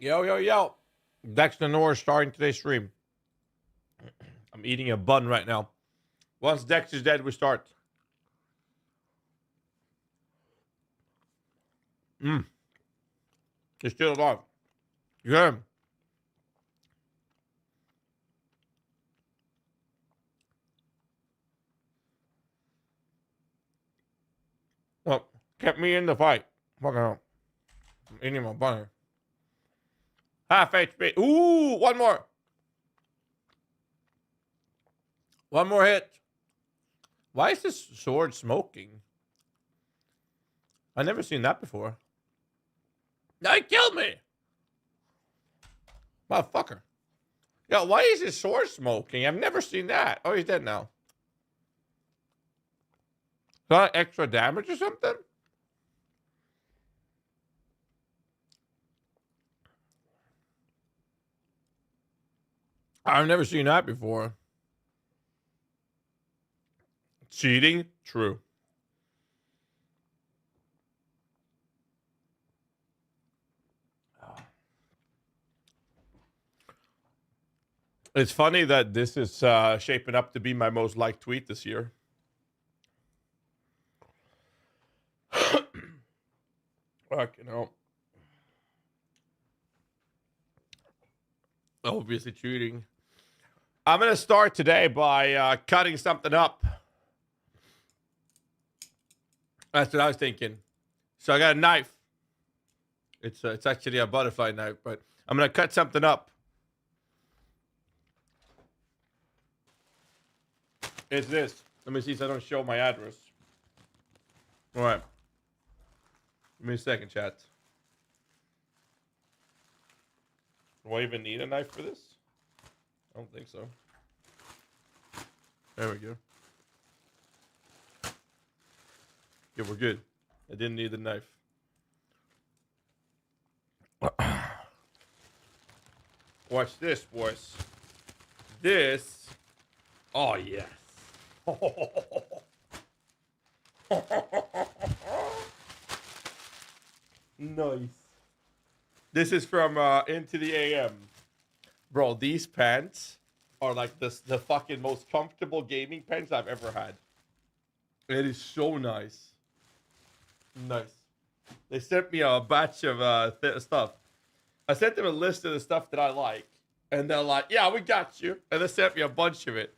Yo, yo, yo. Dexter Norris starting today's stream. I'm eating a bun right now. Once Dexter's dead, we start. He's still alive. You hear him? Well, kept me in the fight. Fucking hell. I'm eating my bun here. Half HP. Ooh, one more. One more hit. Why is this sword smoking? I've never seen that before. Now he killed me. Motherfucker. Yo, why is his sword smoking? I've never seen that. Oh, he's dead now. Is that extra damage or something? I've never seen that before. Cheating? True. It's funny that this is shaping up to be my most liked tweet this year. Fucking hell. Obviously cheating. I'm going to start today by cutting something up. That's what I was thinking. So I got a knife. It's actually a butterfly knife, but I'm going to cut something up. It's this. Let me see so I don't show my address. All right. Give me a second, chat. Do I even need a knife for this? I don't think so. There we go. Yeah, we're good. I didn't need the knife. Watch this, boys. This. Oh, yes. Nice. This is from Into the AM. Bro, these pants are like the fucking most comfortable gaming pants I've ever had. It is so nice. Nice. They sent me a batch of stuff. I sent them a list of the stuff that I like. And they're like, yeah, we got you. And they sent me a bunch of it.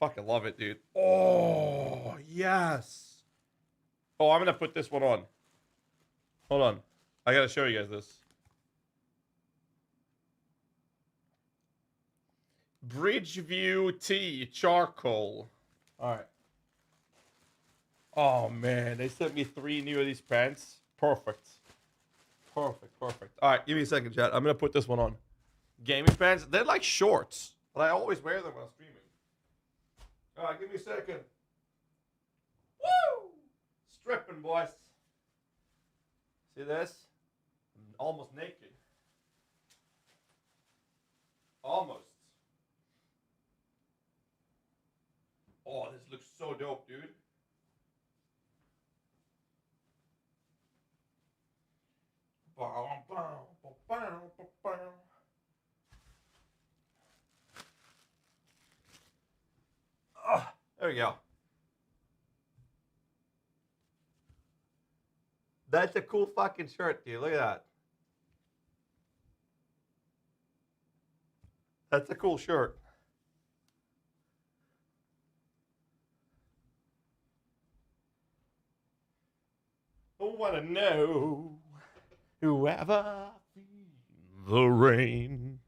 Fucking love it, dude. Oh, yes. Oh, I'm going to put this one on. Hold on. I got to show you guys this. Bridgeview T charcoal. All right. Oh, man. They sent me 3 new of these pants. Perfect. Perfect. All right. Give me a second, chat. I'm going to put this one on. Gaming pants. They're like shorts. But I always wear them when I'm streaming. All right. Give me a second. Woo! Stripping, boys. See this? I'm almost naked. Almost. Oh, this looks so dope, dude. Oh, there we go. That's a cool fucking shirt, dude. Look at that. That's a cool shirt. I want to know whoever feels the rain.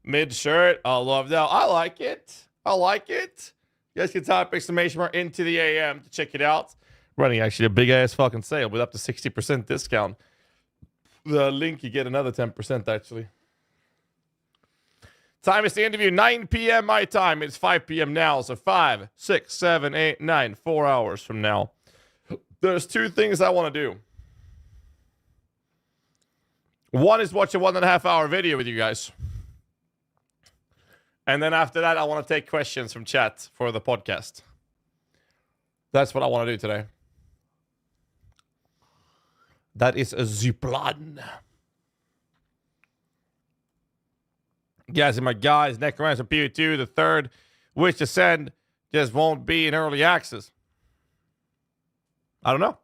Mid shirt. I love that. I like it. You guys can type exclamation mark into the AM to check it out. Running actually a big ass fucking sale with up to 60% discount. The link, you get another 10% actually. Time is the interview, 9 p.m. my time. It's 5 p.m. now, so 5, 6, 7, 8, 9, 4 hours from now. There's 2 things I want to do. One is watch a 1.5 hour video with you guys. And then after that, I want to take questions from chat for the podcast. That's what I want to do today. That is a plan. Guys, my guys, Necromancer PV2, the third, which Ascend just won't be in early access. I don't know.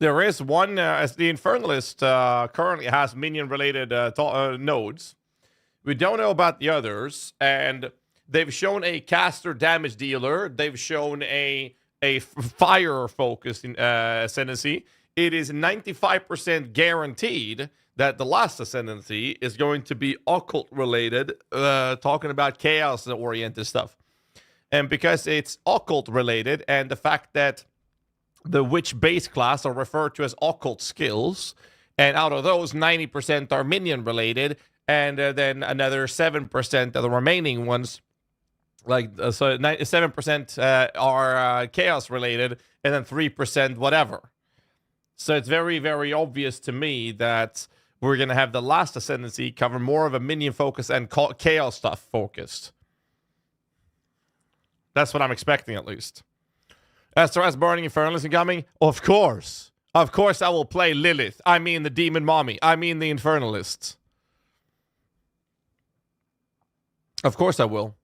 There is one, as the Infernalist currently has minion-related nodes. We don't know about the others, and they've shown a caster damage dealer. They've shown a fire-focused Ascendency. It is 95% guaranteed that the last Ascendency is going to be occult-related, talking about chaos-oriented stuff. And because it's occult-related, and the fact that the witch base class are referred to as occult skills, and out of those, 90% are minion-related, and then another 7% of the remaining ones, like so 7% are chaos related, and then 3% whatever. So it's very, very obvious to me that we're gonna have the last Ascendency cover more of a minion focus and chaos stuff focused. That's what I'm expecting, at least. SRS Burning Infernalist incoming? Of course. Of course I will play Lilith. I mean the Demon Mommy. I mean the Infernalists. Of course I will.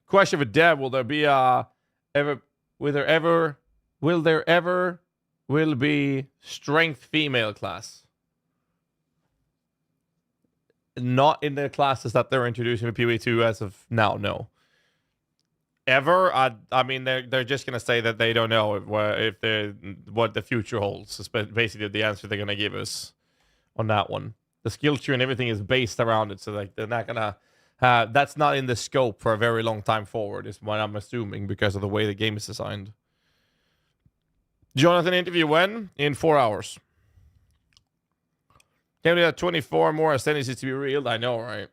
Question for Deb: will there be will be strength female class? Not in the classes that they're introducing with PoE2 as of now, no. Ever? I mean, they're just gonna say that they don't know what the future holds. It's basically the answer they're gonna give us on that one. The skill tree and everything is based around it, so like they're not gonna. That's not in the scope for a very long time forward, is what I'm assuming, because of the way the game is designed. Jonathan, interview when? In 4 hours. Can we have 24 more Ascendencies to be real? I know, right?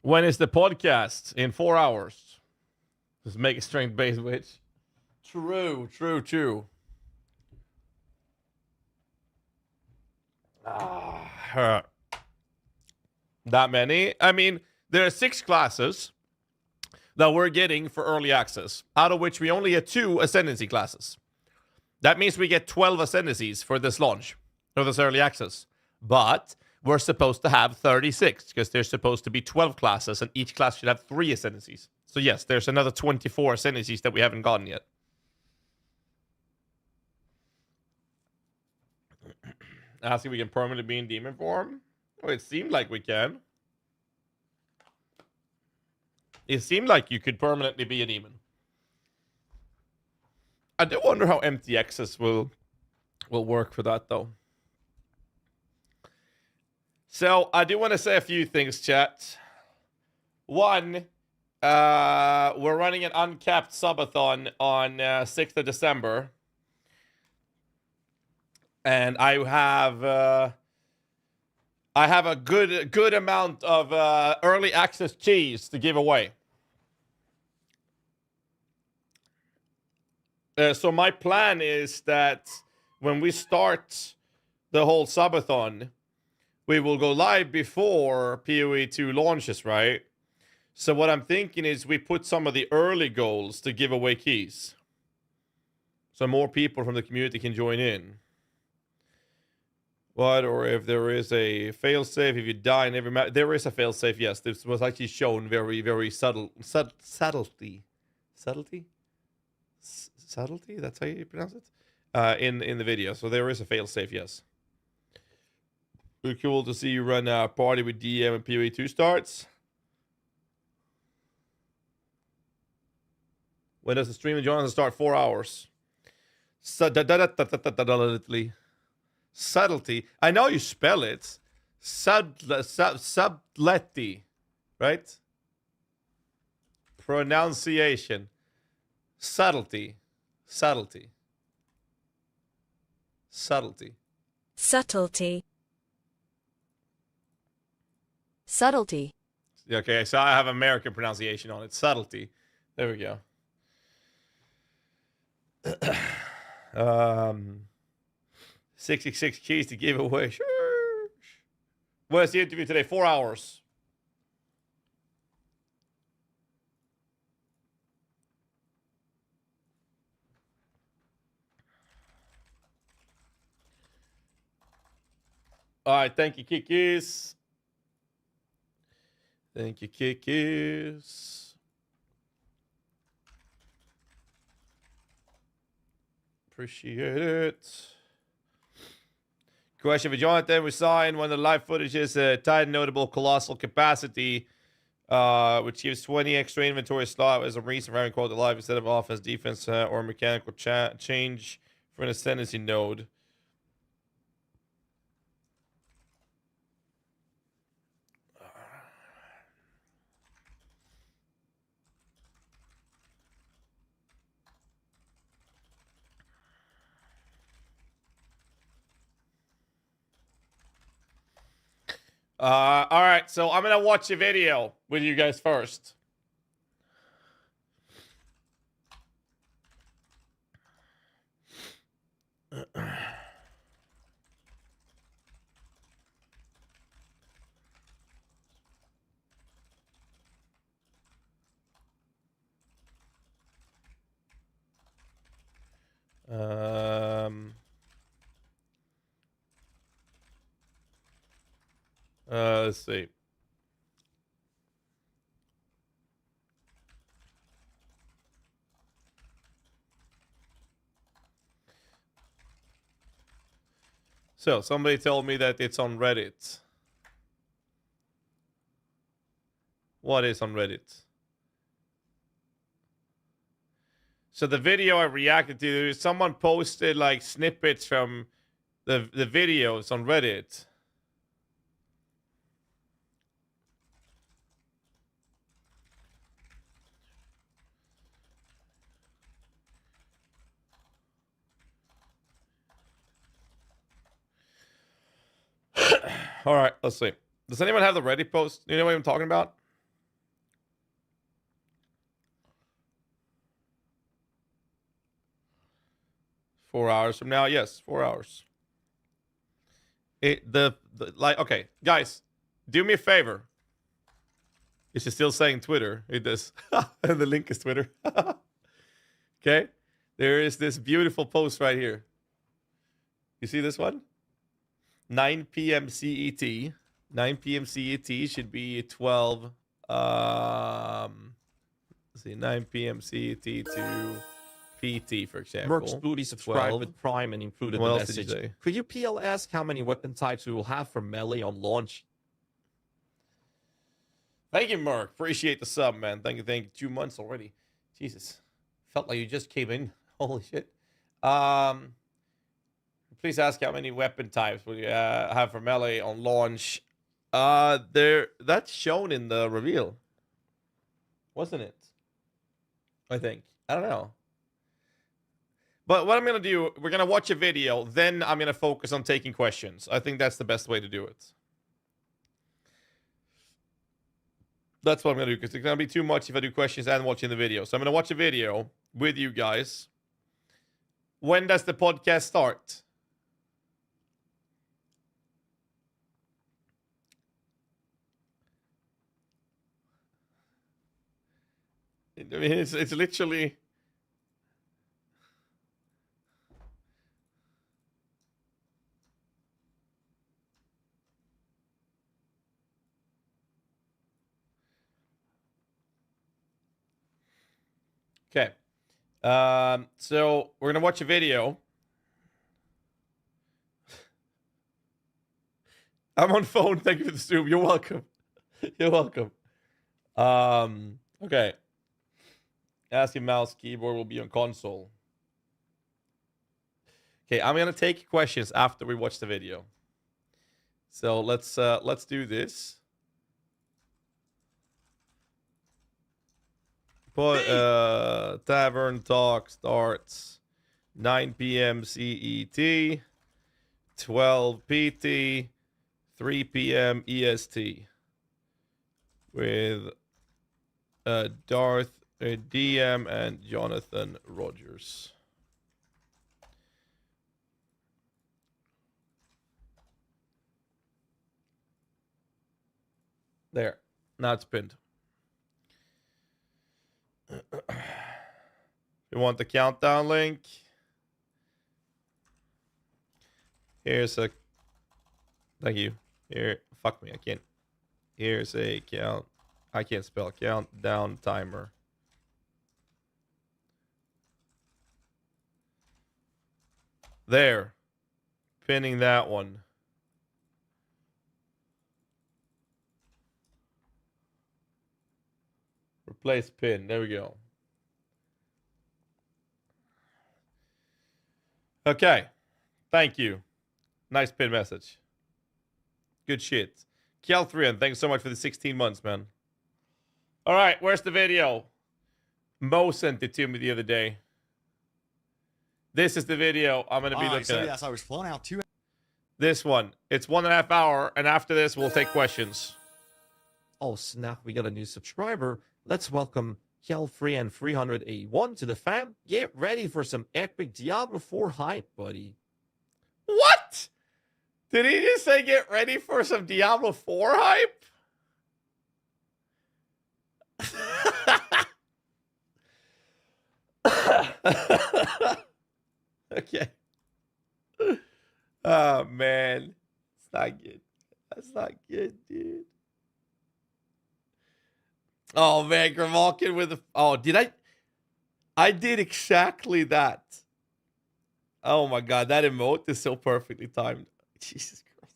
When is the podcast? In 4 hours. Just make a strength-based witch. True. That many? I mean, there are 6 classes that we're getting for early access, out of which we only get 2 Ascendancy classes. That means we get 12 Ascendancies for this launch, or this early access. But we're supposed to have 36, because there's supposed to be 12 classes, and each class should have 3 Ascendancies. So yes, there's another 24 Ascendancies that we haven't gotten yet. Asking if we can permanently be in demon form? Oh, it seemed like we can. It seemed like you could permanently be a demon. I do wonder how empty access will work for that, though. So, I do want to say a few things, chat. One, we're running an uncapped subathon on 6th of December. And I have a good amount of early access cheese to give away. So my plan is that when we start the whole subathon, we will go live before PoE2 launches, right? So what I'm thinking is we put some of the early goals to give away keys, so more people from the community can join in. What, or if there is a failsafe, if you die in every match, there is a failsafe, yes. This was actually shown very, very subtlety? Subtlety? That's how you pronounce it? In the video. So there is a failsafe, yes. Pretty cool to see you run a party with DM and PoE2 starts. When does the stream of Jonathan start? 4 hours. Subtlety. I know you spell it. Subtlety. Right? Pronunciation. Subtlety. Subtlety. Okay, so I have American pronunciation on it. Subtlety. There we go. 66 keys to give away. Sure. Where's the interview today? 4 hours. All right, thank you, Kikis. Thank you, Kikis. Appreciate it. Question for Jonathan. We saw in one of the live footages a tight notable colossal capacity, which gives 20 extra inventory slot as a reason for having quality life instead of offense, defense, or mechanical change for an Ascendency node. All right, so I'm gonna watch a video with you guys first. Let's see. So somebody told me that it's on Reddit. What is on Reddit? So the video I reacted to, someone posted like snippets from the videos on Reddit. All right, let's see. Does anyone have the Reddit post? You know what I'm talking about? Four hours from now? Yes, 4 hours. Like, okay, guys, do me a favor. Is it still saying Twitter? It does. And the link is Twitter. Okay. There is this beautiful post right here. You see this one? 9 p.m. CET. 9 p.m. CET should be 12. Let's see, 9 p.m. CET to PT, for example. Merc's Booty subscribed with Prime and included the message. Could you PL ask how many weapon types we will have for melee on launch? Thank you, Merc. Appreciate the sub, man. Thank you. 2 months already. Jesus. Felt like you just came in. Holy shit. Please ask how many weapon types will you have for melee on launch. That's shown in the reveal. Wasn't it? I think. I don't know. But what I'm going to do, we're going to watch a video, then I'm going to focus on taking questions. I think that's the best way to do it. That's what I'm going to do, because it's going to be too much if I do questions and watching the video. So I'm going to watch a video with you guys. When does the podcast start? I mean, it's literally... Okay. So we're going to watch a video. I'm on phone. Thank you for the stream. You're welcome. You're welcome. Okay. Asking mouse keyboard will be on console. Okay, I'm gonna take questions after we watch the video. So let's do this. But Tavern talk starts 9 p.m. CET, 12 PT, 3 p.m. EST with Darth DM and Jonathan Rogers. There. Now it's pinned. You want the countdown link? Here's a Thank you. Here, fuck me, I can't. Here's a count. I can't spell countdown timer. There. Pinning that one. Replace pin. There we go. Okay. Thank you. Nice pin message. Good shit. Kelthrian, thanks so much for the 16 months, man. All right, where's the video? Mo sent it to me the other day. This is the video I'm going to be looking at. Yes, I was flown out 2 This one. It's 1.5 hours, and after this, we'll take questions. Oh, snap. We got a new subscriber. Let's welcome Kelfrian 381 to the fam. Get ready for some epic Diablo 4 hype, buddy. What? Did he just say get ready for some Diablo 4 hype? Okay. Oh, man. It's not good. That's not good, dude. Oh, man. Grimalkin with the... Oh, did I... I did exactly that. Oh, my God. That emote is so perfectly timed. Jesus Christ.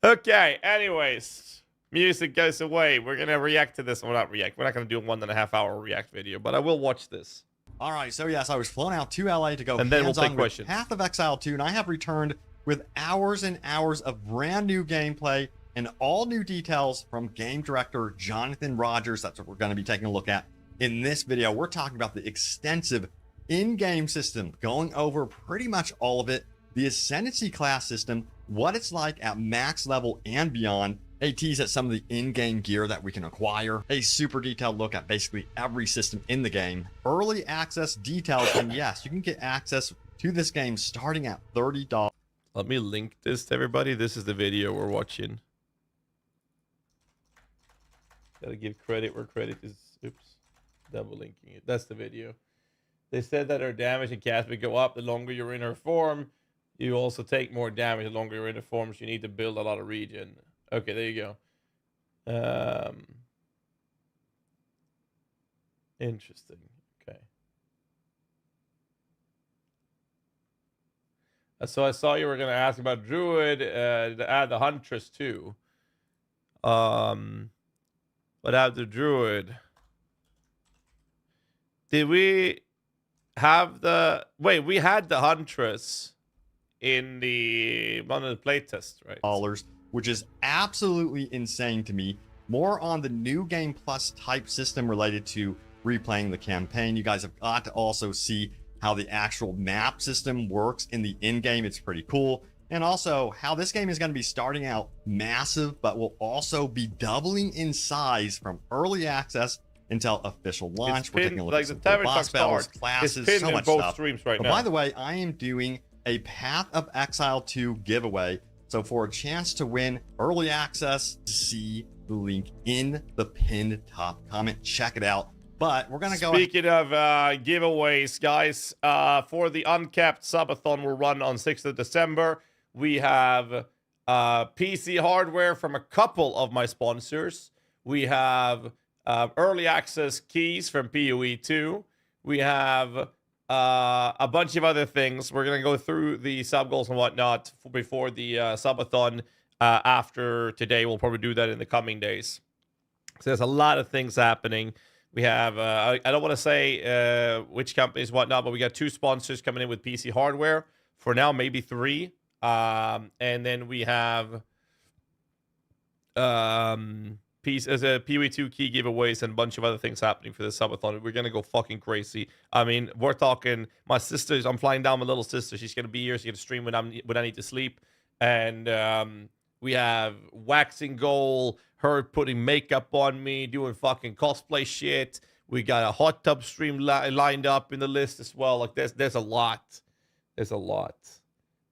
Okay. Anyways. Music goes away. We're going to react to this. Well, not react. We're not going to do a 1.5 hour react video, but I will watch this. All right, so yes, I was flown out to LA to go and then we'll take with questions. Path of Exile 2, and I have returned with hours and hours of brand new gameplay and all new details from game director Jonathan Rogers. That's what we're going to be taking a look at in this video. We're talking about the extensive in-game system, going over pretty much all of it, the Ascendency class system, what it's like at max level and beyond, a tease at some of the in-game gear that we can acquire, a super detailed look at basically every system in the game, early access details, and yes, you can get access to this game starting at $30. Let me link this to everybody. This is the video we're watching. Gotta give credit where credit is. Oops. Double linking it. That's the video. They said that our damage and cast will go up the longer you're in her form. You also take more damage the longer you're in her form, so you need to build a lot of regen. Okay, there you go. Interesting. Okay. So I saw you were going to ask about Druid, add the Huntress too. But add the Druid. Did we have the... Wait, we had the Huntress in the one of the playtests, right? Which is absolutely insane to me. More on the new game plus type system related to replaying the campaign. You guys have got to also see how the actual map system works in the in-game. It's pretty cool. And also how this game is going to be starting out massive, but will also be doubling in size from early access until official launch. We're taking a look at some boss battles, classes, so much stuff. Streams right now. By the way, I am doing a Path of Exile 2 giveaway. So for a chance to win early access, see the link in the pinned top comment. Check it out. But we're going to go... Speaking of giveaways, guys, for the uncapped subathon we'll run on 6th of December, we have PC hardware from a couple of my sponsors. We have early access keys from PoE2. We have... a bunch of other things. We're going to go through the sub goals and whatnot before the subathon after today. We'll probably do that in the coming days. So there's a lot of things happening. We have, I don't want to say which companies, whatnot, but we got 2 sponsors coming in with PC hardware. For now, maybe 3. And then we have as a PoE2 key giveaways and a bunch of other things happening for this subathon. We're gonna go fucking crazy. I mean, we're talking my sisters. I'm flying down my little sister. She's gonna be here. She's gonna stream when I need to sleep. And we have waxing goal, her putting makeup on me, doing fucking cosplay shit. We got a hot tub stream lined up in the list as well. Like there's a lot. There's a lot.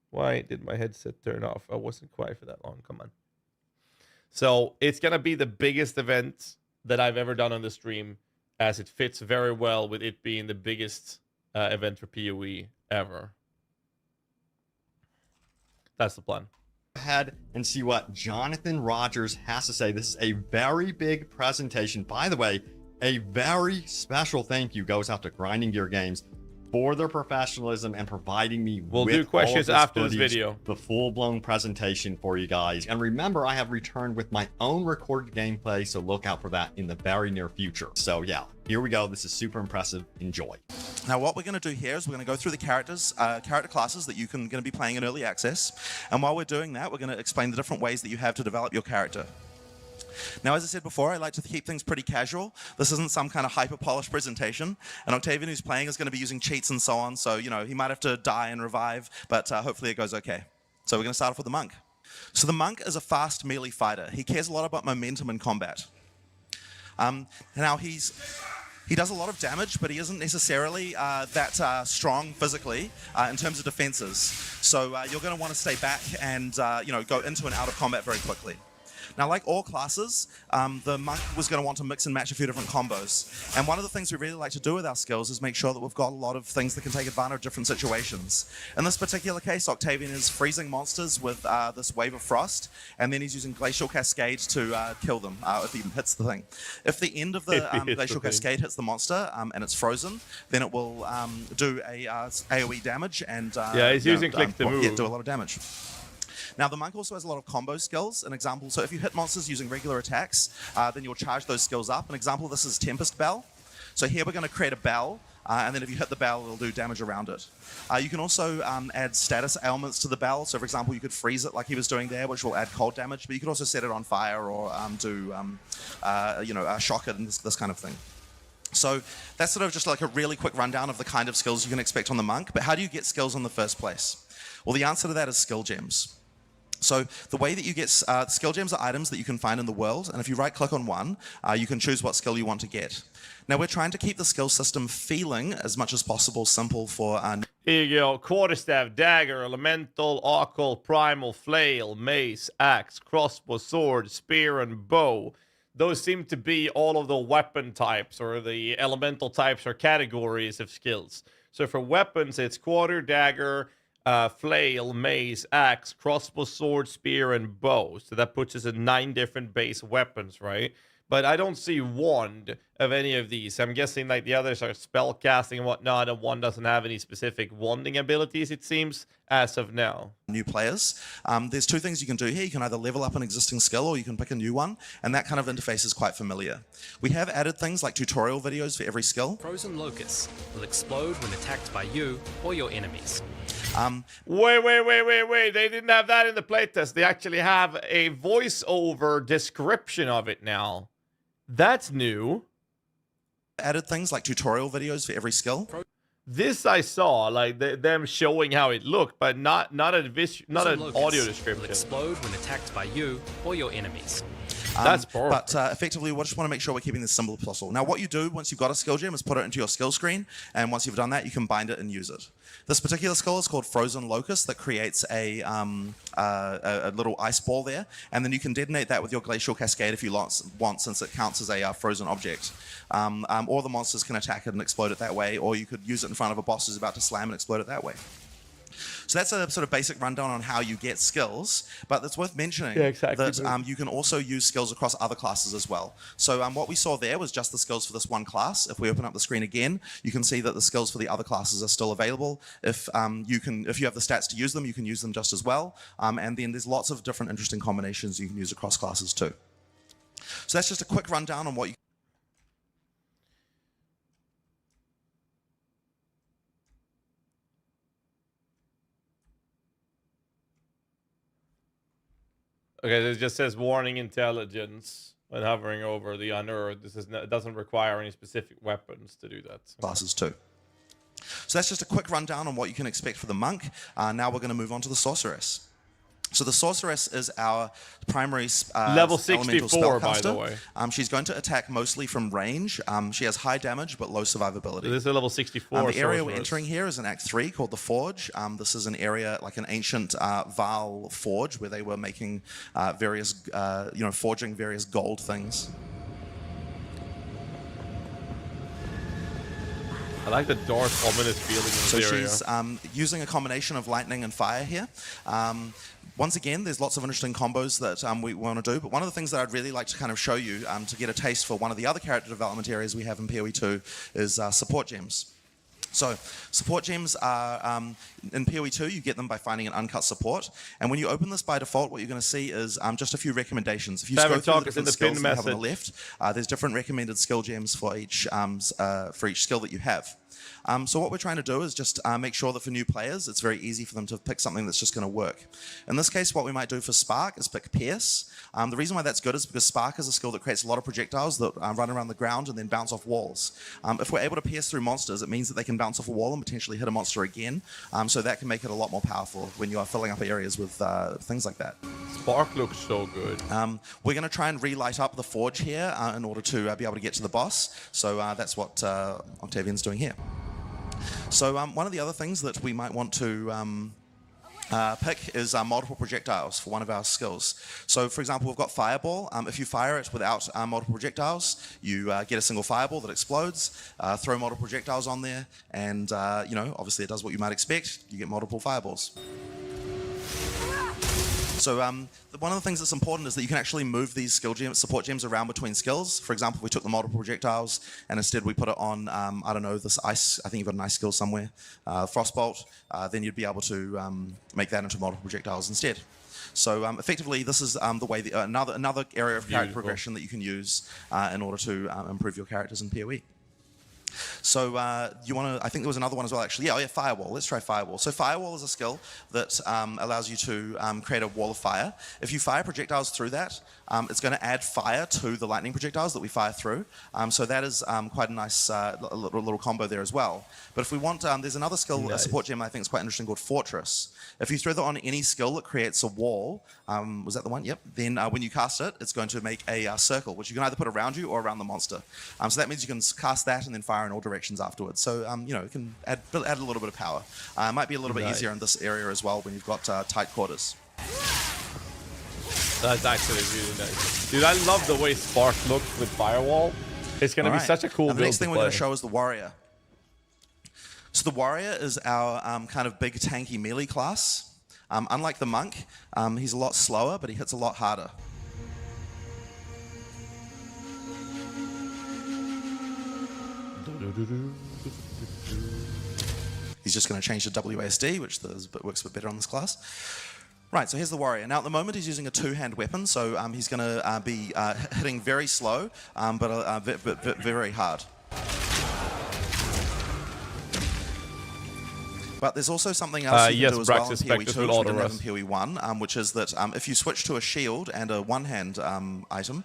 Why did my headset turn off? I wasn't quiet for that long. Come on. So it's going to be the biggest event that I've ever done on the stream, as it fits very well with it being the biggest event for PoE ever. That's the plan. Ahead and see what Jonathan Rogers has to say. This is a very big presentation. By the way, a very special thank you goes out to Grinding Gear Games for their professionalism and providing me We'll with do questions all of after this footage, video. the full-blown presentation for you guys. And remember, I have returned with my own recorded gameplay, so look out for that in the very near future. So yeah, here we go. This is super impressive. Enjoy. Now what we're going to do here is we're going to go through the character classes that you're going to be playing in early access. And while we're doing that, we're going to explain the different ways that you have to develop your character. Now, as I said before, I like to keep things pretty casual. This isn't some kind of hyper-polished presentation. And Octavian, who's playing, is going to be using cheats and so on. So, you know, he might have to die and revive, but hopefully it goes okay. So we're going to start off with the monk. So the monk is a fast melee fighter. He cares a lot about momentum in combat. Now, he does a lot of damage, but he isn't necessarily that strong physically in terms of defenses. So you're going to want to stay back and you know, go into and out of combat very quickly. Now, like all classes, the monk was going to want to mix and match a few different combos. And one of the things we really like to do with our skills is make sure that we've got a lot of things that can take advantage of different situations. In this particular case, Octavian is freezing monsters with this Wave of Frost, and then he's using Glacial Cascade to kill them if he hits the thing. If the end of the Glacial Cascade hits the monster and it's frozen, then it will do a AoE damage and yeah, he's using click to move. Yeah, do a lot of damage. Now, the monk also has a lot of combo skills. An example, so if you hit monsters using regular attacks, then you'll charge those skills up. An example of this is Tempest Bell. So here we're going to create a bell, and then if you hit the bell, it'll do damage around it. You can also add status ailments to the bell. So, for example, you could freeze it like he was doing there, which will add cold damage, but you could also set it on fire or you know, shock it and this kind of thing. So that's sort of just like a really quick rundown of the kind of skills you can expect on the monk. But how do you get skills in the first place? Well, the answer to that is skill gems. So the way that you get skill gems are items that you can find in the world, and if you right-click on one, you can choose what skill you want to get. Now, we're trying to keep the skill system feeling as much as possible simple for... Here you go. Quarterstaff, dagger, elemental, occult, primal, flail, mace, axe, crossbow, sword, spear, and bow. Those seem to be all of the weapon types or the elemental types or categories of skills. So for weapons, it's quarter, dagger, flail, mace, axe, crossbow, sword, spear, and bow. So that puts us at 9 different base weapons, right? But I don't see wand of any of these. I'm guessing like the others are spell casting and whatnot, and one doesn't have any specific wanding abilities, it seems, as of now. New players. There's 2 things you can do here. You can either level up an existing skill or you can pick a new one, and that kind of interface is quite familiar. We have added things like tutorial videos for every skill. Frozen locusts will explode when attacked by you or your enemies. Wait. They didn't have that in the playtest. They actually have a voiceover description of it now. That's new. Added things like tutorial videos for every skill. This I saw, like them showing how it looked, but not an audio description. Will explode when attacked by you or your enemies. That's perfect. But effectively, we just want to make sure we're keeping this simple as possible. Now, what you do once you've got a skill gem is put it into your skill screen, and once you've done that, you can bind it and use it. This particular skill is called Frozen Locust that creates a little ice ball there, and then you can detonate that with your Glacial Cascade if you want, since it counts as a frozen object. Or the monsters can attack it and explode it that way, or you could use it in front of a boss who's about to slam and explode it that way. So that's a sort of basic rundown on how you get skills, but it's worth mentioning that you can also use skills across other classes as well. So what we saw there was just the skills for this one class. If we open up the screen again, you can see that the skills for the other classes are still available. If you have the stats to use them, you can use them just as well. And then there's lots of different interesting combinations you can use across classes too. So that's just a quick rundown on what you Okay, it just says warning intelligence when hovering over the unearthed. It doesn't require any specific weapons to do that. classes too. So that's just a quick rundown on what you can expect for the monk. Now we're going to move on to the sorceress. So the sorceress is our primary level elemental 64, by the spellcaster. way. She's going to attack mostly from range. She has high damage but low survivability. So this is a level 64. The area we're entering here is in Act 3 called the Forge. This is an area like an ancient Vaal forge where they were making various, forging various gold things. I like the dark, ominous feeling in So this area. she's using a combination of lightning and fire here. Once again, there's lots of interesting combos that we want to do, but one of the things that I'd really like to kind of show you to get a taste for one of the other character development areas we have in PoE 2 is support gems. So support gems are, in PoE 2, you get them by finding an uncut support. And when you open this by default, what you're going to see is just a few recommendations. If you Tavern go through talk the is in different the skills pin that you have on the message. left, there's different recommended skill gems for each skill that you have. So what we're trying to do is just make sure that for new players, it's very easy for them to pick something that's just going to work. In this case, what we might do for Spark is pick Pierce. The reason why that's good is because Spark is a skill that creates a lot of projectiles that run around the ground and then bounce off walls. If we're able to pierce through monsters, it means that they can bounce off a wall and potentially hit a monster again. So that can make it a lot more powerful when you are filling up areas with things like that. Spark looks so good. We're going to try and relight up the forge here in order to be able to get to the boss. So that's what Octavian's doing here. So one of the other things that we might want to pick is multiple projectiles for one of our skills. So for example, we've got Fireball. If you fire it without multiple projectiles, you get a single fireball that explodes, throw multiple projectiles on there, and obviously it does what you might expect. You get multiple fireballs. So one of the things that's important is that you can actually move these skill gems, support gems around between skills. For example, if we took the multiple projectiles and instead we put it on, I don't know, this ice, I think you've got an ice skill somewhere, Frostbolt, then you'd be able to make that into multiple projectiles instead. So effectively, this is the way, another area of character progression that you can use in order to improve your characters in PoE. So you want to, I think there was another one as well actually. Yeah, Firewall. Let's try Firewall. So Firewall is a skill that allows you to create a wall of fire. If you fire projectiles through that, it's going to add fire to the lightning projectiles that we fire through. So that is quite a nice little combo there as well. But if we want, there's another skill, a support gem I think is quite interesting called Fortress. If you throw that on any skill that creates a wall, was that the one? Yep. Then when you cast it, it's going to make a circle, which you can either put around you or around the monster. So that means you can cast that and then fire in all directions afterwards. So it can add a little bit of power. It might be a little bit easier in this area as well when you've got tight quarters. That's actually really nice. Dude, I love the way Spark looks with Firewall. It's going to be such a cool build. The next thing we're going to play. show is the Warrior. So the Warrior is our kind of big tanky melee class. Unlike the Monk, he's a lot slower, but he hits a lot harder. He's just going to change to WASD, which works a bit better on this class. Right, so here's the Warrior. Now, at the moment, he's using a two-hand weapon, so he's going to be hitting very slow, but very hard. But there's also something else you can do as well in PoE 2, which we didn't have in PoE 1, which is that if you switch to a shield and a one-hand item,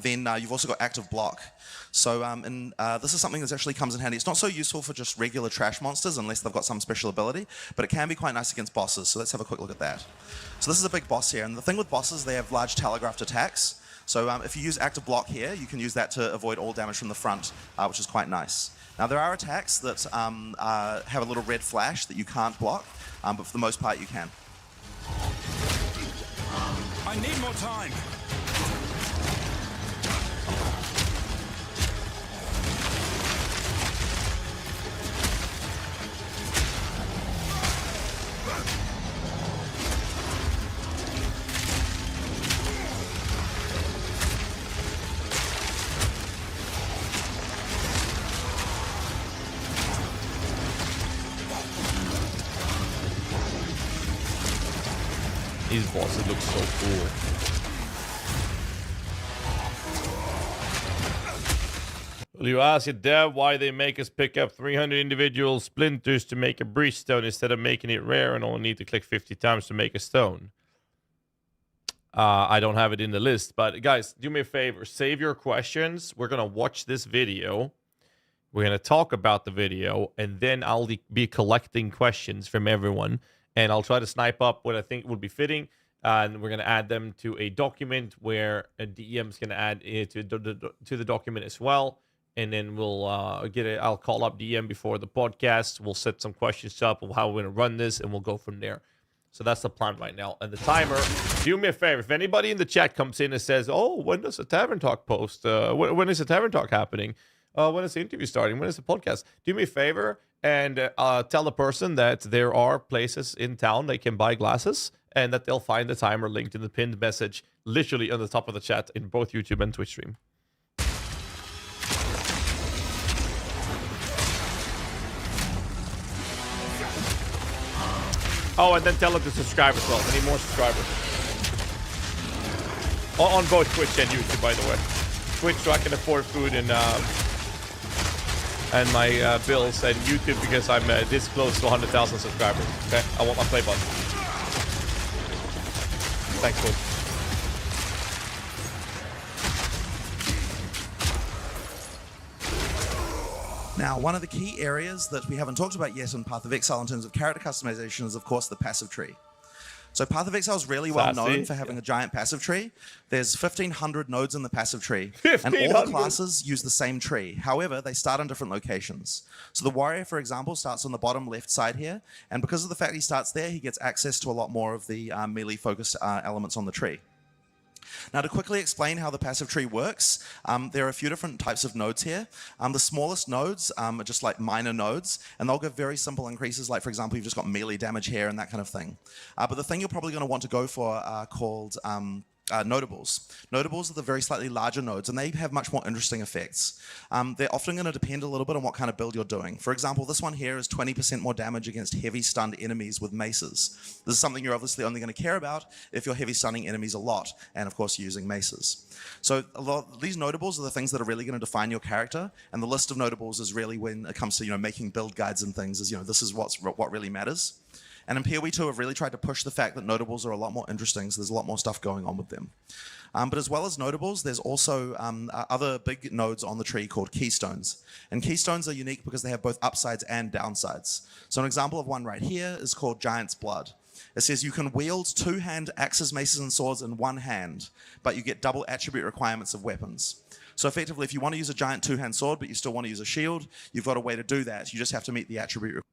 then you've also got active block. So this is something that actually comes in handy. It's not so useful for just regular trash monsters unless they've got some special ability, but it can be quite nice against bosses. So let's have a quick look at that. So this is a big boss here, and the thing with bosses, they have large telegraphed attacks. So if you use active block here, you can use that to avoid all damage from the front, which is quite nice. Now there are attacks that have a little red flash that you can't block, but for the most part you can. I need more time. These bosses look so cool. Will you ask a dev why they make us pick up 300 individual splinters to make a breach stone instead of making it rare and only need to click 50 times to make a stone? I don't have it in the list, but guys, do me a favor. Save your questions. We're going to watch this video. We're going to talk about the video, and then I'll be collecting questions from everyone. And I'll try to snipe up what I think would be fitting. And we're going to add them to a document where a DM is going to add it to the document as well. And then we'll I'll call up DM before the podcast. We'll set some questions up of how we're going to run this, and we'll go from there. So that's the plan right now. And the timer, do me a favor. If anybody in the chat comes in and says, oh, when does a Tavern Talk post? When is a Tavern Talk happening? when is the interview starting? When is the podcast? Do me a favor and tell the person that there are places in town they can buy glasses and that they'll find the timer linked in the pinned message literally on the top of the chat in both YouTube and Twitch stream. Oh, and then tell them to subscribe as well. I need more subscribers. On both Twitch and YouTube, by the way. Twitch so I can afford food and my bills, and YouTube because I'm this close to 100,000 subscribers. Okay, I want my play button. Thanks, Twitch. Now, one of the key areas that we haven't talked about yet in Path of Exile in terms of character customization is, of course, the passive tree. So Path of Exile is really well known for having a giant passive tree. There's 1,500 nodes in the passive tree, and all the classes use the same tree. However, they start in different locations. So the warrior, for example, starts on the bottom left side here, and because of the fact he starts there, he gets access to a lot more of the melee-focused elements on the tree. Now, to quickly explain how the passive tree works, there are a few different types of nodes here. The smallest nodes are just like minor nodes, and they'll give very simple increases, like, for example, you've just got melee damage here and that kind of thing. But the thing you're probably going to want to go for are called notables. Notables are the very slightly larger nodes, and they have much more interesting effects. They're often going to depend a little bit on what kind of build you're doing. For example, this one here is 20% more damage against heavy stunned enemies with maces. This is something you're obviously only going to care about if you're heavy stunning enemies a lot, and of course using maces. So these notables are the things that are really going to define your character, and the list of notables is really when it comes to making build guides and things. Is this is what really matters. And in PoE 2, I've really tried to push the fact that notables are a lot more interesting, so there's a lot more stuff going on with them. But as well as notables, there's also other big nodes on the tree called keystones. And keystones are unique because they have both upsides and downsides. So an example of one right here is called Giant's Blood. It says you can wield two-hand axes, maces, and swords in one hand, but you get double attribute requirements of weapons. So effectively, if you want to use a giant two-hand sword, but you still want to use a shield, you've got a way to do that. You just have to meet the attribute requirements.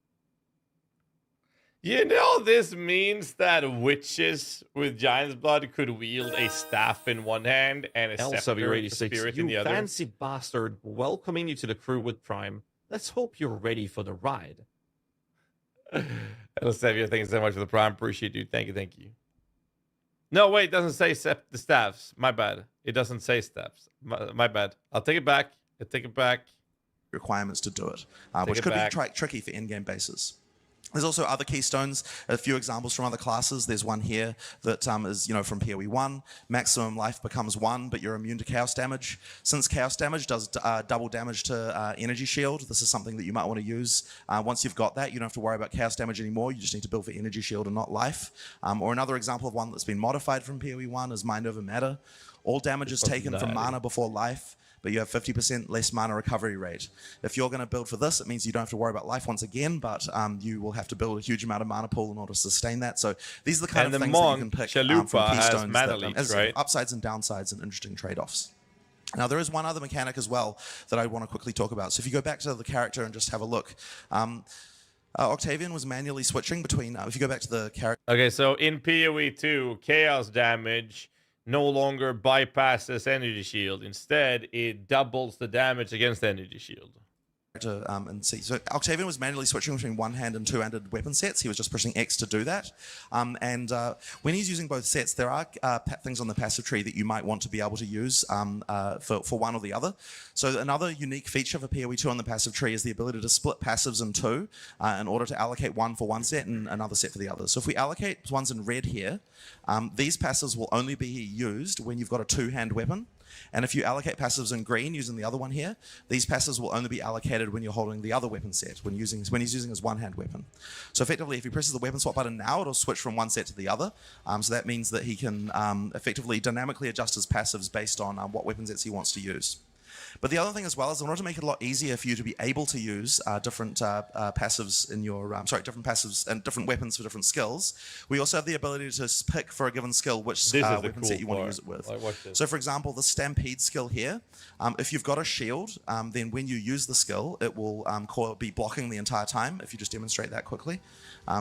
You know, this means that witches with Giant's Blood could wield a staff in one hand and a scepter, a spirit in the other. You fancy bastard, welcoming you to the crew with Prime. Let's hope you're ready for the ride. Elsevier, thank you so much for the Prime. Appreciate you. Thank you, thank you. No, wait, it doesn't say the staffs. My bad. It doesn't say staffs. My bad. I'll take it back. I'll take it back. Requirements to do it, which could be tricky for in-game bases. There's also other keystones, a few examples from other classes. There's one here that is, from PoE 1. Maximum life becomes 1, but you're immune to chaos damage. Since chaos damage does double damage to energy shield, this is something that you might want to use. Once you've got that, you don't have to worry about chaos damage anymore. You just need to build for energy shield and not life. Or another example of one that's been modified from PoE 1 is Mind Over Matter. All damage is taken from mana before life, but you have 50% less mana recovery rate. If you're going to build for this, it means you don't have to worry about life once again, but you will have to build a huge amount of mana pool in order to sustain that. So these are the kind of things that you can pick from keystones that, right? Upsides and downsides and interesting trade-offs. Now, there is one other mechanic as well that I want to quickly talk about. So if you go back to the character and just have a look, Octavian was manually switching between, if you go back to the character. Okay, so in PoE 2, chaos damage no longer bypasses energy shield. Instead, it doubles the damage against energy shield. And see. So Octavian was manually switching between one-hand and two-handed weapon sets. He was just pushing X to do that. When he's using both sets, there are things on the passive tree that you might want to be able to use for one or the other. So another unique feature for PoE 2 on the passive tree is the ability to split passives in two in order to allocate one for one set and another set for the other. So if we allocate ones in red here, these passives will only be used when you've got a two-hand weapon. And if you allocate passives in green using the other one here, these passives will only be allocated when you're holding the other weapon set, when he's using his one-hand weapon. So effectively, if he presses the weapon swap button now, it'll switch from one set to the other. So that means that he can effectively dynamically adjust his passives based on what weapon sets he wants to use. But the other thing as well is in order to make it a lot easier for you to be able to use different passives in your, different passives and different weapons for different skills, we also have the ability to pick for a given skill which weapon set you want to use it with. So for example, the Stampede skill here, if you've got a shield, then when you use the skill, it will be blocking the entire time, if you just demonstrate that quickly.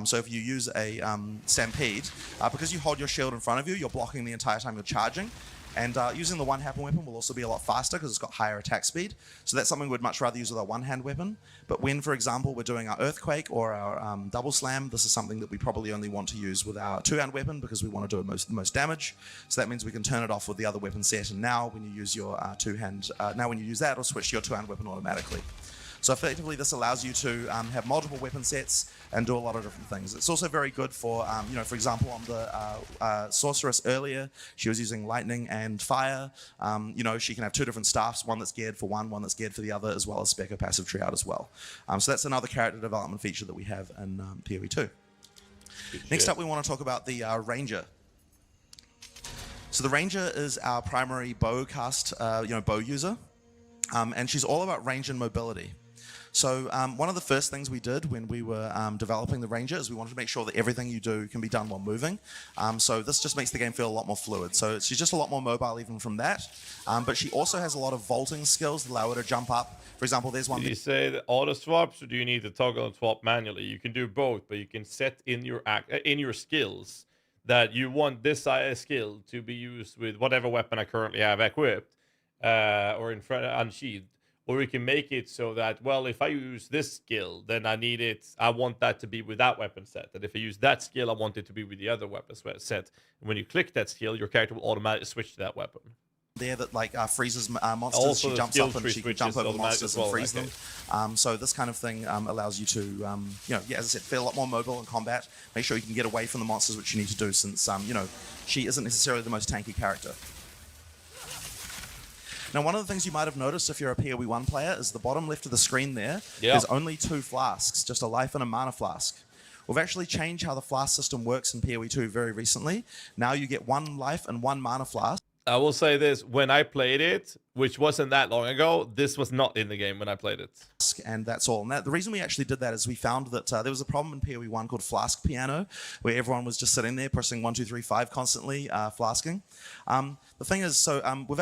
So if you use a Stampede, because you hold your shield in front of you, you're blocking the entire time you're charging. And using the one-hand weapon will also be a lot faster because it's got higher attack speed. So that's something we'd much rather use with our one-hand weapon. But when, for example, we're doing our Earthquake or our Double Slam, this is something that we probably only want to use with our two-hand weapon because we want to do the most damage. So that means we can turn it off with the other weapon set. And now when you use your two-hand, when you use that, it'll switch to your two-hand weapon automatically. So effectively, this allows you to have multiple weapon sets and do a lot of different things. It's also very good for, for example, on the Sorceress earlier, she was using lightning and fire. She can have two different staffs, one that's geared for one that's geared for the other, as well as spec a passive tree out as well. So that's another character development feature that we have in PoE 2. Next up, we want to talk about the Ranger. So the Ranger is our primary bow cast, bow user, and she's all about range and mobility. So one of the first things we did when we were developing the Ranger is we wanted to make sure that everything you do can be done while moving. So this just makes the game feel a lot more fluid. So she's just a lot more mobile even from that. But she also has a lot of vaulting skills that allow her to jump up. For example, there's one. Did you say that auto swaps, or do you need to toggle and swap manually? You can do both, but you can set in your skills that you want this skill to be used with whatever weapon I currently have equipped or in front unsheathed. Or we can make it so that, well, if I use this skill, then I want that to be with that weapon set. And if I use that skill, I want it to be with the other weapon set. And when you click that skill, your character will automatically switch to that weapon. There that freezes monsters. Also, she jumps up and she can jump over monsters and freeze them. Okay. So this kind of thing allows you to, as I said, feel a lot more mobile in combat. Make sure you can get away from the monsters, which you need to do since, she isn't necessarily the most tanky character. Now, one of the things you might have noticed if you're a PoE 1 player is the bottom left of the screen there. There's only 2 flasks, just a life and a mana flask. We've actually changed how the flask system works in PoE 2 very recently. Now you get 1 life and 1 mana flask. I will say this, when I played it, which wasn't that long ago, this was not in the game when I played it. And that's all. And the reason we actually did that is we found that there was a problem in PoE 1 called flask piano, where everyone was just sitting there pressing 1, 2, 3, 5 constantly, flasking. The thing is, we've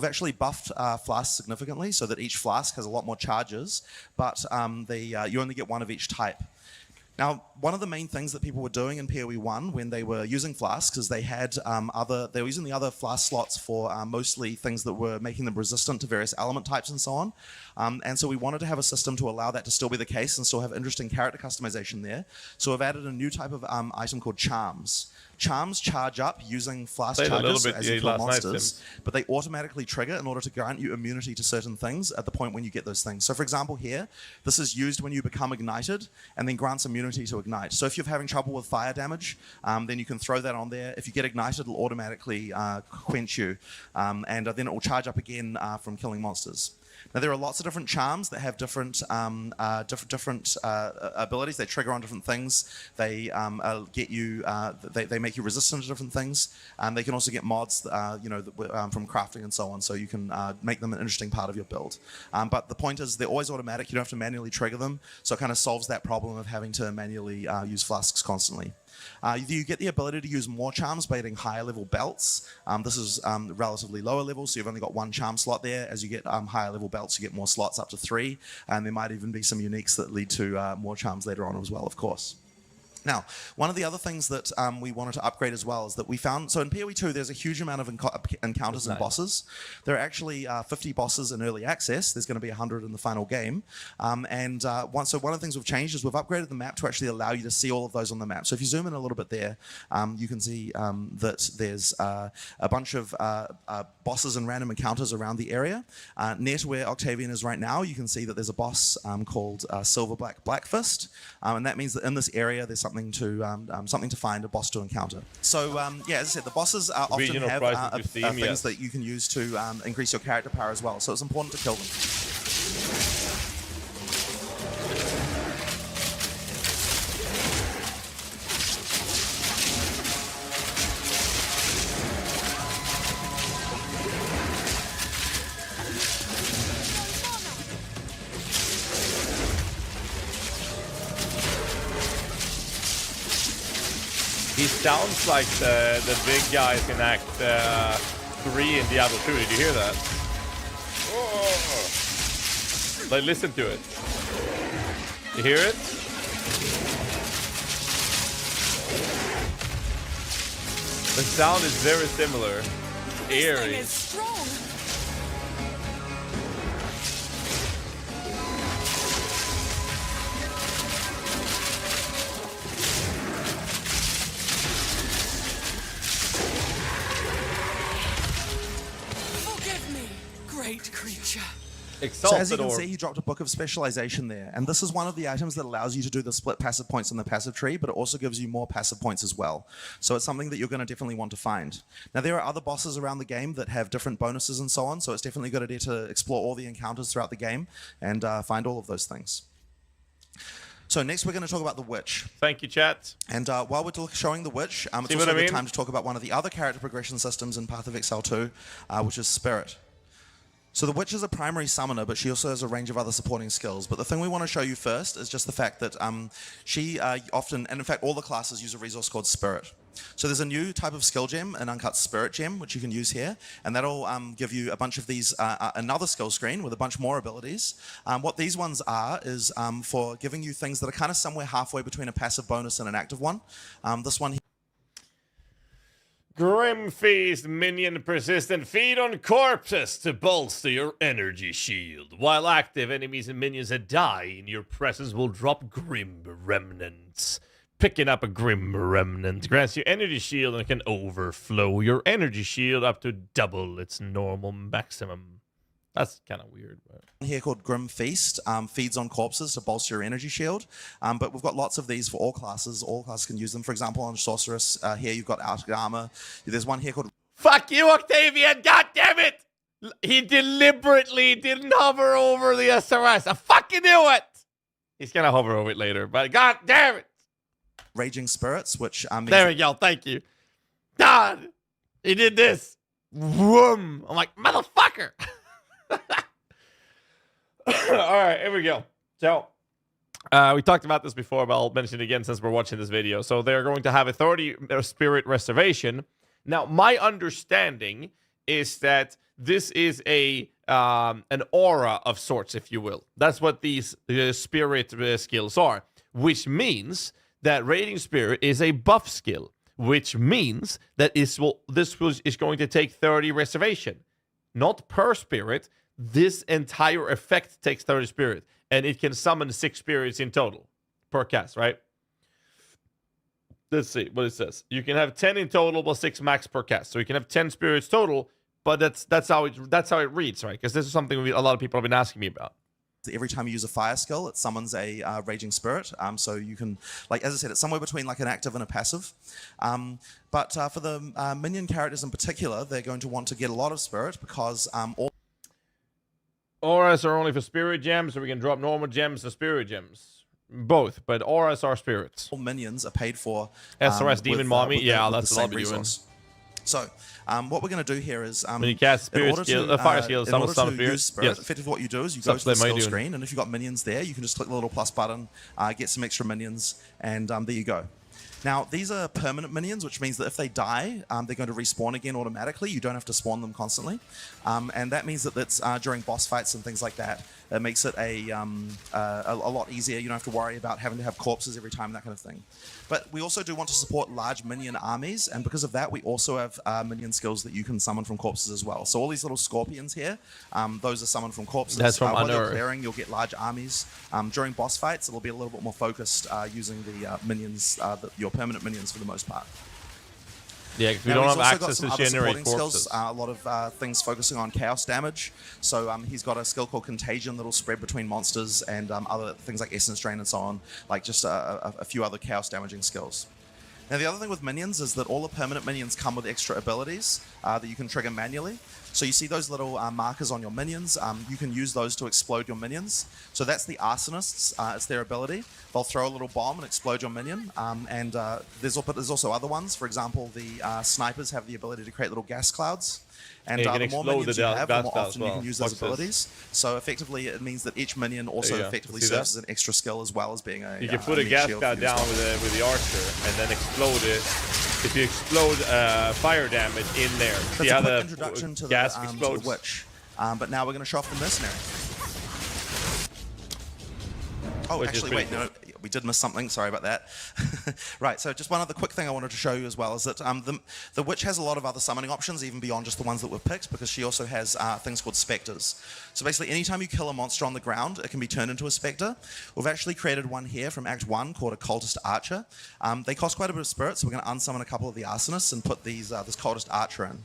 actually buffed flasks significantly so that each flask has a lot more charges, but you only get 1 of each type. Now, one of the main things that people were doing in PoE 1 when they were using flasks is they were using the other flask slots for mostly things that were making them resistant to various element types and so on. And so we wanted to have a system to allow that to still be the case and still have interesting character customization there. So we've added a new type of item called charms. Charms charge up using flask charges as you kill monsters, but they automatically trigger in order to grant you immunity to certain things at the point when you get those things. So for example here, this is used when you become ignited and then grants immunity to ignite. So if you're having trouble with fire damage, then you can throw that on there. If you get ignited, it'll automatically quench you, and then it will charge up again from killing monsters. Now there are lots of different charms that have different abilities. They trigger on different things. They they make you resistant to different things. They can also get mods, from crafting and so on. So you can make them an interesting part of your build. But the point is, they're always automatic. You don't have to manually trigger them. So it kind of solves that problem of having to manually use flasks constantly. You get the ability to use more charms by getting higher level belts. This is relatively lower level, so you've only got 1 charm slot there. As you get higher level belts, you get more slots up to 3, and there might even be some uniques that lead to more charms later on as well, of course. Now, one of the other things that we wanted to upgrade as well is that we found, so in PoE 2 there's a huge amount of encounters and bosses. There are actually 50 bosses in early access. There's going to be 100 in the final game. One of the things we've changed is we've upgraded the map to actually allow you to see all of those on the map. So if you zoom in a little bit there, you can see that there's a bunch of bosses and random encounters around the area. Near to where Octavian is right now, you can see that there's a boss called Silverblack Blackfist, and that means that in this area there's something to find, a boss to encounter. So as I said, the bosses often have things that you can use to increase your character power as well. So it's important to kill them. He sounds like the big guys in Act 3 in Diablo 2. Did you hear that? Oh. Like, listen to it. You hear it? The sound is very similar. eerie. This thing is strong. Forgive me, great creature. So Exalted as you can orb. see, he dropped a book of specialization there. And this is one of the items that allows you to do the split passive points in the passive tree, but it also gives you more passive points as well. So it's something that you're going to definitely want to find. Now, there are other bosses around the game that have different bonuses and so on, so it's definitely a good idea to explore all the encounters throughout the game and find all of those things. So next we're going to talk about the Witch. Thank you, chat. And while we're showing the Witch, it's See also what I a good mean? time to talk about one of the other character progression systems in Path of Exile 2, which is Spirit. So the Witch is a primary summoner, but she also has a range of other supporting skills. But the thing we want to show you first is just the fact that she often, and in fact all the classes use a resource called Spirit. So there's a new type of skill gem, an uncut Spirit gem, which you can use here, and that'll give you a bunch of these, another skill screen with a bunch more abilities. What these ones are is for giving you things that are kind of somewhere halfway between a passive bonus and an active one. This one here. Grim Feast, minion persistent. Feed on corpses to bolster your energy shield. While active, enemies and minions that die in your presence will drop Grim Remnants. Picking up a Grim Remnant grants you energy shield and can overflow your energy shield up to double its normal maximum. That's kind of weird. But... here called Grim Feast, feeds on corpses to bolster your energy shield. But we've got lots of these for all classes. All classes can use them. For example, on Sorceress, here you've got Arctic Armor. There's one here called... Fuck you, Octavian! God damn it! He deliberately didn't hover over the SRS. I fucking knew it! He's gonna hover over it later, but god damn it! Raging Spirits, which means... There we go, thank you. God! He did this! Vroom! I'm like, motherfucker! Alright, here we go. So, we talked about this before, but I'll mention it again since we're watching this video. So they're going to have a 30 spirit reservation. Now, my understanding is that this is a an aura of sorts, if you will. That's what these spirit skills are, which means that Raging Spirit is a buff skill, which means that this is going to take 30 reservation. Not per spirit. This entire effect takes 30 spirit, and it can summon 6 spirits in total per cast, right? Let's see what it says. You can have 10 in total, but 6 max per cast. So you can have 10 spirits total, but that's how it reads, right? Because this is something a lot of people have been asking me about. Every time you use a fire skill, it summons a Raging Spirit. So you can, like as I said, it's somewhere between like an active and a passive. But for the minion characters in particular, they're going to want to get a lot of spirit because all Auras are only for spirit gems, so we can drop normal gems to spirit gems. Both, but auras are spirits. minions are paid for. SRS Demon Mommy, with yeah, with that's the what I'll same be doing. resource. So, what we're going to do here is When you cast spirit skill, fire skill, in order summon to spirit. use spirit, Yes. effectively what you do is you go to the Subsplit skill Moduin. screen, and if you've got minions there, you can just click the little plus button, get some extra minions, and there you go. Now, these are permanent minions, which means that if they die, they're going to respawn again automatically. You don't have to spawn them constantly. And that means that that's during boss fights and things like that. It makes it a lot easier. You don't have to worry about having to have corpses every time, that kind of thing. But we also do want to support large minion armies, and because of that, we also have minion skills that you can summon from corpses as well. So all these little scorpions here, those are summoned from corpses. That's from while you're Unearth. clearing, you'll get large armies. During boss fights, it'll be a little bit more focused using the minions, your permanent minions for the most part. Yeah, because we Now, don't he's have also access got some to other generate supporting corpses. skills, a lot of things focusing on chaos damage. So he's got a skill called Contagion that'll spread between monsters and other things like Essence Drain and so on, like just a few other chaos damaging skills. Now the other thing with minions is that all the permanent minions come with extra abilities that you can trigger manually. So you see those little markers on your minions, you can use those to explode your minions. So that's the Arsonists, it's their ability. They'll throw a little bomb and explode your minion. And there's also other ones. For example, the snipers have the ability to create little gas clouds. And Yeah, you can the more explode minions the you have, the gas more cloud as often you well. can use Watch those this. abilities. So effectively, it means that each minion also There you go. effectively See serves that? as an extra skill as well as being a You can put a meat gas shield cloud for you as down well. with the archer and then explode it. If you explode fire damage in there, see That's how a quick the introduction to gas the explodes? Witch. But now we're going to show off the Mercenary. Oh, Which is actually, pretty wait, no. we did miss something. Sorry about that. Right, so just one other quick thing I wanted to show you as well is that the witch has a lot of other summoning options, even beyond just the ones that we've picked, because she also has things called specters. So basically, anytime you kill a monster on the ground, it can be turned into a specter. We've actually created one here from Act 1 called a Cultist Archer. They cost quite a bit of spirit, so we're going to unsummon a couple of the Arsonists and put this Cultist Archer in.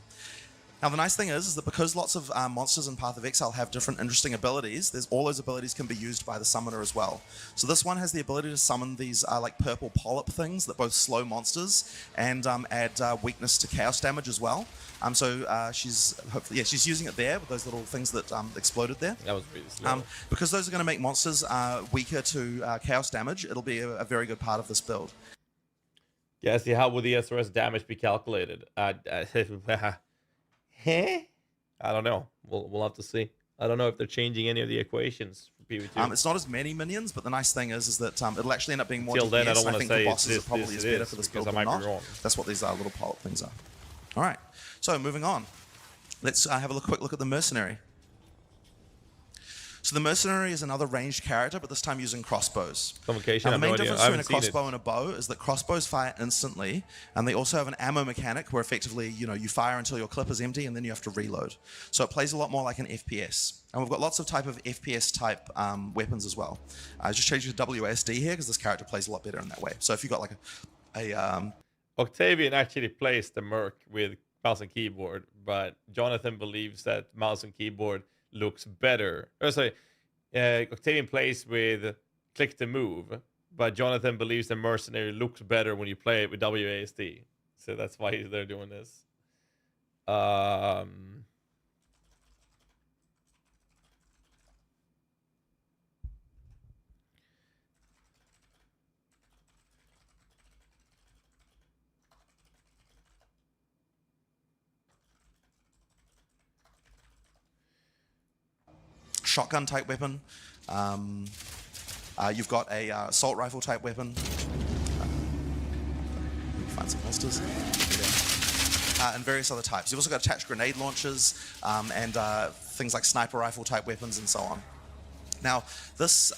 Now, the nice thing is that because lots of monsters in Path of Exile have different interesting abilities, all those abilities can be used by the summoner as well. So this one has the ability to summon these like purple polyp things that both slow monsters and add weakness to chaos damage as well. She's using it there with those little things that exploded there. That was pretty slow. Because those are going to make monsters weaker to chaos damage, it'll be a very good part of this build. Yeah, see, how would the SRS damage be calculated? I don't know. We'll have to see. I don't know if they're changing any of the equations for PvP. It's not as many minions, but the nice thing is that it'll actually end up being more Until then, DPS. I don't want to think say the bosses this, are probably this as it better is, for this because build I than might be not. wrong. That's what these little polyp things are. All right. So moving on. Let's have a quick look at the Mercenary. So the Mercenary is another ranged character, but this time using crossbows. Convocation, Now, the I have main no idea. difference I between a haven't seen it. crossbow and a bow is that crossbows fire instantly, and they also have an ammo mechanic where effectively, you fire until your clip is empty, and then you have to reload. So it plays a lot more like an FPS. And we've got lots of type of FPS type weapons as well. I just changed to WSD here because this character plays a lot better in that way. So if you've got like Octavian actually plays the Merc with mouse and keyboard, but Jonathan believes that mouse and keyboard looks better. Octavian plays with click to move, but Jonathan believes the Mercenary looks better when you play it with WASD. So that's why they're doing this. shotgun type weapon. You've got a assault rifle type weapon. Find some holsters. And various other types. You've also got attached grenade launchers and things like sniper rifle type weapons and so on. Now, this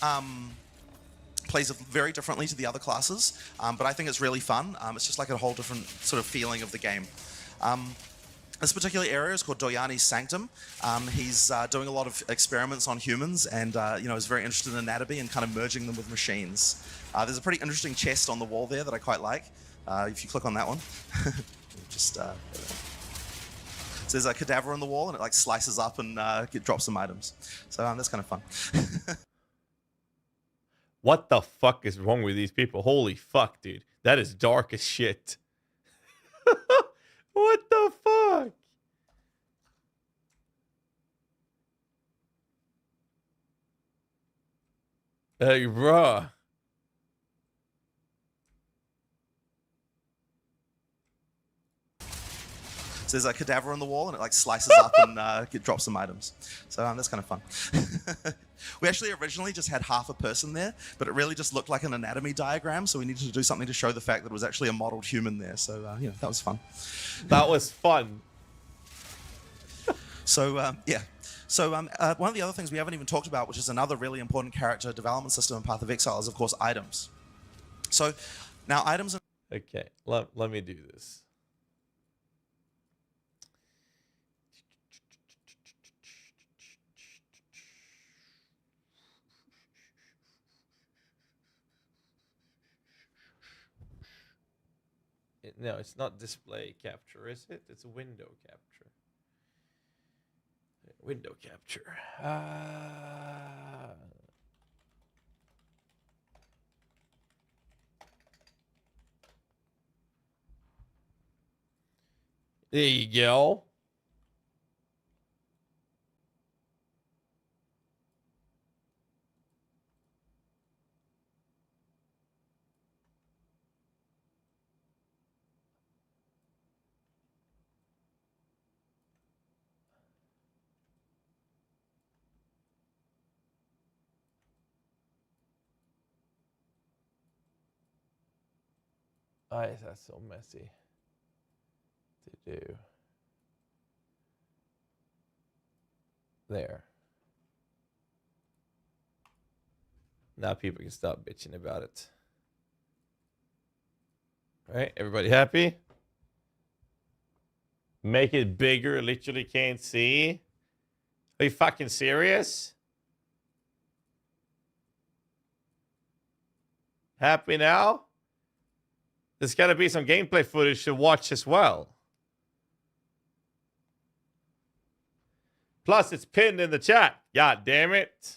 plays very differently to the other classes, but I think it's really fun. It's just like a whole different sort of feeling of the game. This particular area is called Doyani's Sanctum. He's doing a lot of experiments on humans and is very interested in anatomy and kind of merging them with machines. There's a pretty interesting chest on the wall there that I quite like. If you click on that one. So there's a cadaver on the wall and it like slices up and drops some items. So that's kind of fun. What the fuck is wrong with these people? Holy fuck, dude. That is dark as shit. What the fuck? Hey, bruh. So there's a cadaver on the wall and it like slices up and drops some items. So that's kind of fun. We actually originally just had half a person there, but it really just looked like an anatomy diagram. So we needed to do something to show the fact that it was actually a modeled human there. So that was fun. That was fun. So yeah. So one of the other things we haven't even talked about, which is another really important character development system in Path of Exile, is of course items. So now items. Okay, let me do this. No, it's not display capture, is it? It's a window capture. Window capture. There you go. Why is that so messy to do? There. Now people can stop bitching about it. All right, everybody happy? Make it bigger, literally can't see. Are you fucking serious? Happy now? There's gotta be some gameplay footage to watch as well. Plus, it's pinned in the chat. God damn it.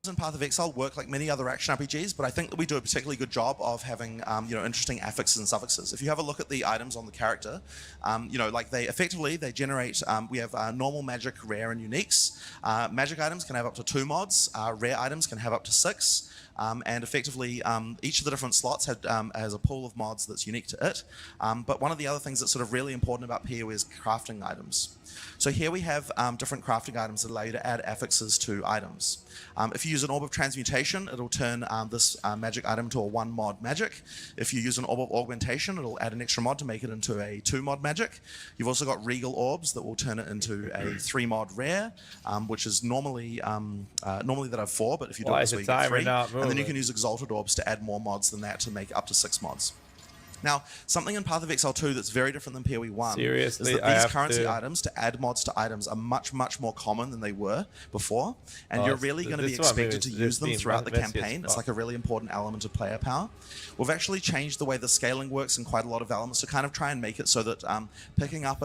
And Path of Exile work like many other action RPGs, but I think that we do a particularly good job of having interesting affixes and suffixes. If you have a look at the items on the character, like they generate. We have normal, magic, rare, and uniques. Magic items can have up to 2 mods. Rare items can have up to 6. And effectively, each of the different slots has a pool of mods that's unique to it. But one of the other things that's sort of really important about PoE is crafting items. So here we have different crafting items that allow you to add affixes to items. If you use an Orb of Transmutation, it'll turn this magic item to a 1 mod magic. If you use an Orb of Augmentation, it'll add an extra mod to make it into a 2 mod magic. You've also got Regal Orbs that will turn it into a 3 mod rare, which is normally that have 4, but if you do it this way, you get 3. And then you can use Exalted Orbs to add more mods than that to make up to 6 mods. Now, something in Path of Exile 2 that's very different than PoE 1 Seriously, is that these currency items, to add mods to items, are much, much more common than they were before. And you're really going to be expected to use them throughout the campaign. It's like a really important element of player power. We've actually changed the way the scaling works in quite a lot of elements to kind of try and make it so that picking up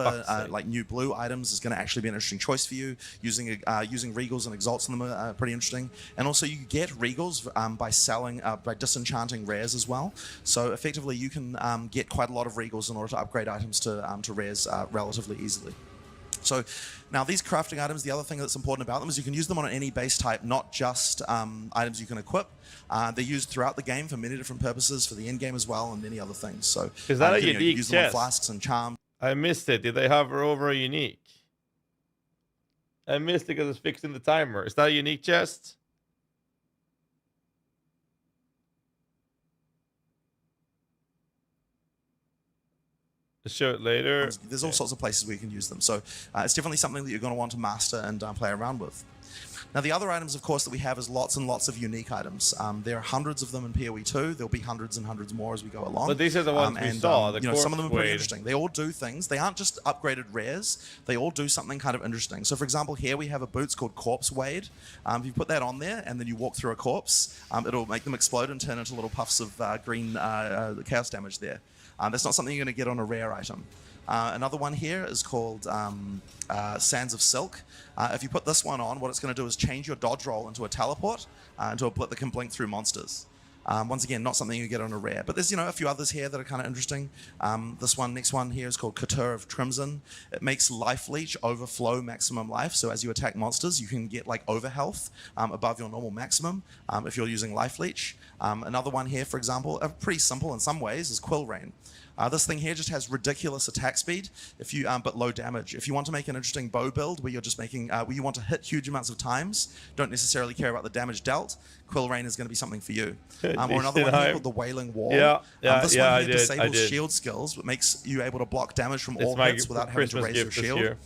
like new blue items is going to actually be an interesting choice for you. Using regals and exalts in them are pretty interesting. And also you get regals by disenchanting rares as well. So effectively you can get quite a lot of regals in order to upgrade items to rares relatively easily. So now these crafting items, the other thing that's important about them is you can use them on any base type, not just items you can equip. They're used throughout the game for many different purposes, for the end game as well, and many other things. So is that a unique use them on flasks and charms. I missed it. Did they hover over a unique? I missed it because it's fixing the timer. Is that a unique chest? Show it later. There's all sorts of places where you can use them. So it's definitely something that you're going to want to master and play around with. Now, the other items, of course, that we have is lots and lots of unique items. There are hundreds of them in PoE 2. There'll be hundreds and hundreds more as we go along. But these are the ones we saw. Some of them are pretty interesting. They all do things. They aren't just upgraded rares. They all do something kind of interesting. So, for example, here we have a boots called Corpse Wade. If you put that on there and then you walk through a corpse, it'll make them explode and turn into little puffs of green chaos damage there. That's not something you're going to get on a rare item. Another one here is called Sands of Silk. If you put this one on, what it's going to do is change your dodge roll into a teleport, into a blip that can blink through monsters. Once again, not something you get on a rare. But there's a few others here that are kind of interesting. Next one here is called Couture of Crimson. It makes Life Leech overflow maximum life. So as you attack monsters, you can get like over health above your normal maximum if you're using Life Leech. Another one here, for example, pretty simple in some ways, is Quill Rain. This thing here just has ridiculous attack speed, but low damage. If you want to make an interesting bow build where you're just making, where you want to hit huge amounts of times, don't necessarily care about the damage dealt, Quill Rain is going to be something for you. Or another one here called the Wailing Wall. This one here disables shield skills, but makes you able to block damage from all hits without having to raise your shield.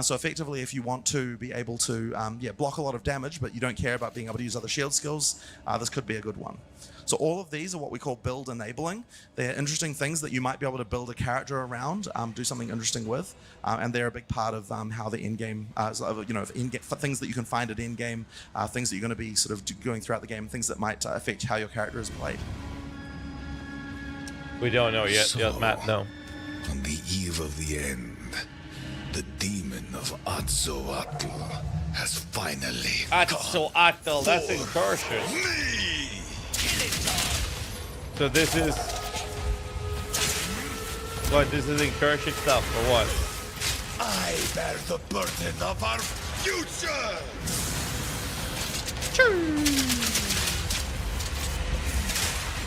So effectively, if you want to be able to block a lot of damage, but you don't care about being able to use other shield skills, this could be a good one. So all of these are what we call build enabling. They're interesting things that you might be able to build a character around, do something interesting with, and they're a big part of how the end game, things that you can find at end game, things that you're going to be sort of going throughout the game, things that might affect how your character is played. We don't know yet, Matt. No. On the eve of the end, the demon of Atzoatl has finally Atzoatl, that's incursion. So this is what? This is incursion stuff or what? I bear the burden of our future.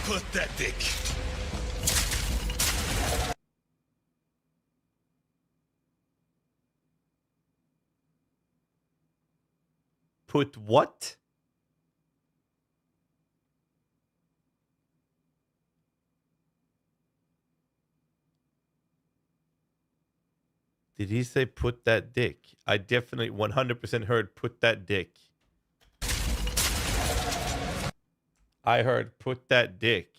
Pathetic. Put what? Did he say put that dick? I definitely 100% heard put that dick. I heard put that dick.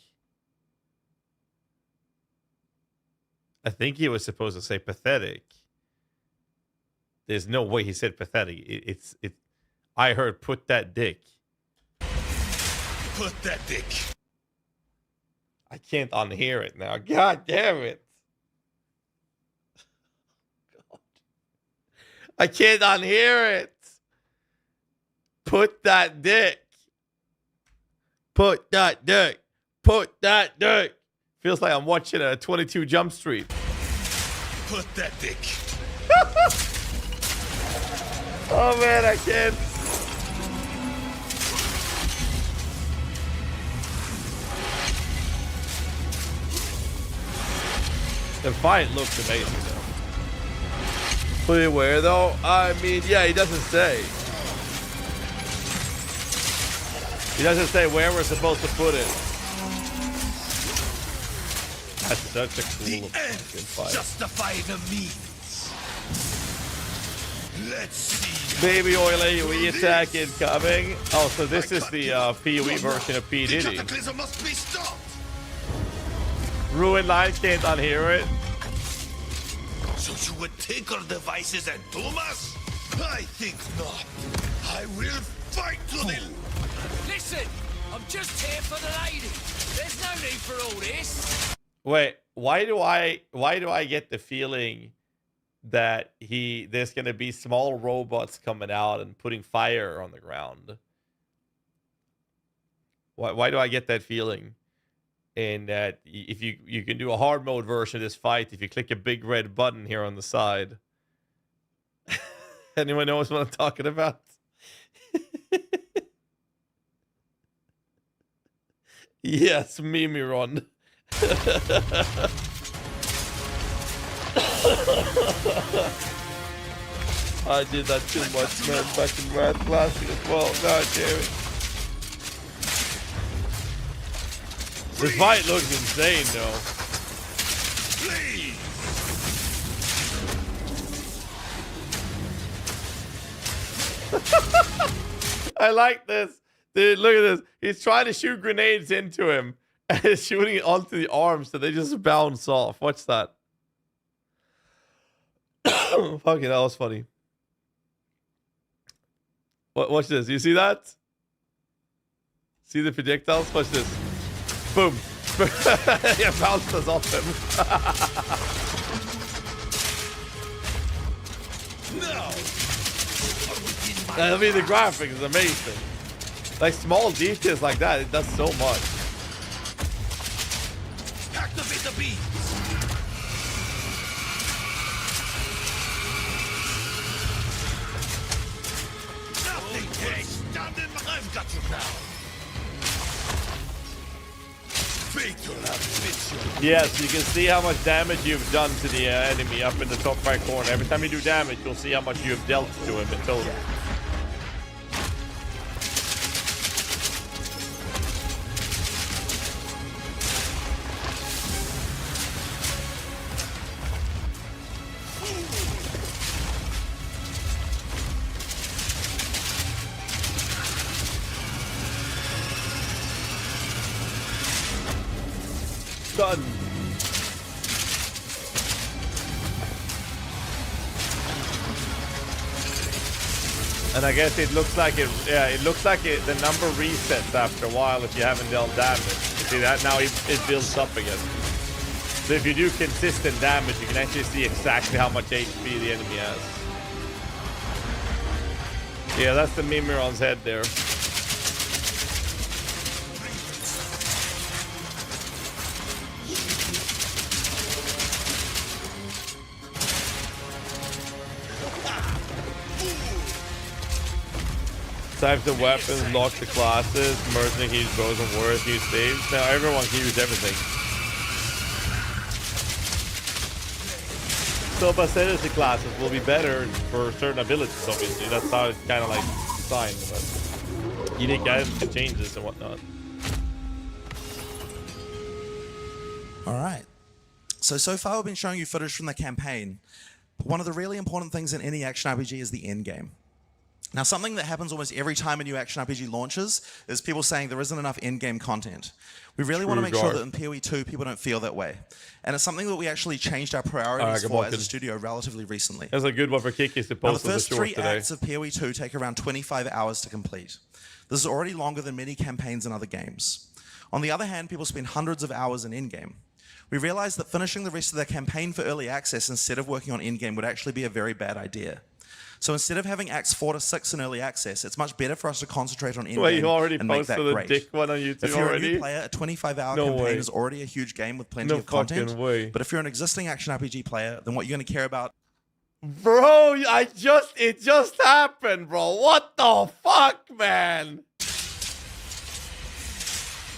I think he was supposed to say pathetic. There's no way he said pathetic. It's I heard put that dick. Put that dick. I can't unhear it now. God damn it. God. I can't unhear it. Put that dick. Put that dick. Put that dick. Feels like I'm watching a 22 Jump Street. Put that dick. Oh man, I can't. The fight looks amazing though. Put it where though? I mean, yeah, he doesn't say. He doesn't say where we're supposed to put it. That's such a cool fucking fight. Justify the means. Let's see. Baby Oily, we attack incoming. Oh, so this is the PoE version of P. Diddy. Cataclysm must be stopped. Ruin Line can't unhear it. So you would take our devices and doom us? I think not. I will fight to the... Listen, I'm just here for the lady. There's no need for all this. Wait, why do I get the feeling that there's gonna be small robots coming out and putting fire on the ground? Why do I get that feeling? And that if you can do a hard mode version of this fight if you click a big red button here on the side. Anyone knows what I'm talking about? Yes, Mimiron. I did that too much, man, back in Math Classic as well. God damn it. This fight looks insane, though. Please. I like this. Dude, look at this. He's trying to shoot grenades into him. And he's shooting it onto the arms so they just bounce off. Watch that. Fucking that was funny. Watch this. You see that? See the projectiles? Watch this. Boom. Yeah, bounces off him. No. I mean, the graphics is amazing. Like, small details like that, it does so much. Activate the beams. Nothing can stand in. I've got you now. Fatal ambition. Yes, you can see how much damage you've done to the enemy up in the top right corner. Every time you do damage, you'll see how much you have dealt to him in total. Done. And I guess it looks like the number resets after a while if you haven't dealt damage. You see that? Now it builds up again. So if you do consistent damage, you can actually see exactly how much HP the enemy has. Yeah, that's the Mimiron's head there. Types of weapons, lock the classes, Mercenary can use bows and warriors can use saves. Now everyone can use everything. So Ascendency classes will be better for certain abilities, obviously. That's how it's kind of like designed. But unique items can change this and whatnot. All right. So far we've been showing you footage from the campaign. But one of the really important things in any action RPG is the end game. Now, something that happens almost every time a new action RPG launches is people saying there isn't enough in-game content. We really want to make sure that in PoE 2 people don't feel that way. And it's something that we actually changed our priorities for as a studio relatively recently. That's a good one for Kiki to Now, post the on the first short 3 today. acts of PoE 2 take around 25 hours to complete. This is already longer than many campaigns in other games. On the other hand, people spend hundreds of hours in in-game. We realized that finishing the rest of their campaign for early access instead of working on in-game would actually be a very bad idea. So instead of having acts 4 to 6 in early access, it's much better for us to concentrate on in-game Wait, you already and make that posted the great. dick one on YouTube If you're already? a new player, a 25-hour No campaign way. is already a huge game with plenty No of content. fucking way. But if you're an existing action RPG player, then what you're going to care about Bro, it just happened, bro. What the fuck, man?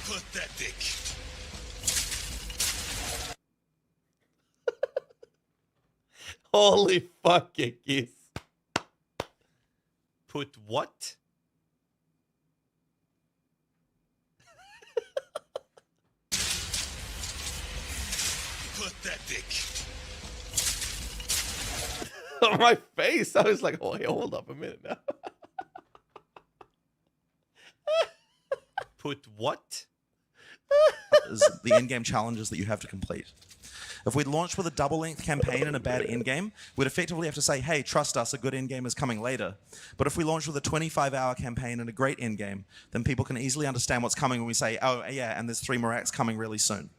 Pathetic. Holy fucking kiss. Put what? Pathetic. On my face, I was like, oh, hey, hold up a minute now. Put what? is the in-game challenges that you have to complete. If we'd launched with a double-length campaign and a bad endgame, we'd effectively have to say, hey, trust us, a good endgame is coming later. But if we launch with a 25-hour campaign and a great endgame, then people can easily understand what's coming when we say, oh, yeah, and there's 3 more acts coming really soon.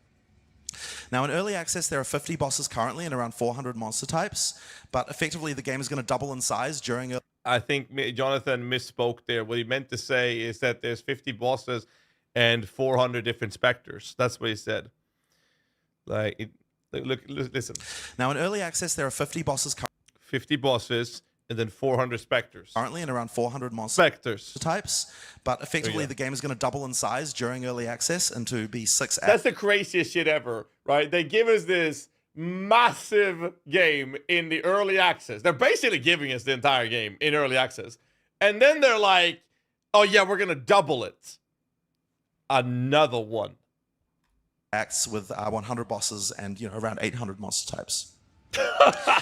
Now, in early access, there are 50 bosses currently and around 400 monster types, but effectively the game is going to double in size during I think Jonathan misspoke there. What he meant to say is that there's 50 bosses and 400 different specters. That's what he said. Like, look, listen. Now, in early access, there are 50 bosses 50 bosses and then 400 specters. currently and around 400 monster Specters. types, but effectively the game is going to double in size during early access and to be 6 acts. That's the craziest shit ever, right? They give us this massive game in the early access. They're basically giving us the entire game in early access. And then they're like, oh yeah, we're going to double it. Another one. Acts with 100 bosses and around 800 monster types.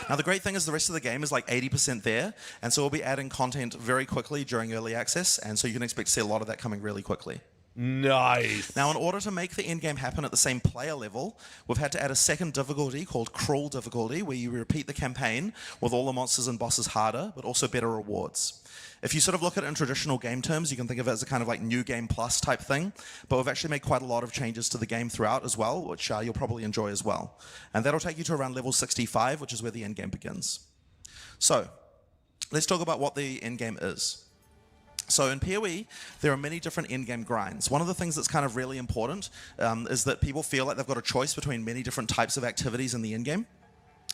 Now the great thing is the rest of the game is like 80% there, and so we'll be adding content very quickly during early access, and so you can expect to see a lot of that coming really quickly. Nice. Now, in order to make the endgame happen at the same player level, we've had to add a second difficulty called Cruel difficulty, where you repeat the campaign with all the monsters and bosses harder, but also better rewards. If you sort of look at it in traditional game terms, you can think of it as a kind of like New Game Plus type thing, but we've actually made quite a lot of changes to the game throughout as well, which you'll probably enjoy as well. And that'll take you to around level 65, which is where the endgame begins. So, let's talk about what the endgame is. So in PoE, there are many different in-game grinds. One of the things that's kind of really important is that people feel like they've got a choice between many different types of activities in the in-game.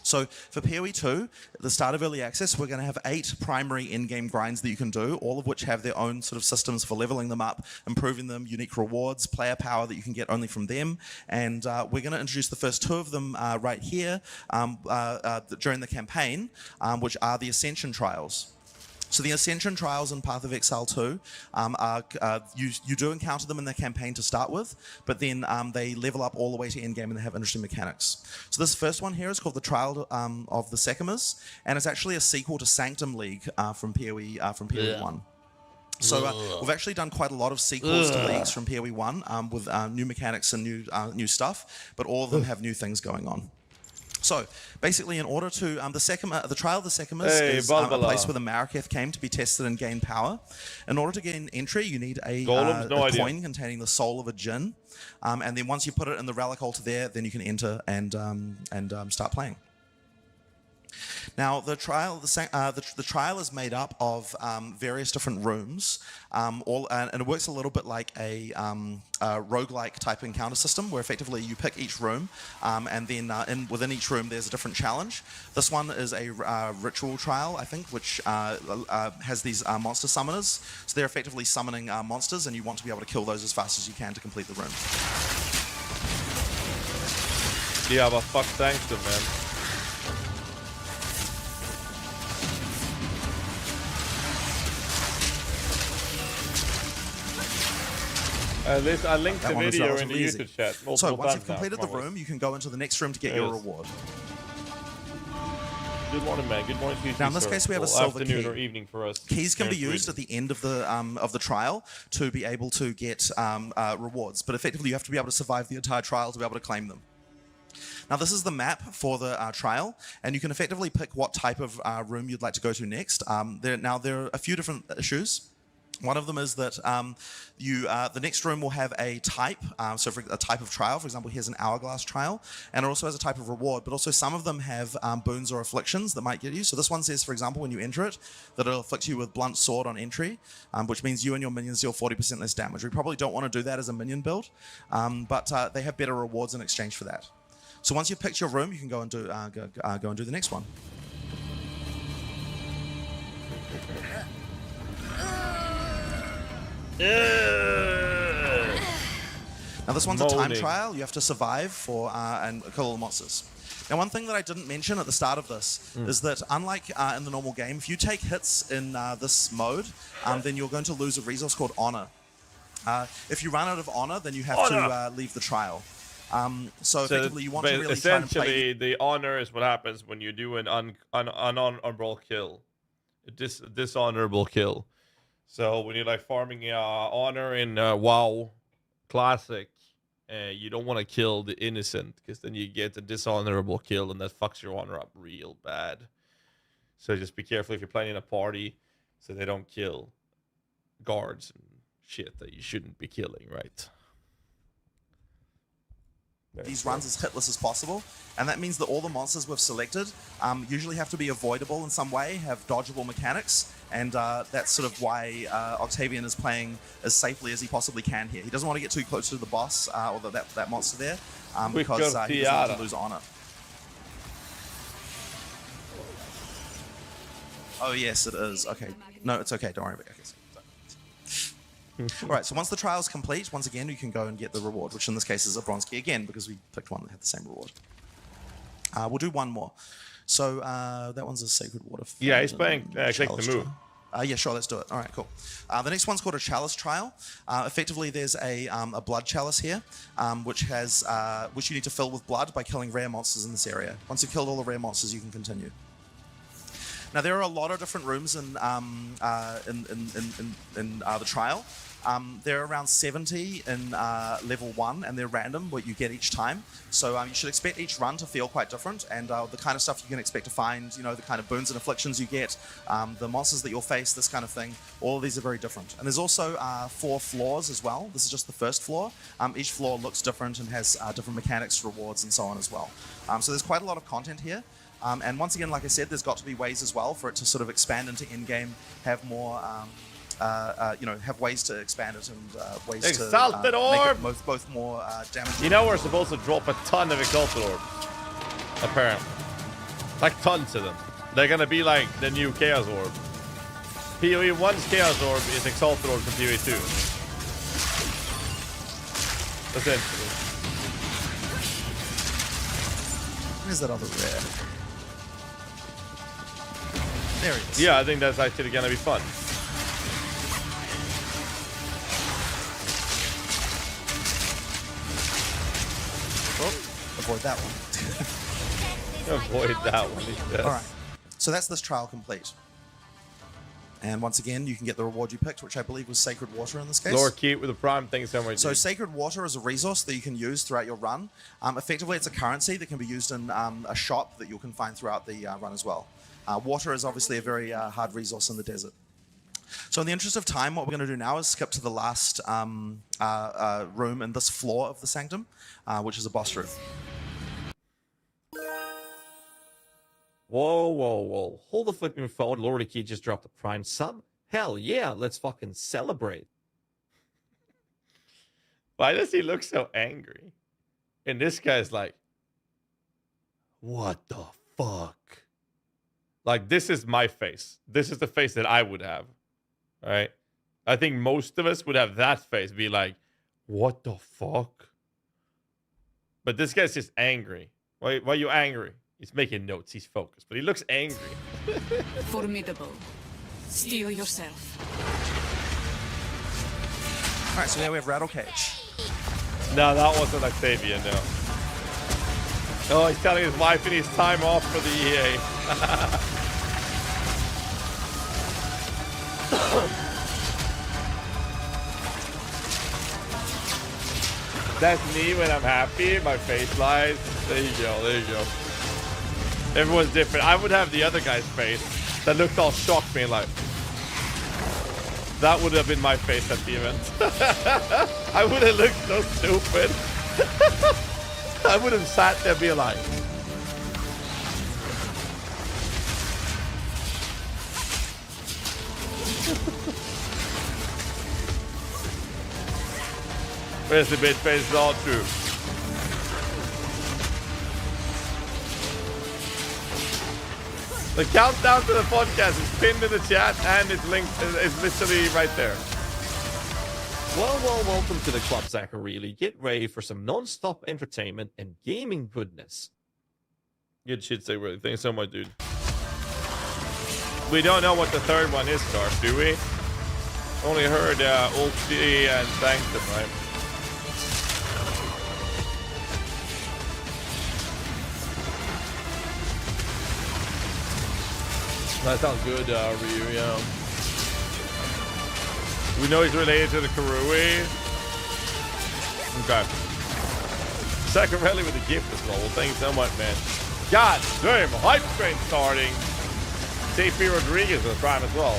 So for PoE 2, at the start of early access, we're going to have 8 primary in-game grinds that you can do, all of which have their own sort of systems for leveling them up, improving them, unique rewards, player power that you can get only from them. And we're going to introduce the first 2 of them right here during the campaign, which are the Ascension trials. So the Ascension trials in Path of Exile 2, you do encounter them in the campaign to start with, but then they level up all the way to endgame and they have interesting mechanics. So this first one here is called the Trial of the Sekimas, and it's actually a sequel to Sanctum League from PoE 1. So we've actually done quite a lot of sequels to leagues from PoE 1 with new mechanics and new stuff, but all of them have new things going on. So, basically, in order to... the Trial of the Sekimas is a place where the Maraketh came to be tested and gain power. In order to gain entry, you need a coin containing the soul of a djinn. And then once you put it in the relic altar there, then you can enter and start playing. Now, the trial is made up of various different rooms, and it works a little bit like a roguelike type encounter system, where effectively you pick each room, and then within each room there's a different challenge. This one is a ritual trial, I think, which has these monster summoners. So they're effectively summoning monsters, and you want to be able to kill those as fast as you can to complete the room. Yeah, but fuck thanks to man. I linked the video in the YouTube chat. So once you've completed the room, you can go into the next room to get your reward. Good morning, man. Good morning to you. Now, in this case, we have a silver afternoon key. or evening for us. Keys can be here in used at Sweden. the end of the trial to be able to get rewards, but effectively you have to be able to survive the entire trial to be able to claim them. Now, this is the map for the trial, and you can effectively pick what type of room you'd like to go to next. There are a few different issues. One of them is that the next room will have a type, so for a type of trial. For example, here's an hourglass trial, and it also has a type of reward, but also some of them have boons or afflictions that might get you. So this one says, for example, when you enter it, that it'll afflict you with blunt sword on entry, which means you and your minions deal 40% less damage. We probably don't want to do that as a minion build, but they have better rewards in exchange for that. So once you've picked your room, you can go and do go and do the next one. Now this one's a time Moaning. trial. You have to survive for and kill all the monsters. Now, one thing that I didn't mention at the start of this is that unlike in the normal game, if you take hits in this mode, then you're going to lose a resource called honor. If you run out of honor, then you have to leave the trial. So effectively, you want to really try and play. Essentially, the honor is what happens when you do an unhonorable kill, a dishonorable kill. So when you're like farming honor in WoW Classic, you don't want to kill the innocent because then you get a dishonorable kill and that fucks your honor up real bad. So just be careful if you're playing in a party so they don't kill guards and shit that you shouldn't be killing, right? These runs as hitless as possible, and that means that all the monsters we've selected usually have to be avoidable in some way, have dodgeable mechanics, and that's sort of why Octavian is playing as safely as he possibly can here. He doesn't want to get too close to the boss or that monster there because he doesn't want to lose honor. Oh yes, it is. Okay, no, it's okay. Don't worry about it. Okay. All right, so once the trial's complete, once again, you can go and get the reward, which in this case is a bronze key again, because we picked one that had the same reward. We'll do one more. So that one's a Sacred Water. Yeah, he's playing click the move. Yeah, sure, let's do it. All right, cool. The next one's called a Chalice Trial. Effectively, there's a blood chalice here, which you need to fill with blood by killing rare monsters in this area. Once you've killed all the rare monsters, you can continue. Now, there are a lot of different rooms in the trial. There are around 70 in level 1, and they're random, what you get each time. So you should expect each run to feel quite different, and the kind of stuff you can expect to find, you know, the kind of boons and afflictions you get, the monsters that you'll face, this kind of thing, all of these are very different. And there's also 4 floors as well. This is just the first floor. Each floor looks different and has different mechanics, rewards, and so on as well. So there's quite a lot of content here. And once again, like I said, there's got to be ways as well for it to sort of expand into Endgame, have more, have ways to expand it and ways Exalted to orb! make it both more damaging. You know we're supposed to drop a ton of Exalted Orbs, apparently. Like tons of them. They're gonna be like the new Chaos Orb. PoE 1's Chaos Orb is Exalted Orbs in PoE 2. Essentially. Where's that other rare? There he is. Yeah, I think that's actually gonna be fun. Avoid that one. Avoid that one. Yes. All right. So that's this trial complete. And once again, you can get the reward you picked, which I believe was Sacred Water in this case. Lord Keep with the Prime, thanks so much. So Sacred Water is a resource that you can use throughout your run. Effectively, it's a currency that can be used in a shop that you can find throughout the run as well. Water is obviously a very hard resource in the desert. So in the interest of time, what we're going to do now is skip to the last room in this floor of the Sanctum, which is a boss room. Whoa, whoa, whoa. Hold the flipping phone. Lordy Key just dropped a Prime sub. Hell yeah, let's fucking celebrate. Why does he look so angry? And this guy's like, what the fuck? Like, this is my face. This is the face that I would have. Right? I think most of us would have that face, be like, what the fuck? But this guy's just angry. Why are you angry? He's making notes. He's focused. But he looks angry. Formidable. Steel yourself. All right, so now we have Rattle Cage. No, that wasn't Octavian, no. Oh, he's telling his wife he needs time off for the EA. That's me when I'm happy. My face lies. There you go. There you go. Everyone's different. I would have the other guy's face that looked all shocked, being like, that would have been my face at the event. I would have looked so stupid. I would have sat there being like, where's the bit face? It's all true. The countdown to the podcast is pinned in the chat and it's linked. It's literally right there. Well, welcome to the club, Zachary. Get ready for some non-stop entertainment and gaming goodness. Good shit, say really. Thanks so much, dude. We don't know what the third one is, Darth, do we? Only heard Ulti and Sanctum, right? That sounds good, Ryu, yeah. We know he's related to the Karui. Okay. Second rally with a gift as well. Well, thanks so much, man. God damn, hype train starting. JP Rodriguez with Prime as well.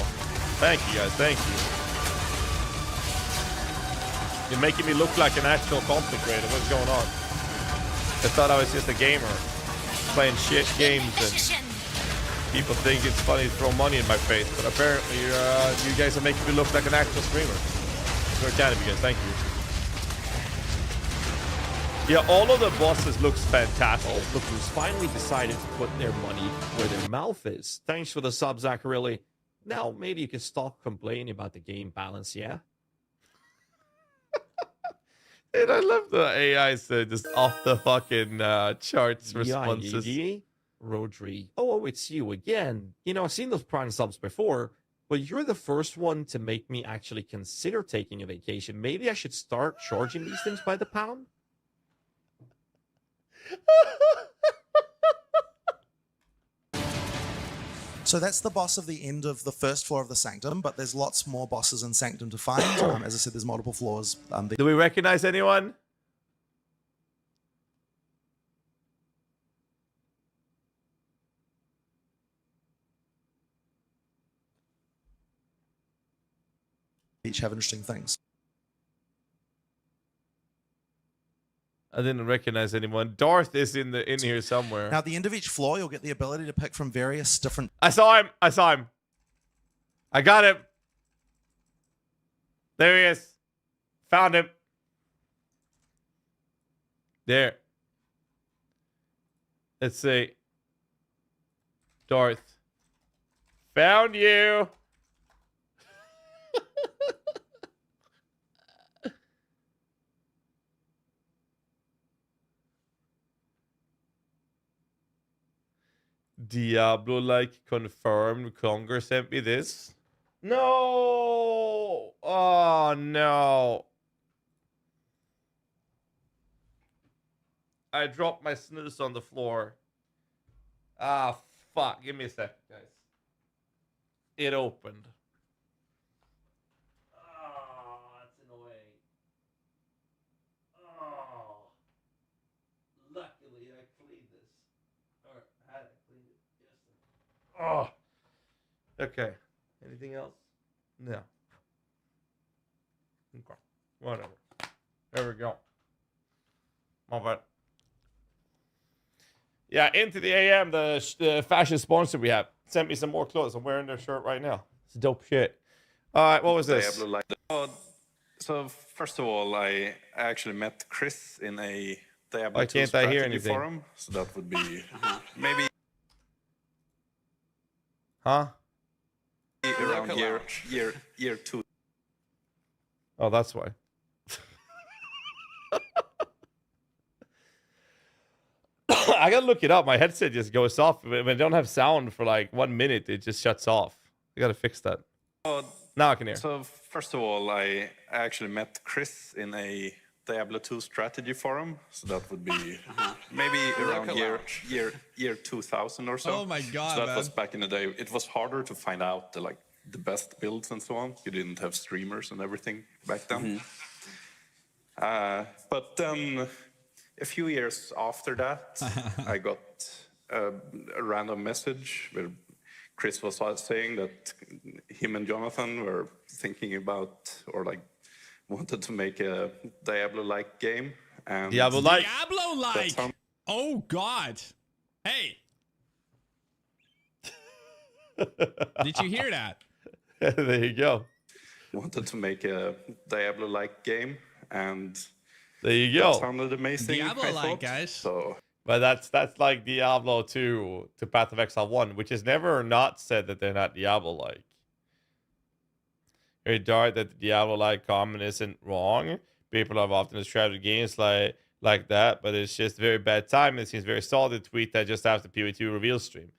Thank you, guys. Thank you. You're making me look like an actual content creator. What's going on? I thought I was just a gamer playing shit games and people think it's funny to throw money in my face, but apparently you guys are making me look like an actual streamer. Very kind of you guys. Thank you. Yeah, all of the bosses looks fantastic. Look who's finally decided to put their money where their mouth is. Thanks for the sub, Zachary. Now maybe you can stop complaining about the game balance, yeah? And I love the AI's just off the fucking charts responses. Yeah, Rodri. Oh, it's you again. You know, I've seen those Prime subs before, but you're the first one to make me actually consider taking a vacation. Maybe I should start charging these things by the pound? So that's the boss of the end of the first floor of the Sanctum, but there's lots more bosses in Sanctum to find. As I said, there's multiple floors. Do we recognize anyone? Each have interesting things. I didn't recognize anyone. Darth is in here somewhere. Now, at the end of each floor, you'll get the ability to pick from various different... I saw him. I saw him. I got him. There he is. Found him. There. Let's see. Darth. Found you. Diablo like confirmed. Conger sent me this. No. Oh no. I dropped my snooze on the floor. Ah, fuck. Give me a second, guys. It opened. Oh, that's annoying. Oh. Luckily, I cleaned this. Or had I cleaned it yesterday. Oh. Okay. Anything else? No. Okay. Whatever. There we go. My bad. Yeah, into the AM, the fashion sponsor we have sent me some more clothes. I'm wearing their shirt right now. It's dope shit. All right, what was this? So first of all, I actually met Chris in a Diablo Why 2 can't I hear strategy anything? forum. So that would be maybe Huh? around year 2. Oh, that's why. I gotta look it up. My headset just goes off. When I don't have sound for like 1 minute, it just shuts off. I gotta fix that. Now I can hear. So first of all, I actually met Chris in a Diablo 2 strategy forum. So that would be maybe around year 2000 or so. Oh my god, So that man. was back in the day. It was harder to find out the best builds and so on. You didn't have streamers and everything back then. But then a few years after that, I got a random message where Chris was saying that him and Jonathan were thinking about, or like wanted to make a Diablo-like game. And Diablo-like. Diablo-like. Oh god. Hey. Did you hear that? There you go. Wanted to make a Diablo-like game, and there you go. That sounded amazing. Diablo-like, guys. So. But that's like Diablo 2 to Path of Exile 1, which is never not said that they're not Diablo-like. Very dark that the Diablo-like comment isn't wrong. People have often described games like that, but it's just very bad time. It seems very solid to tweet that just after PoE2 reveal stream.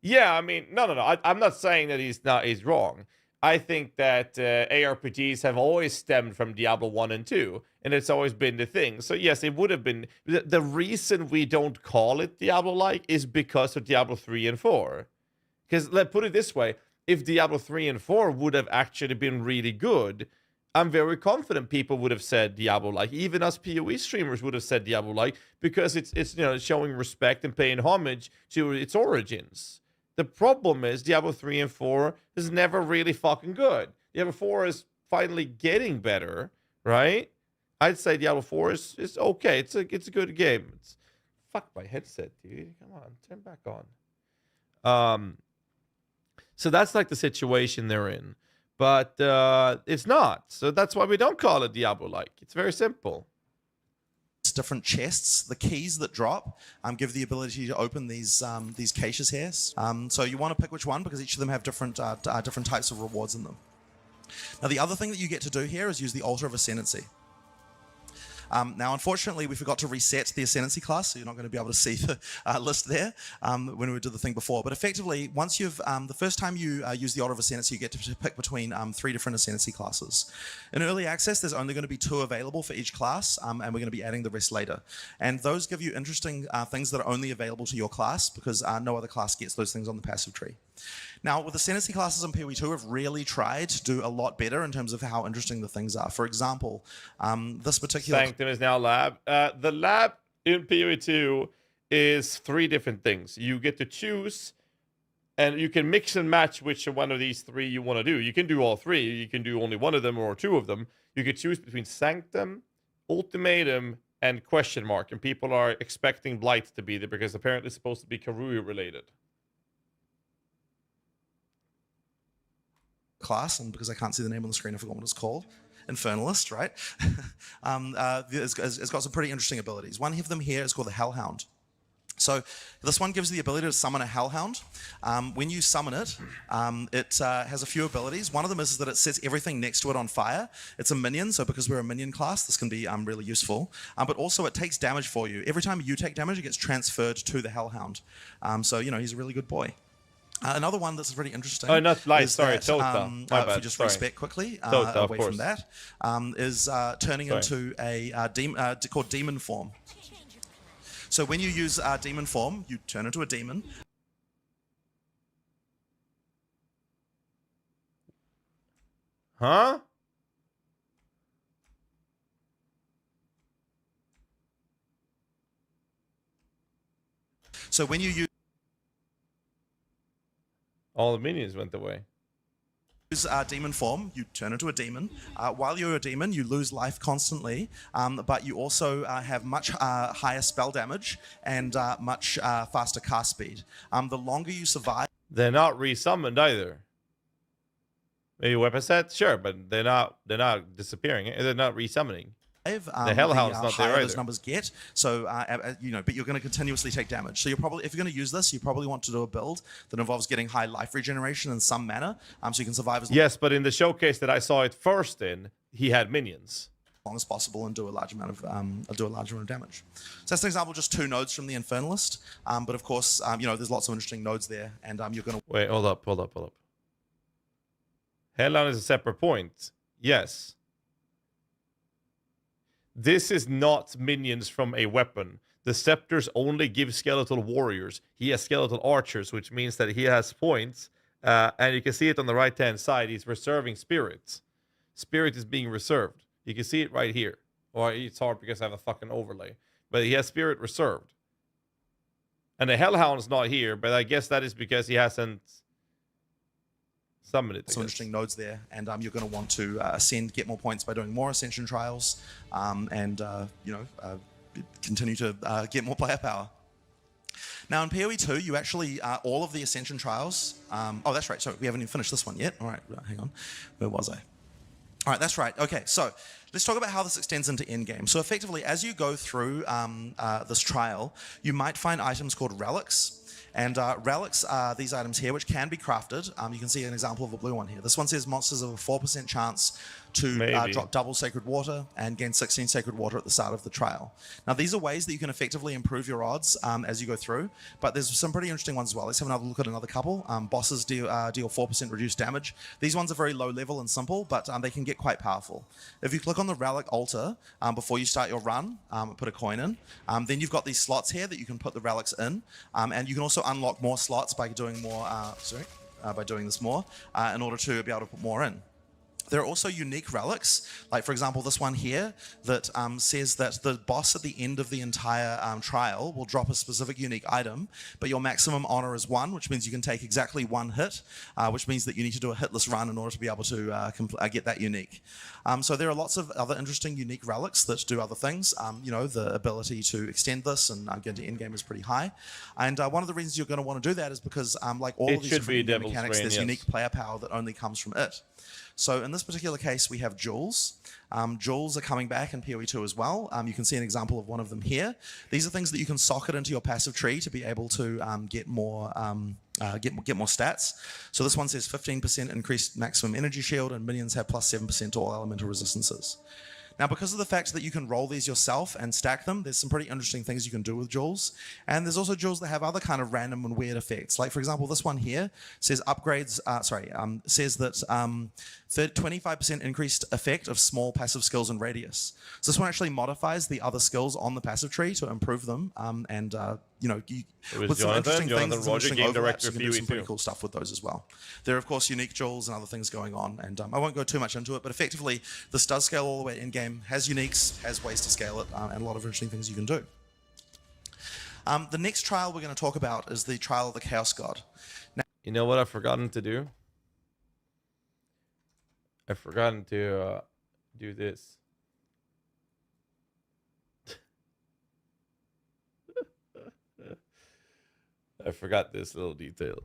Yeah, I mean, no. I'm not saying that he's wrong. I think that ARPGs have always stemmed from Diablo 1 and 2, and it's always been the thing. So yes, it would have been. The reason we don't call it Diablo-like is because of Diablo 3 and 4. Because let's put it this way, if Diablo 3 and 4 would have actually been really good, I'm very confident people would have said Diablo-like. Even us PoE streamers would have said Diablo-like, because it's showing respect and paying homage to its origins. The problem is Diablo 3 and 4 is never really fucking good. Diablo 4 is finally getting better, right? I'd say Diablo 4 is okay. It's a good game. Fuck my headset, dude. Come on, turn back on. So that's like the situation they're in. But it's not. So that's why we don't call it Diablo-like. It's very simple. Different chests, the keys that drop give the ability to open these caches here. So you want to pick which one, because each of them have different types of rewards in them. Now the other thing that you get to do here is use the Altar of Ascendency. Now, unfortunately, we forgot to reset the Ascendency class, so you're not going to be able to see the list there when we did the thing before. But effectively, once you've the first time you use the Altar of Ascendency, you get to pick between 3 different Ascendency classes. In early access, there's only going to be 2 available for each class, and we're going to be adding the rest later. And those give you interesting things that are only available to your class, because no other class gets those things on the passive tree. Now, with Ascendency classes in PoE2 have really tried to do a lot better in terms of how interesting the things are. For example, this particular... Sanctum is now lab. The lab in PoE2 is 3 different things. You get to choose, and you can mix and match which one of these 3 you want to do. You can do all 3. You can do only one of them or 2 of them. You can choose between Sanctum, Ultimatum, and question mark. And people are expecting Blight to be there, because apparently it's supposed to be Karui related. Class, and because I can't see the name on the screen, I forgot what it's called. Infernalist, right? It's got some pretty interesting abilities. One of them here is called the Hellhound. So this one gives you the ability to summon a Hellhound. When you summon it, it has a few abilities. One of them is that it sets everything next to it on fire. It's a minion, so because we're a minion class, this can be really useful. But also it takes damage for you. Every time you take damage, it gets transferred to the Hellhound. So, he's a really good boy. Another one that's really interesting. Oh, not light. Is sorry, that, Tota. My if bad. you just sorry. respec quickly Tota, away from that, is turning into a demon called demon form. So when you use demon form, you turn into a demon. Huh? So when you use all the minions went away. Use demon form, you turn into a demon. While you're a demon, you lose life constantly, but you also have much higher spell damage and much faster cast speed. The longer you survive... They're not resummoned either. Maybe weapon set? Sure, but they're not disappearing. They're not resummoning. The Hellhound's not there either. Those numbers get, so but you're going to continuously take damage. So you're probably, if you're going to use this, you probably want to do a build that involves getting high life regeneration in some manner, so you can survive as long. Yes, but in the showcase that I saw it first in, he had minions. Long as possible and do a large amount of damage. So that's an example, just 2 nodes from the Infernalist. But of course, there's lots of interesting nodes there, and you're going to wait. Hold up. Hellhound is a separate point. Yes. This is not minions from a weapon. The scepters only give skeletal warriors. He has skeletal archers, which means that he has points. And you can see it on the right-hand side. He's reserving spirits. Spirit is being reserved. You can see it right here. Or it's hard because I have a fucking overlay. But he has spirit reserved. And the Hellhound's not here, but I guess that is because he hasn't summoned it. Some interesting nodes there, and you're going to want to ascend, get more points by doing more Ascension trials, and continue to get more player power. Now in PoE 2, you actually, all of the Ascension trials, oh that's right, sorry, we haven't even finished this one yet. All right, hang on, where was I? All right, that's right. Okay, so let's talk about how this extends into Endgame. So effectively, as you go through this trial, you might find items called relics. And relics are these items here, which can be crafted. You can see an example of a blue one here. This one says monsters have a 4% chance to drop double sacred water and gain 16 sacred water at the start of the trial. Now, these are ways that you can effectively improve your odds as you go through, but there's some pretty interesting ones as well. Let's have another look at another couple. Bosses deal 4% reduced damage. These ones are very low level and simple, but they can get quite powerful. If you click on the relic altar before you start your run, put a coin in, then you've got these slots here that you can put the relics in, and you can also unlock more slots by doing more, by doing this more in order to be able to put more in. There are also unique relics, like for example this one here that says that the boss at the end of the entire trial will drop a specific unique item, but your maximum honor is 1, which means you can take exactly 1 hit, which means that you need to do a hitless run in order to be able to get that unique. So there are lots of other interesting unique relics that do other things. The ability to extend this and get into endgame is pretty high. And one of the reasons you're going to want to do that is because like all of these different mechanics, there's unique player power that only comes from it. So in this particular case, we have jewels. Jewels are coming back in PoE 2 as well. You can see an example of one of them here. These are things that you can socket into your passive tree to be able to get more stats. So this one says 15% increased maximum energy shield, and minions have plus 7% to all elemental resistances. Now, because of the fact that you can roll these yourself and stack them, there's some pretty interesting things you can do with jewels. And there's also jewels that have other kind of random and weird effects. Like, for example, this one here says says that 25% increased effect of small passive skills and radius. So this one actually modifies the other skills on the passive tree to improve them. With some interesting things, some game director, you can do some pretty cool stuff with those as well. There are, of course, unique jewels and other things going on, and I won't go too much into it, but effectively, this does scale all the way in game, has uniques, has ways to scale it, and a lot of interesting things you can do. The next trial we're going to talk about is the Trial of the Chaos God. Now, you know what I've forgotten to do? I've forgotten to do this. I forgot this little detail.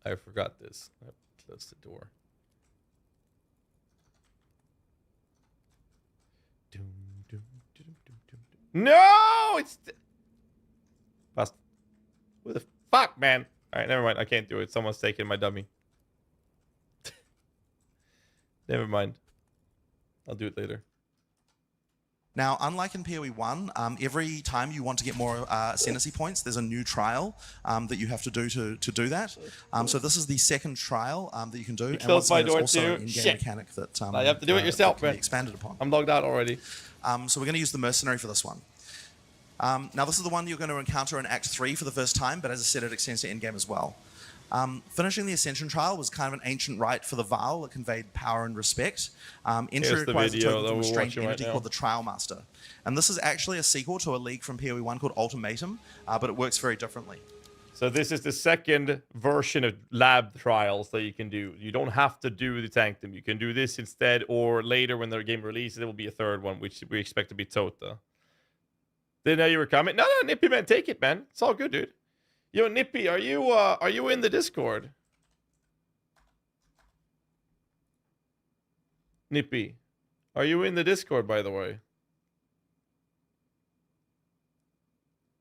I forgot this. I closed the door. No! It's... Bust. Who the fuck, man? Alright, never mind. I can't do it. Someone's taking my dummy. Never mind. I'll do it later. Now, unlike in PoE 1, every time you want to get more Ascendency points, there's a new trial that you have to do to do that. So this is the second trial that you can do. You closed my door too. Shit. Mechanic that you have to do it yourself, man. Expanded upon. I'm logged out already. So we're going to use the Mercenary for this one. Now, this is the one you're going to encounter in Act 3 for the first time, but as I said, it extends to endgame as well. Finishing the Ascension trial was kind of an ancient rite for the Varl that conveyed power and respect. Entry requires a token from a strange entity called the Trial Master. And this is actually a sequel to a league from PoE 1 called Ultimatum, but it works very differently. So this is the second version of lab trials that you can do. You don't have to do the Tankdom. You can do this instead, or later when the game releases, there will be a third one, which we expect to be Tota. Didn't know you were coming. No, Nippy, man, take it, man. It's all good, dude. Yo, Nippy, are you in the Discord? Nippy, are you in the Discord, by the way?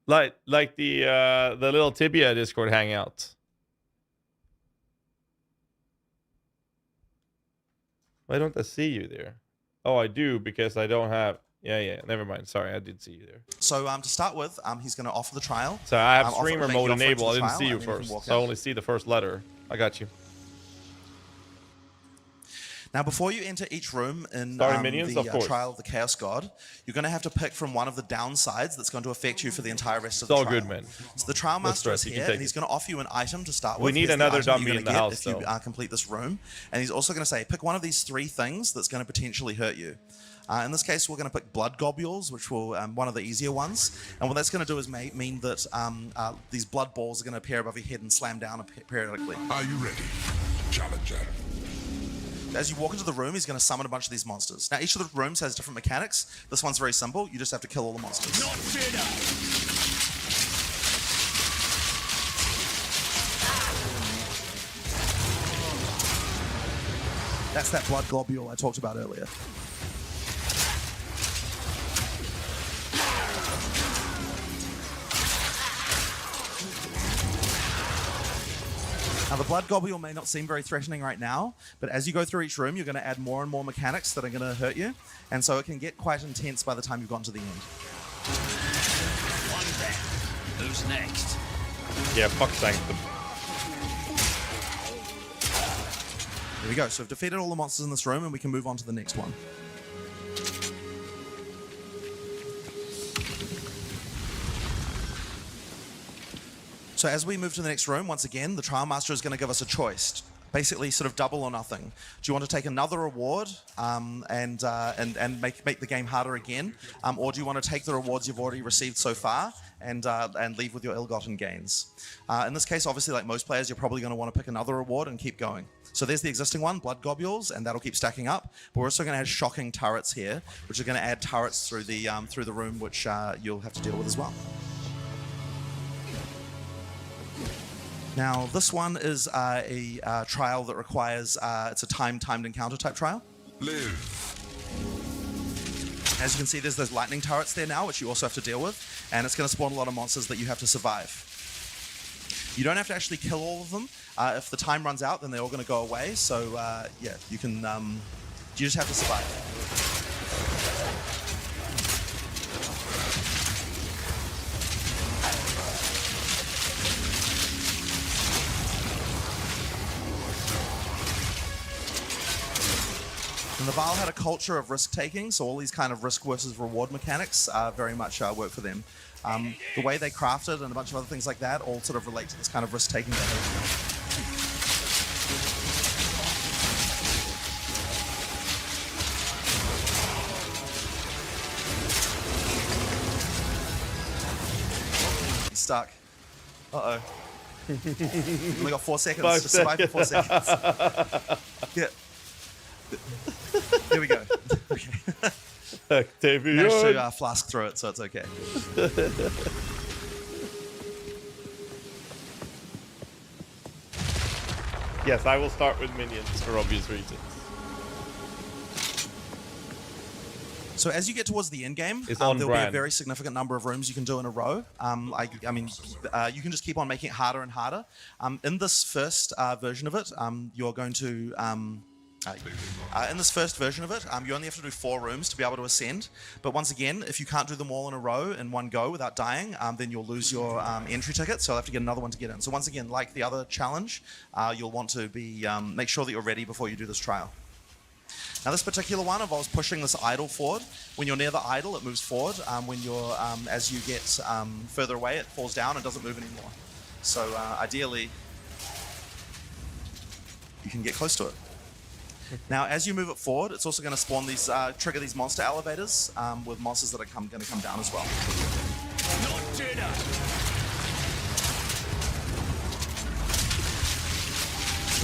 Like the little Tibia Discord hangout. Why don't I see you there? Oh, I do, because I don't have... Yeah. Never mind. Sorry, I did see you there. So to start with, he's going to offer the trial. So I have offer- streamer make the mode offer to enabled. I the didn't trial, see you and then can first, walk so I out. only see the first letter. I got you. Now, before you enter each room in Starting minions, the of course. trial of the Chaos God, you're going to have to pick from one of the downsides that's going to affect you for the entire rest of It's the all trial. good, man. So the trial No master is stress, you can here, take and he's it. going to offer you an item to start with. We need Here's the another item dummy you're in gonna the get house, if you though. complete this room. And he's also going to say, pick one of these 3 things that's going to potentially hurt you. In this case, we're going to pick blood globules, which will one of the easier ones. And what that's going to do is mean that these blood balls are going to appear above your head and slam down periodically. Are you ready, Challenger? As you walk into the room, he's going to summon a bunch of these monsters. Now, each of the rooms has different mechanics. This one's very simple. You just have to kill all the monsters. Not dinner. That's that blood globule I talked about earlier. Now, the blood globule may not seem very threatening right now, but as you go through each room, you're going to add more and more mechanics that are going to hurt you, and so it can get quite intense by the time you've gotten to the end. One down. Who's next? Yeah, fuck Sanctum. There we go. So we've defeated all the monsters in this room, and we can move on to the next one. So as we move to the next room, once again, the Trial Master is going to give us a choice. Basically, sort of double or nothing. Do you want to take another reward and make the game harder again, or do you want to take the rewards you've already received so far and leave with your ill-gotten gains? In this case, obviously, like most players, you're probably going to want to pick another reward and keep going. So there's the existing one, blood globules, and that'll keep stacking up. But we're also going to add shocking turrets here, which are going to add turrets through the room, which you'll have to deal with as well. Now, this one is a trial that requires, it's a timed encounter type trial. Live. As you can see, there's those lightning turrets there now, which you also have to deal with, and it's going to spawn a lot of monsters that you have to survive. You don't have to actually kill all of them. If the time runs out, then they're all going to go away, so yeah, you can, you just have to survive. And the Vaal had a culture of risk-taking, so all these kind of risk versus reward mechanics very much work for them. The way they crafted and a bunch of other things like that all sort of relate to this kind of risk-taking behavior. He's stuck. Uh-oh. Only got 4 seconds. Just survive for 4 seconds. Yeah. Here we go. Okay. Managed to flask through it, so it's okay. Yes, I will start with minions for obvious reasons. So as you get towards the end game, It's there'll on be a brand. very significant number of rooms you can do in a row. I mean, you can just keep on making it harder and harder. In this first version of it, you're going to... in this first version of it, you only have to do 4 rooms to be able to ascend. But once again, if you can't do them all in a row in one go without dying, then you'll lose your entry ticket, so you'll have to get another one to get in. So once again, like the other challenge, you'll want to be make sure that you're ready before you do this trial. Now this particular one involves pushing this idol forward. When you're near the idol, it moves forward. When you're, as you get further away, it falls down and doesn't move anymore. So ideally, you can get close to it. Now, as you move it forward, it's also going to spawn these, trigger these monster elevators with monsters that are going to come down as well. Not dinner.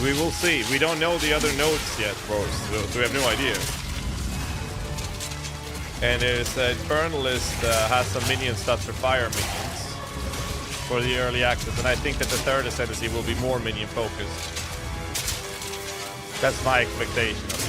We will see. We don't know the other nodes yet, bros. So we have no idea. And there's a journalist has some minion stuff for fire minions for the early access, and I think that the third Ascendency will be more minion focused. That's my expectation of it.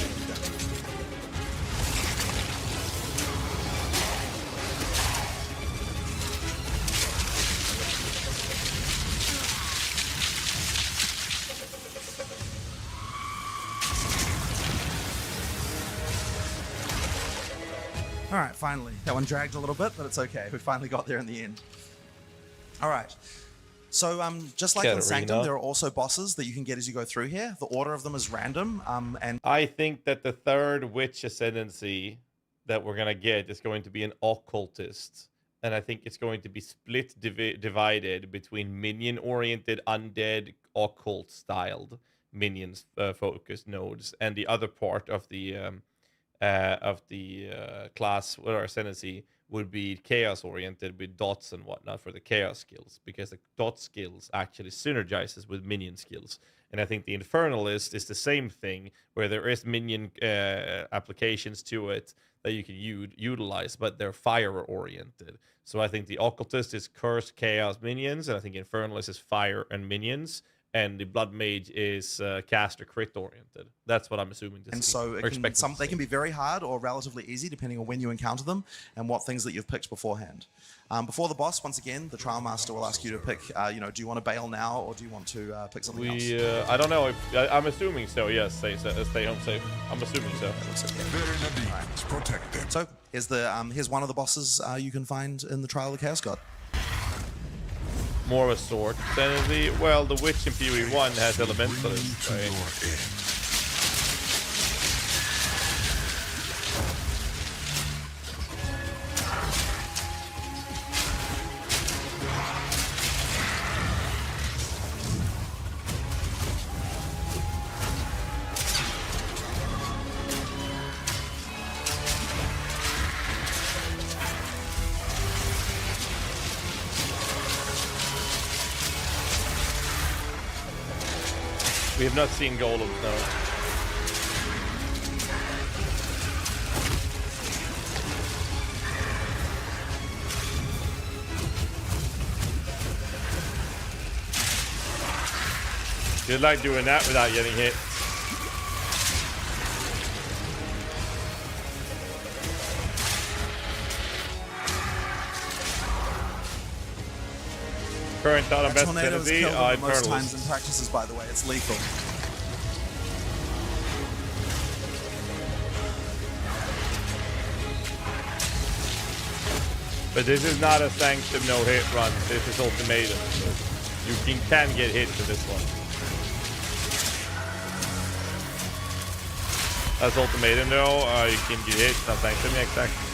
All right, finally. That one dragged a little bit, but it's okay. We finally got there in the end. All right. So just like in Sanctum, there are also bosses that you can get as you go through here. The order of them is random. And I think that the third Witch Ascendency that we're going to get is going to be an Occultist. And I think it's going to be split, divided between minion-oriented, undead, occult-styled minions focused nodes, and the other part of the class or ascendancy would be chaos-oriented with dots and whatnot for the chaos skills, because the dot skills actually synergizes with minion skills. And I think the Infernalist is the same thing, where there is minion applications to it that you can utilize, but they're fire-oriented. So I think the Occultist is Curse, Chaos, Minions, and I think Infernalist is Fire and Minions, and the Blood Mage is Caster, Crit-oriented. That's what I'm assuming to see. And so they can be very hard or relatively easy, depending on when you encounter them and what things that you've picked beforehand. Before the boss, once again, the Trial Master will ask you to pick, do you want to bail now, or do you want to pick something else? I don't know. I'm assuming so, yes. Stay home safe. I'm assuming so. Right. So here's one of the bosses you can find in the Trial of the Chaos God. More of a sword. Well, the Witch in PoE1 has Elementalist, right? We have not seen golems, no. Good luck doing that without getting hit. Current thought of best Ascendency, most times in practices, by the way. It's lethal. But this is not a Sanctum no-hit run. This is Ultimatum. So you can get hit to this one. That's Ultimatum though. You can get hit. Not Sanctum, yeah, exactly.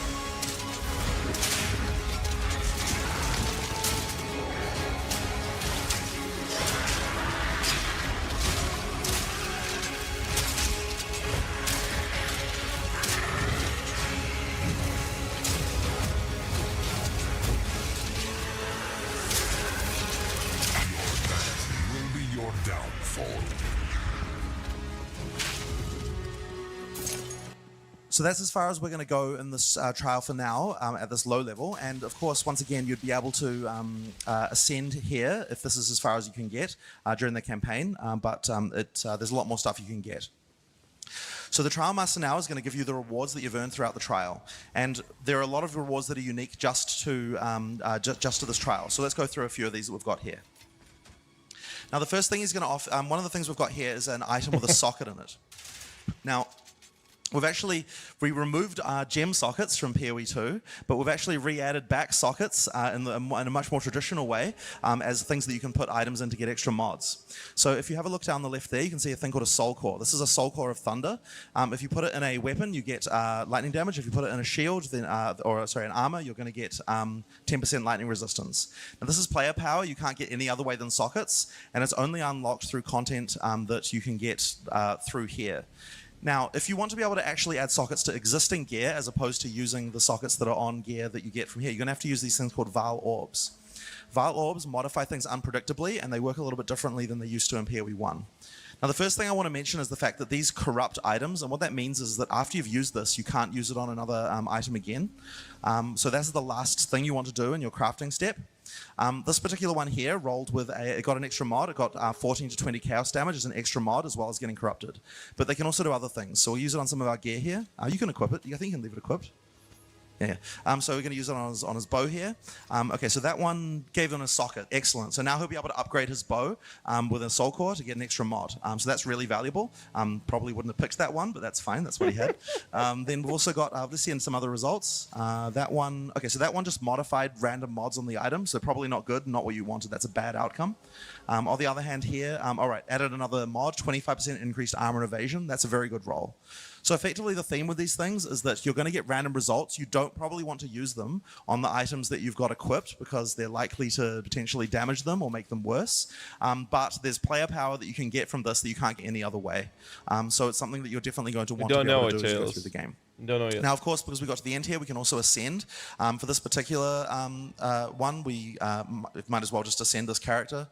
So that's as far as we're going to go in this trial for now at this low level. And of course, once again, you'd be able to ascend here if this is as far as you can get during the campaign. But there's a lot more stuff you can get. So the Trial Master now is going to give you the rewards that you've earned throughout the trial. And there are a lot of rewards that are unique just to this trial. So let's go through a few of these that we've got here. Now, the first thing he's going to offer, one of the things we've got here is an item with a socket in it. Now, we removed gem sockets from PoE 2, but we've actually re-added back sockets in a much more traditional way as things that you can put items in to get extra mods. So if you have a look down the left there, you can see a thing called a Soul Core. This is a Soul Core of Thunder. If you put it in a weapon, you get lightning damage. If you put it in a shield, then an armor, you're going to get 10% lightning resistance. Now this is player power. You can't get any other way than sockets, and it's only unlocked through content that you can get through here. Now, if you want to be able to actually add sockets to existing gear as opposed to using the sockets that are on gear that you get from here, you're going to have to use these things called Vile Orbs. Vile Orbs modify things unpredictably, and they work a little bit differently than they used to in PoE 1. Now, the first thing I want to mention is the fact that these corrupt items, and what that means is that after you've used this, you can't use it on another item again. So that's the last thing you want to do in your crafting step. This particular one here rolled with it got an extra mod. It got 14 to 20 chaos damage as an extra mod, as well as getting corrupted. But they can also do other things. So we'll use it on some of our gear here. You can equip it. I think you can leave it equipped. Yeah. So we're going to use it on his bow here. Okay, so that one gave him a socket. Excellent. So now he'll be able to upgrade his bow with a soul core to get an extra mod. So that's really valuable. Probably wouldn't have picked that one, but that's fine. That's what he had. Then we've also got, let's see in some other results. That one, okay, so that one just modified random mods on the item. So probably not good, not what you wanted. That's a bad outcome. On the other hand here, all right, added another mod, 25% increased armor and evasion. That's a very good roll. So effectively the theme with these things is that you're going to get random results. You don't probably want to use them on the items that you've got equipped because they're likely to potentially damage them or make them worse. But there's player power that you can get from this that you can't get any other way. So it's something that you're definitely going to want to be able to do as you go through the game. Don't know yet. Now, of course, because we got to the end here, we can also ascend. For this particular one, we might as well just ascend this character.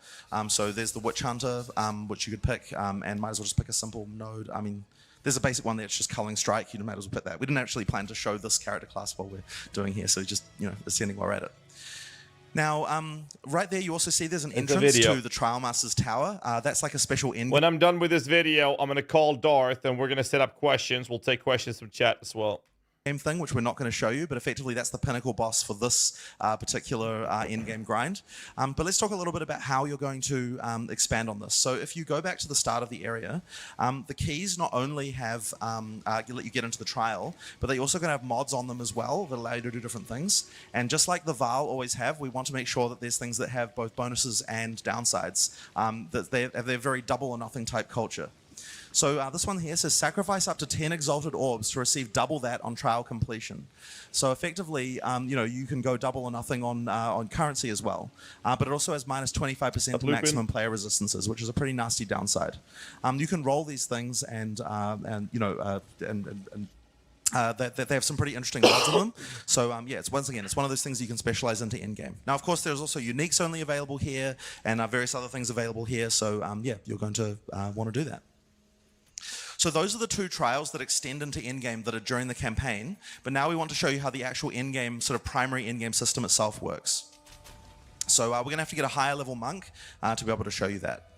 So there's the Witch Hunter, which you could pick, and might as well just pick a simple node. I mean, there's a basic one that's just Culling Strike. You might as well pick that. We didn't actually plan to show this character class while we're doing here, so just, ascending while we're at it. Now, right there, you also see there's an entrance to the Trial Master's Tower. That's like a special end. When I'm done with this video, I'm going to call Darth, and we're going to set up questions. We'll take questions from chat as well. Thing, which we're not going to show you, but effectively that's the pinnacle boss for this particular end-game grind. But let's talk a little bit about how you're going to expand on this. So if you go back to the start of the area, the keys not only have let you get into the trial, but they also going to have mods on them as well that allow you to do different things. And just like the Vaal always have, we want to make sure that there's things that have both bonuses and downsides, that they're very double or nothing type culture. So this one here says sacrifice up to 10 exalted orbs to receive double that on trial completion. So effectively, you can go double or nothing on currency as well. But it also has minus 25% to maximum player resistances, which is a pretty nasty downside. You can roll these things and they have some pretty interesting mods in them. So yeah, it's one of those things you can specialize into in game. Now, of course, there's also uniques only available here and various other things available here. So yeah, you're going to want to do that. So those are the two trials that extend into endgame that are during the campaign, but now we want to show you how the actual endgame, sort of primary endgame system itself works. So we're going to have to get a higher level monk to be able to show you that.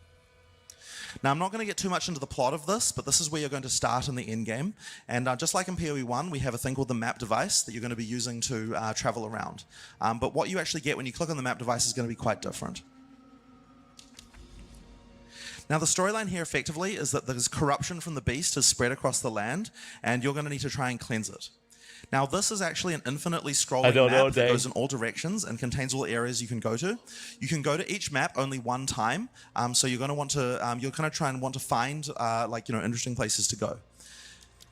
Now, I'm not going to get too much into the plot of this, but this is where you're going to start in the endgame. And just like in PoE 1, we have a thing called the map device that you're going to be using to travel around. But what you actually get when you click on the map device is going to be quite different. Now, the storyline here effectively is that there's corruption from the beast has spread across the land, and you're going to need to try and cleanse it. Now, this is actually an infinitely scrolling map that goes in all directions and contains all areas you can go to. You can go to each map only one time, so you're going to want to, you're going to try and want to find, interesting places to go.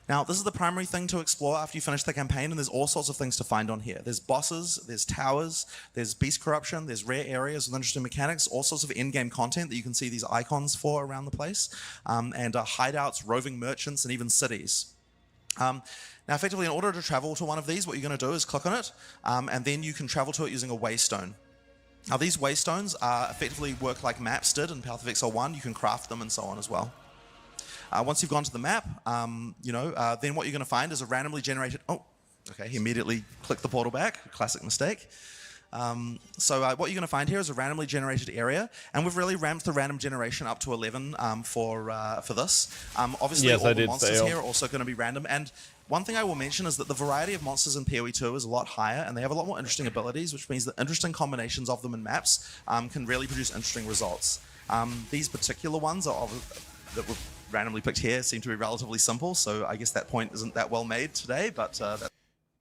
Now, this is the primary thing to explore after you finish the campaign, and there's all sorts of things to find on here. There's bosses, there's towers, there's beast corruption, there's rare areas with interesting mechanics, all sorts of in-game content that you can see these icons for around the place, and hideouts, roving merchants, and even cities. Now, effectively, in order to travel to one of these, what you're going to do is click on it, and then you can travel to it using a waystone. Now, these waystones effectively work like maps did in Path of Exile 1. You can craft them and so on as well. Once you've gone to the map, then what you're going to find is a randomly generated... Oh, okay, he immediately clicked the portal back. Classic mistake. So what you're going to find here is a randomly generated area, and we've really ramped the random generation up to 11 for this. Obviously, all the monsters here are also going to be random, and one thing I will mention is that the variety of monsters in PoE 2 is a lot higher, and they have a lot more interesting abilities, which means that interesting combinations of them in maps can really produce interesting results. These particular ones that were randomly picked here seem to be relatively simple, so I guess that point isn't that well made today, but...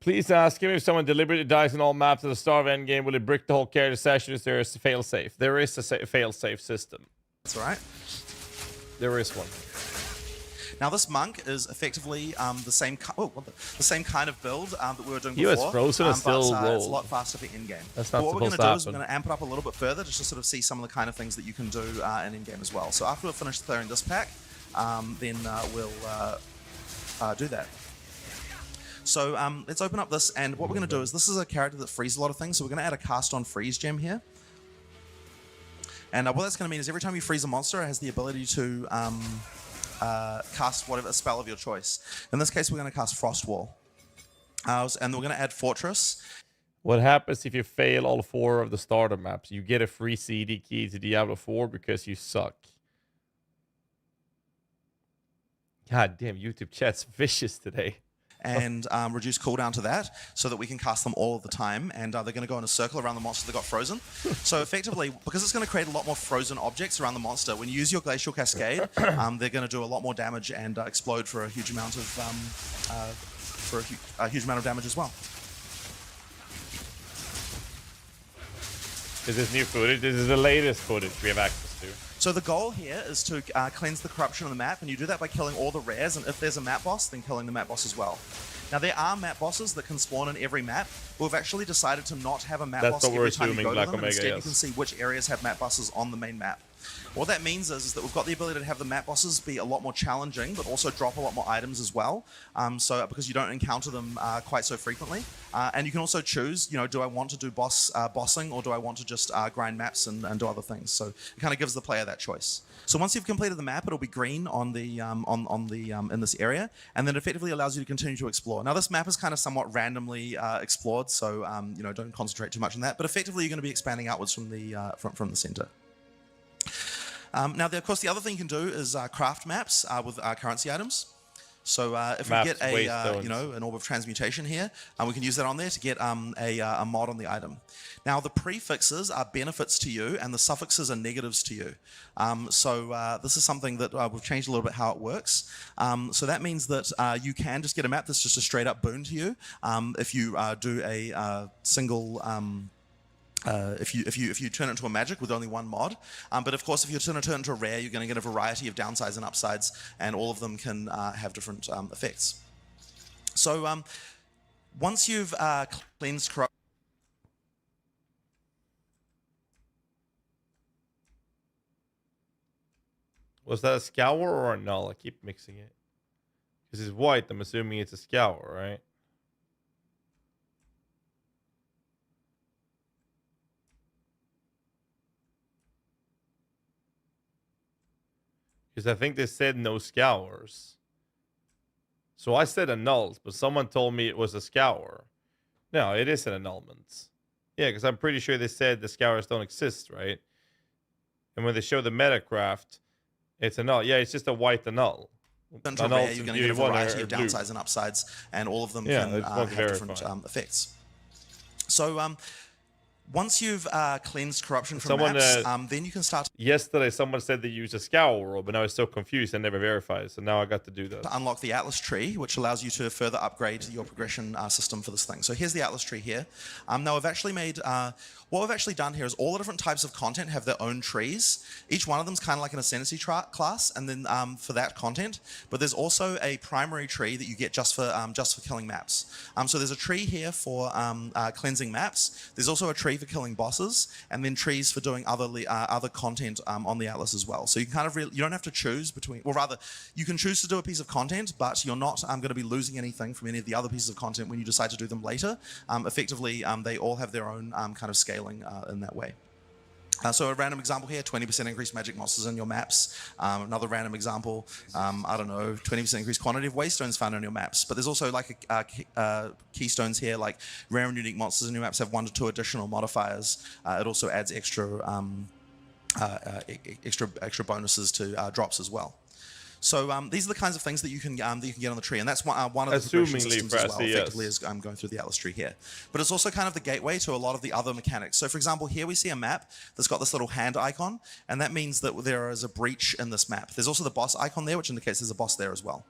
Please ask him if someone deliberately dies in all maps at the start of endgame, will it brick the whole character session? Is there a fail-safe? There is a fail-safe system. That's right. There is one. Now, this monk is effectively the same kind of build that we were doing he before. He was frozen and still rolled. It's a lot faster for in-game. That's not what we're going to to do is we're going to amp it up a little bit further just to sort of see some of the kind of things that you can do in in-game as well. So after we've finished clearing this pack, then we'll do that. So let's open up this, and what we're going to do is this is a character that frees a lot of things, so we're going to add a cast on freeze gem here. And what that's going to mean is every time you freeze a monster, it has the ability to cast whatever spell of your choice. In this case, we're going to cast Frost Wall. And we're going to add Fortress. What happens if you fail all 4 of the starter maps? You get a free CD key to Diablo 4 because you suck. God damn, YouTube chat's vicious today. and reduce cooldown to that so that we can cast them all of the time. And they're going to go in a circle around the monster that got frozen. So effectively, because it's going to create a lot more frozen objects around the monster, when you use your Glacial Cascade, they're going to do a lot more damage and explode for a huge amount of damage as well. Is this new footage? This is the latest footage we have access to. So the goal here is to cleanse the corruption on the map, and you do that by killing all the rares, and if there's a map boss, then killing the map boss as well. Now, there are map bosses that can spawn in every map, but we've actually decided to not have a map boss every time you go to them, and instead you can see which areas have map bosses on the main map. What that means is that we've got the ability to have the map bosses be a lot more challenging, but also drop a lot more items as well. Because you don't encounter them quite so frequently, and you can also choose, do I want to do bossing, or do I want to just grind maps and do other things? So it kind of gives the player that choice. So once you've completed the map, it'll be green on the in this area, and then it effectively allows you to continue to explore. Now, this map is kind of somewhat randomly explored, so don't concentrate too much on that. But effectively, you're going to be expanding outwards from the center. Now, of course, the other thing you can do is craft maps with currency items. So if we get an orb of transmutation here, we can use that on there to get a mod on the item. Now, the prefixes are benefits to you, and the suffixes are negatives to you. This is something that we've changed a little bit how it works. So that means that you can just get a map that's just a straight up boon to you if you do a single. If you turn it into a magic with only one mod, but of course if you turn it into a rare, you're going to get a variety of downsides and upsides, and all of them can have different effects. So once you've cleansed corrupt. Was that a scour or a null? I keep mixing it. Because it's white, I'm assuming it's a scour, right? Because I think they said no scours. So I said annuls, but someone told me it was a scour. No, it is an annulment. Yeah, because I'm pretty sure they said the scours don't exist, right? And when they show the metacraft, it's a null. Yeah, it's just a white annul. Into rare, you're going to get a variety of downsides and upsides, and all of them can have different effects. So once you've cleansed corruption from maps, then you can start. Yesterday, someone said they used a scour, but now I was so confused I never verified. So now I got to do that. To unlock the Atlas tree, which allows you to further upgrade your progression system for this thing. So here's the Atlas tree here. Now we've actually made. What we've actually done here is all the different types of content have their own trees. Each one of them is kind of like an Ascendency class, and then for that content. But there's also a primary tree that you get just for killing maps. So there's a tree here for cleansing maps. There's also a tree for killing bosses, and then trees for doing other content on the Atlas as well. So you can kind of you don't have to choose between, or rather, you can choose to do a piece of content, but you're not going to be losing anything from any of the other pieces of content when you decide to do them later. Effectively, they all have their own kind of scaling in that way. So a random example here, 20% increased magic monsters in your maps. Another random example, I don't know, 20% increased quantity of waystones found on your maps. But there's also like keystones here, like rare and unique monsters in your maps have 1 to 2 additional modifiers. It also adds extra bonuses to drops as well. So these are the kinds of things that you can get on the tree, and that's one of the progression systems as well. Effectively, is going through the Atlas tree here, but it's also kind of the gateway to a lot of the other mechanics. So, for example, here we see a map that's got this little hand icon, and that means that there is a breach in this map. There's also the boss icon there, which indicates there's a boss there as well.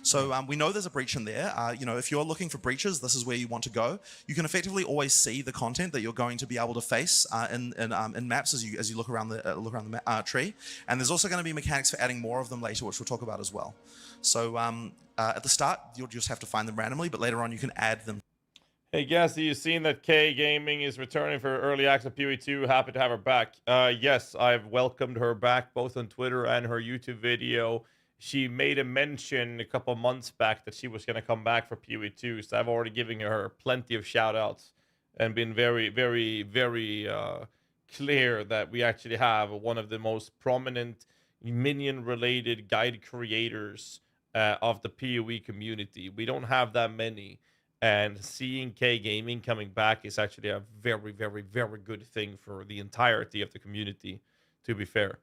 So we know there's a breach in there. If you're looking for breaches, this is where you want to go. You can effectively always see the content that you're going to be able to face in maps as you look around the tree. And there's also going to be mechanics for adding more of them later, which we'll talk about as well. So at the start, you'll just have to find them randomly, but later on you can add them. Hey, GHAZZY, you've seen that K Gaming is returning for early access PoE 2. Happy to have her back. Yes, I've welcomed her back both on Twitter and her YouTube video. She made a mention a couple months back that she was going to come back for PoE 2, so I've already given her plenty of shout-outs and been very, very, very clear that we actually have one of the most prominent minion-related guide creators of the PoE community. We don't have that many, and seeing K Gaming coming back is actually a very, very, very good thing for the entirety of the community, to be fair.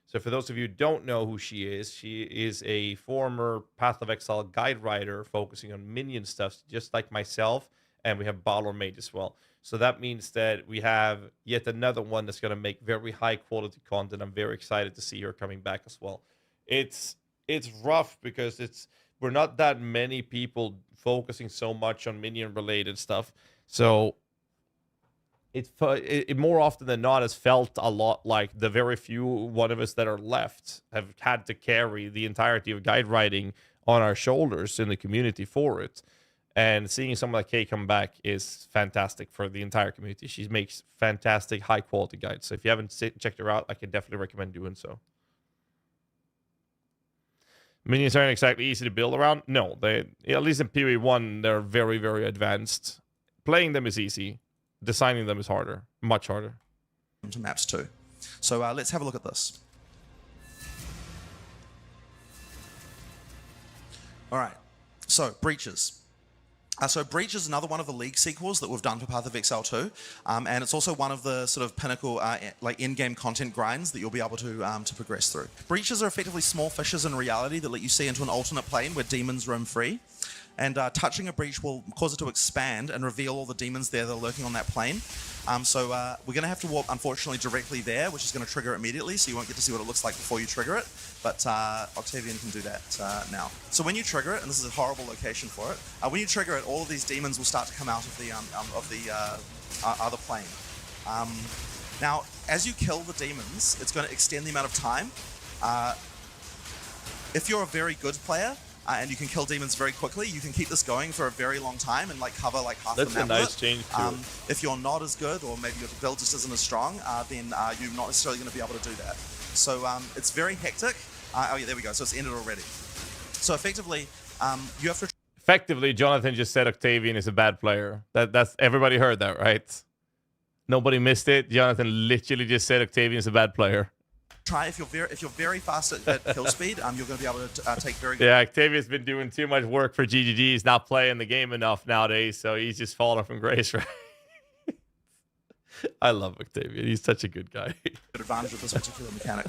So for those of you who don't know who she is a former Path of Exile guide writer focusing on minion stuff, just like myself, and we have Balor Mage as well. So that means that we have yet another one that's going to make very high quality content. I'm very excited to see her coming back as well. It's rough because we're not that many people focusing so much on minion related stuff. So it more often than not has felt a lot like the very few one of us that are left have had to carry the entirety of guide writing on our shoulders in the community for it. And seeing someone like Kay come back is fantastic for the entire community. She makes fantastic, high-quality guides. So if you haven't checked her out, I can definitely recommend doing so. Minions aren't exactly easy to build around. No, at least in PoE 1, they're very, very advanced. Playing them is easy. Designing them is harder. Much harder. To maps too. So let's have a look at this. All right. So, Breaches. So Breach is another one of the League sequels that we've done for Path of Exile 2, and it's also one of the sort of Pinnacle like in-game content grinds that you'll be able to progress through. Breaches are effectively small fishes in reality that let you see into an alternate plane where demons roam free, and touching a breach will cause it to expand and reveal all the demons there that are lurking on that plane. So we're going to have to warp, unfortunately, directly there, which is going to trigger immediately, so you won't get to see what it looks like before you trigger it, but Octavian can do that now. So when you trigger it, and this is a horrible location for it, when you trigger it, all of these demons will start to come out of the other plane. Now, as you kill the demons, it's going to extend the amount of time. If you're a very good player, and you can kill demons very quickly, you can keep this going for a very long time and like cover like half the map. That's a nice change too. If you're not as good, or maybe your build just isn't as strong, then you're not necessarily going to be able to do that. So it's very hectic. Oh yeah, there we go. So it's ended already. So effectively, you have to. Effectively, Jonathan just said Octavian is a bad player. That's everybody heard that, right? Nobody missed it. Jonathan literally just said Octavian is a bad player. Try if you're very fast at kill speed, you're going to be able to take very good. Yeah, Octavian's been doing too much work for GGG. He's not playing the game enough nowadays, so he's just falling from grace, right? I love Octavian. He's such a good guy. Good advantage of this particular mechanic.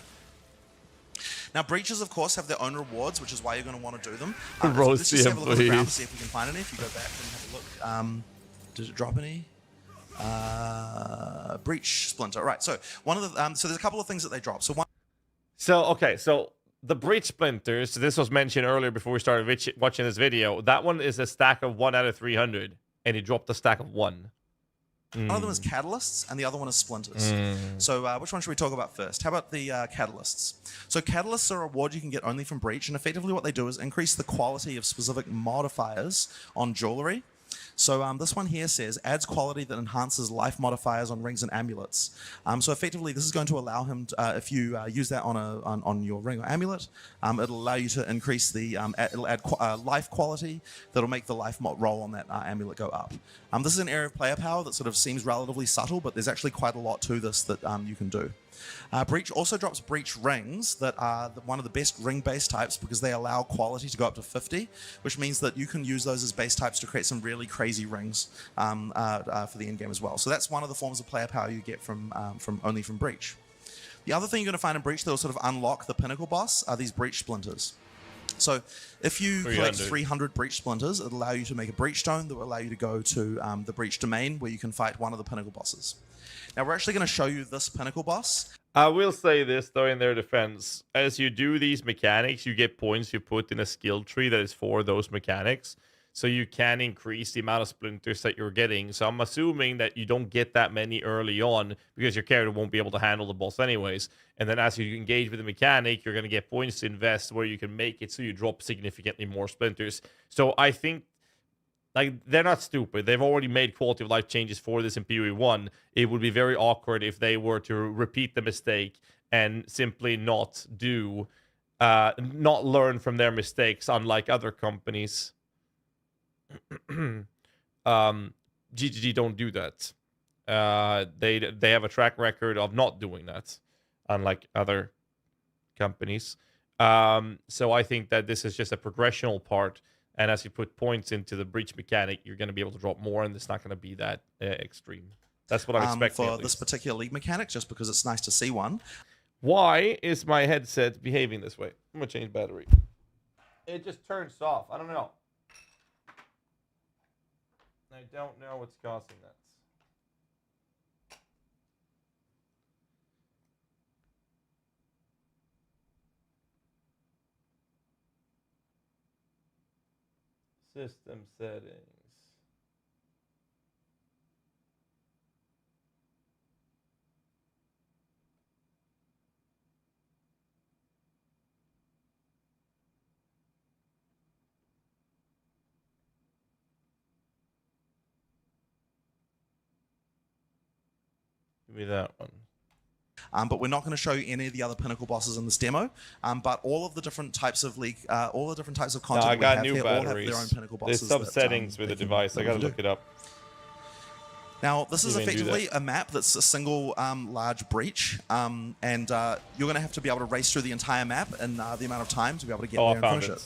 Now, breaches, of course, have their own rewards, which is why you're going to want to do them. Let's just have a look at the ground to see if we can find any. If you go back and have a look, did it drop any? Breach Splinter. Right. So one of the so there's a couple of things that they drop. So the Breach Splinters. This was mentioned earlier before we started watching this video. That one is a stack of 1 out of 300, and he dropped a stack of 1. One of them is catalysts, and the other one is splinters. So which one should we talk about first? How about the catalysts? So catalysts are a reward you can get only from Breach, and effectively what they do is increase the quality of specific modifiers on jewelry. So this one here says, adds quality that enhances life modifiers on rings and amulets. So effectively, this is going to allow him, to, if you use that on your ring or amulet, it'll allow you to increase the, it'll add life quality that'll make the life roll on that amulet go up. This is an area of player power that sort of seems relatively subtle, but there's actually quite a lot to this that you can do. Breach also drops Breach rings that are one of the best ring base types because they allow quality to go up to 50, which means that you can use those as base types to create some really crazy rings for the end game as well. So that's one of the forms of player power you get from only from Breach. The other thing you're going to find in Breach that will sort of unlock the Pinnacle boss are these Breach Splinters. So if you collect 300 Breach Splinters, it'll allow you to make a Breach Stone that will allow you to go to the Breach Domain where you can fight one of the Pinnacle bosses. Now we're actually going to show you this Pinnacle boss. I will say this, though, in their defense. As you do these mechanics, you get points you put in a skill tree that is for those mechanics. So you can increase the amount of splinters that you're getting. So I'm assuming that you don't get that many early on because your character won't be able to handle the boss anyways. And then as you engage with the mechanic, you're going to get points to invest where you can make it so you drop significantly more splinters. So I think like, they're not stupid. They've already made quality of life changes for this in PoE 1. It would be very awkward if they were to repeat the mistake and simply not learn from their mistakes, unlike other companies. GGG don't do that. They have a track record of not doing that, unlike other companies. So I think that this is just a progressional part. And as you put points into the Breach mechanic, you're going to be able to drop more, and it's not going to be that extreme. That's what I'm expecting. For this particular League mechanic, just because it's nice to see one. Why is my headset behaving this way? I'm gonna change battery. It just turns off. I don't know. I don't know what's causing that. System settings. Give me that one. But we're not going to show you any of the other Pinnacle bosses in this demo. But all of the different types of all the different types of content I we got have new here all have batteries. their own Pinnacle bosses. There's some settings with the device. I gotta look it up. Now, this is You can do effectively a map that's a single large breach, and you're going to have to be able to race through the entire map in the amount of time to be able to get there and finish it.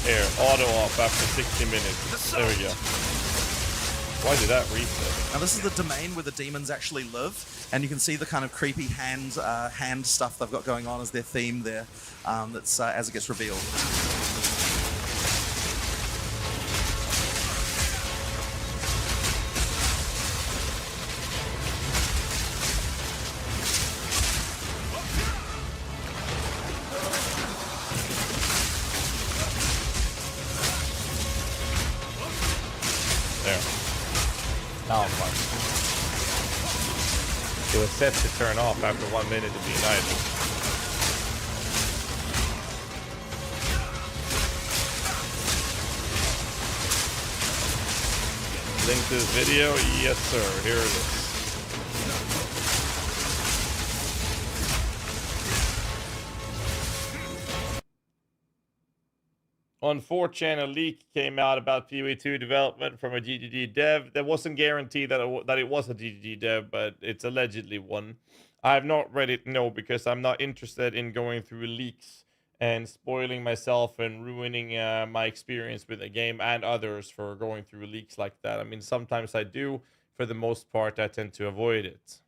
Here, auto off after 60 minutes. There we go. Why did that reset? Now, this is the domain where the demons actually live, and you can see the kind of creepy hand stuff they've got going on as their theme there. That's as it gets revealed. It was set to turn off after 1 minute to be united. Link to this video? Yes, sir. Here it is. On 4chan, a leak came out about PoE2 development from a GGG dev. That wasn't guaranteed that it was a GGG dev, but it's allegedly one. I have not read it, no, because I'm not interested in going through leaks and spoiling myself and ruining my experience with a game and others for going through leaks like that. I mean, sometimes I do. For the most part, I tend to avoid it.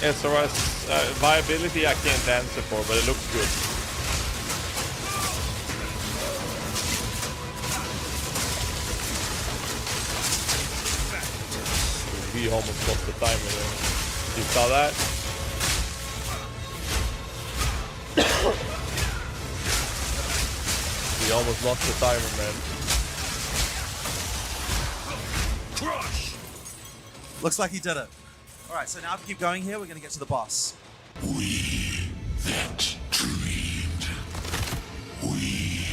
SRS viability I can't answer for, but it looks good. We almost lost the timer there. You saw that? We almost lost the timer, man. Crush! Looks like he did it. Alright, so now if we keep going here, we're going to get to the boss. We that dreamed. We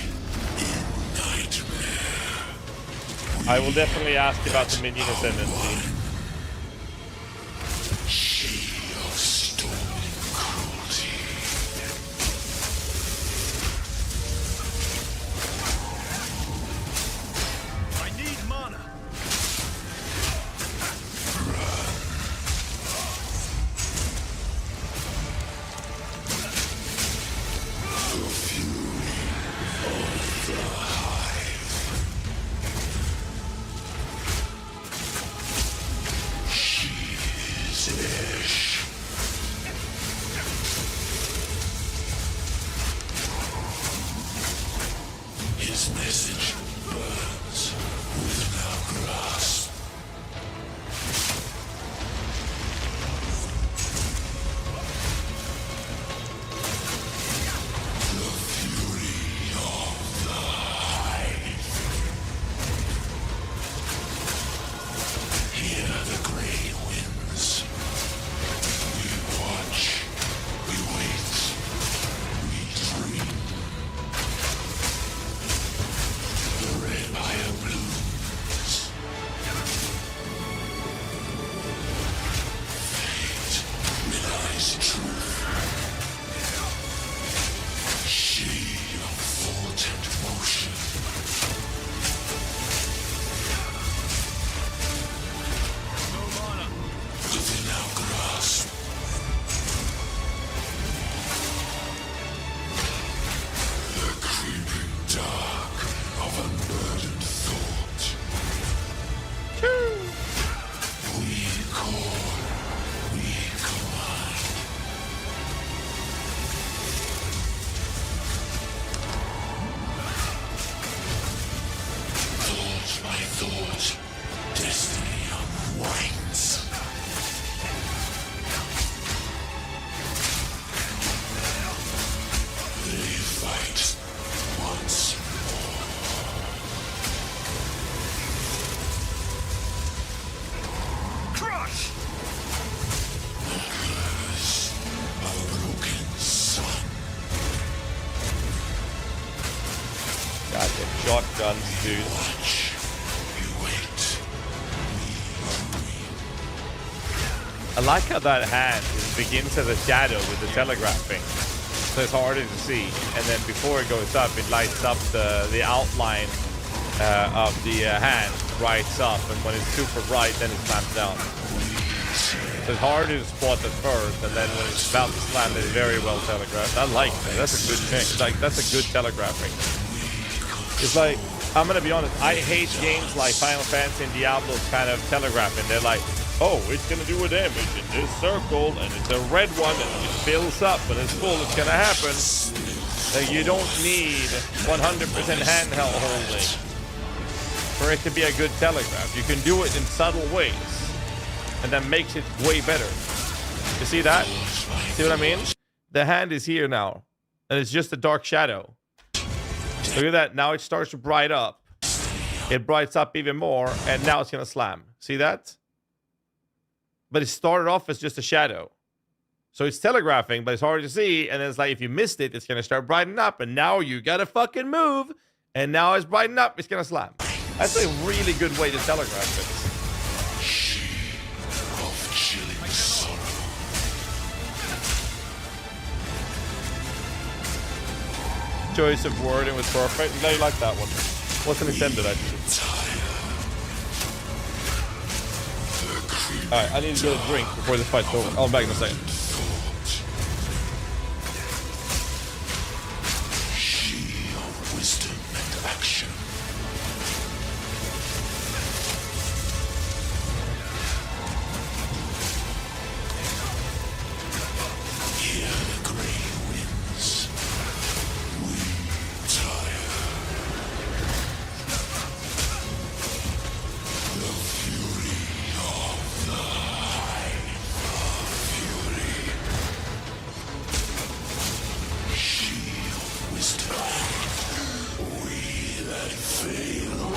in nightmare. I will definitely ask about the minion Ascendency. She of stolen cruelty. I need mana. shotguns, dude. I like how that hand begins as a shadow with the telegraphing. So it's harder to see. And then before it goes up, it lights up the outline of the hand, brights up. And when it's super bright, then it slams down. So it's harder to spot at first. And then when it's about to slam, it's very well telegraphed. I like that. That's a good thing. Like, that's a good telegraphing. It's like, I'm going to be honest, I hate games like Final Fantasy and Diablo's kind of telegraphing. They're like, oh, it's going to do a damage in this circle, and it's a red one, and it fills up, and it's full, it's going to happen. Like, you don't need 100% handheld holding for it to be a good telegraph. You can do it in subtle ways, and that makes it way better. You see that? See what I mean? The hand is here now, and it's just a dark shadow. Look at that. Now it starts to bright up. It brights up even more, and now it's going to slam. See that? But it started off as just a shadow. So it's telegraphing, but it's hard to see. And then it's like, if you missed it, it's going to start brightening up. And now you got to fucking move. And now it's brightening up. It's going to slam. That's a really good way to telegraph it. Choice of wording was perfect. I'm glad you like that one. Wasn't intended, actually. Alright, I need to get a drink before this fight's over. I'll be back in a second. Wisdom and action. Hear the grey winds. We tire. The fury of the high fury. She of wisdom. We that fail.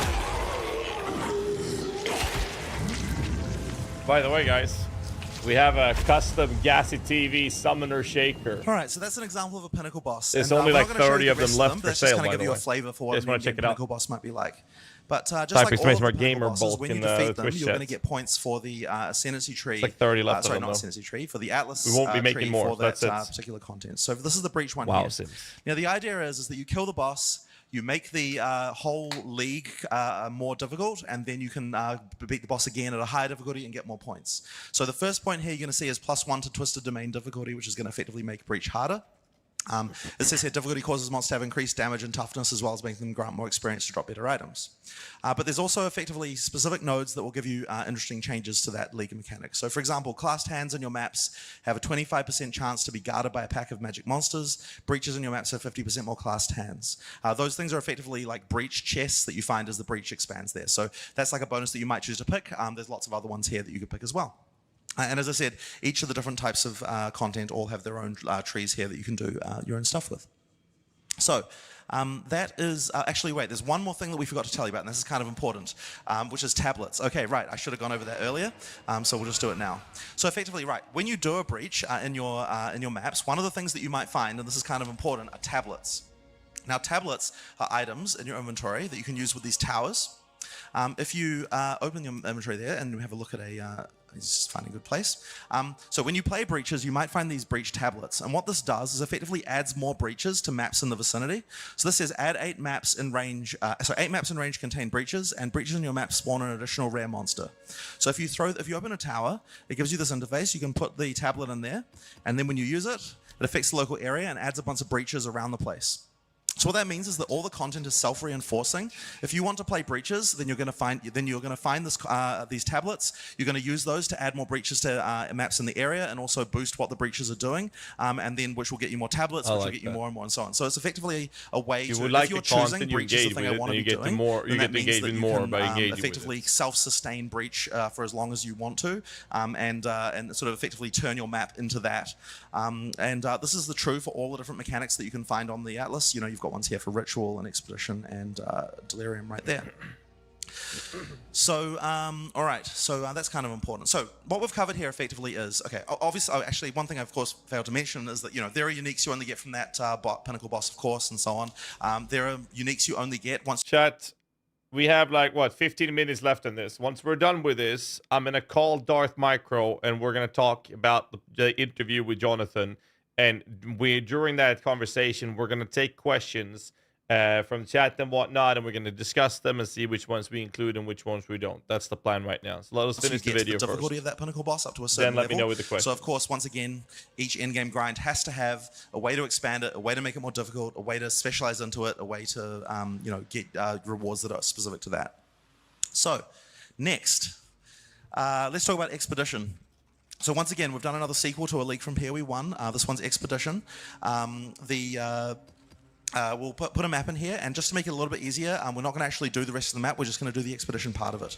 By the way, guys, we have a custom GHAZZY TV summoner shaker. All right, so that's an example of a Pinnacle boss. There's And, only we're like not gonna show 30 you of the them rest left them, for but that's sale, just by kind of give the you a way. flavor for what Just wanna check it out. Pinnacle boss might be like. But just Type like all exclamation of the mark Pinnacle gamer bosses, bulk when you in defeat the them, Twitch you're going to chat. get points for the Ascendency tree. It's like 30 left sorry, of them, not though. Ascendency tree, for the Atlas We won't be making tree more, for that that's it. particular content. So this is the breach one Wow, here. Sims. Now the idea is that you kill the boss, you make the whole league more difficult, and then you can beat the boss again at a higher difficulty and get more points. So the first point here you're going to see is +1 to Twisted Domain difficulty, which is going to effectively make breach harder. It says here difficulty causes monsters to have increased damage and toughness, as well as making them grant more experience to drop better items. But there's also effectively specific nodes that will give you interesting changes to that league mechanic. So for example, classed hands in your maps have a 25% chance to be guarded by a pack of magic monsters. Breaches in your maps have 50% more classed hands. Those things are effectively like breach chests that you find as the breach expands there. So that's like a bonus that you might choose to pick. There's lots of other ones here that you could pick as well. And as I said, each of the different types of content all have their own trees here that you can do your own stuff with. So that is, actually wait, there's one more thing that we forgot to tell you about, and this is kind of important, which is tablets. Okay, right, I should have gone over that earlier, so we'll just do it now. So effectively, right, when you do a breach in your maps, one of the things that you might find, and this is kind of important, are tablets. Now tablets are items in your inventory that you can use with these towers. If you open your inventory there and have a look at just finding a good place. So when you play breaches, you might find these breach tablets. And what this does is effectively adds more breaches to maps in the vicinity. So this says add 8 maps in range, 8 maps in range contain breaches, and breaches in your map spawn an additional rare monster. So if you open a tower, it gives you this interface. You can put the tablet in there, and then when you use it, it affects the local area and adds a bunch of breaches around the place. So what that means is that all the content is self-reinforcing. If you want to play breaches, then you're going to find this, these tablets. You're going to use those to add more breaches to maps in the area and also boost what the breaches are doing, and then which will get you more tablets, which will get you more and more and so on. So it's effectively a way to, if you're choosing breach is the thing I want to be doing, then that means that you can effectively self-sustain breach for as long as you want to, and sort of effectively turn your map into that. This is true for all the different mechanics that you can find on the Atlas. You know, you've got ones here for Ritual and Expedition and Delirium right there. So, all right. So that's kind of important. So what we've covered here effectively is, okay, obviously, actually, one thing I, of course, failed to mention is that, there are uniques you only get from that Pinnacle boss, of course, and so on. There are uniques you only get once... Chat, we have like, what, 15 minutes left in this. Once we're done with this, I'm going to call Darth Micro, and we're going to talk about the interview with Jonathan. And during that conversation, we're going to take questions from chat and whatnot, and we're going to discuss them and see which ones we include and which ones we don't. That's the plan right now. So let us finish the video the difficulty first. of that Pinnacle boss up to a certain Then let level. me know with the question. So of course, once again, each endgame grind has to have a way to expand it, a way to make it more difficult, a way to specialize into it, a way to get rewards that are specific to that. So next, let's talk about Expedition. So once again, we've done another sequel to a leak from PoE 1. This one's Expedition. We'll put a map in here, and just to make it a little bit easier, we're not going to actually do the rest of the map, we're just going to do the expedition part of it.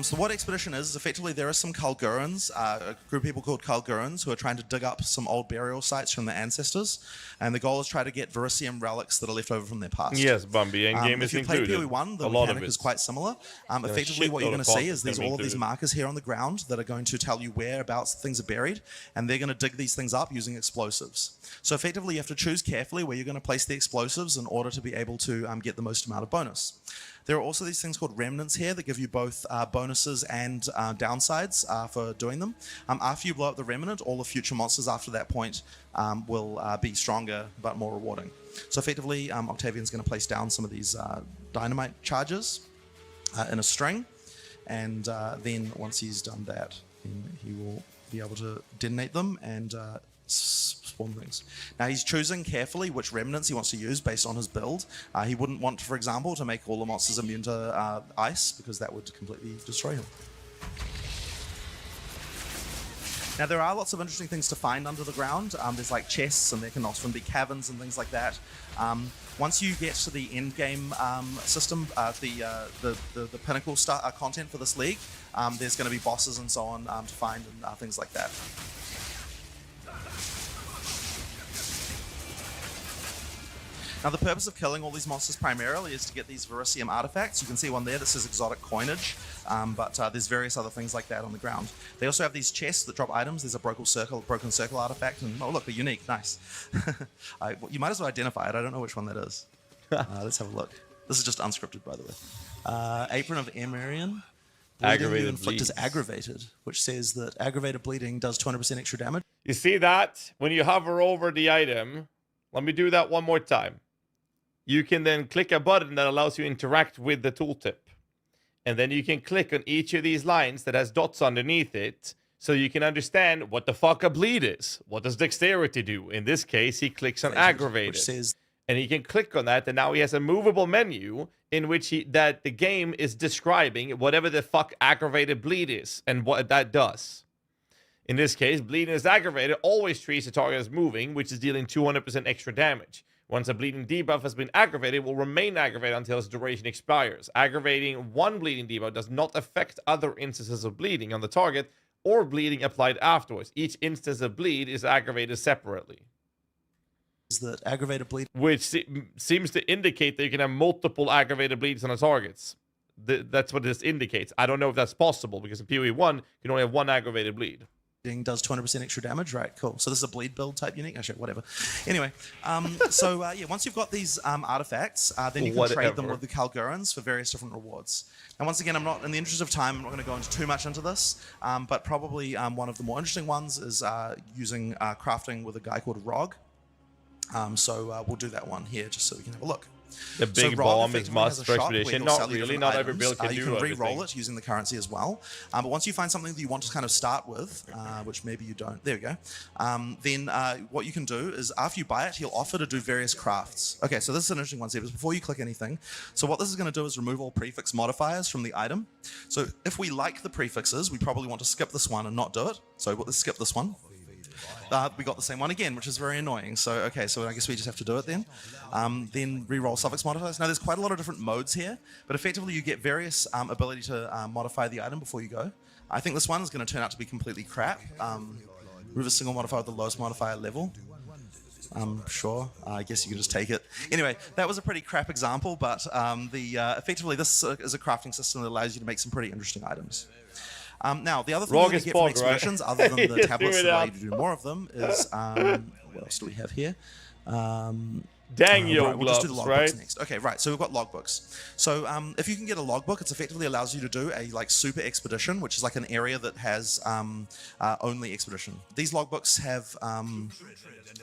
So what Expedition is effectively there are some Kalgurans, a group of people called Kalgurans, who are trying to dig up some old burial sites from their ancestors, and the goal is try to get Verisium relics that are left over from their past. Yes, Bumby, Endgame is included. If you play PoE 1, the mechanic is quite similar. Effectively what you're going to see is there's all of these markers here on the ground that are going to tell you whereabouts things are buried, and they're going to dig these things up using explosives. So effectively you have to choose carefully where you're going to place the explosives in order to be able to get the most amount of bonus. There are also these things called remnants here that give you both bonuses and downsides for doing them. After you blow up the remnant, all the future monsters after that point will be stronger but more rewarding. So effectively, Octavian's going to place down some of these dynamite charges in a string, and then once he's done that, then he will be able to detonate them and spawn things. Now he's choosing carefully which remnants he wants to use based on his build. He wouldn't want, for example, to make all the monsters immune to ice, because that would completely destroy him. Now there are lots of interesting things to find under the ground. There's like chests, and there can often be caverns and things like that. Once you get to the end game system, the Pinnacle content for this league, there's going to be bosses and so on to find and things like that. Now the purpose of killing all these monsters primarily is to get these Verisium artifacts. You can see one there that says exotic coinage, but there's various other things like that on the ground. They also have these chests that drop items. There's a broken circle artifact, and oh look, they're unique, nice. You might as well identify it. I don't know which one that is. Let's have a look. This is just unscripted, by the way. Apron of Emerian. Aggravated you inflict is aggravated, which says that aggravated bleeding does 200% extra damage. You see that? When you hover over the item, let me do that one more time. You can then click a button that allows you to interact with the tooltip. And then you can click on each of these lines that has dots underneath it, so you can understand what the fuck a bleed is. What does dexterity do? In this case, he clicks on aggravated. And he can click on that, and now he has a movable menu in which the game is describing whatever the fuck aggravated bleed is and what that does. In this case, bleeding is aggravated always treats the target as moving, which is dealing 200% extra damage. Once a bleeding debuff has been aggravated, it will remain aggravated until its duration expires. Aggravating one bleeding debuff does not affect other instances of bleeding on the target or bleeding applied afterwards. Each instance of bleed is aggravated separately. Is that aggravated bleed? Which seems to indicate that you can have multiple aggravated bleeds on the targets. That's what this indicates. I don't know if that's possible, because in PoE 1, you can only have one aggravated bleed. Does 200% extra damage, right? Cool. So this is a bleed build type unique. Actually, whatever. Anyway, yeah, once you've got these artifacts, then you can trade them with the Kalgurans for various different rewards. And once again, I'm not, in the interest of time, I'm not going to go into too much into this, but probably one of the more interesting ones is using crafting with a guy called Rog. We'll do that one here just so we can have a look. The big bomb is must for expedition. Not really, not every build can do everything. You can re-roll it using the currency as well. But once you find something that you want to kind of start with, which maybe you don't, there we go. Then what you can do is after you buy it, he'll offer to do various crafts. Okay, so this is an interesting one, Sebas, before you click anything. So what this is going to do is remove all prefix modifiers from the item. So if we like the prefixes, we probably want to skip this one and not do it. So let's skip this one. We got the same one again, which is very annoying. So, okay, so I guess we just have to do it then. Then re-roll suffix modifiers. Now, there's quite a lot of different modes here, but effectively you get various ability to modify the item before you go. I think this one is going to turn out to be completely crap. Remove a single modifier with the lowest modifier level. Sure, I guess you could just take it. Anyway, that was a pretty crap example, but effectively this is a crafting system that allows you to make some pretty interesting items. Now, the other thing you're going to get from expeditions, other than the tablets that allow you to do more of them, is what else do we have here? Dang yo right, we'll just do the gloves, logbooks right? next. Okay, right. So we've got logbooks. So if you can get a logbook, it effectively allows you to do a like super expedition, which is like an area that has only expedition. These logbooks have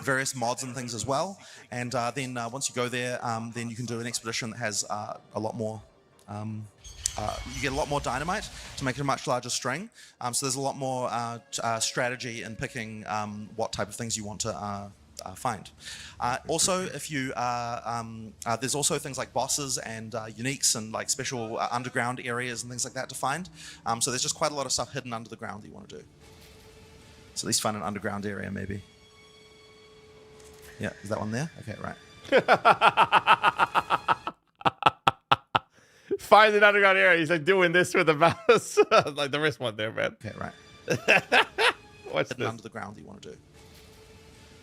various mods and things as well. And then once you go there, then you can do an expedition that has a lot more. You get a lot more dynamite to make it a much larger string. So there's a lot more strategy in picking what type of things you want to find. Also, if you there's also things like bosses and uniques and like special underground areas and things like that to find. So there's just quite a lot of stuff hidden under the ground that you want to do. So at least find an underground area, maybe. Yeah, is that one there? Okay, right. Find an underground area. He's like doing this with the mouse. Like there is one there, man. Okay, right. What's hidden this? under the ground that you want to do.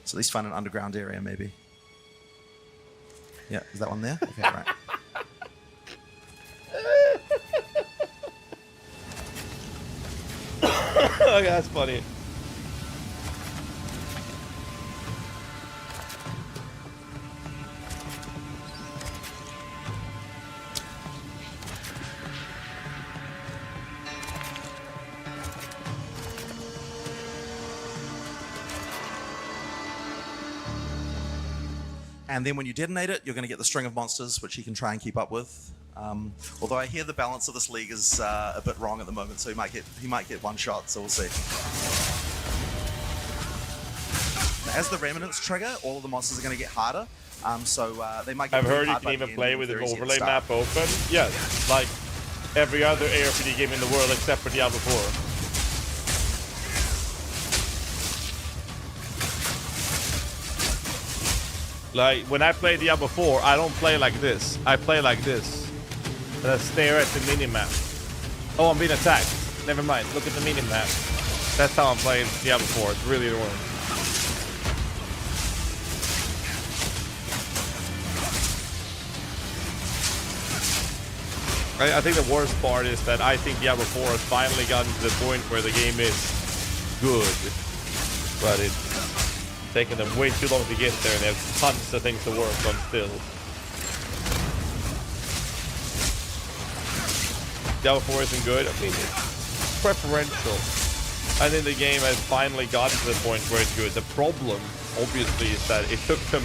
So at least find an underground area, maybe. Yeah, is that one there? Okay, right. Okay, that's funny. And then when you detonate it, you're going to get the string of monsters, which you can try and keep up with. Although I hear the balance of this league is a bit wrong at the moment, so he might get one shot. So we'll see. Now, as the remnants trigger, all of the monsters are going to get harder. So they might get. I've heard you hard can by even the play end with an very easy at the overlay start. map open. Yes, like every other ARPG game in the world except for Diablo 4. Like, when I play Diablo 4, I don't play like this. I play like this. And I stare at the minimap. Oh, I'm being attacked. Never mind. Look at the minimap. That's how I'm playing Diablo 4. It's really annoying. I think the worst part is that I think Diablo 4 has finally gotten to the point where the game is good. But it's taking them way too long to get there, and they have tons of things to work on still. Diablo 4 isn't good. I mean, it's preferential. I think the game has finally gotten to the point where it's good. The problem, obviously, is that it took them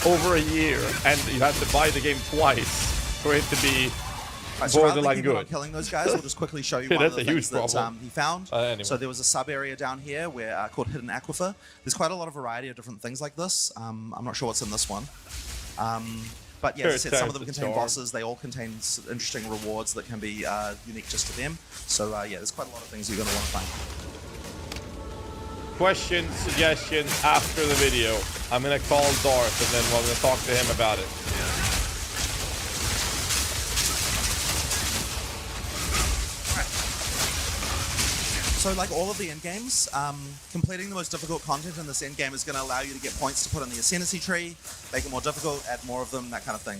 over a year, and you have to buy the game twice for it to be So rather than borderline keeping on good. killing those guys, we'll just quickly show you Yeah, one of that's the a things huge that problem. he found. Anyway. So there was a sub area down here where called Hidden Aquifer. There's quite a lot of variety of different things like this. I'm not sure what's in this one. But yeah, as I said, some of them contain bosses. They all contain interesting rewards that can be unique just to them. So yeah, there's quite a lot of things you're going to want to find. Questions, suggestions after the video. I'm going to call Darth, and then we're going to talk to him about it. So like all of the end games, completing the most difficult content in this end game is going to allow you to get points to put in the Ascendency tree, make it more difficult, add more of them, that kind of thing.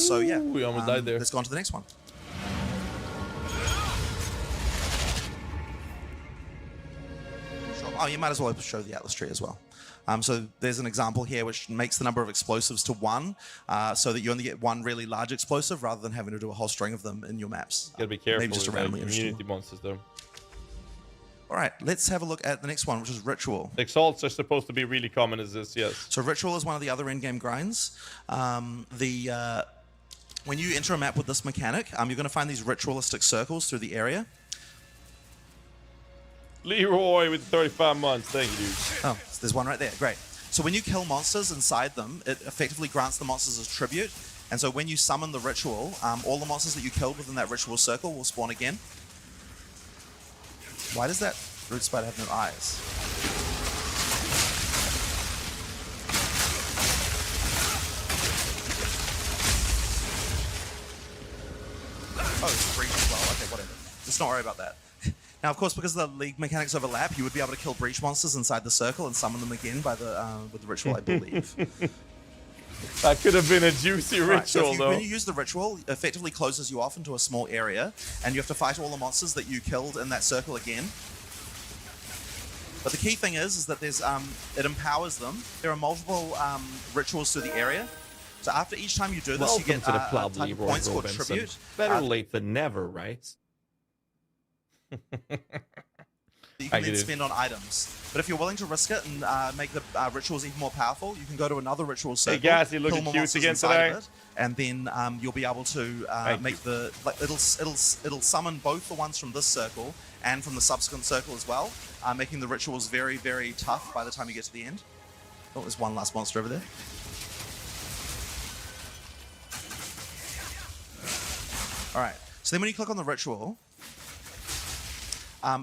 So yeah, we almost died there. Let's go on to the next one. Sure. Oh, you might as well show the Atlas tree as well. So there's an example here which makes the number of explosives to 1, so that you only get one really large explosive rather than having to do a whole string of them in your maps. Gotta be careful Maybe just a with randomly the interesting community monsters though. All right, let's have a look at the next one, which is Ritual. Exalts are supposed to be really common as this, yes. So Ritual is one of the other in-game grinds. When you enter a map with this mechanic, you're going to find these ritualistic circles through the area. Leroy with 35 months, thank you, dude. Oh, so there's one right there, great. So when you kill monsters inside them, it effectively grants the monsters as tribute. And so when you summon the ritual, all the monsters that you killed within that ritual circle will spawn again. Why does that root spider have no eyes? Oh, it's free as well. Okay, whatever. Let's not worry about that. Now, of course, because the league mechanics overlap, you would be able to kill breach monsters inside the circle and summon them again by the with the ritual, I believe. That could have been a juicy ritual, Right, so though. when you use the ritual, it effectively closes you off into a small area, and you have to fight all the monsters that you killed in that circle again. But the key thing is that there's it empowers them. There are multiple rituals through the area. So after each time you do this, Welcome you get to the a club, type of Leroy points called Robinson. tribute. Better late than never, right? That you can then spend on items. But if you're willing to risk it and make the rituals even more powerful, you can go to another ritual circle, GHAZZY, looking kill more cute monsters again inside today. of it, and then you'll be able to make the it'll summon both the ones from this circle and from the subsequent circle as well, making the rituals very, very tough by the time you get to the end. Oh, there's one last monster over there. All right. So then when you click on the ritual,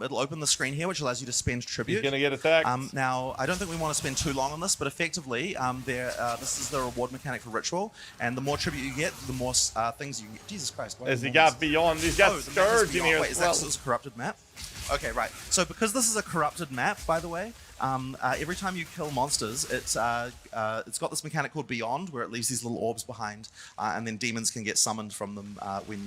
it'll open the screen here, which allows you to spend tribute. He's gonna get attacked. Now, I don't think we want to spend too long on this, but effectively, this is the reward mechanic for ritual, and the more tribute you get, the more things you get. Jesus Christ! As he got beyond, he's got Scourge in here Wait, as is well. that a corrupted map? Okay, right. So because this is a corrupted map, by the way, every time you kill monsters, it's got this mechanic called Beyond, where it leaves these little orbs behind, and then demons can get summoned from them when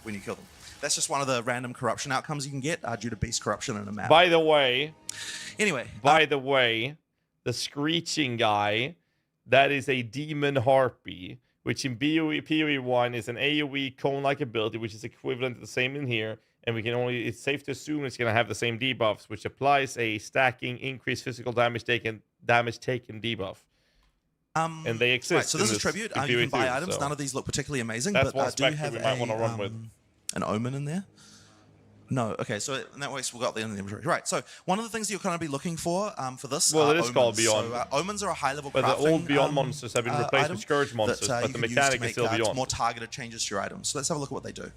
you kill them. That's just one of the random corruption outcomes you can get due to beast corruption in a map. By the way, anyway, the screeching guy, that is a demon harpy, which in PoE 1 is an AoE cone-like ability, which is equivalent to the same in here. And it's safe to assume it's going to have the same debuffs, which applies a stacking increased physical damage taken debuff. And they exist. Right, so this is tribute. You can buy items. So None of these look particularly amazing, that's but do you one have we might want to run with. An omen in there? No. Okay, so in that way, we've got the end of the inventory. Right, so one of the things that you're going to be looking for this Well, it is omens. called Beyond. So omens are a high-level But crafting the old Beyond monsters have been replaced item with Scourge monsters, that, but you the can use mechanic to is still make, Beyond. more targeted changes to your items. So let's have a look at what they do.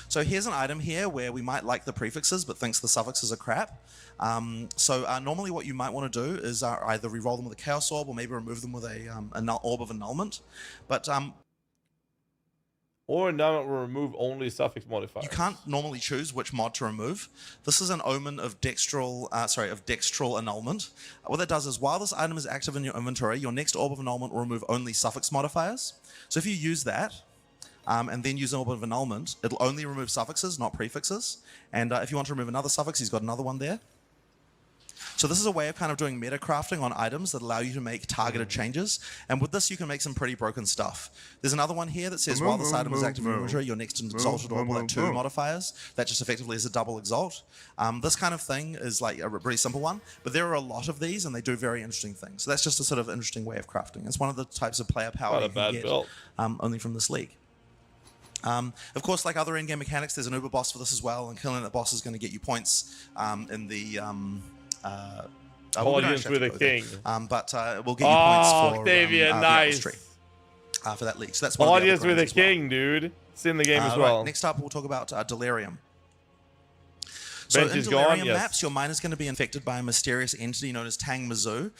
So here's an item here where we might like the prefixes, but thinks the suffixes are crap. Normally what you might want to do is either re-roll them with a Chaos Orb or maybe remove them with a Orb of Annulment. But Or annulment will remove only suffix modifiers. you can't normally choose which mod to remove. This is an omen of dextral annulment. What that does is while this item is active in your inventory, your next Orb of Annulment will remove only suffix modifiers. So if you use that, and then use an Orb of Annulment, it'll only remove suffixes, not prefixes. And if you want to remove another suffix, he's got another one there. So this is a way of kind of doing meta crafting on items that allow you to make targeted changes. And with this, you can make some pretty broken stuff. There's another one here that says while this item is active in inventory, your next exalted orb will have 2 modifiers. That just effectively is a double exalt. This kind of thing is like a pretty simple one, but there are a lot of these and they do very interesting things. So that's just a sort of interesting way of crafting. It's one of the types of player power you can get only from this league. Of course, like other in-game mechanics, there's an uber boss for this as well, and killing that boss is going to get you points in the Audience with a King. But we'll get you points for Octavia, nice. For that league. So that's one Audience of the with a King, dude. It's in the game as well. Right, next up, we'll talk about Delirium. So Bench in is Delirium gone, yes. maps, your mine is going to be infected by a mysterious entity known as Tang Mizzou.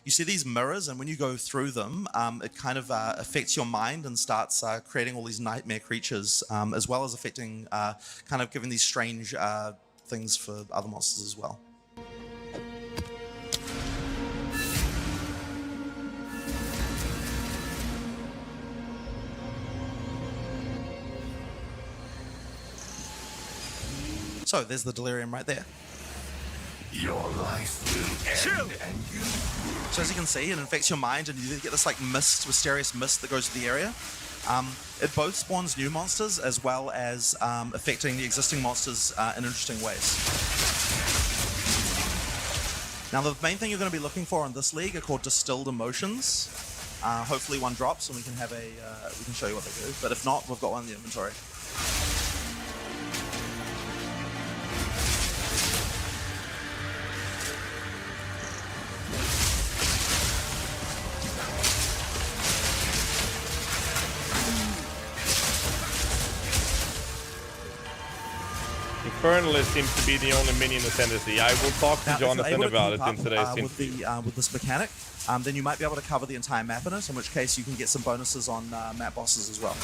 You see these mirrors, and when you go through them, it kind of affects your mind and starts creating all these nightmare creatures, as well as affecting, kind of giving these strange things for other monsters as well. So there's the Delirium right there. Your life will end, and you. So as you can see, it infects your mind, and you get this like mist, mysterious mist that goes to the area. It both spawns new monsters as well as affecting the existing monsters in interesting ways. Now the main thing you're going to be looking for in this league are called distilled emotions. Hopefully one drops, and we can have we can show you what they do. But if not, we've got one in the inventory. Infernalist seems to be the only minion Ascendency. I will talk to Jonathan about it in today's stream. With this mechanic, then you might be able to cover the entire map in it, in which case you can get some bonuses on map bosses as well.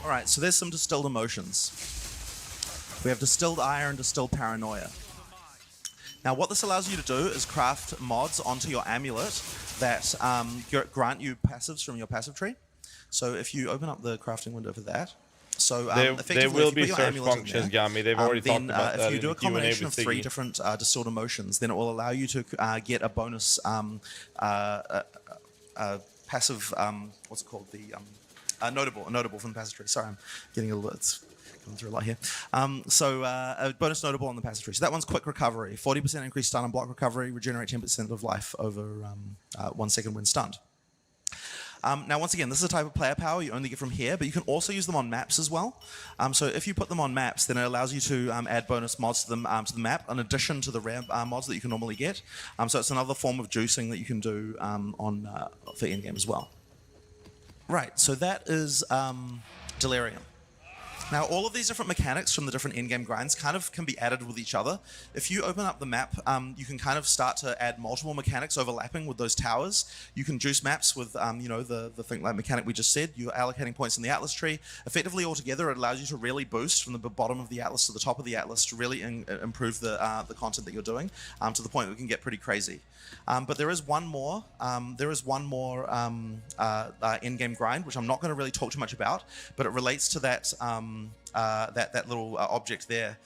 All right, so there's some distilled emotions. We have distilled ire and distilled paranoia. Now, what this allows you to do is craft mods onto your amulet that grant you passives from your passive tree. So if you open up the crafting window for that, so there will be search functions, Gami. They've already talked about that. If you do a combination of 3 different distilled emotions, then it will allow you to get a bonus passive. What's it called? A notable from the passive tree. Sorry, I'm getting a little. It's coming through a lot here. A bonus notable on the passive tree. So that one's quick recovery, 40% increased stun and block recovery, regenerate 10% of life over 1 second when stunned. Now, once again, this is a type of player power you only get from here, but you can also use them on maps as well. So if you put them on maps, then it allows you to add bonus mods to the map, in addition to the rare mods that you can normally get. So it's another form of juicing that you can do for Endgame as well. Right, so that is Delirium. Now, all of these different mechanics from the different in-game grinds kind of can be added with each other. If you open up the map, you can kind of start to add multiple mechanics overlapping with those towers. You can juice maps with, the thing like mechanic we just said. You're allocating points in the Atlas tree. Effectively, altogether, it allows you to really boost from the bottom of the Atlas to the top of the Atlas to really improve the content that you're doing to the point that it can get pretty crazy. But there is one more. In-game grind, which I'm not going to really talk too much about, but it relates to that that little object there.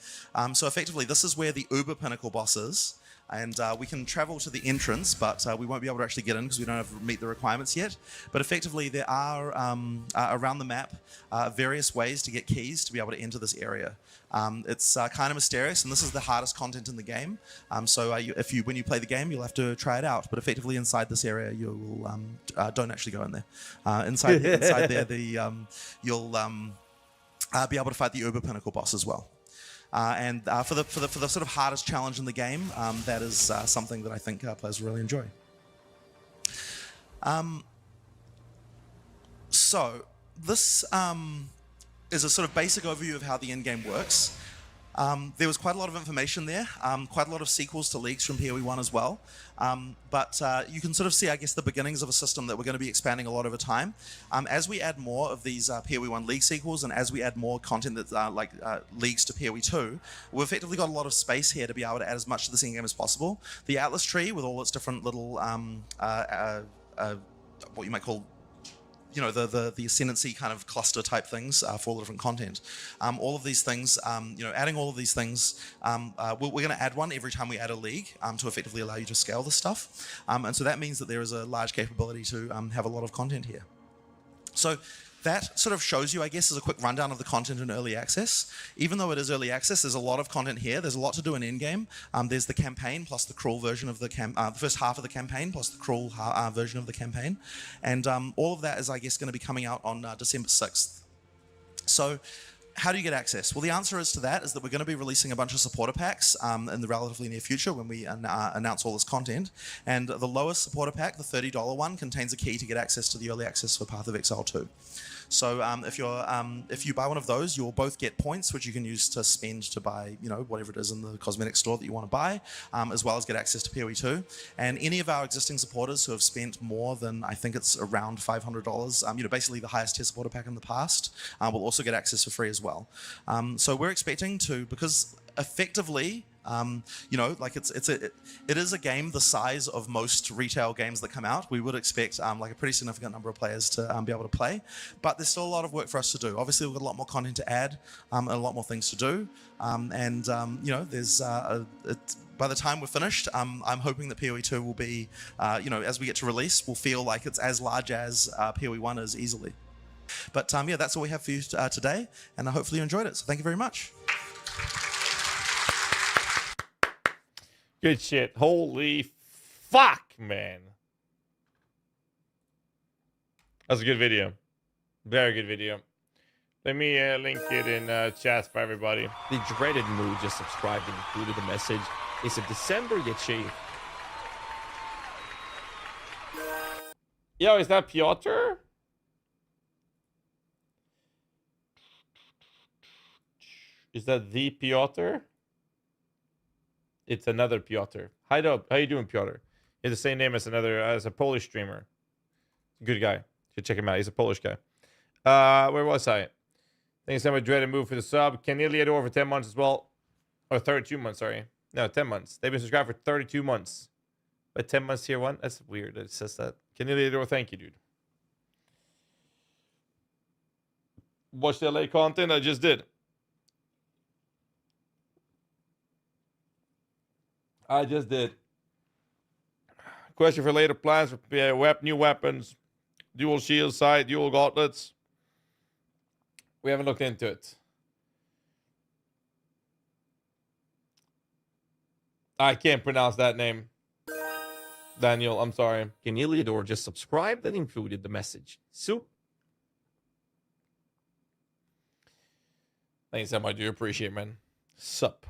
So effectively, this is where the Uber Pinnacle boss is. And we can travel to the entrance, but we won't be able to actually get in because we don't have meet the requirements yet. But effectively, there are around the map various ways to get keys to be able to enter this area. It's kind of mysterious, and this is the hardest content in the game. When you play the game, you'll have to try it out. But effectively, inside this area, you will don't actually go in there. Inside there, you'll be able to fight the Uber Pinnacle boss as well. For the sort of hardest challenge in the game, that is something that I think players will really enjoy. So this is a sort of basic overview of how the end game works. There was quite a lot of information there, quite a lot of sequels to leagues from PoE 1 as well. But you can sort of see, I guess, the beginnings of a system that we're going to be expanding a lot over time. As we add more of these PoE 1 league sequels, and as we add more content that's leagues to PoE 2, we've effectively got a lot of space here to be able to add as much to this in-game as possible. The Atlas tree, with all its different little, what you might call, the Ascendency kind of cluster type things for all the different content. All of these things, adding all of these things, we're going to add one every time we add a league to effectively allow you to scale this stuff. And so that means that there is a large capability to have a lot of content here. So that sort of shows you, I guess, as a quick rundown of the content in early access. Even though it is early access, there's a lot of content here. There's a lot to do in endgame. There's the campaign plus the cruel version of the first half of the campaign plus the cruel version of the campaign. And all of that is, I guess, going to be coming out on December 6th. So how do you get access? Well, the answer is to that is that we're going to be releasing a bunch of supporter packs in the relatively near future when we announce all this content. And the lowest supporter pack, the $30 one, contains a key to get access to the early access for Path of Exile 2. So if you buy one of those, you'll both get points, which you can use to spend to buy, whatever it is in the cosmetic store that you want to buy, as well as get access to PoE 2. And any of our existing supporters who have spent more than, I think it's around $500, basically the highest tier supporter pack in the past, will also get access for free as well. So we're expecting to, because effectively, it is a game the size of most retail games that come out. We would expect a pretty significant number of players to be able to play, but there's still a lot of work for us to do. Obviously, we've got a lot more content to add, and a lot more things to do. There's by the time we're finished, I'm hoping that PoE 2 will be, as we get to release, will feel like it's as large as PoE 1 is easily. But that's all we have for you today, and hopefully you enjoyed it. So thank you very much. Good shit. Holy fuck, man. That's a good video. Very good video. Let me link it in chat for everybody. The dreaded mood just subscribed and included a message. Is it December yet, Shave? Yo, is that Piotr? Is that the Piotr? It's another Piotr. Hi, how you doing, Piotr? He's the same name as a Polish streamer. Good guy. You should check him out. He's a Polish guy. Where was I? Thanks so much, Dread and Move for the sub. Ken Iliador for 10 months as well. Or 32 months, sorry. No, 10 months. They've been subscribed for 32 months. But 10 months tier 1? That's weird. It says that. Ken Iliador, thank you, dude. Watch the LA content? I just did. I just did. Question for later plans for new weapons, dual shield sight, dual gauntlets. We haven't looked into it. I can't pronounce that name. Daniel, I'm sorry. Can Iliador just subscribe and included the message? Soup. Thanks so much. I do appreciate it, man. Sup.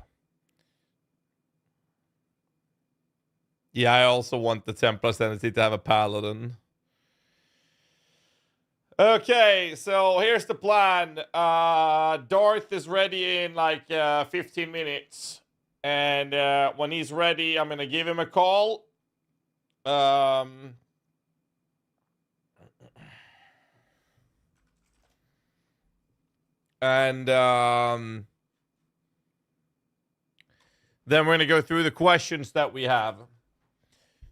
Yeah, I also want the 10+ Ascendency to have a paladin. Okay, so here's the plan. Darth is ready in like 15 minutes. And when he's ready, I'm going to give him a call. And then we're going to go through the questions that we have.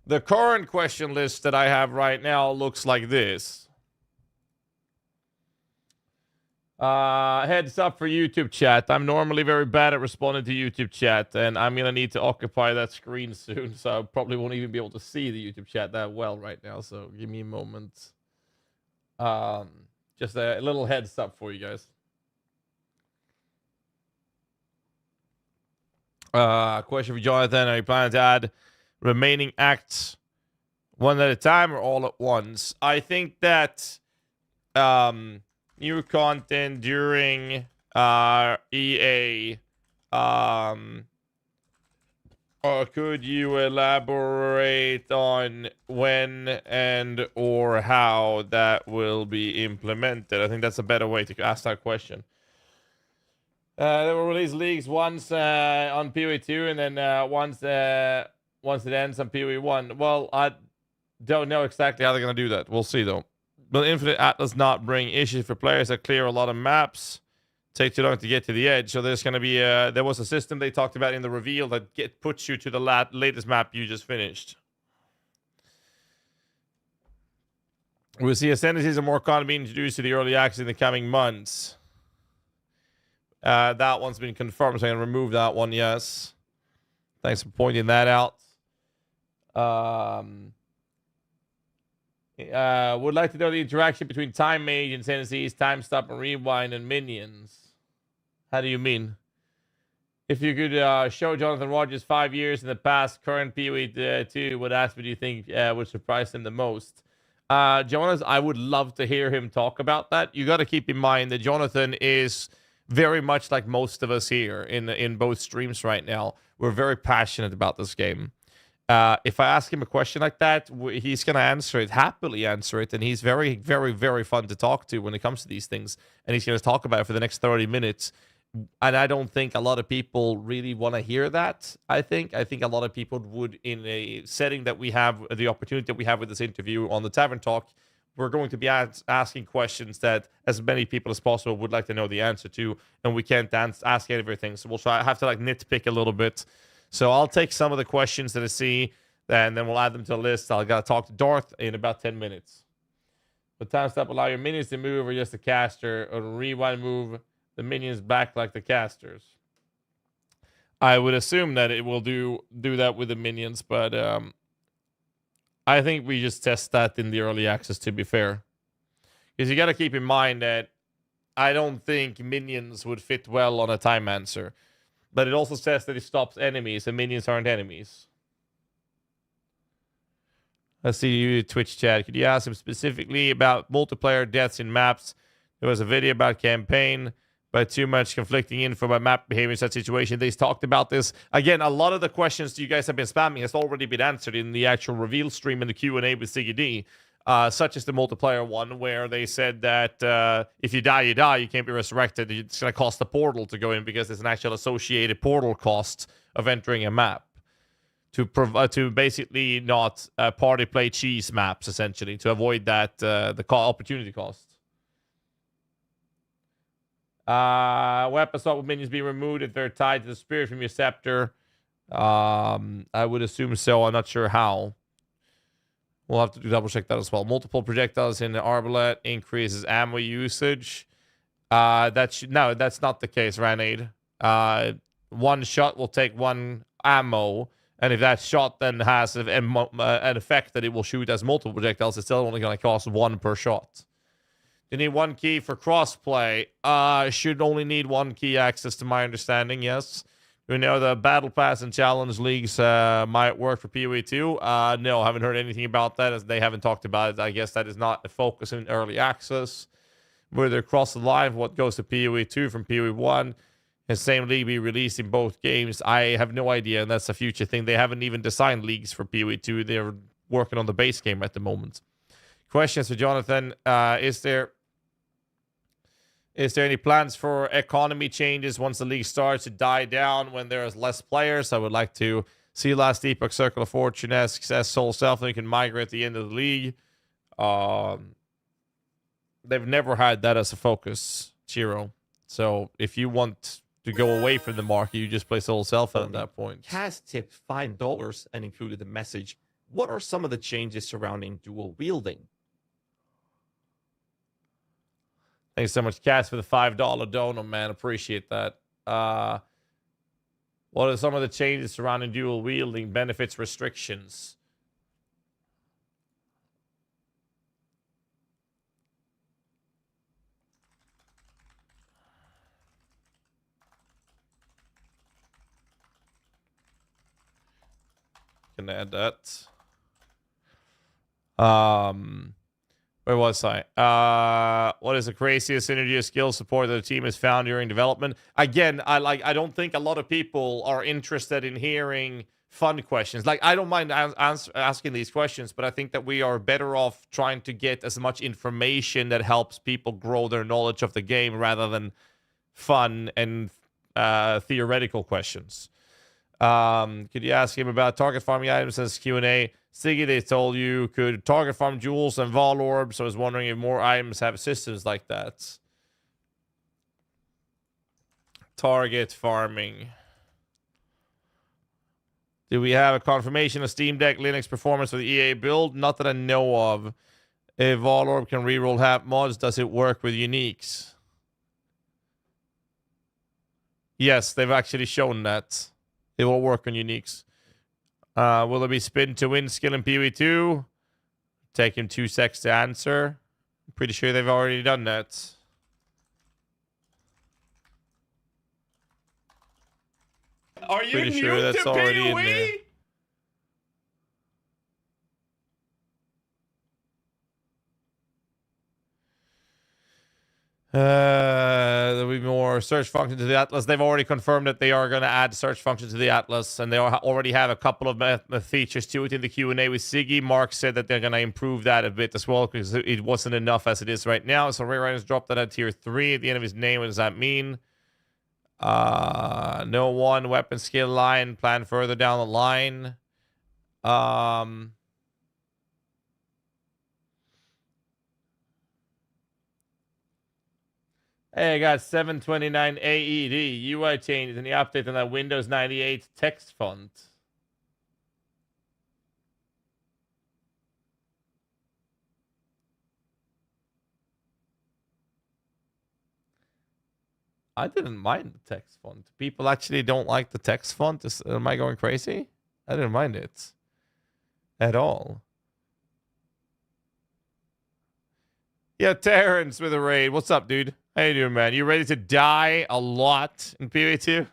The current question list that I have right now looks like this. Heads up for YouTube chat. I'm normally very bad at responding to YouTube chat, and I'm going to need to occupy that screen soon, so I probably won't even be able to see the YouTube chat that well right now, so give me a moment. Just a little heads up for you guys. Question for Jonathan. Are you planning to add remaining acts one at a time or all at once? I think that new content during EA, or could you elaborate on when and or how that will be implemented? I think that's a better way to ask that question. They will release leagues once on PoE 2 and then once it ends on PoE 1. Well, I don't know exactly how they're going to do that. We'll see, though. Will Infinite Atlas not bring issues for players that clear a lot of maps? Take too long to get to the edge. So there's going to be there was a system they talked about in the reveal that puts you to the latest map you just finished. We'll see Ascendency and more content being introduced to the early access in the coming months. That one's been confirmed, so I'm going to remove that one, yes. Thanks for pointing that out. Would like to know the interaction between Time Mage and Ascendency's Time Stop and Rewind and Minions. How do you mean? If you could show Jonathan Rogers 5 years in the past, current PoE 2, what aspect do you think would surprise him the most? Jonas, I would love to hear him talk about that. You got to keep in mind that Jonathan is very much like most of us here in both streams right now. We're very passionate about this game. If I ask him a question like that, he's going to happily answer it, and he's very, very, very fun to talk to when it comes to these things, and he's going to talk about it for the next 30 minutes, and I don't think a lot of people really want to hear that. I think a lot of people would, in a setting that we have, the opportunity that we have with this interview on the Tavern Talk, we're going to be asking questions that as many people as possible would like to know the answer to, and we can't ask everything, so we'll have to nitpick a little bit. So I'll take some of the questions that I see, and then we'll add them to the list. I got to talk to Darth in about 10 minutes. But time stop allow your minions to move or just the caster, or rewind move the minions back like the casters. I would assume that it will do that with the minions, but I think we just test that in the early access, to be fair. Because you got to keep in mind that I don't think minions would fit well on a time answer. But it also says that it stops enemies, and minions aren't enemies. I see you, Twitch chat. Could you ask him specifically about multiplayer deaths in maps? There was a video about campaign, but too much conflicting info about map behavior in such situation. They talked about this. Again, a lot of the questions you guys have been spamming has already been answered in the actual reveal stream and the Q&A with Siggy D. Such as the multiplayer one, where they said that if you die, you die. You can't be resurrected. It's going to cost a portal to go in because there's an actual associated portal cost of entering a map to basically not party play cheese maps, essentially, to avoid that the opportunity cost. Weapon swap with minions being removed if they're tied to the spirit from your scepter. I would assume so. I'm not sure how. We'll have to double check that as well. Multiple projectiles in the arbalete increases ammo usage. No, that's not the case, Ranade. One shot will take one ammo, and if that shot then has an effect that it will shoot as multiple projectiles, it's still only going to cost one per shot. You need one key for crossplay. Should only need one key access, to my understanding. Yes. We know the Battle Pass and Challenge Leagues might work for PoE 2. No, haven't heard anything about that, as they haven't talked about it. I guess that is not a focus in early access. Whether across the line, what goes to PoE 2 from PoE 1, and same league be released in both games, I have no idea, and that's a future thing. They haven't even designed leagues for PoE 2. They're working on the base game at the moment. Questions for Jonathan. Is there any plans for economy changes once the league starts to die down when there's less players? I would like to see Last Epoch, Circle of Fortune-esque, as Soul Self, and can migrate at the end of the league. They've never had that as a focus, Chiro. So if you want to go away from the market, you just play Soul Self at that point. Kaz tipped $5 and included a message. What are some of the changes surrounding dual wielding? Thanks so much, Cass, for the $5 donor, man. Appreciate that. What are some of the changes surrounding dual wielding? Benefits, restrictions? Can add that. Where was I? What is the craziest synergy of skill support that the team has found during development? Again, I don't think a lot of people are interested in hearing fun questions. Like, I don't mind asking these questions, but I think that we are better off trying to get as much information that helps people grow their knowledge of the game rather than fun and theoretical questions. Could you ask him about target farming items as Q&A? Siggy, they told you could target farm jewels and vol orbs. So I was wondering if more items have systems like that. Target farming. Do we have a confirmation of Steam Deck Linux performance for the EA build? Not that I know of. If vol orb can reroll half mods, does it work with uniques? Yes, they've actually shown that. It will work on uniques. Will it be spin to win skill in PoE 2? Take him 2 seconds to answer. I'm pretty sure they've already done that. Are you Pretty new sure that's to already in PoE? there. There'll be more search function to the Atlas. They've already confirmed that they are going to add search function to the Atlas, and they already have a couple of features to it in the Q&A with Siggy. Mark said that they're going to improve that a bit as well because it wasn't enough as it is right now. So Ray Ryan's dropped that at tier 3 at the end of his name. What does that mean? No one weapon skill line. Plan further down the line. Hey, I got 729 AED. UI changes in the update on that Windows 98 text font. I didn't mind the text font. People actually don't like the text font. Am I going crazy? I didn't mind it at all. Yeah, Terrence with a raid. What's up, dude? How you doing, man? You ready to die a lot in PoE 2?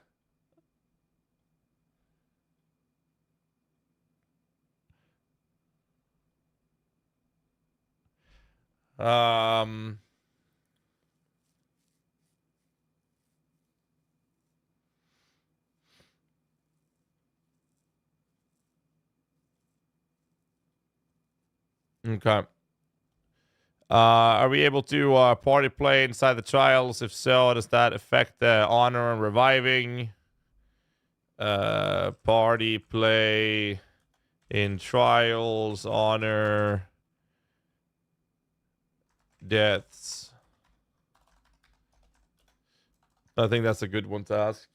Okay. Are we able to party play inside the trials? If so, does that affect the honor and reviving? Party play in trials, honor, deaths. I think that's a good one to ask.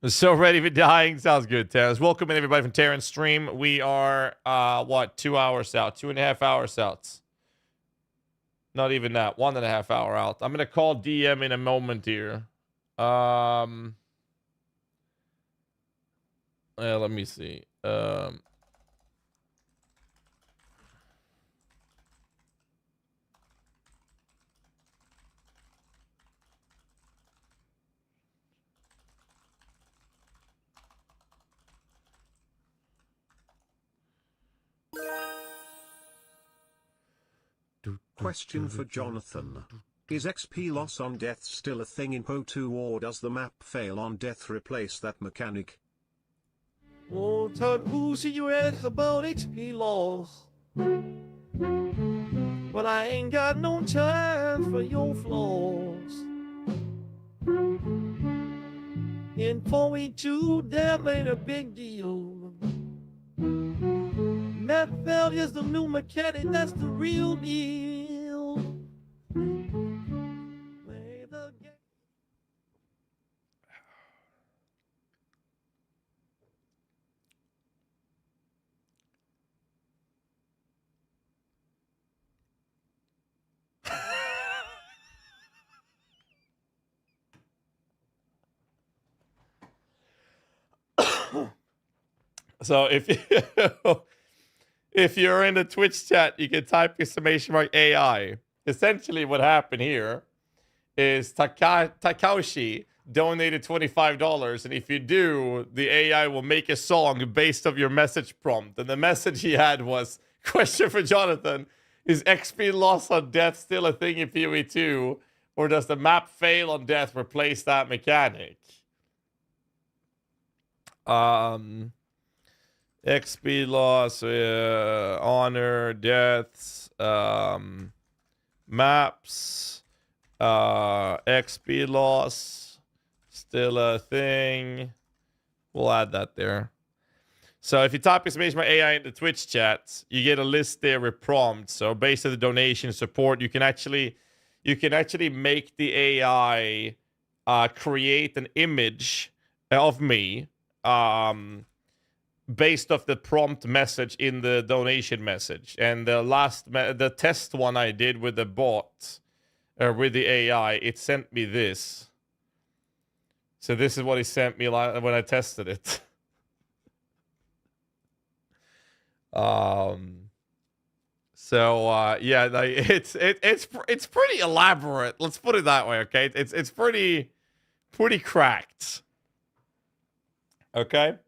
So ready for dying. Sounds good, Terrence. Welcome in everybody from Terrence stream. We are, 2 hours out, 2.5 hours out. Not even that, 1.5 hour out. I'm going to call DM in a moment here. Let me see. Question for Jonathan. Is XP loss on death still a thing in PO2 or does the map fail on death replace that mechanic? Won't tell who see you ask about XP loss. But I ain't got no time for your flaws. In 4.2, that ain't a big deal. Map failure's the new mechanic, that's the real deal. Play the game. So if you're in the Twitch chat, you can type exclamation mark AI. Essentially what happened here is Takashi donated $25, and if you do, the AI will make a song based off your message prompt. And the message he had was, question for Jonathan, is XP loss on death still a thing in PoE2, or does the map fail on death replace that mechanic? XP loss, honor, deaths, maps, XP loss, still a thing. We'll add that there. So if you type exclamation mark AI in the Twitch chat, you get a list there with prompts. So based on the donation support, you can actually make the AI create an image of me. Based off the prompt message in the donation message. And the test one I did with the bot, or with the AI, it sent me this. So this is what it sent me when I tested it. Yeah, like, it's pretty elaborate. Let's put it that way, okay? It's pretty cracked. Okay?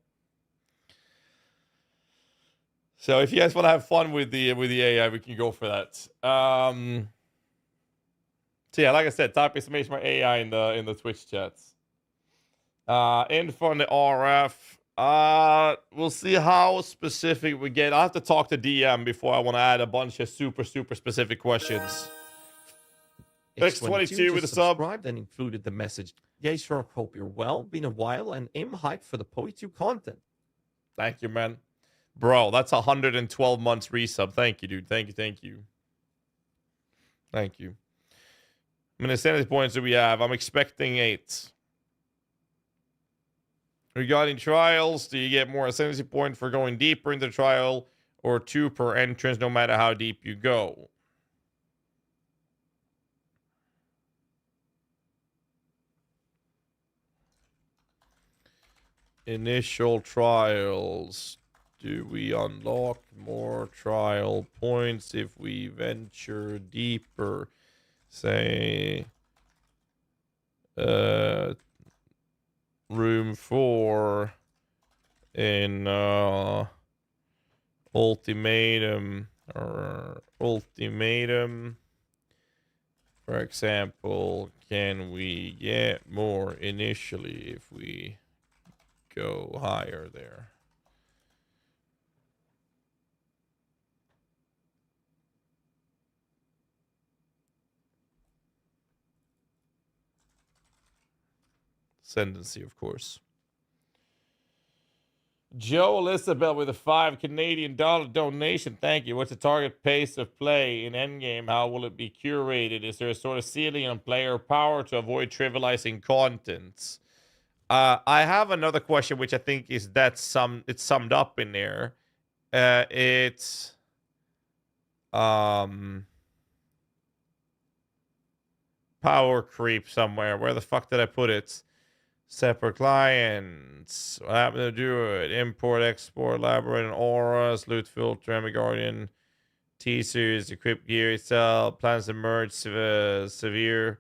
So if you guys want to have fun with the AI, we can go for that. So yeah, like I said, type exclamation mark AI in the Twitch chats. Info on the RF. We'll see how specific we get. I have to talk to DM before I want to add a bunch of super specific questions. X22 with a sub. Subscribed and included the message. Yeah, sure. Hope you're well. Been a while and aim hyped for the PoE2 content. Thank you, man. Bro, that's 112 months resub. Thank you, dude. Thank you. Thank you. How many sanity points do we have? I'm expecting 8. Regarding trials, do you get more ascendancy point for going deeper into the trial, or 2 per entrance no matter how deep you go? Initial trials. Do we unlock more trial points if we venture deeper? Say, room 4 in ultimatum, for example, can we get more initially if we go higher there? Ascendency, of course. Joe Elizabeth with a $5 Canadian donation. Thank you. What's the target pace of play in Endgame? How will it be curated? Is there a sort of ceiling on player power to avoid trivializing contents? I have another question, which I think is it's summed up in there. It's power creep somewhere. Where the fuck did I put it? Separate clients. What happened to do it? Import, export, elaborate on auras, loot filter, Emmy Guardian, T-series, equip gear itself, plans to merge severe.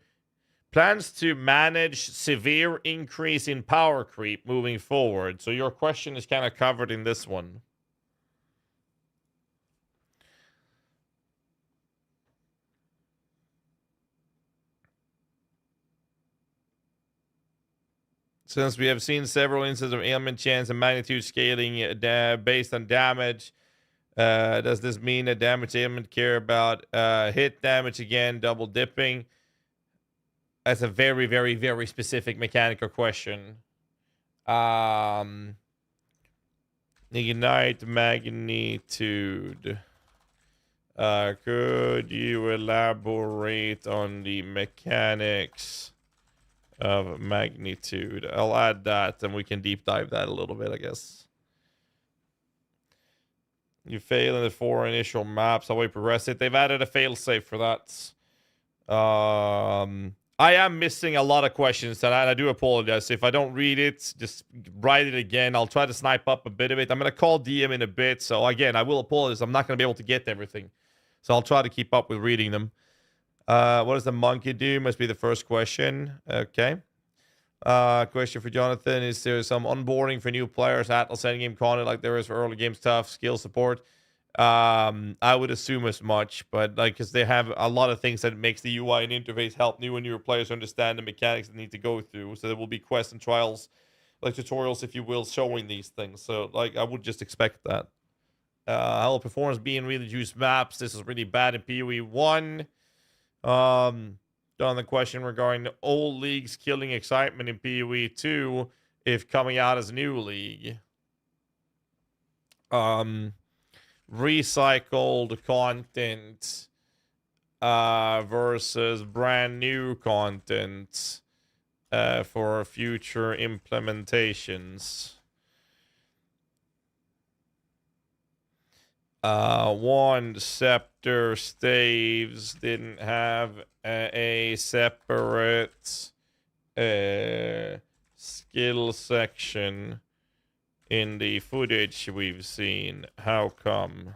Plans to manage severe increase in power creep moving forward. So your question is kind of covered in this one. Since we have seen several instances of ailment chance and magnitude scaling based on damage, does this mean that damage ailment care about hit damage again, double dipping? That's a very, very, very specific mechanical question. Ignite magnitude. Could you elaborate on the mechanics of magnitude? I'll add that and we can deep dive that a little bit, I guess. You fail in the 4 initial maps. How we progress it? They've added a failsafe for that. I am missing a lot of questions, and I do apologize. If I don't read it, just write it again. I'll try to snipe up a bit of it. I'm going to call DM in a bit, so again, I will apologize. I'm not going to be able to get to everything. So I'll try to keep up with reading them. What does the monkey do? Must be the first question. Okay. Question for Jonathan. Is there some onboarding for new players, Atlas endgame content like there is for early game stuff, skill support? I would assume as much, but like, because they have a lot of things that makes the UI and interface help new and newer players understand the mechanics they need to go through. So there will be quests and trials, like tutorials, if you will, showing these things. So like, I would just expect that. How will performance be in really juice maps? This is really bad in PoE 1. On the question regarding the old leagues killing excitement in PoE 2 if coming out as a new league. Recycled content versus brand new content for future implementations. One scepter staves didn't have a separate skill section in the footage we've seen. How come?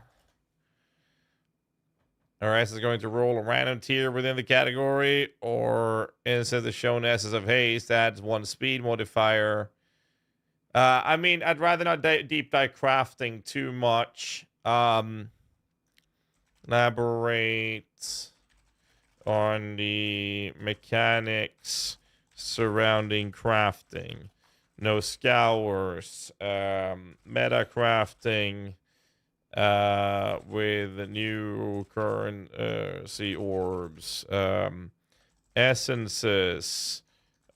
Alright, so it's going to roll a random tier within the category, or instead of the shown S's of haste adds 1 speed modifier. I mean, I'd rather not deep dive crafting too much. Elaborate on the mechanics surrounding crafting. No scours. Meta crafting with new currency orbs. Essences.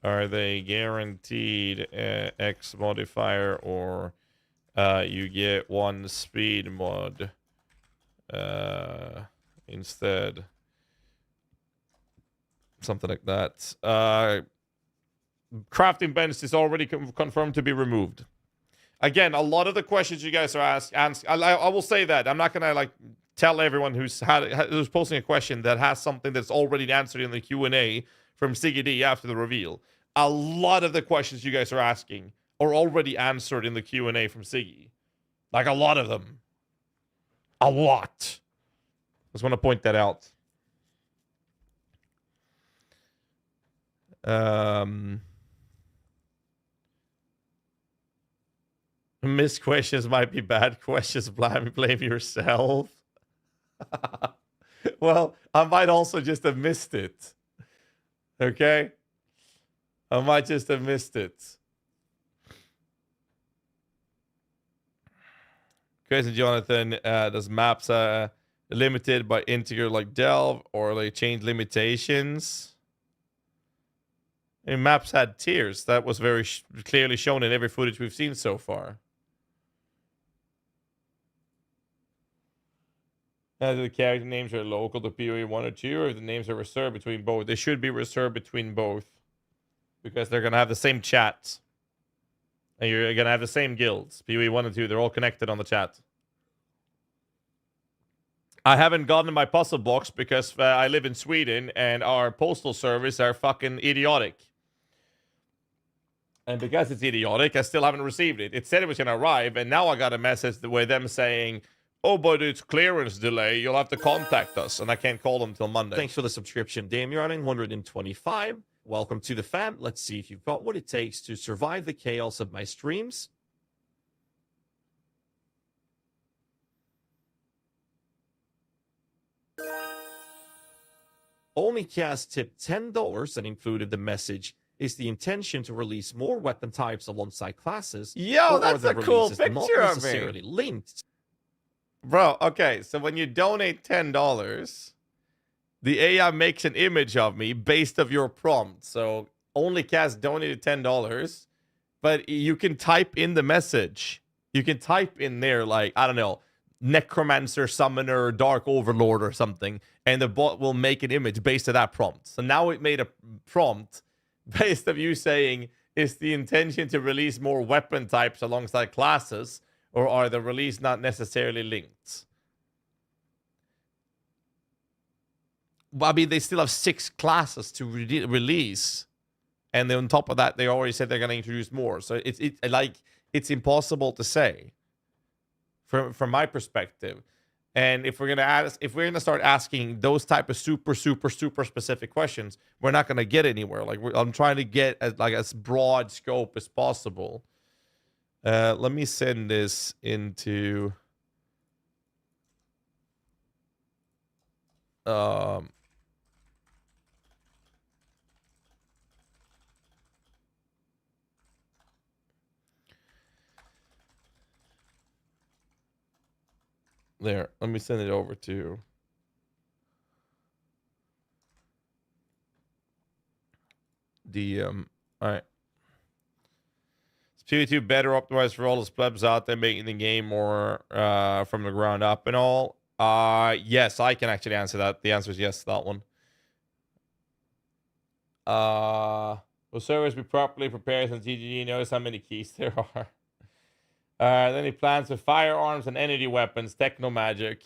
Are they guaranteed X modifier, or you get 1 speed mod instead? Something like that. Crafting bench is already confirmed to be removed. Again, a lot of the questions you guys are asking, I will say that I'm not gonna like tell everyone who's posting a question that has something that's already answered in the Q&A from Siggy D after the reveal. A lot of the questions you guys are asking are already answered in the Q&A from Siggy. Like a lot of them. A lot. Just want to point that out. Missed questions might be bad questions. Blame yourself. Well, I might also just have missed it. Okay? I might just have missed it. Question, Jonathan. Does maps limited by integer like Delve, or they change limitations? And maps had tiers. That was very clearly shown in every footage we've seen so far. The character names are local to PoE 1 or 2, or if the names are reserved between both. They should be reserved between both. Because they're going to have the same chat. And you're going to have the same guilds. PoE 1 and 2, they're all connected on the chat. I haven't gotten my puzzle box because I live in Sweden and our postal service are fucking idiotic. And because it's idiotic, I still haven't received it. It said it was going to arrive, and now I got a message with them saying, oh, but it's clearance delay. You'll have to contact us. And I can't call them till Monday. Thanks for the subscription, Damian125. Welcome to the fam. Let's see if you've got what it takes to survive the chaos of my streams. Only Kaz tipped $10 and included the message, is the intention to release more weapon types alongside classes? Yo, or that's are the a cool releases not picture of me. necessarily linked? Bro, okay, so when you donate $10, the AI makes an image of me based of your prompt. So only Kaz donated $10, but you can type in the message. You can type in there like, I don't know, Necromancer, Summoner, Dark Overlord or something, and the bot will make an image based on that prompt. So now it made a prompt based of you saying, is the intention to release more weapon types alongside classes, or are the release not necessarily linked? Well, I mean, they still have 6 classes to release, and then on top of that, they already said they're going to introduce more. So it's impossible to say from my perspective. And if we're gonna start asking those type of super specific questions, we're not gonna get anywhere. Like I'm trying to get as broad scope as possible. Let me send this into there. Let me send it over to DM. All right. Is PvE2 better optimized for all the plebs out there, making the game more from the ground up and all? Yes, I can actually answer that. The answer is yes to that one. Will servers be properly prepared since TGG knows how many keys there are? Then he plans with firearms and energy weapons, techno magic.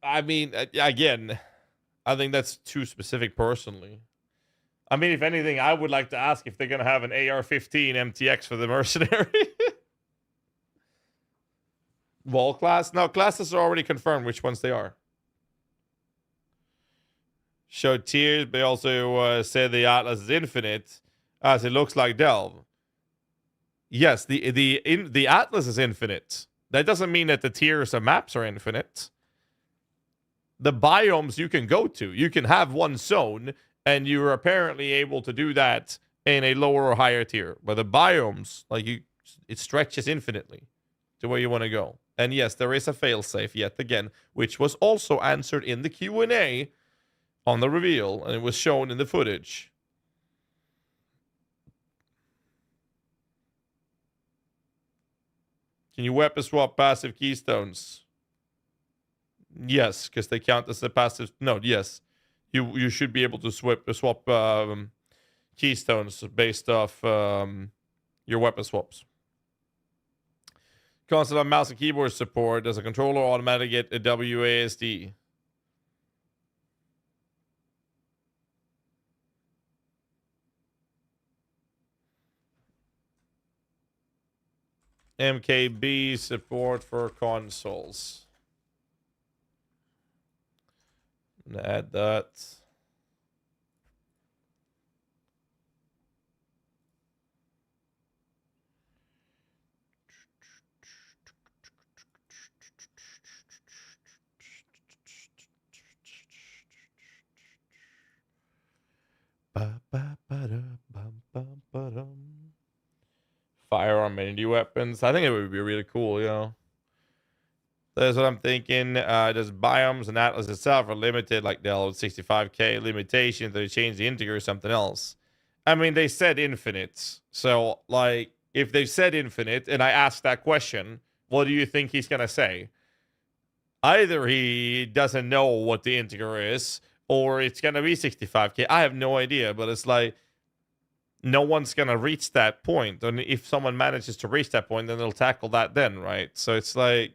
I mean, again, I think that's too specific personally. I mean, if anything, I would like to ask if they're going to have an AR-15 MTX for the Mercenary. Wall class? No, classes are already confirmed which ones they are. Showed tiers, but also said the Atlas is infinite, as it looks like Delve. Yes, the Atlas is infinite. That doesn't mean that the tiers of maps are infinite. The biomes you can go to. You can have one zone, and you're apparently able to do that in a lower or higher tier. But the biomes, it stretches infinitely to where you want to go. And yes, there is a failsafe yet again, which was also answered in the Q&A on the reveal, and it was shown in the footage. Can you weapon swap passive keystones? Yes, because they count as a passive. No, yes. You should be able to swap keystones based off your weapon swaps. Console on mouse and keyboard support. Does a controller automatically get a WASD? MKB support for consoles. I'm gonna add that. Firearm energy weapons. I think it would be really cool, you know. That's what I'm thinking. Does biomes and Atlas itself are limited, like Dell with 65k limitation? They change the integer or something else. I mean, they said infinite. So, like, if they said infinite and I asked that question, what do you think he's gonna say? Either he doesn't know what the integer is, or it's gonna be 65k. I have no idea, but it's like no one's gonna reach that point. And if someone manages to reach that point, then they'll tackle that then, right? So it's like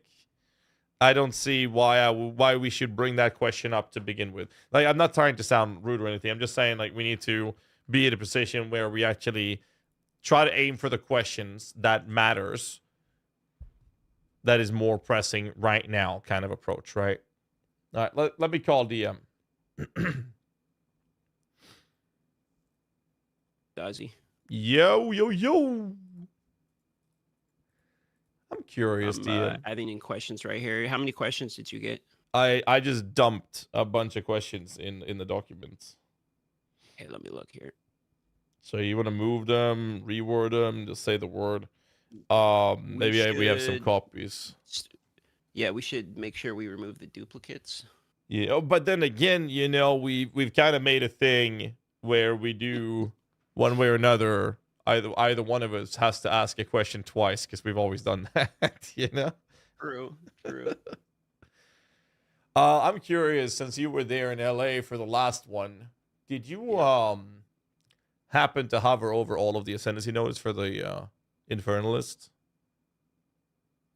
I don't see why we should bring that question up to begin with. Like, I'm not trying to sound rude or anything. I'm just saying, like, we need to be in a position where we actually try to aim for the questions that matters, that is more pressing right now kind of approach, right? All right, let me call DM. GHAZZY. Yo. I'm curious, DM. Adding in questions right here. How many questions did you get? I just dumped a bunch of questions in the documents. Okay, let me look here. So you want to move them, reword them, just say the word. Maybe we have some copies. Yeah, we should make sure we remove the duplicates. Yeah, but then again, you know, we've kind of made a thing where we do one way or another. Either one of us has to ask a question twice because we've always done that, you know? True. I'm curious, since you were there in LA for the last one, did you happen to hover over all of the Ascendency nodes for the Infernalist?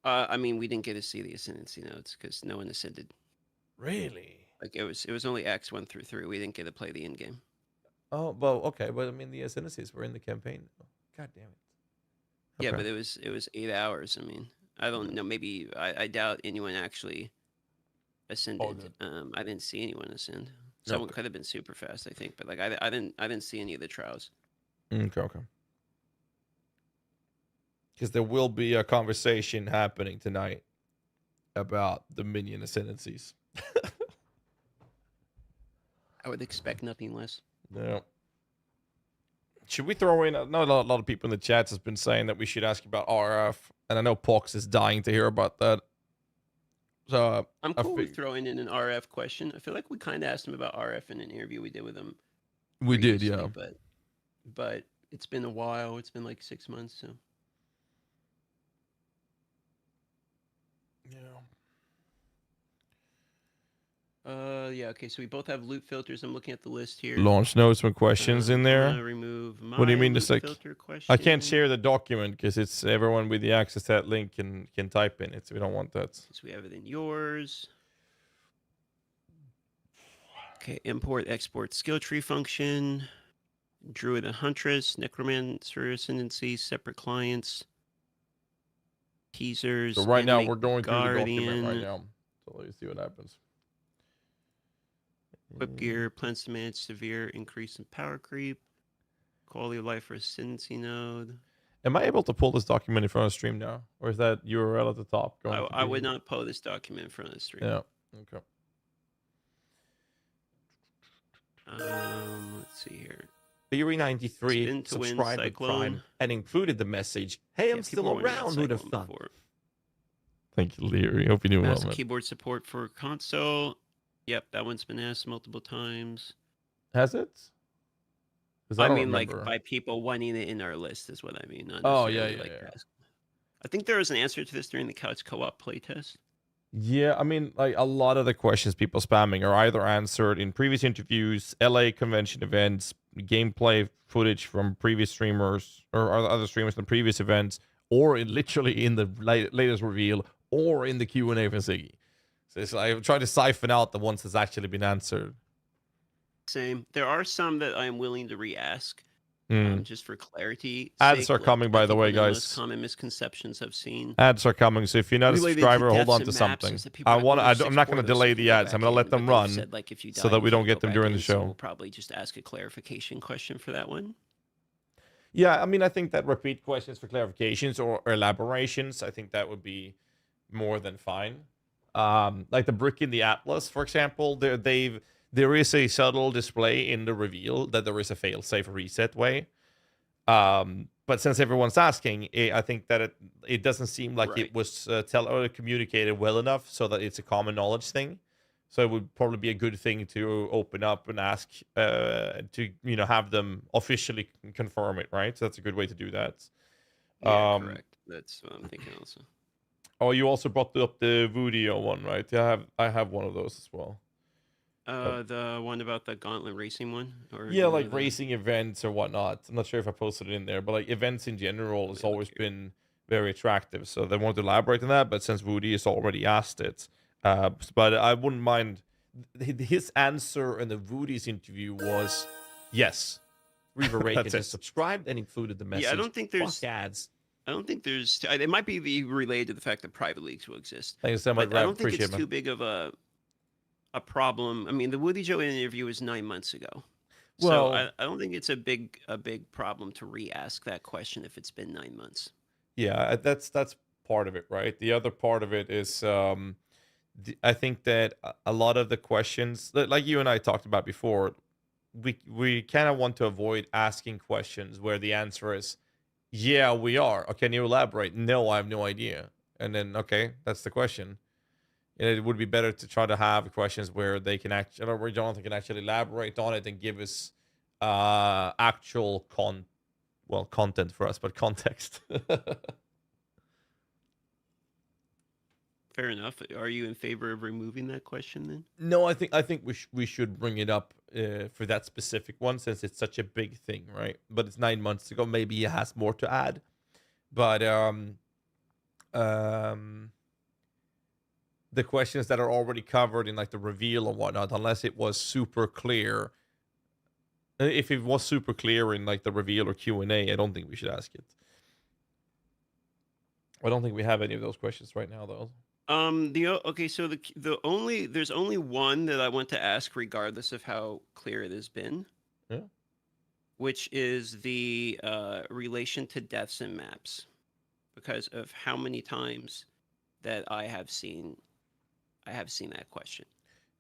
I mean, we didn't get to see the Ascendency nodes because no one ascended. Really? Like it was only Acts 1 through 3. We didn't get to play the end game. Oh, well, okay, but I mean the Ascendencies were in the campaign. God damn it. Yeah, Okay. but it was 8 hours. I mean, I don't know. Maybe I doubt anyone actually ascended. I didn't see anyone ascend. Someone could have been super fast, I think, but like I didn't see any of the trials. Okay. Because there will be a conversation happening tonight about the minion ascendancies. I would expect nothing less. Yeah. Should we throw in? I know a lot of people in the chats has been saying that we should ask about RF, and I know Pox is dying to hear about that. So I'm cool with throwing in an RF question. I feel like we kind of asked him about RF in an interview we did with him. We did, yeah. But it's been a while. It's been like 6 months. So. Yeah. Yeah. Okay. So we both have loot filters. I'm looking at the list here. Launch notes with questions in there. Remove my What do you mean? Just like filter question. I can't share the document because it's everyone with the access to that link can type in it. So we don't want that. So we have it in yours. Okay. Import export skill tree function. Druid and Huntress, Necromancer Ascendency, separate clients. Teasers. So right now we're going Guardian, through the document right now. So let's see what happens. Equip gear, plans to manage severe increase in power creep. Quality of life for Ascendency node. Am I able to pull this document in front of the stream now? Or is that URL at the top? I would not pull this document in front of the stream. Yeah, okay. Let's see here. Theory93 subscribed with Prime and included the message, "Hey, I'm still around, who'd have thought?" Thank you, Leary. Hope you knew well, man. Keyboard support for console. Yep, that one's been asked multiple times. Has it? I mean, like by people wanting it in our list is what I mean. Not yeah. I think there was an answer to this during the Couch Co-op playtest. Yeah, I mean, like a lot of the questions people spamming are either answered in previous interviews, LA convention events, gameplay footage from previous streamers or other streamers in the previous events, or literally in the latest reveal, or in the Q&A from Ziggy. So I try to siphon out the ones that's actually been answered. Same. There are some that I am willing to re-ask, just for clarity. Ads are coming, by the way, guys. Most common misconceptions I've seen. Ads are coming, so if you're not a subscriber, hold on to something. I'm not going to delay the ads. I'm going to let them run so that we don't get them during the show. We'll probably just ask a clarification question for that one. Yeah, I mean, I think that repeat questions for clarifications or elaborations, I think that would be more than fine. Like the brick in the Atlas, for example, there is a subtle display in the reveal that there is a fail-safe reset way. But since everyone's asking, I think that it doesn't seem like it was communicated well enough so that it's a common knowledge thing. So it would probably be a good thing to open up and ask to have them officially confirm it, right? So that's a good way to do that. Yeah, correct. That's what I'm thinking also. Oh, you also brought up the Vudio one, right? I have one of those as well. The one about the Gauntlet racing one, or Yeah, like the... racing events or whatnot. I'm not sure if I posted it in there, but like events in general has always been very attractive. So they want to elaborate on that, but since Woody has already asked it, but I wouldn't mind. His answer in the Woody's interview was yes. Reaver Raken That's just it. subscribed and included the message. Yeah, I don't think there's Fuck ads. I don't think there's. It might be related to the fact that private leagues will exist. Thanks so much. But I don't think Appreciate it's it, too man. big of a problem. I mean, the Woody Joe interview was 9 months ago, so Well- I don't think it's a big problem to re-ask that question if it's been 9 months. Yeah, that's part of it, right? The other part of it is I think that a lot of the questions, like you and I talked about before, we kind of want to avoid asking questions where the answer is, yeah, we are. Or can you elaborate? No, I have no idea. And then, okay, that's the question. And it would be better to try to have questions where they can actually, or where Jonathan can actually elaborate on it and give us actual content for us, but context. Fair enough. Are you in favor of removing that question then? No, I think we should bring it up for that specific one since it's such a big thing, right? But it's 9 months ago. Maybe it has more to add, but the questions that are already covered in like the reveal and whatnot, unless it was super clear. If it was super clear in like the reveal or Q&A, I don't think we should ask it. I don't think we have any of those questions right now, though. Okay, so there's only one that I want to ask, regardless of how clear it has been. Yeah. Which is the relation to deaths and maps, because of how many times that I have seen that question.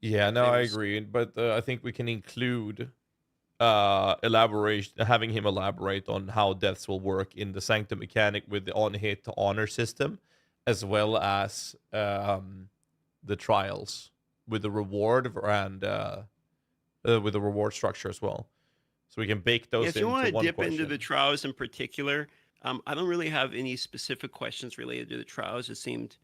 Yeah, no, I agree, but I think we can include having him elaborate on how deaths will work in the Sanctum mechanic with the on-hit to honor system, as well as the trials with the reward and with the reward structure as well. So we can bake those If you want into to one dip question. into the trials in particular, I don't really have any specific questions related to the trials. It seemed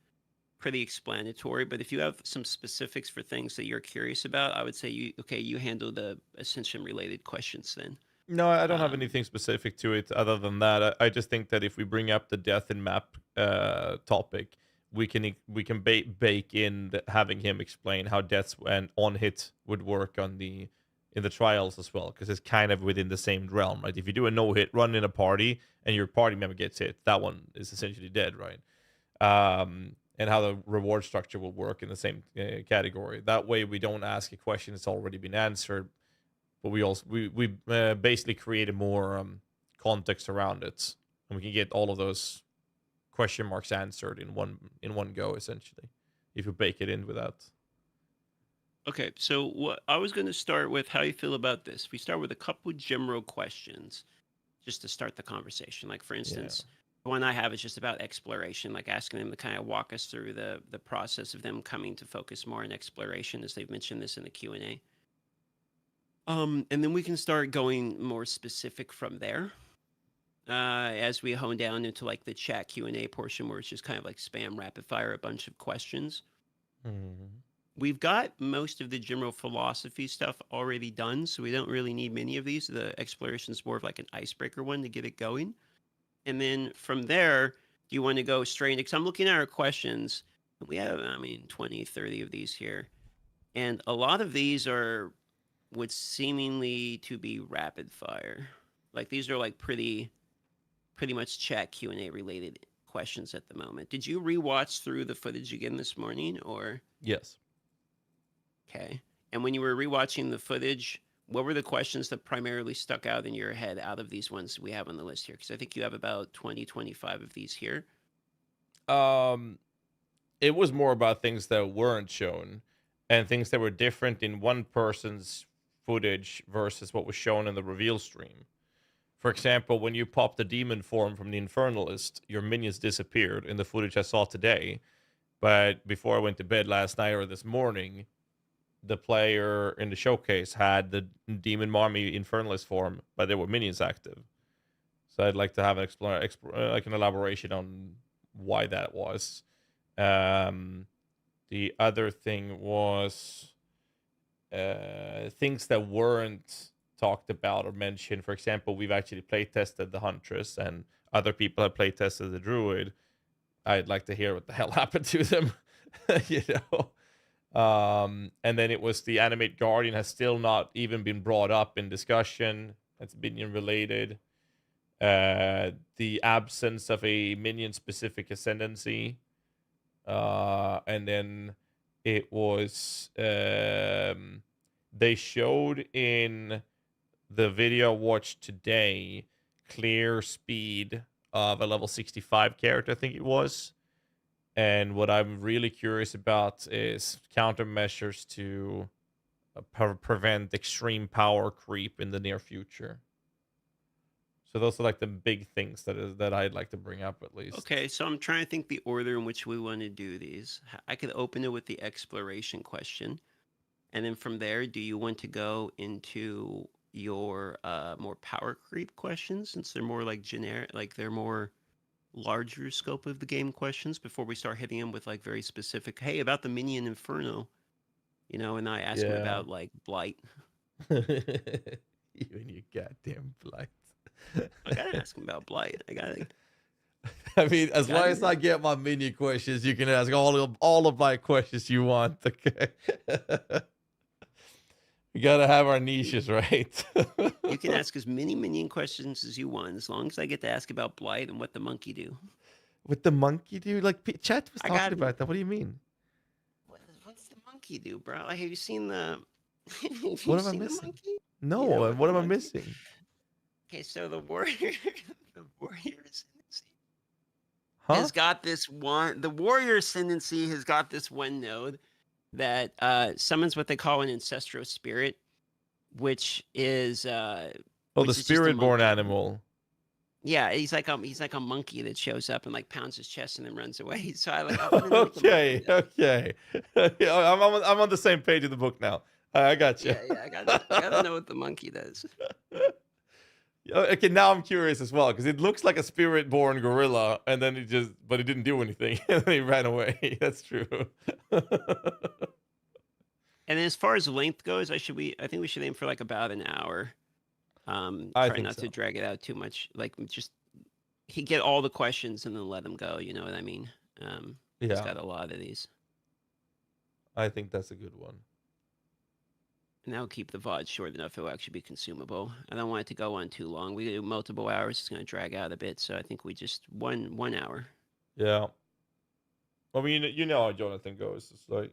pretty explanatory, but if you have some specifics for things that you're curious about, I would say you handle the Ascension related questions then. No, I don't have anything specific to it other than that. I just think that if we bring up the death and map topic, we can bake in having him explain how deaths and on hit would work in the trials as well, because it's kind of within the same realm, right? If you do a no hit run in a party and your party member gets hit, that one is essentially dead, right? And how the reward structure will work in the same category. That way, we don't ask a question that's already been answered, but we basically created more context around it, and we can get all of those question marks answered in one go, essentially, if you bake it in with that. Okay, so what I was going to start with, how you feel about this? We start with a couple general questions, just to start the conversation. Like, for instance, the one I have is just about exploration, like asking them to kind of walk us through the process of them coming to focus more on exploration, as they've mentioned this in the Q&A. And then we can start going more specific from there, as we hone down into like the chat Q&A portion, where it's just kind of like spam rapid fire a bunch of questions. We've got most of the general philosophy stuff already done, so we don't really need many of these. The exploration is more of like an icebreaker one to get it going. And then from there, do you want to go straight into, because I'm looking at our questions, we have, 20, 30 of these here. And a lot of these would seemingly to be rapid fire. Like, these are like pretty much chat Q&A related questions at the moment. Did you rewatch through the footage again this morning, or? Yes. Okay. And when you were rewatching the footage, what were the questions that primarily stuck out in your head out of these ones we have on the list here? Because I think you have about 20, 25 of these here. It was more about things that weren't shown and things that were different in one person's footage versus what was shown in the reveal stream. For example, when you popped the demon form from the Infernalist, your minions disappeared in the footage I saw today. But before I went to bed last night or this morning, the player in the showcase had the Demon Army Infernalist form, but there were minions active. So I'd like to have an elaboration on why that was. The other thing was things that weren't talked about or mentioned. For example, we've actually play tested the Huntress, and other people have play tested the Druid. I'd like to hear what the hell happened to them, you know. And then it was the Animate Guardian has still not even been brought up in discussion. That's minion related. The absence of a minion specific ascendancy. And then it was they showed in the video watched today clear speed of a level 65 character, I think it was. And what I'm really curious about is countermeasures to prevent extreme power creep in the near future. So those are like the big things that I'd like to bring up at least. Okay, so I'm trying to think the order in which we want to do these. I could open it with the exploration question. And then from there, do you want to go into your more power creep questions, since they're more like generic, like they're more larger scope of the game questions, before we start hitting them with like very specific, hey, about the minion inferno, you know, and I ask them about like blight. You and your goddamn blight. I gotta ask them about blight. I mean, as long as I get my minion questions, you can ask all of my questions you want. Okay. We gotta have our niches right. You can ask as many minion questions as you want, as long as I get to ask about blight and what the monkey do. What the monkey do? Like chat was talking about that. What do you mean? What's the monkey do, bro? Like, have you seen the? What am I missing? No, what am I missing? Okay, so the warrior, the warrior ascendancy Huh? has got this one. The warrior ascendancy has got this one node that summons what they call an ancestral spirit, which is the spirit-born animal. Yeah, he's like a monkey that shows up and like pounds his chest and then runs away. So I like. Okay. I'm on the same page of the book now. I got you. Yeah, I gotta know what the monkey does. Okay, now I'm curious as well, because it looks like a spirit-born gorilla, and then it didn't do anything, and then he ran away. That's true. And then as far as length goes, I think we should aim for like about an hour. Try not to drag it out too much. Like just get all the questions and then let them go. You know what I mean? He's got a lot of these. I think that's a good one. And that'll keep the VOD short enough it will actually be consumable. I don't want it to go on too long. We do multiple hours, it's going to drag out a bit. So I think we just one hour. Yeah. I mean, you know how Jonathan goes. It's like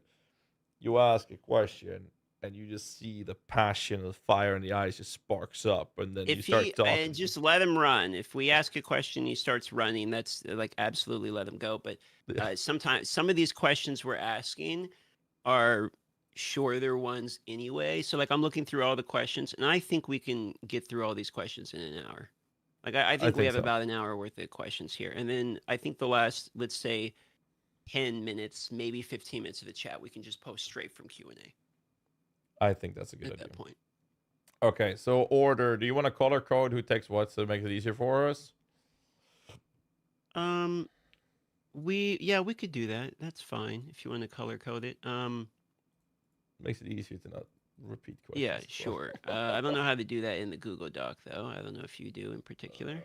you ask a question and you just see the passion, the fire in the eyes just sparks up, and then you start talking. And just let him run. If we ask a question, he starts running. That's like absolutely let him go. But sometimes some of these questions we're asking are shorter ones anyway. So like I'm looking through all the questions, and I think we can get through all these questions in an hour. Like I think we have about an hour worth of questions here, and then I think the last, let's say, 10 minutes, maybe 15 minutes of the chat, we can just post straight from Q&A. I think that's a good idea. At that point. Okay, so order. Do you want to color code who takes what so it makes it easier for us? We could do that. That's fine if you want to color code it. Makes it easier to not repeat questions. Yeah, sure. I don't know how to do that in the Google Doc though. I don't know if you do in particular. Let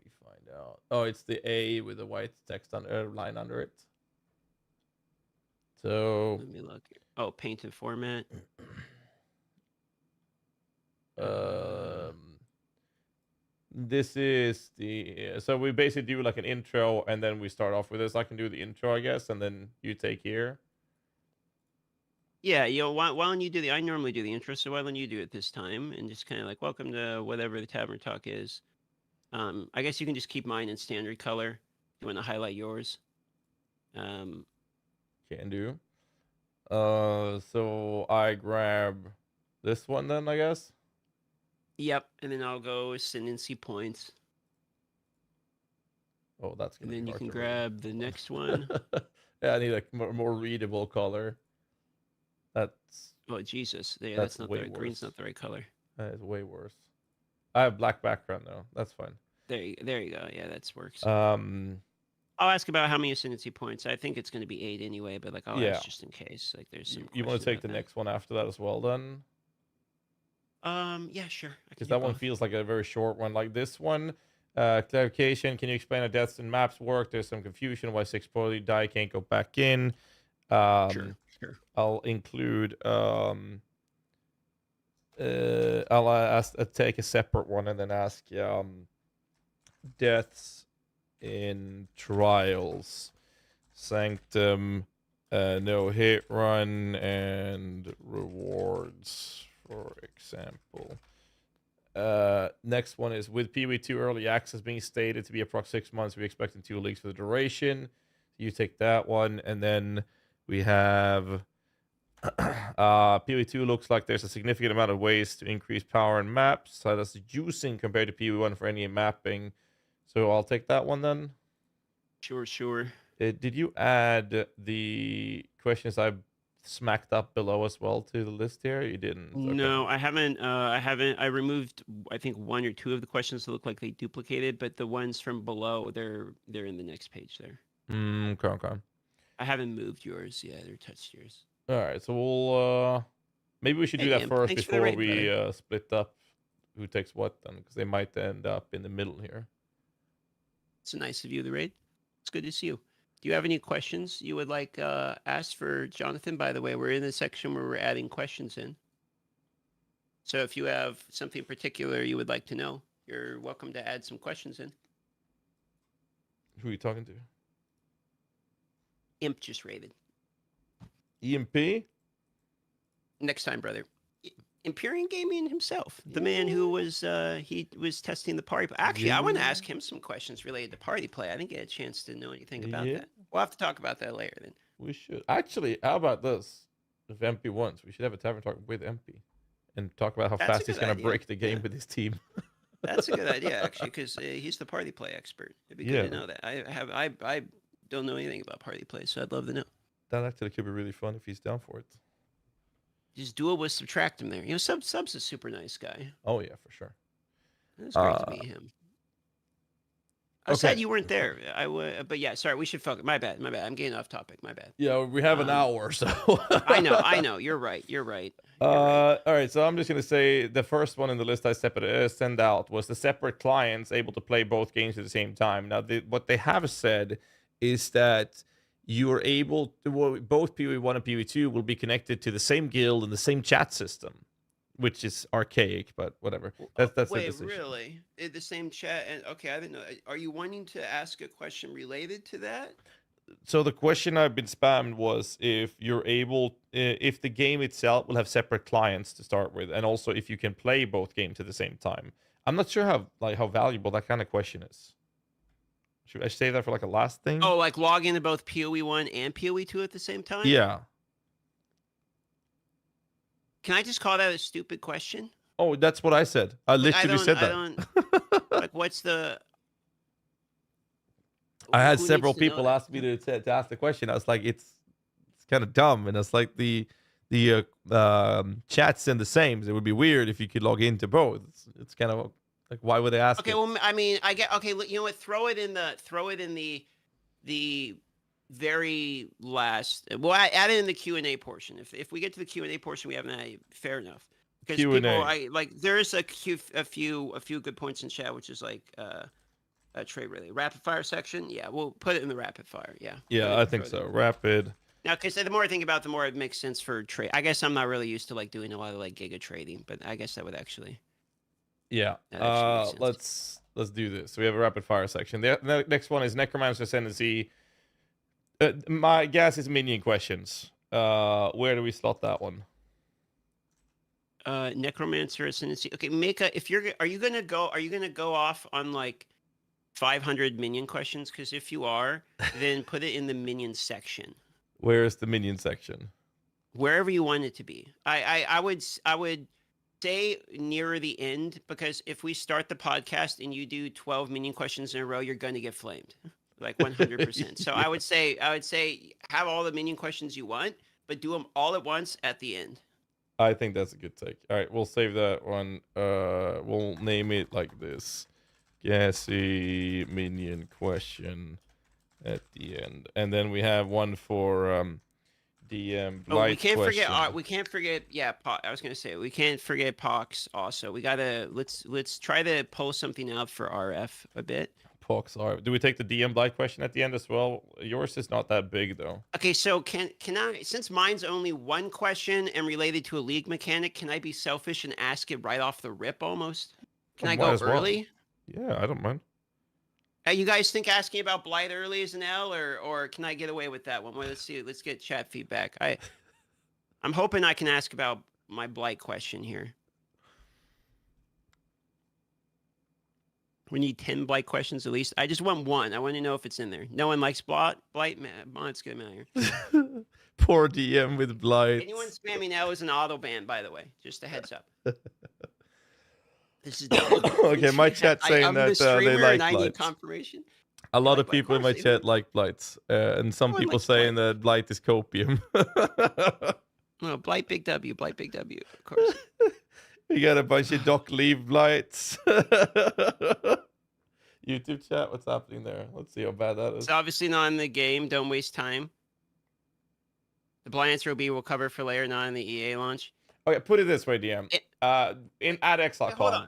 me find out. Oh, it's the A with the white text on line under it. So let me look. Oh, paint and format. This is the so we basically do like an intro, and then we start off with this. I can do the intro, I guess, and then you take here. Yeah, why don't you do the? I normally do the intro, so why don't you do it this time and just kind of like welcome to whatever the Tavern Talk is. I guess you can just keep mine in standard color. If you want to highlight yours. Can do. So I grab this one then, I guess. Yep, and then I'll go Ascendency points. Oh, that's good. And then you can grab the next one. Yeah, I need a more readable color. That's Jesus. Yeah, that's not the right. Green's not the right color. That is way worse. I have black background though. That's fine. There you go. Yeah, that works. I'll ask about how many ascendancy points. I think it's going to be 8 anyway, but like I'll Yeah. ask just in case. Like there's some. You want to question take the about next one after that as well, then? that. Yeah, sure. I can Because do that one both. feels like a very short one. Like this one, clarification. Can you explain how deaths and maps work? There's some confusion. Why 6 probably die can't go back in. Sure. I'll include. I'll take a separate one and then ask deaths in trials, sanctum, no hit run, and rewards, for example. Next one is with PoE2 early access being stated to be approx 6 months. We expect in 2 leagues for the duration. You take that one, and then we have PoE2 looks like there's a significant amount of ways to increase power in maps. So that's juicing compared to PoE1 for any mapping. So I'll take that one then. Sure. Did you add the questions I've smacked up below as well to the list here? You didn't. Okay. No, I haven't. I removed, I think, 1 or 2 of the questions that look like they duplicated, but the ones from below, they're in the next page there. Okay. I haven't moved yours. Yeah, they're touched yours. All right, so we'll maybe we should do that first before we split up who takes what then, because they might end up in the middle here. It's nice of you, the raid. It's good to see you. Do you have any questions you would like asked for Jonathan? By the way, we're in the section where we're adding questions in. So if you have something particular you would like to know, you're welcome to add some questions in. Who are you talking to? Imp just raided. EMP? Next time, brother. Empyrean Gaming himself, the man who was he was testing the party. Actually, I want to ask him some questions related to party play. I didn't get a chance to know anything about that. We'll have to talk about that later then. We should. Actually, how about this? If MP wants, we should have a tavern talk with MP and talk about how fast he's going to break the game with his team. That's a good idea, actually, because he's the party play expert. It'd be good to know that. I don't know anything about party play, so I'd love to know. That actually could be really fun if he's down for it. Just do it with subtract him there. You know, Sub's a super nice guy. Oh yeah, for sure. It's great to meet him. I said you weren't there. I would, but yeah, sorry. We should focus. My bad. I'm getting off topic. My bad. Yeah, we have an hour, so. I know. You're right. All right, so I'm just gonna say the first one in the list I send out was the separate clients able to play both games at the same time. Now, what they have said is that you are able to, both PoE1 and PoE2 will be connected to the same guild and the same chat system, which is archaic, but whatever. That's the decision. Wait, really? The same chat? And okay, I didn't know. Are you wanting to ask a question related to that? So the question I've been spammed was if you're able, if the game itself will have separate clients to start with, and also if you can play both games at the same time. I'm not sure how valuable that kind of question is. Should I save that for like a last thing? Oh, like log into both PoE1 and PoE2 at the same time? Yeah. Can I just call that a stupid question? Oh, that's what I said. I literally said that. Like, what's the... I had several people ask me to ask the question. I was like, it's kind of dumb, and it's like the chats in the same. It would be weird if you could log into both. It's kind of like, why would they ask? Okay, well, I mean, I get. Okay, you know what? Throw it in the very last. Well, add it in the Q&A portion. If we get to the Q&A portion, we haven't had fair enough. Because people, there is a few good points in chat, which is like a trade related rapid fire section. Yeah, we'll put it in the rapid fire. Yeah. Yeah, I think so. Rapid. Now, because the more I think about it, the more it makes sense for trade. I guess I'm not really used to like doing a lot of like giga trading, but I guess that would actually. Yeah. Let's do this. We have a rapid fire section. The next one is Necromancer Ascendency. My guess is minion questions. Where do we slot that one? Necromancer Ascendency. Okay, are you gonna go off on like 500 minion questions? Because if you are, then put it in the minion section. Where is the minion section? Wherever you want it to be. I would say nearer the end, because if we start the podcast and you do 12 minion questions in a row, you're going to get flamed, like 100%. So yeah. I would say have all the minion questions you want, but do them all at once at the end. I think that's a good take. All right, we'll save that one. We'll name it like this: GHAZZY minion question, at the end. And then we have one for DM Oh, Blight we can't question. forget. We can't forget. Yeah, I was gonna say we can't forget Pox. Also, we gotta let's try to pull something out for RF a bit. Pox are. Do we take the DM Blight question at the end as well? Yours is not that big though. Okay, so can I, since mine's only one question and related to a league mechanic, can I be selfish and ask it right off the rip almost? Can I go early? Yeah, I don't mind. You guys think asking about Blight early is an L, or can I get away with that one? Well, let's see. Let's get chat feedback. I'm hoping I can ask about my Blight question here. We need 10 Blight questions at least. I just want one. I want to know if it's in there. No one likes Blight? Man, let's get him out here. Poor DM with Blight. Anyone spamming now is an auto ban, by the way. Just a heads up. This is okay, my chat saying that they like and I need Blights. confirmation. A lot of people in my chat like Blights, and some people saying that Blight is copium. No, Blight Big W, Blight Big W, of course. We got a bunch of Doc Leave Blights. YouTube chat, what's happening there? Let's see how bad that is. It's obviously not in the game. Don't waste time. The blind answer will be we'll cover for later, not in the EA launch. Okay, put it this way, DM. At ExileCon. Hold on.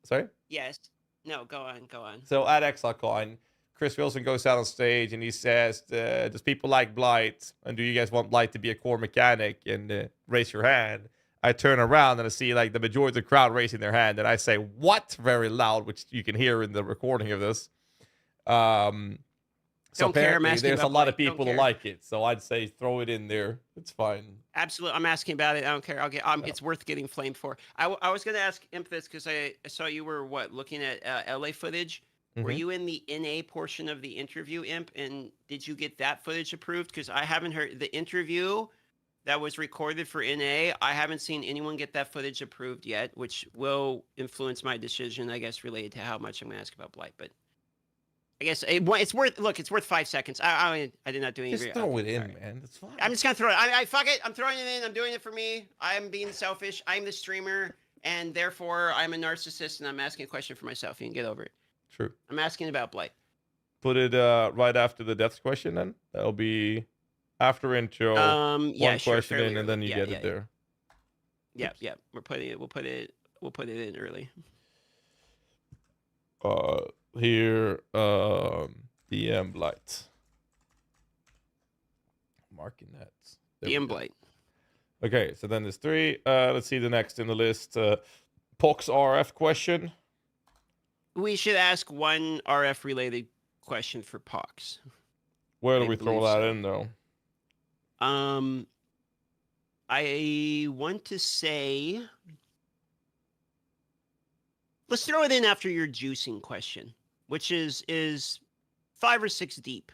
Sorry? Yes. No, go on. So at ExileCon, Chris Wilson goes out on stage and he says, does people like Blight? And do you guys want Blight to be a core mechanic? And raise your hand. I turn around and I see like the majority of the crowd raising their hand. And I say, what? Very loud, which you can hear in the recording of this. So apparently there's a lot of people who like it. So I'd say throw it in there. It's fine. Absolutely. I'm asking about it. I don't care. I'll get. It's worth getting flamed for. I was going to ask Imp this because I saw you were looking at LA footage. Were you in the NA portion of the interview, Imp? And did you get that footage approved? Because I haven't heard the interview that was recorded for NA. I haven't seen anyone get that footage approved yet, which will influence my decision, I guess, related to how much I'm going to ask about Blight. But I guess it's worth. Look, it's worth 5 seconds. I did not do any. Just throw it in, man. That's fine. I'm just gonna throw it. I fuck it. I'm throwing it in. I'm doing it for me. I'm being selfish. I'm the streamer, and therefore I'm a narcissist, and I'm asking a question for myself. You can get over it. True. I'm asking about Blight. Put it right after the death question. Then that'll be after intro. Yeah, one question in, and then you get it there. Yeah. We'll put it in early. Here, DM Blight. Marking that. DM Blight. Okay, so then there's 3. Let's see the next in the list. Pox RF question. We should ask one RF related question for Pox. Where do we throw that in though? I want to say, let's throw it in after your juicing question, which is 5 or 6 deep.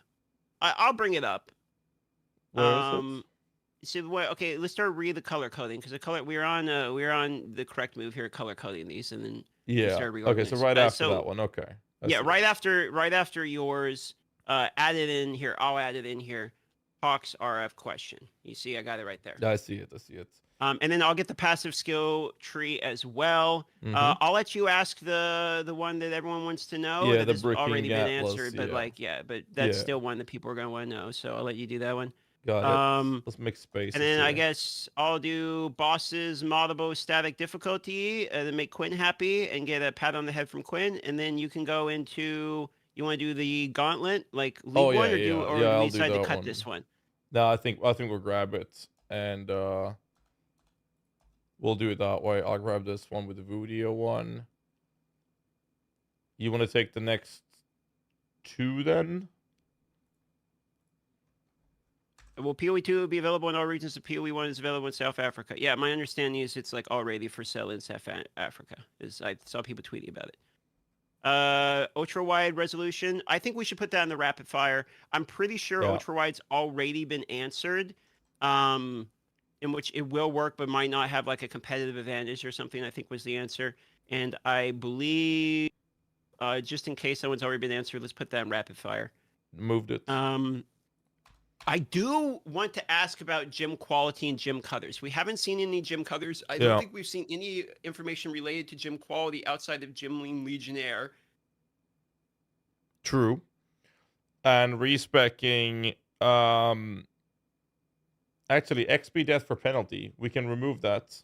I'll bring it up. So okay, let's start read the color coding because the color we're on the correct move here, color coding these, and then okay, so right after that one, okay. Right after yours, add it in here. I'll add it in here. Pox RF question. You see, I got it right there. I see it. And then I'll get the passive skill tree as well. I'll let you ask the one that everyone wants to know. Yeah, that the has Bricking already been Atlas, answered, but that's still one that people are gonna want to know. So I'll let you do that one. Got it. Let's make space. And then I guess I'll do bosses, moddable, static difficulty, and then make Quinn happy and get a pat on the head from Quinn. And then you can go into. You want to do the gauntlet, like league one, or do we decide to cut this one? No, I think we'll grab it and we'll do it that way. I'll grab this one with the Vudio one. You want to take the next 2 then? Well, PoE 2 will be available in all regions. The PoE 1 is available in South Africa. Yeah, my understanding is it's like already for sale in South Africa. I saw people tweeting about it. Ultra wide resolution. I think we should put that in the rapid fire. I'm pretty sure ultra wide's already been answered. In which it will work, but might not have like a competitive advantage or something, I think was the answer. And I believe, just in case someone's already been answered, let's put that in rapid fire. Moved it. I do want to ask about gym quality and gym cutters. We haven't seen any gym cutters. I don't think we've seen any information related to gym quality outside of Gym Lean Legionnaire. True. and respecking actually XP death for penalty. We can remove that.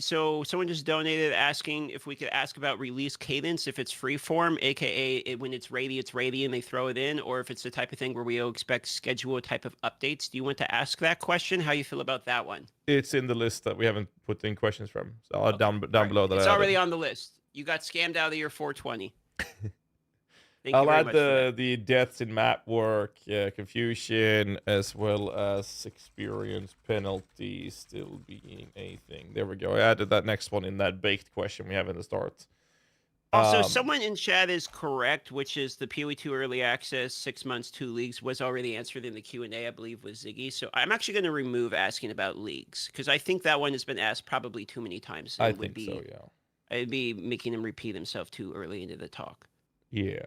So someone just donated asking if we could ask about release cadence, if it's freeform, aka when it's ready and they throw it in, or if it's the type of thing where we'll expect schedule type of updates. Do you want to ask that question? How you feel about that one? It's in the list that we haven't put in questions from. So I'll down Right. below that. It's I already added. on the list. You got scammed out of your 420. Thank you I'll very add much for that. the deaths in map work, confusion, as well as experience penalty still being a thing. There we go. I added that next one in that baked question we have in the start. Also, someone in chat is correct, which is the PoE 2 early access, 6 months, 2 leagues was already answered in the Q&A, I believe, with Ziggy. So I'm actually going to remove asking about leagues because I think that one has been asked probably too many times. I think so, yeah. I'd be making him repeat himself too early into the talk. Yeah.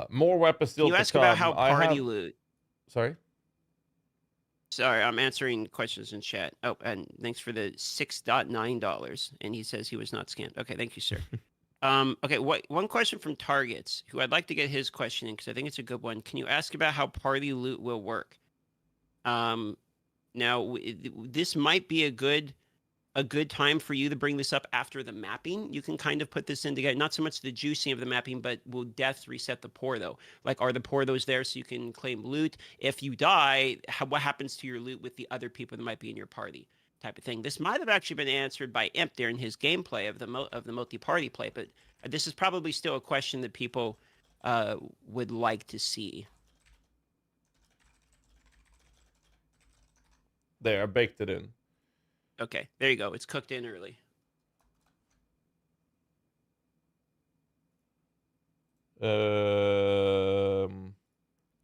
More weapons still Can you to ask come. about how I party have... loot? Sorry? Sorry, I'm answering questions in chat. Oh, and thanks for the $6.9. And he says he was not scammed. Okay, thank you, sir. Okay, one question from Targets, who I'd like to get his question in because I think it's a good one. Can you ask about how party loot will work? Now, this might be a good time for you to bring this up after the mapping. You can kind of put this in together. Not so much the juicing of the mapping, but will deaths reset the poor, though? Like, are the poor those there so you can claim loot? If you die, what happens to your loot with the other people that might be in your party? Type of thing. This might have actually been answered by Imp during his gameplay of the multi-party play, but this is probably still a question that people would like to see. There, I baked it in. Okay, there you go. It's cooked in early.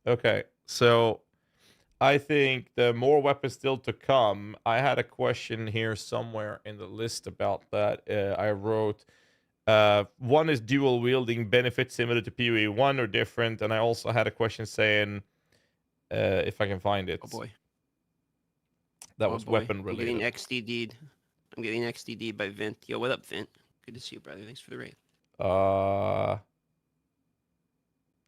Okay, so I think the more weapons still to come. I had a question here somewhere in the list about that. I wrote, one is dual wielding benefits similar to PoE 1 or different, and I also had a question saying, if I can find it. Oh boy. That was weapon I'm related. getting XDD'd. I'm getting XDD'd by Vint. Yo, what up, Vint? Good to see you, brother. Thanks for the raid.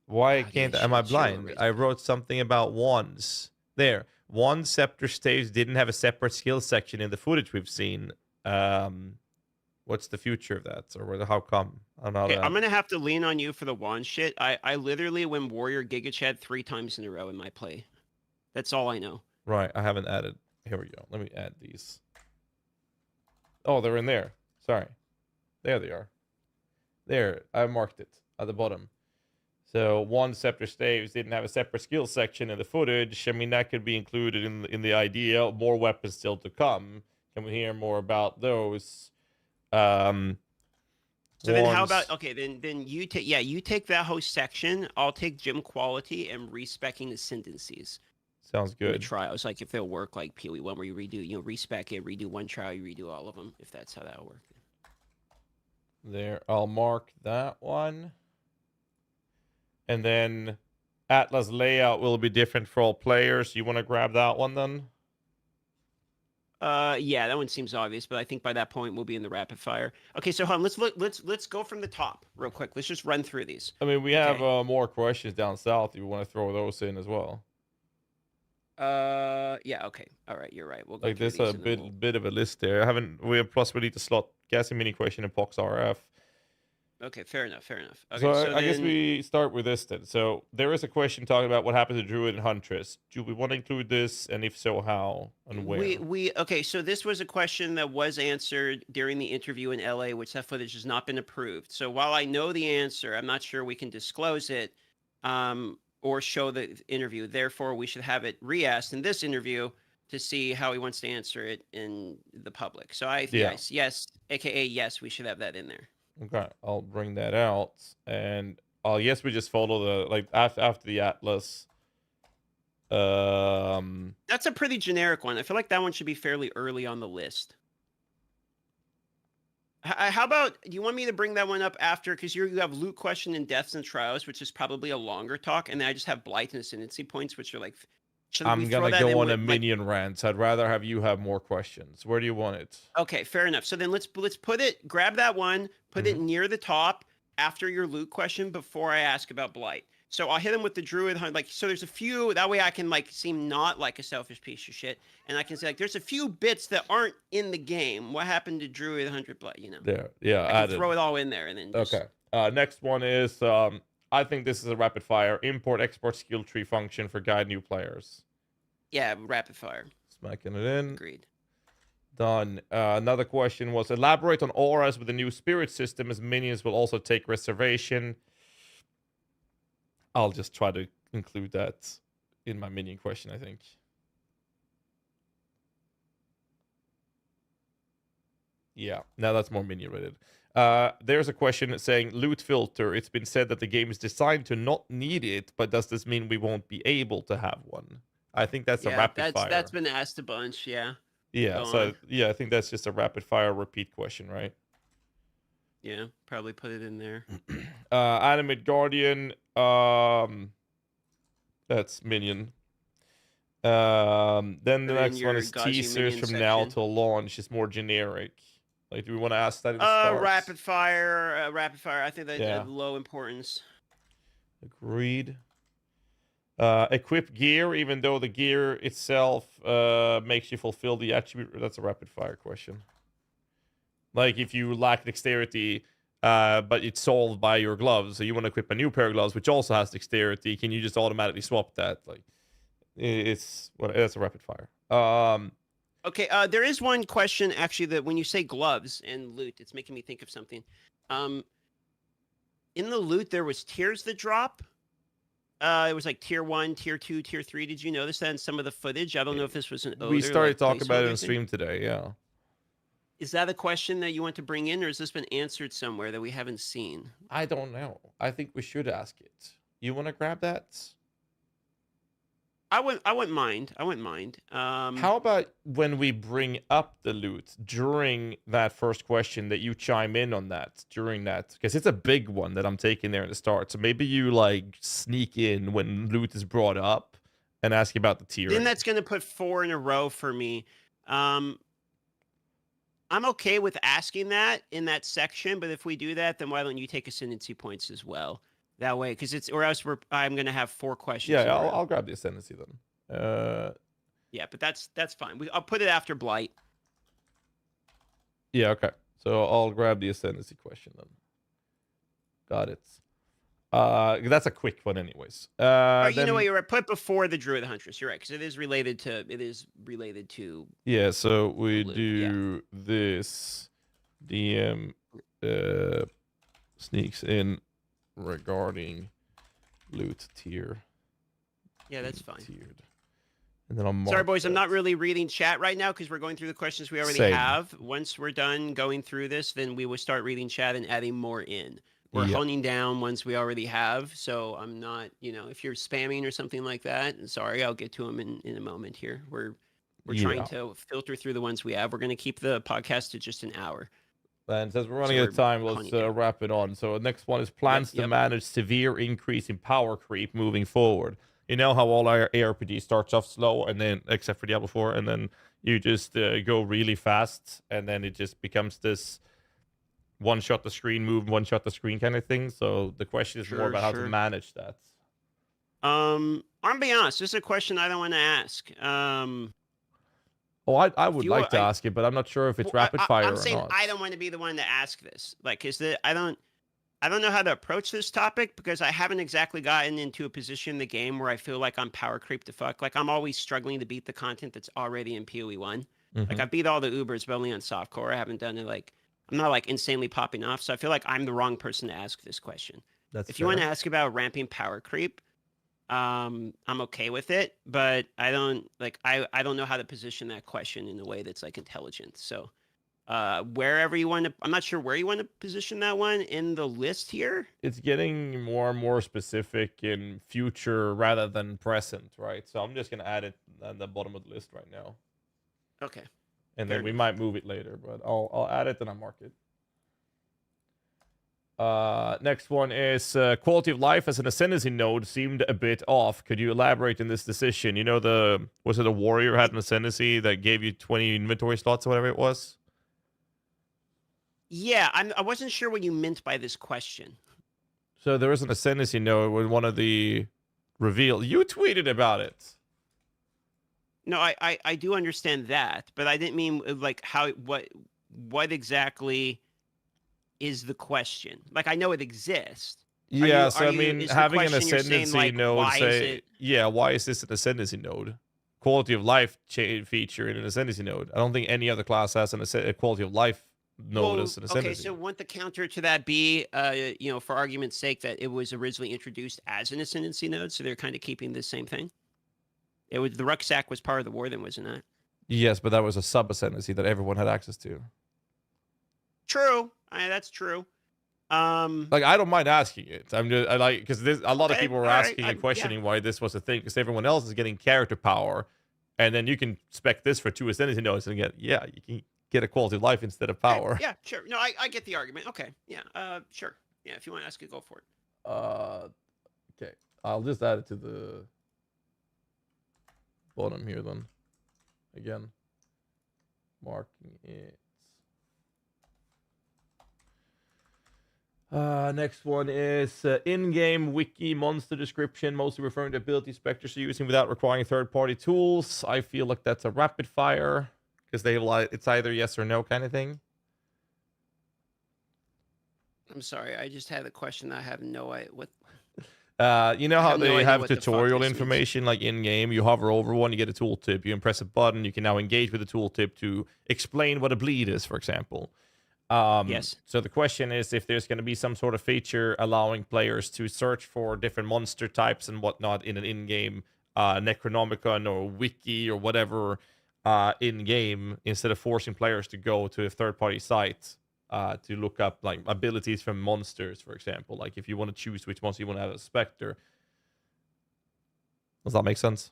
Why can't... Am I blind? I wrote something about wands. There. Wand, scepter, staves didn't have a separate skill section in the footage we've seen. What's the future of that? Or how come? I'm not... Okay, I'm going to have to lean on you for the wand shit. I literally win Warrior Giga Chad 3 times in a row in my play. That's all I know. Right. I haven't added... Here we go. Let me add these. Oh, they're in there. Sorry. There they are. There. I marked it at the bottom. So one scepter staves didn't have a separate skill section in the footage. I mean, that could be included in the idea. More weapons still to come. Can we hear more about those? So then how about... Okay, then you take... Yeah, you take that whole section. I'll take gym quality and respecking ascendancies. Sounds good. Trials, like if they'll work like PoE 1 where you redo, respec it, redo one trial, you redo all of them, if that's how that'll work. There, I'll mark that one. And then Atlas layout will be different for all players. You want to grab that one then? Yeah, that one seems obvious, but I think by that point we'll be in the rapid fire. Okay, so hold on, let's go from the top real quick. Let's just run through these. I mean, we have more questions down south if you want to throw those in as well. Yeah, okay. All right, you're right. We'll go like there's a bit of a list there. We need to slot GHAZZY mini question and Pox RF. Okay, fair enough. Okay, so I guess we start with this then. So there is a question talking about what happened to Druid and Huntress. Do we want to include this, and if so, how and where? Okay, so this was a question that was answered during the interview in LA, which that footage has not been approved. So while I know the answer, I'm not sure we can disclose it. Or show the interview. Therefore, we should have it re-asked in this interview to see how he wants to answer it in the public. So yes, aka yes, we should have that in there. Okay, I'll bring that out, and yes, we just follow the after the Atlas. That's a pretty generic one. I feel like that one should be fairly early on the list. How about, do you want me to bring that one up after? Because you have loot question and deaths and trials, which is probably a longer talk. And then I just have blight and ascendancy points, which are like... I'm going to go on a minion rant. I'd rather have you have more questions. Where do you want it? Okay, fair enough. So then let's put it, grab that one, put it near the top, after your loot question before I ask about Blight. So I'll hit him with the Druid Hunt. Like, so there's a few, that way I can like seem not like a selfish piece of shit. And I can say like, there's a few bits that aren't in the game. What happened to Druid 100 Blight, you know? There, yeah, I can throw it all in there and then just... Okay. Next one is, I think this is a rapid fire. Import, export skill tree function for guide new players. Yeah, rapid fire. Smacking it in. Agreed. Done. Another question was, elaborate on auras with the new spirit system as minions will also take reservation. I'll just try to include that in my minion question, I think. Yeah, now that's more minion related. There's a question saying, loot filter. It's been said that the game is designed to not need it, but does this mean we won't be able to have one? I think that's a rapid fire. That's been asked a bunch, yeah. Yeah, I think that's just a rapid fire repeat question, right? Yeah, probably put it in there. Animate Guardian, that's minion. Then the next one is GHAZZY teasers from now till launch. It's more generic. Like, do we want to ask that at the start? Rapid fire. I think that Yeah. low importance. Agreed. Equip gear, even though the gear itself makes you fulfill the attribute. That's a rapid fire question. Like, if you lack dexterity, but it's solved by your gloves, so you want to equip a new pair of gloves, which also has dexterity, can you just automatically swap that? Like, that's a rapid fire. Okay, there is one question, actually, that when you say gloves and loot, it's making me think of something. In the loot, there was tiers that drop. It was like tier 1, tier 2, tier 3. Did you notice that in some of the footage? I don't know if this was an We started talking about it on stream today, yeah. Is that a question that you want to bring in, or has this been answered somewhere that we haven't seen? I don't know. I think we should ask it. You want to grab that? I wouldn't mind. How about when we bring up the loot during that first question, that you chime in on that during that? Because it's a big one that I'm taking there at the start. So maybe you like sneak in when loot is brought up and ask about the tier. Then that's going to put 4 in a row for me. I'm okay with asking that in that section, but if we do that, then why don't you take ascendancy points as well? That way, because it's, or else I'm going to have 4 questions. Yeah, I'll grab the ascendancy then. Yeah, but that's fine. I'll put it after Blight. Yeah, okay. So I'll grab the ascendancy question then. Got it. That's a quick one, anyways. You know what? You're right. Put before the Druid Huntress. You're right, because it is related to. Yeah. So we do this. DM sneaks in regarding loot tier. Yeah, that's fine. Tiered. And then I'll Sorry, boys, I'm not really reading chat right now because we're going through the questions we already have. Once we're done going through this, then we will start reading chat and adding more in. We're honing down ones we already have, so I'm not, if you're spamming or something like that, sorry, I'll get to them in a moment here. We're trying to filter through the ones we have. We're going to keep the podcast to just an hour. And since we're running out of time, let's wrap it on. So the next one is plans to manage severe increase in power creep moving forward. You know how all our ARPG starts off slow, and then, except for Diablo 4, and then you just go really fast, and then it just becomes this one-shot the screen move, one-shot the screen kind of thing. So the question is more about how to manage that. I'm gonna be honest. This is a question I don't want to ask. I would like to ask it, but I'm not sure if it's rapid fire or not. I'm saying I don't want to be the one to ask this. Like, I don't know how to approach this topic because I haven't exactly gotten into a position in the game where I feel like I'm power creep to fuck. Like, I'm always struggling to beat the content that's already in PoE 1. Like, I beat all the Ubers, but only on softcore. I haven't done it, like, I'm not, like, insanely popping off. So I feel like I'm the wrong person to ask this question. If you want to ask about ramping power creep, I'm okay with it, but I don't know how to position that question in a way that's, like, intelligent. So wherever you want to, I'm not sure where you want to position that one in the list here. It's getting more and more specific in future rather than present, right? So I'm just gonna add it at the bottom of the list right now. Okay. And then we might move it later, but I'll add it and I'll mark it. Next one is quality of life as an ascendancy node seemed a bit off. Could you elaborate on this decision? You know, was it a warrior had an ascendancy that gave you 20 inventory slots or whatever it was? Yeah, I wasn't sure what you meant by this question. So there is an Ascendency node with one of the reveal. You tweeted about it. No, I do understand that, but I didn't mean like what exactly is the question? Like, I know it exists. Yeah, so I mean, is the having an question you're saying, Ascendency like, node why is say, it? yeah, why is this an Ascendency node? Quality of life feature in an Ascendency node. I don't think any other class has a quality of life node as an Ascendency. Okay, so wouldn't the counter to that be, you know, for argument's sake, that it was originally introduced as an Ascendency node, so they're kind of keeping the same thing? It was the rucksack was part of the war, then, wasn't it? Yes, but that was a sub Ascendency that everyone had access to. True, that's true. Like, I don't mind asking it. I like, because there's a lot of people were asking and yeah. questioning why this was a thing, because everyone else is getting character power, and then you can spec this for 2 Ascendency nodes and get, yeah, you can get a quality of life instead of power. Yeah, sure. No, I get the argument. Okay, yeah, sure. Yeah, if you want to ask it, go for it. Okay, I'll just add it to the bottom here then. Again, marking it. Next one is in-game wiki monster description, mostly referring to ability specters are using without requiring third-party tools. I feel like that's a rapid fire because it's either yes or no kind of thing. I'm sorry, I just had a question. I have no idea what. You know how they have what the fuck tutorial this information like in-game? You hover over one, you get a tooltip, you press a button, you can now engage with the tooltip to explain what a bleed is, for example. Yes. So the question is if there's going to be some sort of feature allowing players to search for different monster types and whatnot in an in-game Necronomicon or wiki or whatever in-game, instead of forcing players to go to a third-party site to look up like abilities from monsters, for example. Like if you want to choose which monster you want to have as a Spectre. Does that make sense?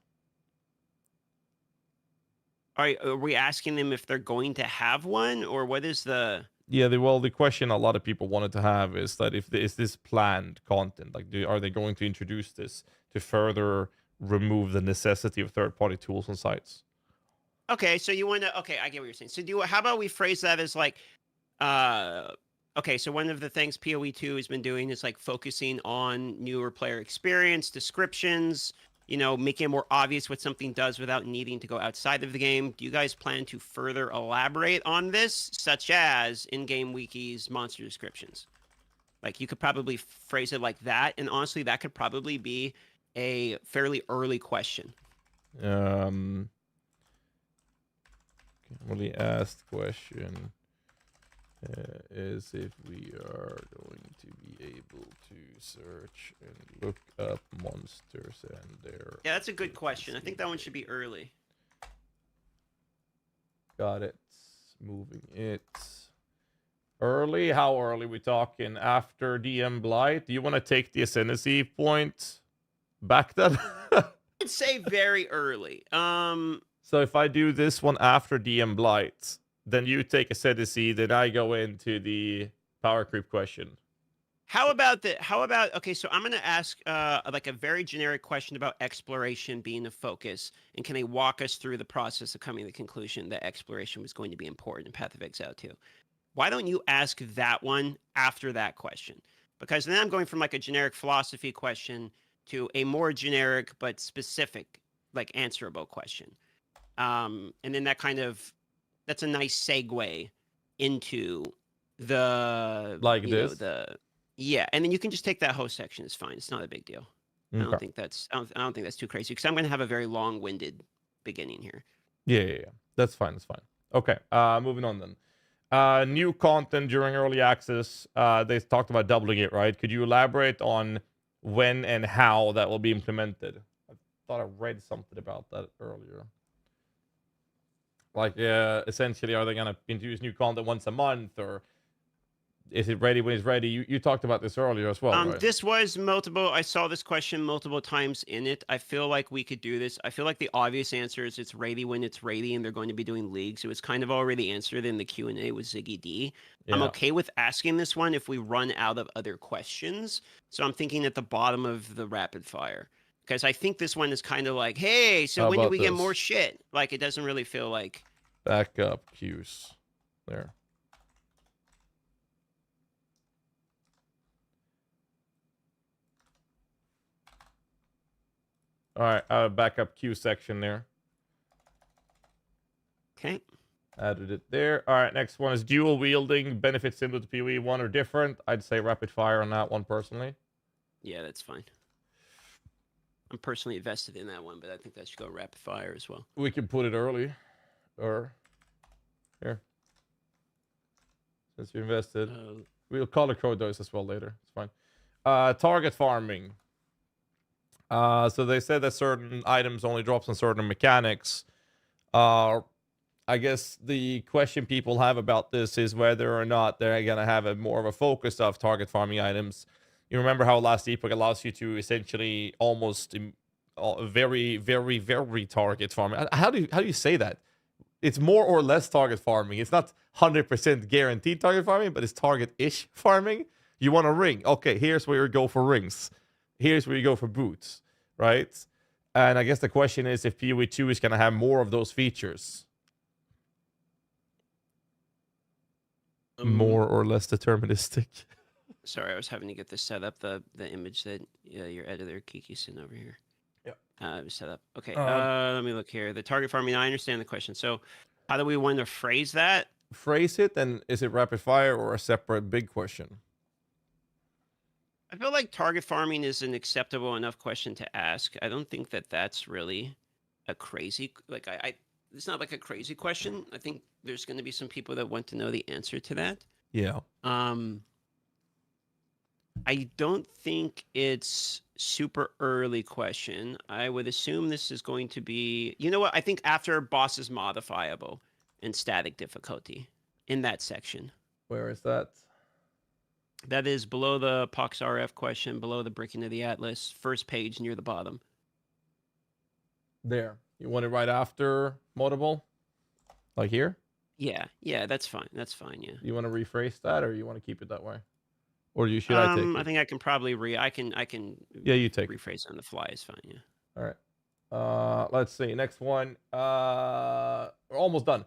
Are we asking them if they're going to have one, or what is the? Yeah, the question a lot of people wanted to have is that is this planned content? Like, are they going to introduce this to further remove the necessity of third-party tools and sites? Okay, so you want to? Okay, I get what you're saying. So how about we phrase that as like, okay, so one of the things PoE2 has been doing is like focusing on newer player experience, descriptions, you know, making it more obvious what something does without needing to go outside of the game. Do you guys plan to further elaborate on this, such as in-game wikis, monster descriptions? Like, you could probably phrase it like that, and honestly, that could probably be a fairly early question. Really asked question is if we are going to be able to search and look up monsters and their... Yeah, that's a good question. I think that one should be early. Got it. Moving it. Early? How early? We talking after DM Blight? Do you want to take the Ascendency point back then? I'd say very early. So if I do this one after DM Blight, then you take Ascendency, then I go into the power creep question. How about okay, so I'm going to ask like a very generic question about exploration being a focus, and can they walk us through the process of coming to the conclusion that exploration was going to be important in Path of Exile 2? Why don't you ask that one after that question? Because then I'm going from like a generic philosophy question to a more generic but specific, like, answerable question. And then that's a nice segue into the yeah, and then you can just take that whole section. It's fine. It's not a big deal. Okay. I don't think that's too crazy, because I'm going to have a very long-winded beginning here. Yeah. That's fine. Okay. Moving on then. New content during early access. They talked about doubling it, right? Could you elaborate on when and how that will be implemented? I thought I read something about that earlier. Like, essentially, are they going to introduce new content once a month, or is it ready when it's ready? You talked about this earlier as well, right? This was multiple. I saw this question multiple times in it. I feel like we could do this. I feel like the obvious answer is it's ready when it's ready, and they're going to be doing leagues. It was kind of already answered in the Q&A with Ziggy D. Yeah. I'm okay with asking this one if we run out of other questions. So I'm thinking at the bottom of the rapid fire, because I think this one is kind of like, hey, so when do we get more shit? Like, it doesn't really feel like... Backup queues. There. All right, backup queue section there. Okay. Added it there. All right, next one is dual wielding. Benefits similar to PoE 1 or different. I'd say rapid fire on that one personally. Yeah, that's fine. I'm personally invested in that one, but I think that should go rapid fire as well. We can put it early. Or here. Since you invested. We'll color code those as well later. It's fine. Target farming. So they said that certain items only drops on certain mechanics. I guess the question people have about this is whether or not they're going to have more of a focus of target farming items. You remember how Last Epoch allows you to essentially almost very, very, very target farming. How do you say that? It's more or less target farming. It's not 100% guaranteed target farming, but it's target-ish farming. You want a ring. Okay, here's where you go for rings. Here's where you go for boots, right? And I guess the question is if PoE 2 is going to have more of those features. More or less deterministic. Sorry, I was having to get this set up. The image that your editor Kiki sent over here. Yeah. Set up. Okay. Let me look here. The target farming. I understand the question. So, how do we want to phrase that? Phrase it, and is it rapid fire or a separate big question? I feel like target farming is an acceptable enough question to ask. I don't think that that's really a crazy it's not like a crazy question. I think there's going to be some people that want to know the answer to that. Yeah. I don't think it's super early question. I would assume this is going to be, you know what? I think after boss is modifiable and static difficulty in that section. Where is that? That is below the Pox RF question, below the Breaking of the Atlas, first page near the bottom. There. You want it right after modable? Like here? Yeah, that's fine. That's fine, yeah. You want to rephrase that, or you want to keep it that way? Or should I take it? I think I can probably Yeah, you take rephrase on the fly is fine, yeah. All right. Let's see. Next one. We're almost done.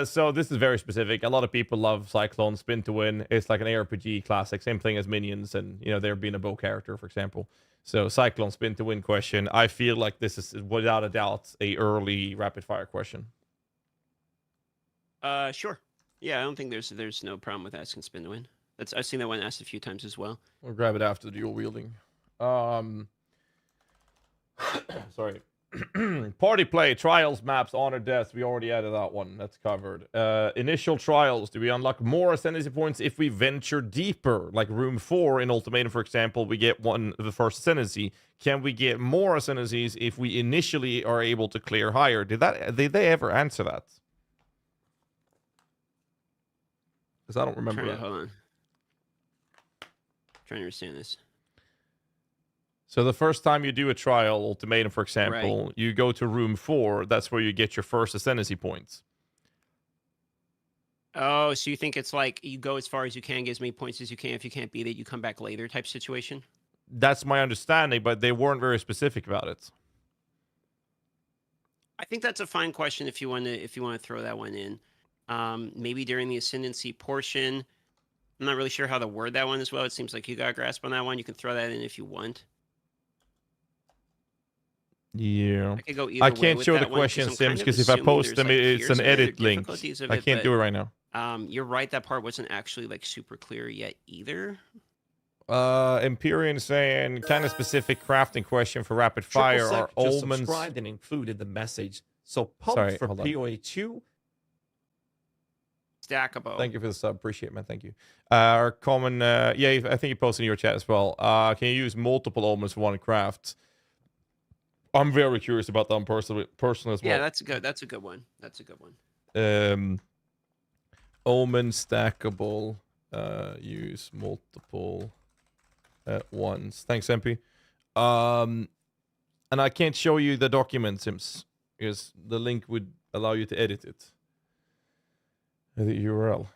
So this is very specific. A lot of people love Cyclone Spin to Win. It's like an ARPG classic, same thing as Minions, and there being a bow character, for example. So Cyclone Spin to Win question. I feel like this is without a doubt a early rapid fire question. Sure. Yeah, I don't think there's no problem with asking Spin to Win. I've seen that one asked a few times as well. We'll grab it after the dual wielding. Sorry. Party play, trials, maps, honor, deaths. We already added that one. That's covered. Initial trials. Do we unlock more ascendancy points if we venture deeper? Like room 4 in Ultimatum, for example, we get the first ascendancy. Can we get more ascendancies if we initially are able to clear higher? Did they ever answer that? Because I don't remember that. Hold on. Trying to understand this. So the first time you do a trial, Ultimatum, for example, you go to room 4. That's where you get your first ascendancy points. Oh, so you think it's like you go as far as you can, get as many points as you can. If you can't beat it, you come back later type situation? That's my understanding, but they weren't very specific about it. I think that's a fine question if you want to throw that one in. Maybe during the Ascendency portion. I'm not really sure how to word that one as well. It seems like you got a grasp on that one. You can throw that in if you want. Yeah. I could go either I way can't with show that the one, question, 'cause I'm Sims, kind of because if I assuming post there's, them, like, it's here's an the edit link. difficulties of I it, can't do it right now. You're right. That part wasn't actually like super clear yet either. Empyrean saying kind of specific crafting question for rapid fire are just omens. subscribed and included the message. So pumped Sorry, for hold on. PoE 2. Stackable. Thank you for the sub. Appreciate it, man. Thank you. Our common, yeah, I think you posted in your chat as well. Can you use multiple omens for one craft? I'm very curious about that personally as well. Yeah, that's good. That's a good one. That's a good one. Omen stackable. Use multiple at once. Thanks, MP. And I can't show you the document, Sims, because the link would allow you to edit it. The URL.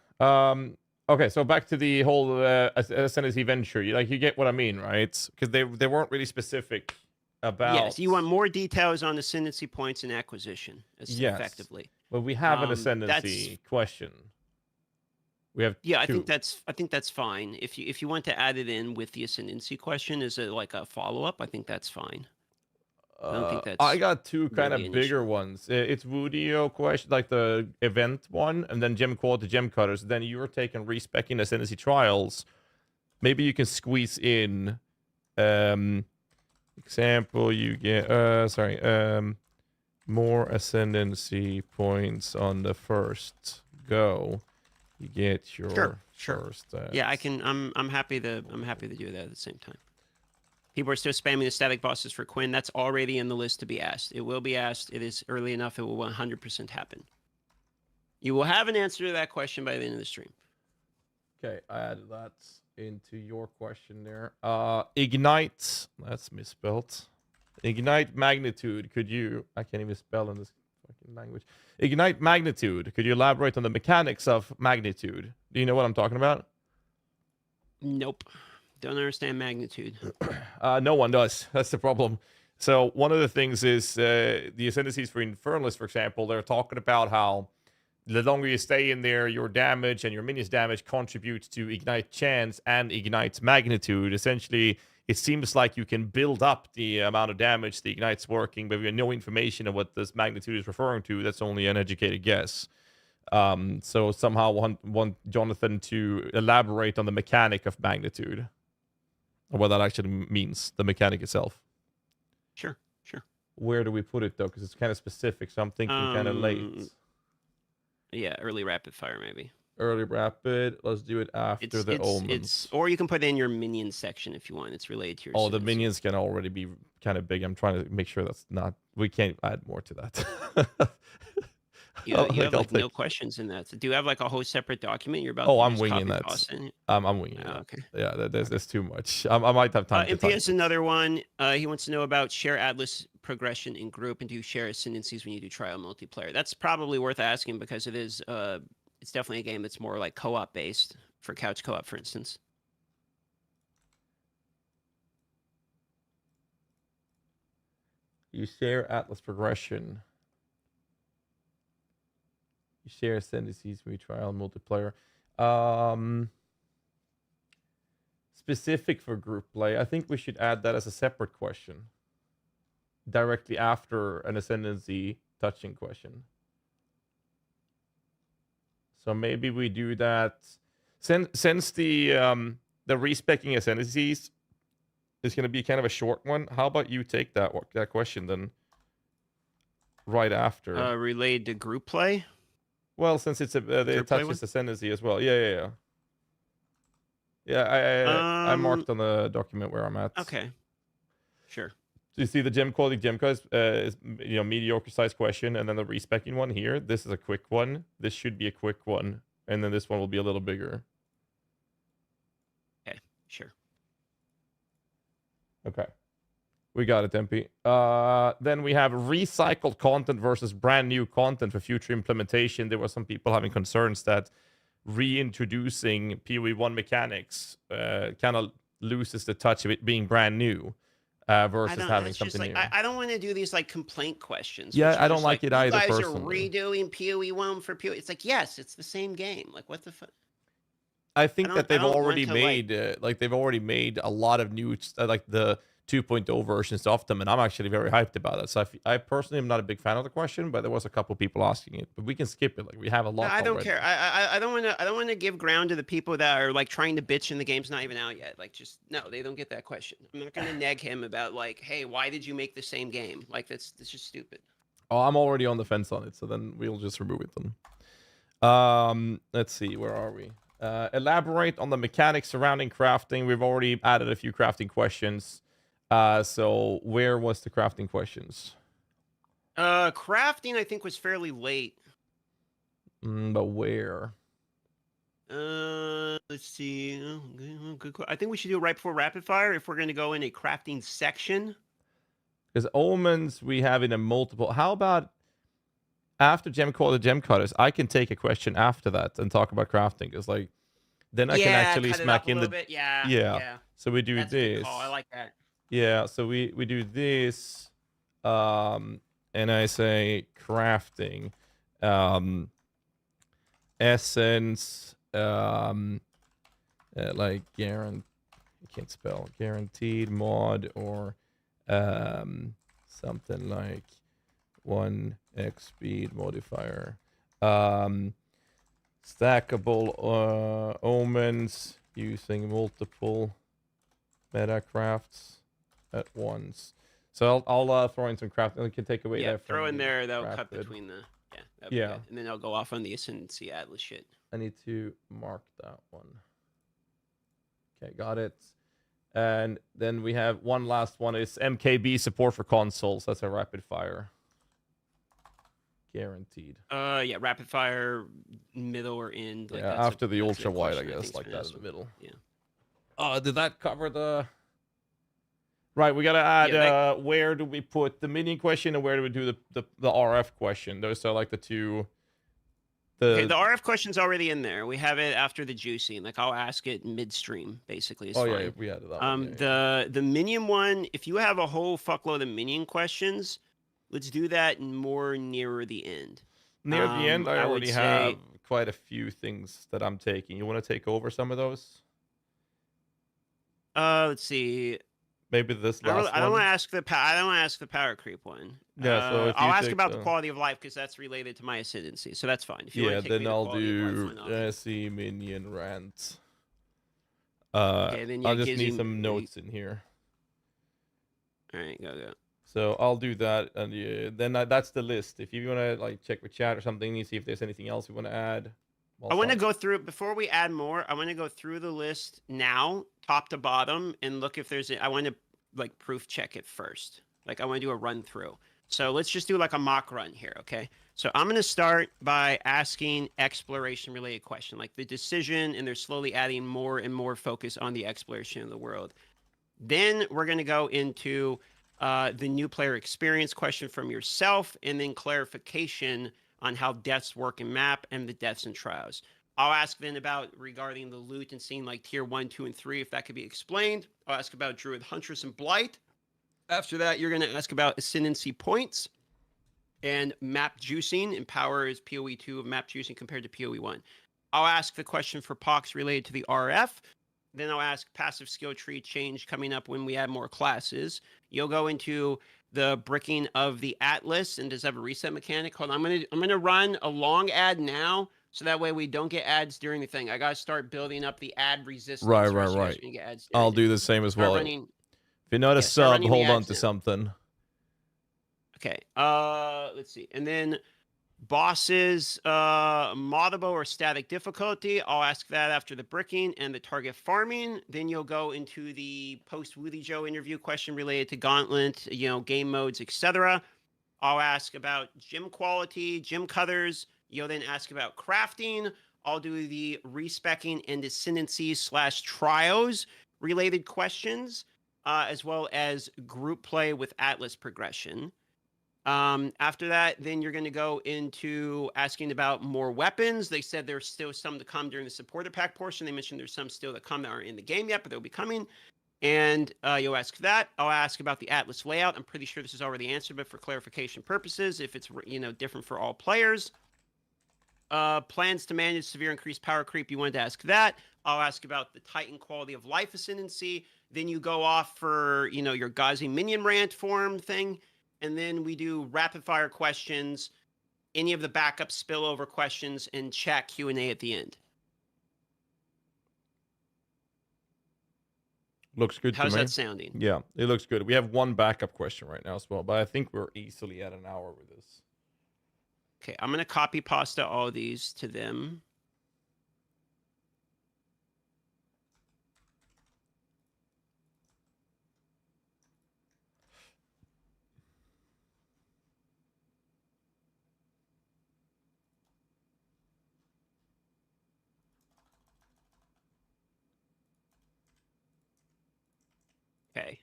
Okay, so back to the whole Ascendency venture. You get what I mean, right? Because they weren't really specific about. Yes, you want more details on Ascendency points and acquisition, effectively. But we have an Ascendency question. We have I two. think that's fine. If you want to add it in with the Ascendency question as like a follow up, I think that's fine. I don't think that's. I got two kind really of an issue. bigger ones. It's Wudio question, like the event one, and then gem quality gem cutters. Then you're taking respecing Ascendency trials. Maybe you can squeeze in, example, you get, more Ascendency points on the first go. You get your first. Yeah, I can. I'm happy to do that at the same time. People are still spamming the static bosses for Quinn. That's already in the list to be asked. It will be asked. It is early enough. It will 100% happen. You will have an answer to that question by the end of the stream. Okay, I added that into your question there. Ignite. That's misspelled. Ignite magnitude. Could you? I can't even spell in this fucking language. Ignite magnitude. Could you elaborate on the mechanics of magnitude? Do you know what I'm talking about? Nope. Don't understand magnitude. No one does. That's the problem. So one of the things is the Ascendencies for Infernalists, for example, they're talking about how the longer you stay in there, your damage and your minions damage contributes to Ignite chance and Ignite's magnitude. Essentially, it seems like you can build up the amount of damage the Ignite's working, but we have no information of what this magnitude is referring to. That's only an educated guess. So somehow want Jonathan to elaborate on the mechanic of magnitude. Or what that actually means, the mechanic itself. Sure. Where do we put it, though? Because it's kind of specific, so I'm thinking kind of late. Yeah, early rapid fire, maybe. Early rapid. Let's do it after the omens. Or you can put it in your minion section if you want. It's related to your Oh, the minions can already be kind of big. I'm trying to make sure that's not... We can't add more to that. You have like no questions in that. So do you have like a whole separate document you're about to I'm just winging copy that. paste in? I'm winging it. Okay. Yeah, there's too much. I might have time to MP has another one. He wants to know about share Atlas progression in group and do you share ascendancies when you do trial multiplayer. That's probably worth asking because it is it's definitely a game that's more like co-op based for couch co-op, for instance. You share Atlas progression. You share ascendancies when you trial multiplayer. Specific for group play. I think we should add that as a separate question. Directly after an ascendancy touching question. So maybe we do that. Since the respecing ascendancies is going to be kind of a short one, how about you take that question then right after? Related to group play? Well, since it's it touches ascendancy as well. Yeah. I marked on the document where I'm at. Okay. Sure. So you see the gem quality gem code is mediocre size question, and then the respecing one here. This is a quick one. This should be a quick one, and then this one will be a little bigger. Okay. Sure. Okay. We got it, MP. Then we have recycled content versus brand new content for future implementation. There were some people having concerns that reintroducing PoE1 mechanics kind of loses the touch of it being brand new versus having something new. I don't want to do these like complaint questions. Yeah, I don't like it either. You guys personally. are redoing PoE1 for PoE. It's like, yes, it's the same game. Like, what the fuck? I think that they've already made they've already made a lot of new like the 2.0 versions of them, and I'm actually very hyped about it. So I personally am not a big fan of the question, but there was a couple people asking it. But we can skip it. Like we have a lot. No, I don't already. care. I don't want to give ground to the people that are like trying to bitch and the game's not even out yet. Like, just no, they don't get that question. I'm not gonna neg him about like, hey, why did you make the same game? Like that's just stupid. Oh, I'm already on the fence on it, so then we'll just remove it then. Let's see, where are we? Elaborate on the mechanics surrounding crafting. We've already added a few crafting questions. So where was the crafting questions? Crafting I think was fairly late. But where? Let's see. Good. I think we should do it right before rapid fire if we're going to go in a crafting section. Because omens we have in a multiple. How about after gem cutters? I can take a question after that and talk about crafting. Because like then I can actually smack in the bit. Yeah. So we do That's this. A good call. I like that. Yeah, so we do this, and I say crafting, essence, like I can't spell, guaranteed mod or something like 1x speed modifier. Stackable omens using multiple metacrafts at once. So I'll throw in some craft. We can take away Yeah, that. throw in the there. That'll crafted. cut between the. Yeah. That'd be Yeah. good. And then I'll go off on the Ascendency Atlas shit. I need to mark that one. Okay, got it. And then we have one last one. Is MKB support for consoles. That's a rapid fire. Guaranteed. Yeah, rapid fire, middle or end. Like Yeah, that's after the that's ultra wide, I question guess, think's like been that asked. in the middle. Yeah. Did that cover the? Right, we gotta add. Yeah, where do we put the minion question, and where do we do the RF question? Those are like the two. Okay, the RF question's already in there. We have it after the juicing. Like I'll ask it midstream, basically. It's fine. Yeah, we added that one. The minion one, if you have a whole fuckload of minion questions, let's do that more nearer the end. Near the end, I would already say- have quite a few things that I'm taking. You want to take over some of those? Let's see. Maybe this last one. I don't want to ask the I don't want to ask the power creep one. Yeah, so if I'll you ask take about the quality of life because that's related to my ascendancy, so that's fine. If you want to take then me the I'll quality of life do one, I'll- see minion rant. Okay, then I'll just GHAZZY need some notes in here. All right, go. So I'll do that, and then that's the list. If you want to like check with chat or something, you see if there's anything else you want to add. I want to go through before we add more. I want to go through the list now, top to bottom, and look if there's. I want to like proof check it first. Like I want to do a run through. So let's just do like a mock run here, okay? So I'm going to start by asking exploration related question, like the decision, and they're slowly adding more and more focus on the exploration of the world. Then we're going to go into the new player experience question from yourself, and then clarification on how deaths work in map and the deaths and trials. I'll ask then about regarding the loot and seeing like tier 1, 2, and 3, if that could be explained. I'll ask about Druid, Huntress, and Blight. After that, you're going to ask about Ascendency points and map juicing, and power is PoE 2 of map juicing compared to PoE 1. I'll ask the question for Pox related to the RF. Then I'll ask passive skill tree change coming up when we add more classes. You'll go into the bricking of the Atlas, and does it have a reset mechanic? Hold on, I'm gonna run a long ad now, so that way we don't get ads during the thing. I gotta start building up the ad resistance. Right. so you guys can get ads I'll during do the same as well. running- If you're not a start sub, running the hold on ads to now. something. Okay. Let's see. And then bosses, moddable or static difficulty. I'll ask that after the bricking and the target farming. Then you'll go into the post Woody Joe interview question related to Gauntlet, game modes, etc. I'll ask about gym quality, gym colors. You'll then ask about crafting. I'll do the respecking and ascendancy / trials related questions, as well as group play with Atlas progression. After that, then you're going to go into asking about more weapons. They said there's still some to come during the supporter pack portion. They mentioned there's some still to come that aren't in the game yet, but they'll be coming. And you'll ask that. I'll ask about the Atlas layout. I'm pretty sure this is already answered, but for clarification purposes, if it's different for all players. Plans to manage severe increased power creep. You wanted to ask that. I'll ask about the Titan quality of life ascendancy. Then you go off for your GHAZZY minion rant form thing. And then we do rapid fire questions, any of the backup spillover questions, and chat Q&A at the end. Looks good to me. How's that sounding? Yeah, it looks good. We have one backup question right now as well, but I think we're easily at an hour with this. Okay, I'm going to copy pasta all these to them. Okay.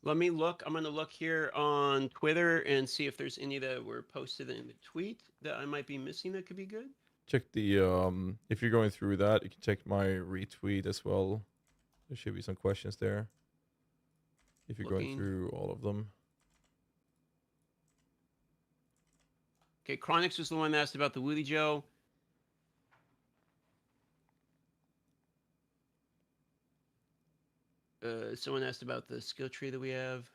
Let me look. I'm going to look here on Twitter and see if there's any that were posted in the tweet that I might be missing that could be good. Check the if you're going through that, you can check my retweet as well. There should be some questions there. If you're going through all of them. Okay, Chronix was the one that asked about the Woody Joe. Someone asked about the skill tree that we have.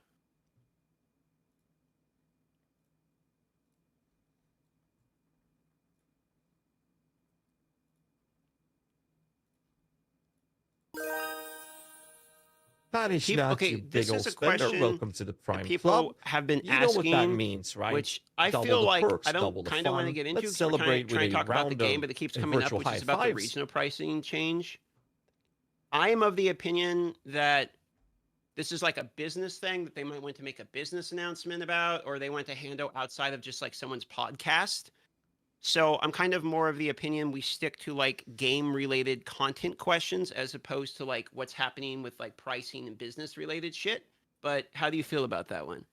Punish People- not, okay, you this big old is a spender. question Welcome to the that Prime people Club. have been You know what that asking, means, right? which I Double feel the like perks, I don't double the kind of want to fun. get into. Let's 'Cause we're celebrate trying with to a talk about the round game, of but it keeps a coming up, virtual which high is about the fives. regional pricing change. I am of the opinion that this is like a business thing that they might want to make a business announcement about, or they want to handle outside of just like someone's podcast. So I'm kind of more of the opinion we stick to like game related content questions as opposed to like what's happening with like pricing and business related shit. But how do you feel about that one?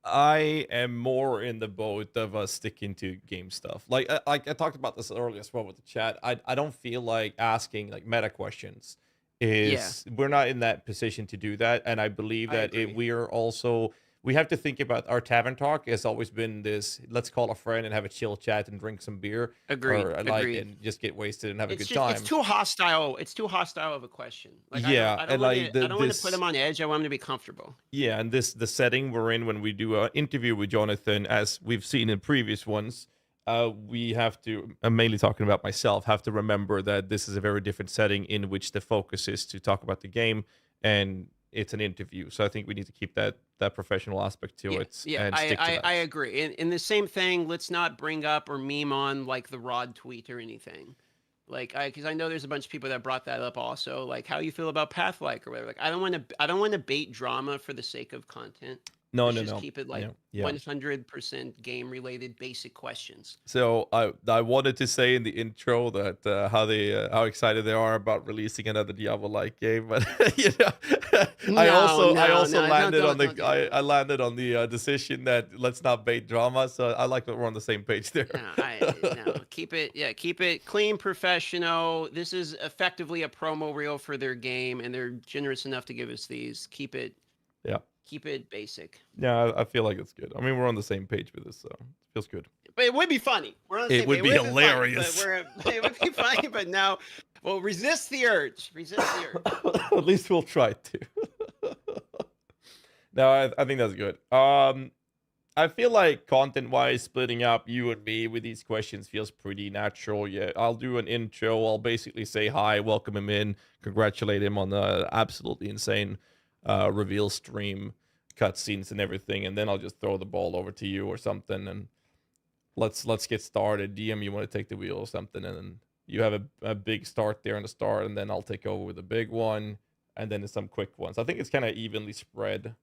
I am more in the boat of sticking to game stuff. Like I talked about this earlier as well with the chat. I don't feel like asking like meta questions is we're not in that position to do that, and I believe that we are also we have to think about our tavern talk has always been this let's call a friend and have a chill chat and drink some beer. Agreed. Or like and just get wasted and have a good time. It's too hostile. It's too hostile of a question. Like, yeah, I and like don't want to put them on edge. I want them to be comfortable. Yeah, and the setting we're in when we do an interview with Jonathan, as we've seen in previous ones, we have to, I'm mainly talking about myself, have to remember that this is a very different setting in which the focus is to talk about the game, and it's an interview. So I think we need to keep that professional aspect to it. Yeah, and stick to that. I agree. In the same thing, let's not bring up or meme on like the Rod tweet or anything. Like, because I know there's a bunch of people that brought that up also. Like, how you feel about Pathlike or whatever. Like, I don't want to bait drama for the sake of content. No. Just keep it like 100% game related basic questions. So I wanted to say in the intro that how excited they are about releasing another Diablo-like game, but you know, I also landed on the decision that let's not bait drama. So I like that we're on the same page there. Keep it clean, professional. This is effectively a promo reel for their game, and they're generous enough to give us these. Keep it basic. Yeah, I feel like it's good. I mean, we're on the same page with this, so it feels good. But it would be funny. We're on the same it would page. be hilarious. It would be funny, but now we'll resist the urge. At least we'll try to. No, I think that's good. I feel like content-wise, splitting up you and me with these questions feels pretty natural. Yeah, I'll do an intro. I'll basically say hi, welcome him in, congratulate him on the absolutely insane reveal stream, cutscenes and everything, and then I'll just throw the ball over to you or something, and let's get started. DM, you want to take the wheel or something, and then you have a big start there in the start, and then I'll take over with a big one, and then some quick ones. I think it's kind of evenly spread.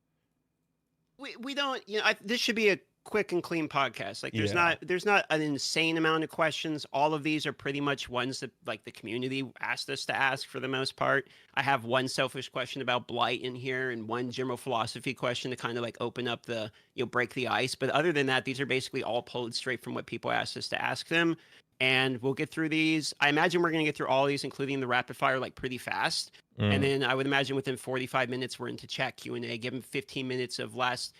We don't, this should be a quick and clean podcast. Like there's not an insane amount of questions. All of these are pretty much ones that like the community asked us to ask for the most part. I have one selfish question about Blight in here and one general philosophy question to kind of like open up the, break the ice. But other than that, these are basically all pulled straight from what people asked us to ask them. And we'll get through these. I imagine we're going to get through all these, including the rapid fire, like pretty fast. And then I would imagine within 45 minutes, we're into chat Q&A. Give them 15 minutes of last,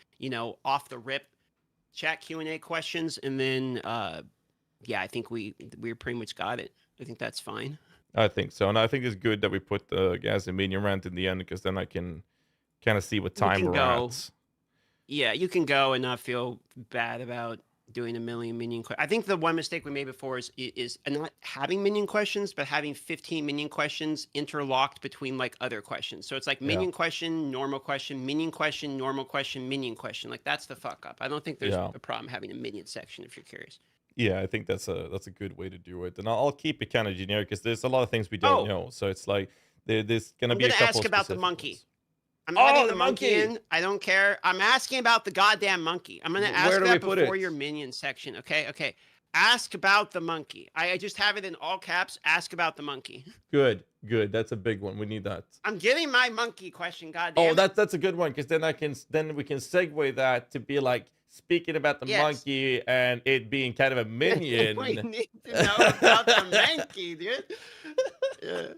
off the rip chat Q&A questions. And then, I think we pretty much got it. I think that's fine. I think so. And I think it's good that we put the GHAZZY minion rant in the end, because then I can kind of see what time we're at. Yeah, you can go and not feel bad about doing a million minion questions. I think the one mistake we made before is not having minion questions, but having 15 minion questions interlocked between like other questions. So it's like minion question, normal question, normal question, minion question. Like that's the fuck up. I don't think there's a problem having a minion section if you're curious. Yeah, I think that's a good way to do it. And I'll keep it kind of generic because there's a lot of things we don't know. So it's like there's going to be a couple ask of about the specific monkey. ones. I'm adding the monkey in. I don't care. I'm asking about the goddamn monkey. I'm going to ask that before your minion section. Okay. Ask about the monkey. I just have it in all caps. Ask about the monkey. Good. That's a big one. We need that. I'm getting my monkey question. Goddamn. Oh, that's a good one, because then we can segue that to be like speaking about the monkey and it being kind of a minion. We need to know about the monkey, dude. Yeah.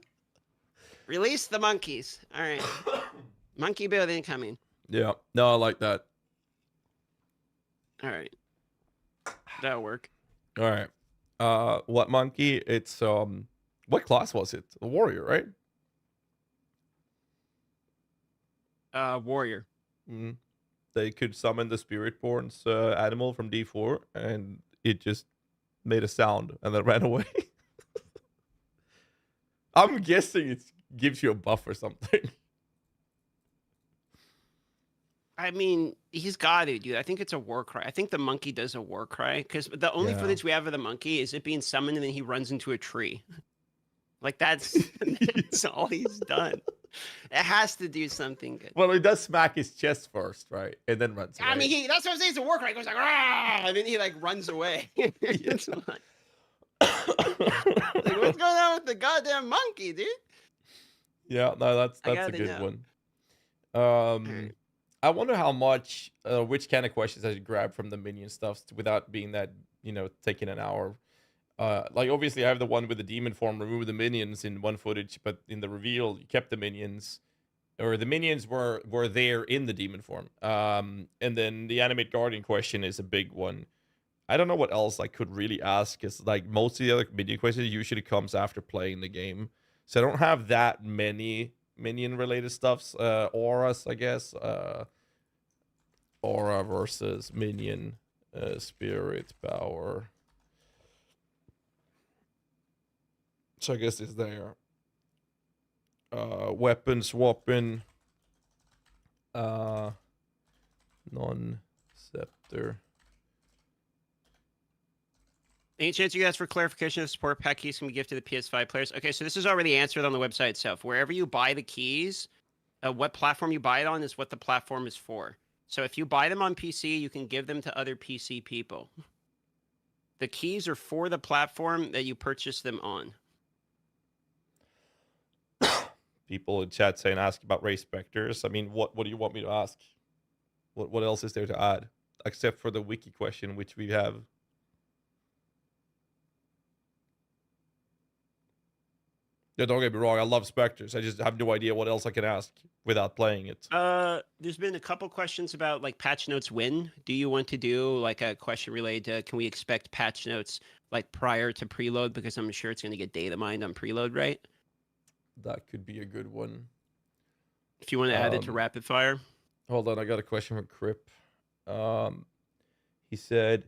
Release the monkeys. All right. Monkey build incoming. Yeah. No, I like that. All right. That'll work. All right. What monkey? It's what class was it? A warrior, right? Warrior. Mm-hmm. They could summon the Spiritborn's animal from D4, and it just made a sound and then ran away. I'm guessing it's gives you a buff or something. I mean, he's got to, dude. I think it's a war cry. I think the monkey does a war cry because the only footage we have of the monkey is it being summoned and then he runs into a tree. Like that's all he's done. It has to do something good. Well, he does smack his chest first, right? And then runs away. I mean, that's what I'm saying. It's a war cry. He goes like, "Rah!" And then he like runs away. It's like, what's going on with the goddamn monkey, dude? Yeah, no, that's a good one. I wonder how much, which kind of questions I should grab from the minion stuff without being that, taking an hour. Like, obviously, I have the one with the demon form, remove the minions in one footage, but in the reveal, you kept the minions, or the minions were there in the demon form. And then the animate guardian question is a big one. I don't know what else I could really ask, because, like, most of the other minion questions usually comes after playing the game. So I don't have that many minion-related stuffs. Auras, I guess. Aura versus minion, spirit, power. So I guess it's there. Weapon swapping. Non-scepter. Any chance you guys for clarification of support pack keys can be gifted to PS5 players? Okay, so this is already answered on the website itself. Wherever you buy the keys, what platform you buy it on is what the platform is for. So if you buy them on PC, you can give them to other PC people. The keys are for the platform that you purchase them on. People in chat saying ask about race specters. I mean, what do you want me to ask? What else is there to add? Except for the wiki question, which we have. Yeah, don't get me wrong, I love specters. I just have no idea what else I can ask without playing it. There's been a couple questions about like patch notes when. Do you want to do like a question related to can we expect patch notes like prior to preload? Because I'm sure it's going to get data mined on preload, right? That could be a good one. If you want to add it to rapid fire. Hold on, I got a question from Crip. He said,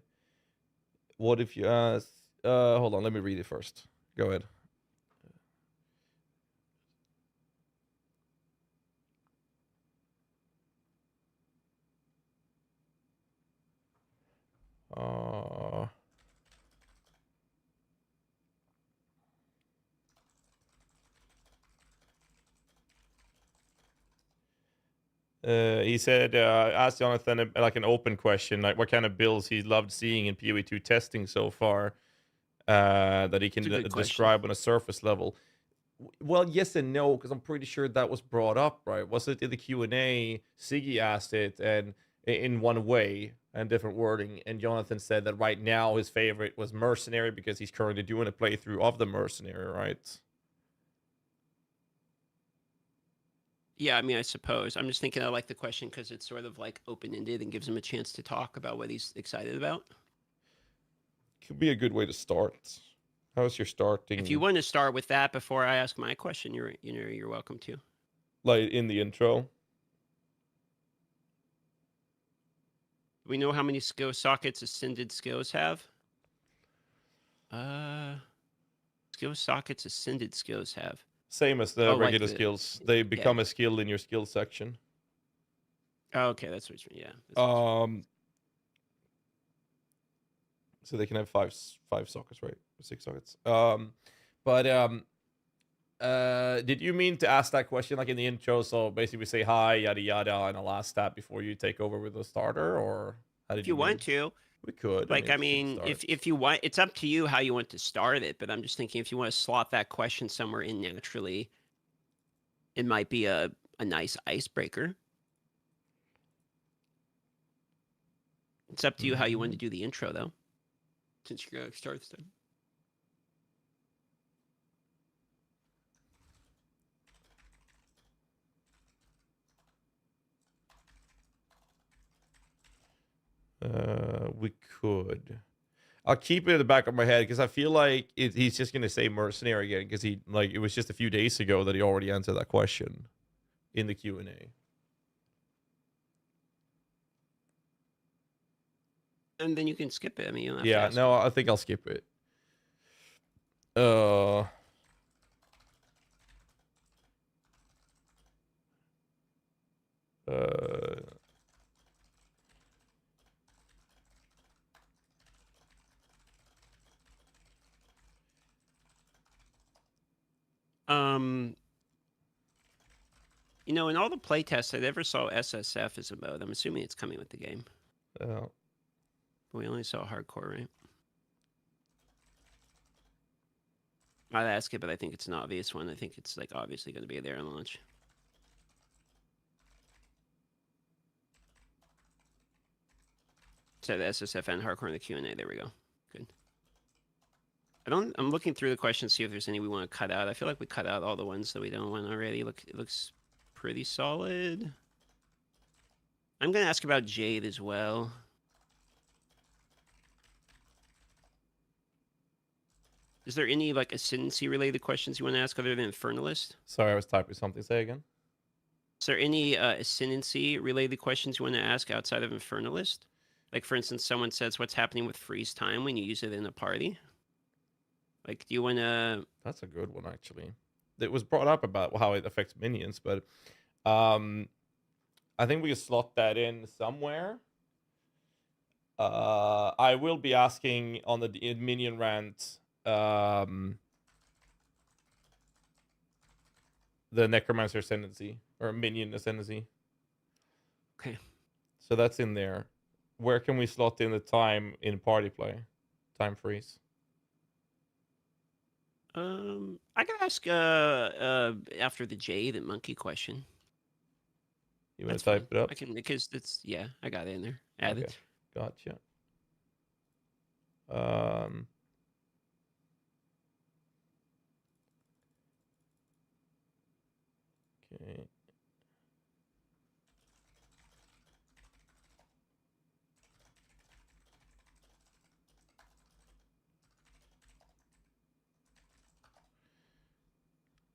what if you ask... hold on, let me read it first. Go ahead. He said, ask Jonathan like an open question, like what kind of builds he loved seeing in PoE2 testing so far, that he can describe on a surface level. Well, yes and no, because I'm pretty sure that was brought up, right? Was it in the Q&A? Siggy asked it, and in one way and different wording, and Jonathan said that right now his favorite was Mercenary because he's currently doing a playthrough of the Mercenary, right? Yeah, I mean, I suppose. I'm just thinking I like the question because it's sort of like open-ended and gives him a chance to talk about what he's excited about. Could be a good way to start. How's your starting? If you want to start with that before I ask my question, you're welcome to. Like in the intro. Do we know how many skill sockets Ascended skills have? Skill sockets Ascended skills have. Same as the regular skills. They become a skill in your skill section. Oh, okay, that's what you mean. Yeah. So they can have five sockets, right? 6 sockets. Did you mean to ask that question like in the intro? So basically we say hi, yada yada, and a last stab before you take over with the starter, or how did if you want to? We could. Like, I mean, if you want, it's up to you how you want to start it. But I'm just thinking if you want to slot that question somewhere in naturally, it might be a nice icebreaker. It's up to you how you want to do the intro, though. Since you're going to start this we could. I'll keep it in the back of my head because I feel like he's just gonna say Mercenary again because it was just a few days ago that he already answered that question in the Q&A. And then you can skip it. I mean, I think I'll skip it. You know, in all the playtests I never saw SSF as a mode. I'm assuming it's coming with the game. Oh. We only saw hardcore, right? I'd ask it, but I think it's an obvious one. I think it's like obviously going to be there on launch. So the SSF and hardcore in the Q&A. There we go. Good. I'm looking through the questions, see if there's any we want to cut out. I feel like we cut out all the ones that we don't want already. It looks pretty solid. I'm going to ask about Jade as well. Is there any like Ascendency related questions you want to ask other than Infernalist? Sorry, I was typing something. Say again. Is there any Ascendency related questions you want to ask outside of Infernalist? Like, for instance, someone says, what's happening with freeze time when you use it in a party? Like, do you want to... That's a good one, actually. It was brought up about how it affects minions, but I think we can slot that in somewhere. I will be asking on the minion rant the Necromancer Ascendency, or Minion Ascendency. Okay. So that's in there. Where can we slot in the time in party play? Time freeze. I can ask after the Jade and Monkey question. You want to type it up? I can, because it's, yeah, I got it in there. Added. Okay. Gotcha. Okay.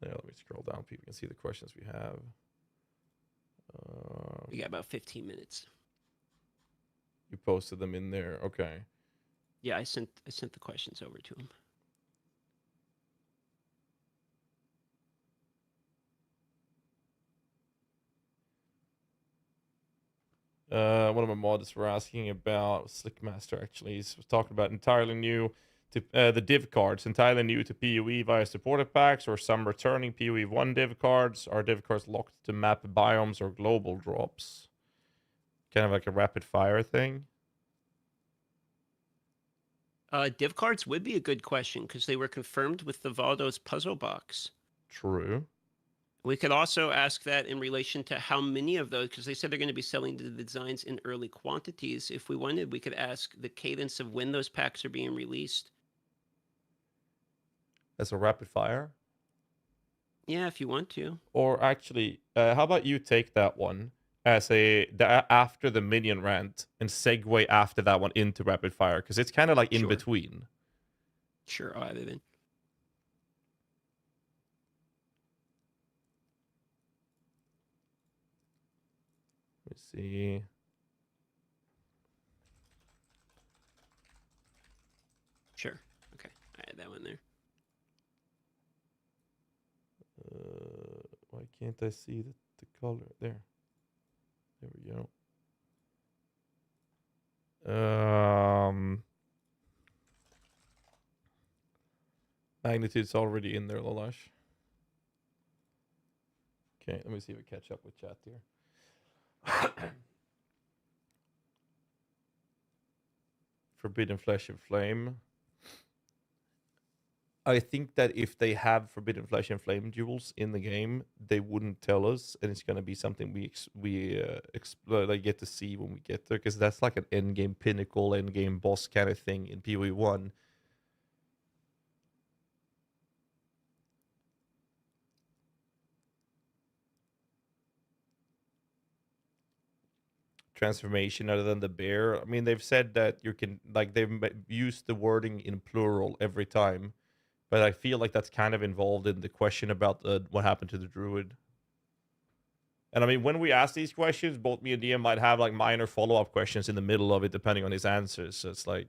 Yeah, let me scroll down. People can see the questions we have. We got about 15 minutes. You posted them in there. Okay. Yeah, I sent the questions over to him. One of my mods were asking about Slickmaster. Actually, he's talking about entirely new to the div cards, entirely new to PoE via supported packs, or some returning PoE 1 div cards. Are div cards locked to map biomes or global drops? Kind of like a rapid fire thing. Div cards would be a good question because they were confirmed with the Valdo's puzzle box. True. We could also ask that in relation to how many of those, because they said they're going to be selling the designs in early quantities. If we wanted, we could ask the cadence of when those packs are being released. As a rapid fire? Yeah, if you want to. Or actually, how about you take that one as after the minion rant and segue after that one into rapid fire, because it's kind of like in between. Sure, I'll add it in. Let's see. Sure. Okay, I add that one there. Why can't I see the color? There. There we go. Magnitude's already in there, Lalash. Okay, let me see if we catch up with chat here. Forbidden Flesh and Flame. I think that if they have Forbidden Flesh and Flame duels in the game, they wouldn't tell us, and it's gonna be something we like get to see when we get there, because that's like an endgame Pinnacle, endgame boss kind of thing in PoE 1. Transformation other than the bear. I mean, they've said that you can, like, they've used the wording in plural every time, but I feel like that's kind of involved in the question about what happened to the druid. And I mean, when we ask these questions, both me and DM might have like minor follow-up questions in the middle of it, depending on his answers. So it's like,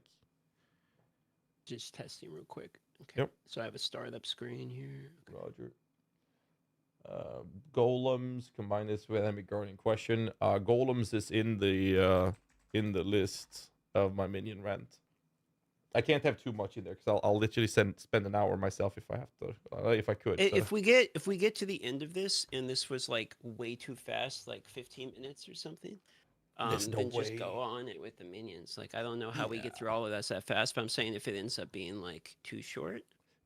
just testing real quick. Okay. Yep. So I have a startup screen here. Roger. Golems, combine this with enemy guardian question. Golems is in the list of my minion rent. I can't have too much in there because I'll literally spend an hour myself if I have to, if I could. So. If we get to the end of this and this was like way too fast, like 15 minutes or something, There's no then just way. go on it with the minions. Like I don't know how we get through all of that fast, but I'm saying if it ends up being like too short.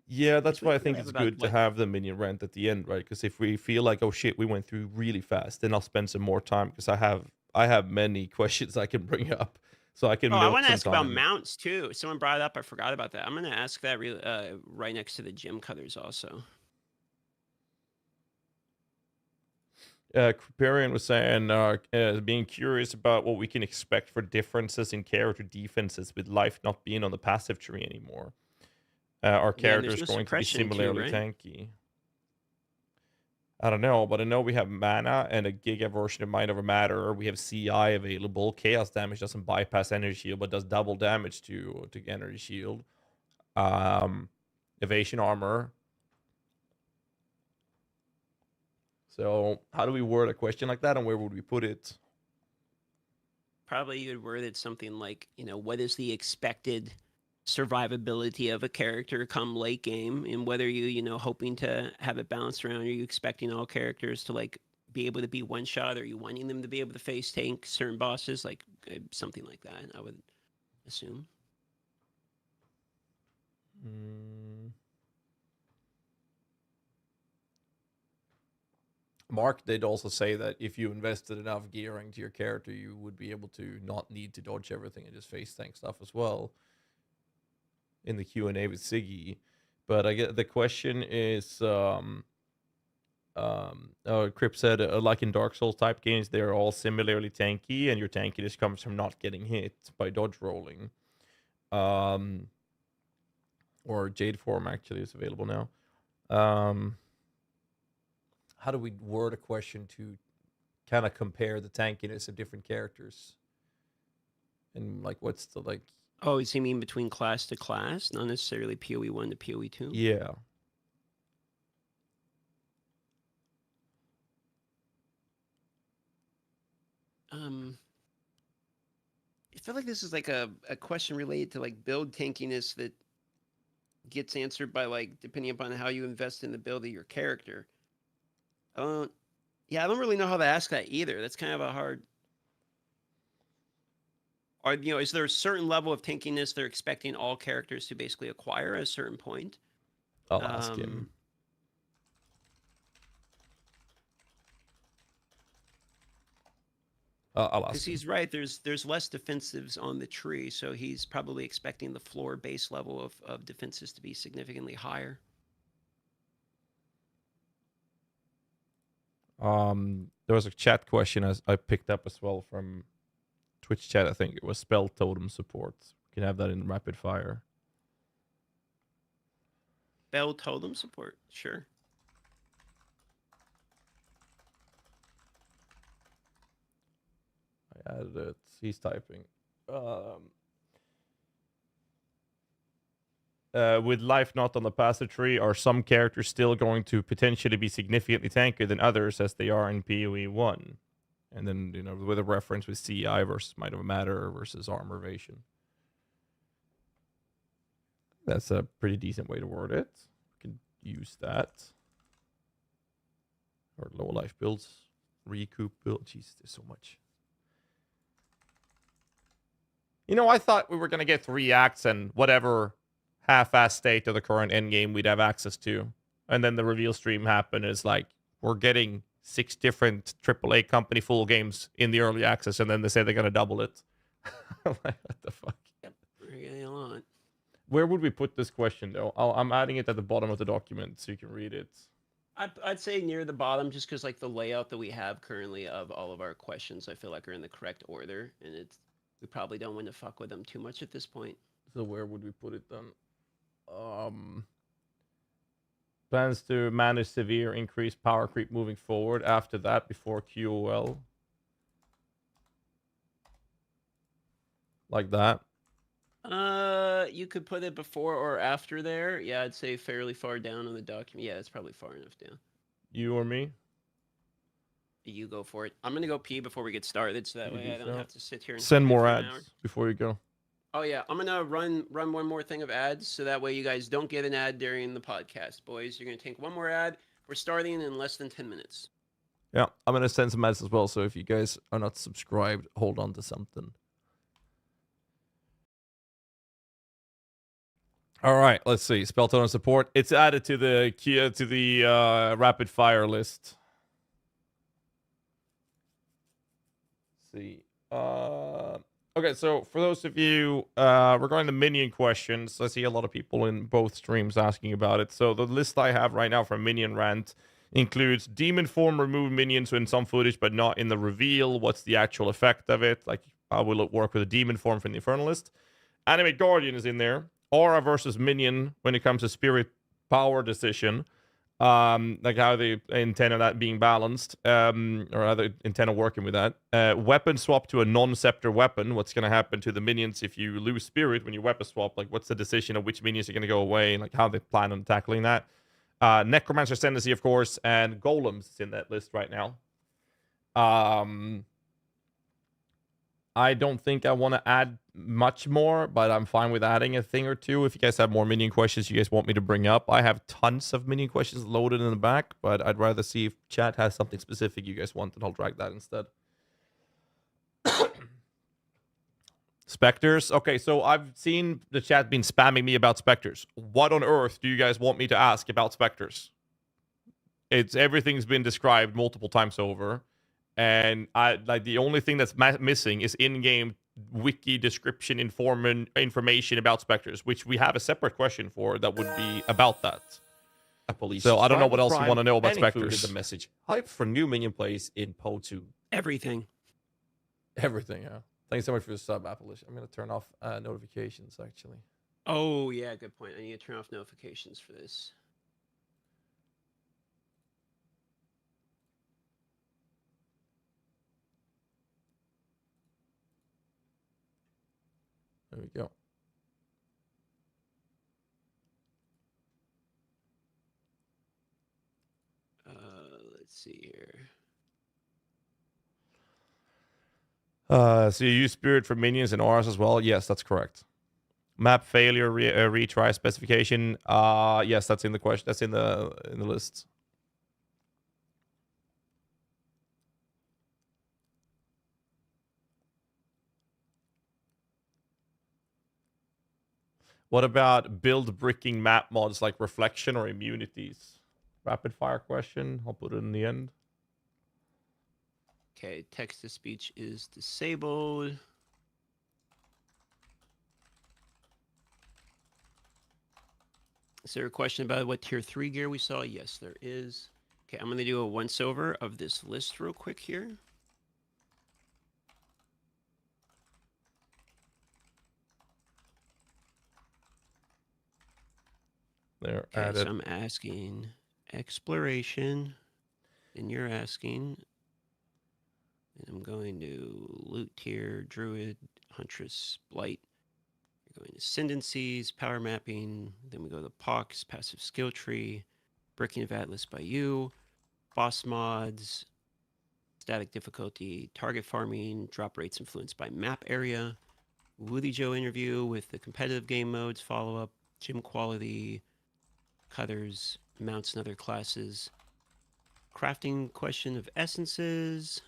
Yeah, that's we why I have think it's about, good to what- have the minion rent at the end, right? Because if we feel like, oh shit, we went through really fast, then I'll spend some more time because I have many questions I can bring up, so I can. Oh, I milk want to some ask about time. mounts too. Someone brought it up. I forgot about that. I'm going to ask that right next to the gem cutters also. Kriparian was saying, being curious about what we can expect for differences in character defenses with life not being on the passive tree anymore. Are Yeah, and there's characters no going to be suppression too, similarly right? tanky? I don't know, but I know we have mana and a Giga version of Mind Over Matter. We have CI available. Chaos damage doesn't bypass Energy Shield, but does double damage to Energy Shield. Evasion armor. So how do we word a question like that, and where would we put it? Probably you'd word it something like, what is the expected survivability of a character come late game, and whether you hoping to have it balanced around, are you expecting all characters to like be able to be one shot, or are you wanting them to be able to face tank certain bosses, like something like that, I would assume. Mark did also say that if you invested enough gearing to your character, you would be able to not need to dodge everything and just face tank stuff as well. In the Q&A with Siggy. But I get the question is, Crip said, like in Dark Souls type games, they're all similarly tanky, and your tankiness comes from not getting hit by dodge rolling. Or Jade form actually is available now. How do we word a question to kind of compare the tankiness of different characters? And like, what's the like? Oh, does he mean between class to class, not necessarily PoE 1 to PoE 2? Yeah. I feel like this is like a question related to like build tankiness that gets answered by like depending upon how you invest in the build of your character. I don't really know how to ask that either. That's kind of a hard. Or is there a certain level of tankiness they're expecting all characters to basically acquire at a certain point? I'll ask him. I'll ask. Because he's right. There's less defensives on the tree, so he's probably expecting the floor base level of defenses to be significantly higher. There was a chat question as I picked up as well from Twitch chat. I think it was spell totem support. We can have that in rapid fire. Spell totem support, sure. I added it. He's typing. With life not on the passive tree, are some characters still going to potentially be significantly tankier than others as they are in PoE 1? And then, with a reference with CI versus Might of Matter versus Armor Evasion. That's a pretty decent way to word it. We can use that. Or low life builds. Recoup build. Jeez, there's so much. I thought we were going to get 3 acts and whatever half-ass state of the current endgame we'd have access to. And then the reveal stream happened. It's like, we're getting 6 different AAA company full games in the early access, and then they say they're going to double it. Like, what the fuck? Yep, we're getting a lot. Where would we put this question, though? I'm adding it at the bottom of the document so you can read it. I'd say near the bottom, just because like the layout that we have currently of all of our questions, I feel like are in the correct order, and we probably don't want to fuck with them too much at this point. So where would we put it then? Plans to manage severe increased power creep moving forward after that before QOL. Like that. You could put it before or after there. Yeah, I'd say fairly far down on the document. Yeah, it's probably far enough down. You or me? You go for it. I'm gonna go pee before we get started, so that You way do I don't so. have to sit here and Send talk to you more for an hour. ads before you go. Oh yeah, I'm gonna run one more thing of ads, so that way you guys don't get an ad during the podcast, boys. You're gonna take one more ad. We're starting in less than 10 minutes. Yeah, I'm gonna send some ads as well. So if you guys are not subscribed, hold on to something. All right, let's see. Spell tone support. It's added to the rapid fire list. Let's see. Okay, so for those of you regarding the minion questions, I see a lot of people in both streams asking about it. So the list I have right now from Minion Rant includes demon form remove minions in some footage, but not in the reveal. What's the actual effect of it? Like, how will it work with a demon form from the Infernalist? Animate Guardian is in there. Aura versus minion when it comes to spirit power decision. Like how they intend on that being balanced, or how they intend on working with that. Weapon swap to a non-scepter weapon. What's going to happen to the minions if you lose spirit when you weapon swap? Like, what's the decision of which minions are going to go away, and like how they plan on tackling that? Necromancer Ascendency, of course, and Golems is in that list right now. I don't think I want to add much more, but I'm fine with adding a thing or two. If you guys have more minion questions you guys want me to bring up, I have tons of minion questions loaded in the back, but I'd rather see if chat has something specific you guys want, and I'll drag that instead. Spectres. Okay, so I've seen the chat been spamming me about Spectres. What on earth do you guys want me to ask about Spectres? Everything's been described multiple times over. And the only thing that's missing is in-game wiki description information about Spectres, which we have a separate question for that would be about that. So I don't know what else you want to know about Spectres. The message hype for new minion plays in PoE 2. Everything. Everything, yeah. Thanks so much for the sub, Appalachian. I'm going to turn off notifications, actually. Oh, yeah, good point. I need to turn off notifications for this. There we go. Let's see here. So you use Spirit for minions and auras as well? Yes, that's correct. Map failure retry specification. Yes, that's in the question. That's in the list. What about build bricking map mods like reflection or immunities? Rapid fire question. I'll put it in the end. Okay, text to speech is disabled. Is there a question about what tier 3 gear we saw? Yes, there is. Okay, I'm going to do a once over of this list real quick here. There, okay, so I'm asking exploration, and you're asking, and I'm going to loot tier, druid, huntress, blight. We're going to ascendencies, power mapping. Then we go to pox, passive skill tree, breaking of atlas by you, boss mods, static difficulty, target farming, drop rates influenced by map area, Woody Joe interview with the competitive game modes, follow up, gym quality, cutters, mounts, and other classes. Crafting question of essences.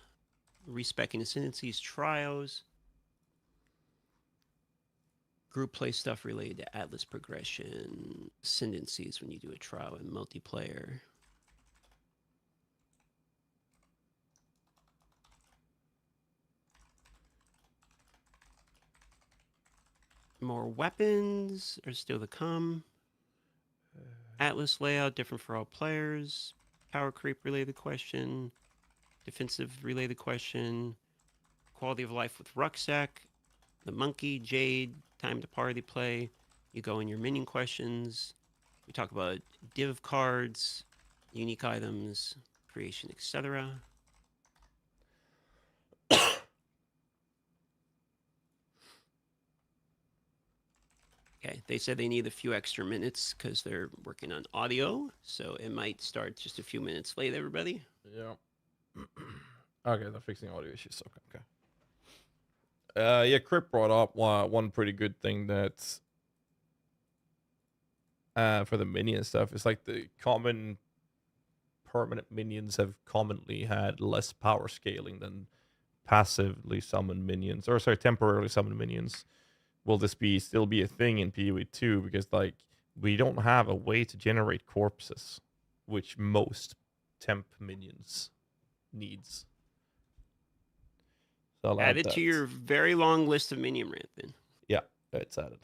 Respecking ascendancies, trials. Group play stuff related to Atlas progression. Ascendancies when you do a trial in multiplayer. More weapons are still to come. Atlas layout different for all players. Power creep related question. Defensive related question. Quality of life with rucksack. The monkey, Jade, time to party play. You go in your minion questions. We talk about div cards, unique items, creation, etc. Okay, they said they need a few extra minutes because they're working on audio, so it might start just a few minutes late, everybody. Yeah. Okay, they're fixing audio issues. Okay. Yeah, Crip brought up one pretty good thing that for the minion stuff, it's like the common permanent minions have commonly had less power scaling than passively summoned minions, or sorry, temporarily summoned minions. Will this still be a thing in PoE 2? Because like we don't have a way to generate corpses, which most temp minions needs. So I'll add it to your very long list of minion rant then. Yeah, it's added.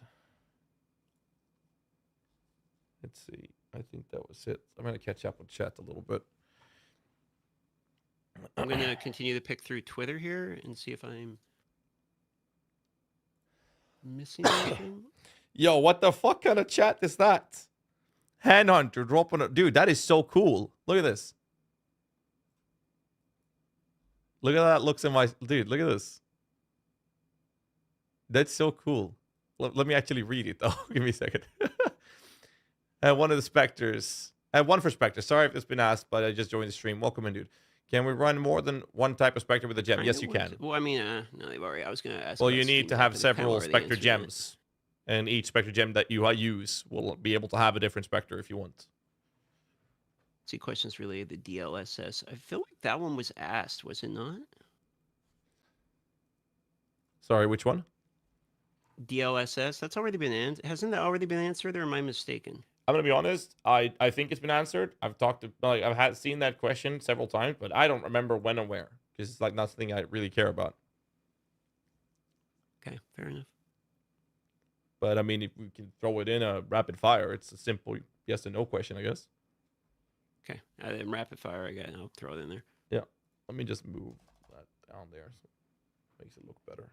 Let's see. I think that was it. I'm gonna catch up with chat a little bit. I'm gonna continue to pick through Twitter here and see if I'm missing anything. Yo, what the fuck kind of chat is that? Handhunter dropping a dude. That is so cool. Look at this. Look at that. Looks in my dude. Look at this. That's so cool. Let me actually read it though. Give me a second. And one of the specters. One for specters. Sorry if it's been asked, but I just joined the stream. Welcome in, dude. Can we run more than one type of specter with a gem? Yes, you can. Well, I mean, no, they've already. I was gonna ask. Well, about you need Steam to Deck, have but they kinda several already specter answered it. gems, and each specter gem that you use will be able to have a different specter if you want. See questions related to DLSS. I feel like that one was asked, was it not? Sorry, which one? DLSS. That's already been answered. Hasn't that already been answered, or am I mistaken? I'm gonna be honest. I think it's been answered. I've talked to I've seen that question several times, but I don't remember when and where because it's like not something I really care about. Okay, fair enough. But I mean, if we can throw it in a rapid fire, it's a simple yes or no question, I guess. Okay, in rapid fire, I'll throw it in there. Yeah, let me just move that down there so it makes it look better.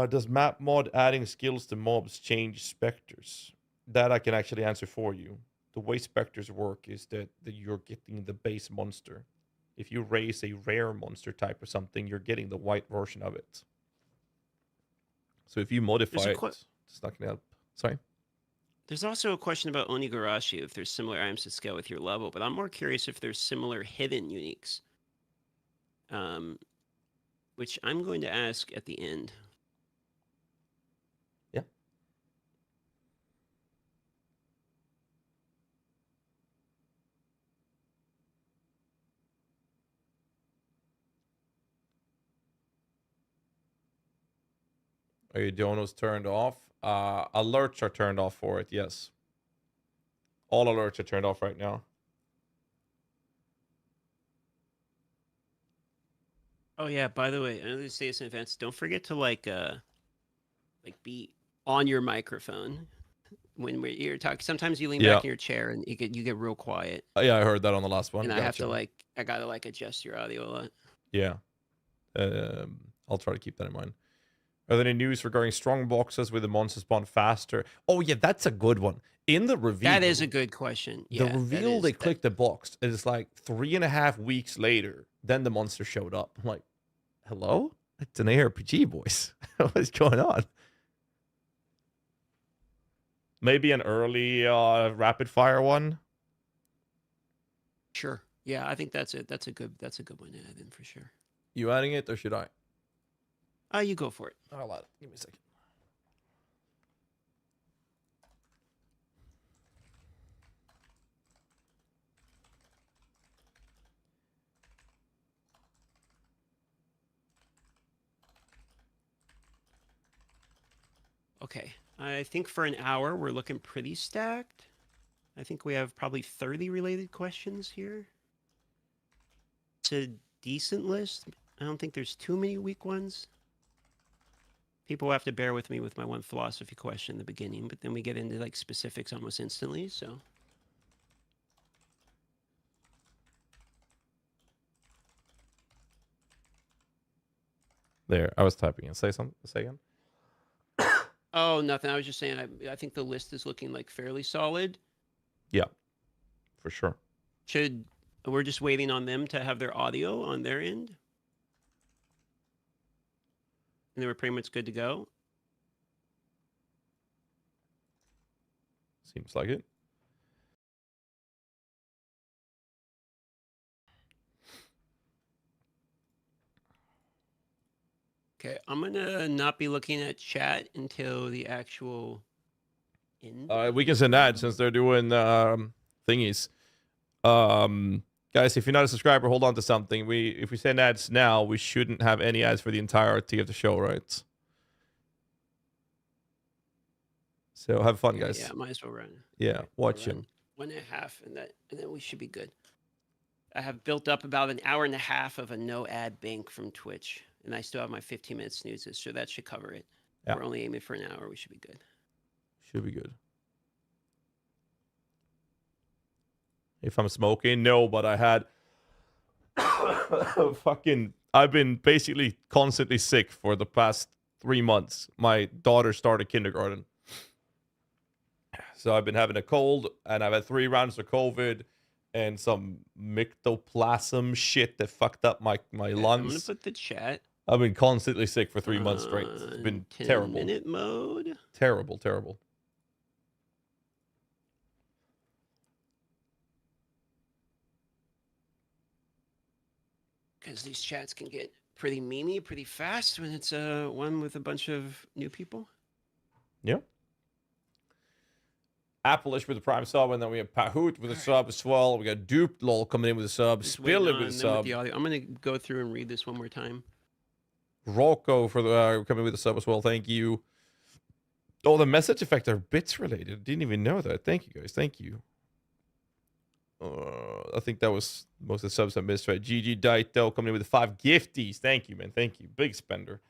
Does map mod adding skills to mobs change specters? That I can actually answer for you. The way specters work is that you're getting the base monster. If you raise a rare monster type or something, you're getting the white version of it. So if you modify it, it's not gonna help. Sorry. There's also a question about Onigarashi, if there's similar items to scale with your level, but I'm more curious if there's similar hidden uniques. Which I'm going to ask at the end. Yeah. Are your donos turned off? Alerts are turned off for it, yes. All alerts are turned off right now. Oh yeah, by the way, I know they say this in advance. Don't forget to be on your microphone when you're talking. Sometimes you lean back in your chair and you get real quiet. Yeah, I heard that on the last one. And I have to I gotta adjust your audio a lot. Yeah. I'll try to keep that in mind. Are there any news regarding strong boxes with the monster spawn faster? Oh yeah, that's a good one. In the reveal, that is a good question. Yeah, the reveal, they clicked the box. It's like 3.5 weeks later. Then the monster showed up. I'm like, hello? It's an ARPG, boys. What's going on? Maybe an early rapid fire one. Sure. Yeah, I think that's it. That's a good one to add in for sure. You adding it or should I? You go for it. I'll add it. Give me a second. Okay. I think for an hour, we're looking pretty stacked. I think we have probably 30 related questions here. It's a decent list. I don't think there's too many weak ones. People will have to bear with me with my one philosophy question in the beginning, but then we get into specifics almost instantly, so. There, I was typing in. Say something. Say again. Oh, nothing. I was just saying, I think the list is looking fairly solid. Yeah, for sure. We're just waiting on them to have their audio on their end. And they were pretty much good to go. Seems like it. Okay, I'm gonna not be looking at chat until the actual end. We can send ads since they're doing thingies. Guys, if you're not a subscriber, hold on to something. If we send ads now, we shouldn't have any ads for the entirety of the show, right? So have fun, guys. Yeah, might as well run. Yeah, watch Run him. 1.5, and then we should be good. I have built up about an hour and a half of a no ad bank from Twitch, and I still have my 15-minute snoozes, so that should cover it. Yeah. We're only aiming for an hour. We should be good. Should be good. If I'm smoking, no, but I had I've been basically constantly sick for the past 3 months. My daughter started kindergarten. So I've been having a cold, and I've had 3 rounds of COVID and some mycoplasm shit that fucked up my lungs. I'm gonna put the chat. I've been constantly sick for 3 months straight. It's been terrible. 10-minute mode. Terrible, terrible. Because these chats can get pretty memey pretty fast when it's one with a bunch of new people. Yeah. Appleish with the prime sub, and then we have Pahoot with a sub as well. We got Dupe Lol coming in with a sub. Spiller with a sub. I'm gonna go through and read this one more time. Rocco for the coming with a sub as well. Thank you. Oh, the message effect are bits related. Didn't even know that. Thank you guys. Thank you. I think that was most of the subs I missed, right? GG Daito coming in with the 5 gifties. Thank you, man. Thank you. Big spender.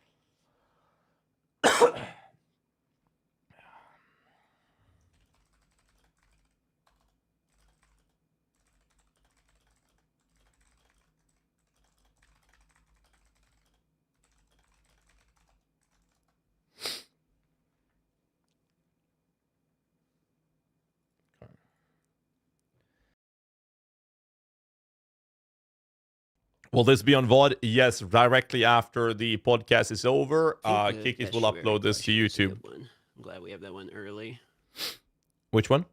Will this be on VOD? Yes, directly after the podcast is over. Kikis will upload this to YouTube. I'm glad we have that one early. Which one?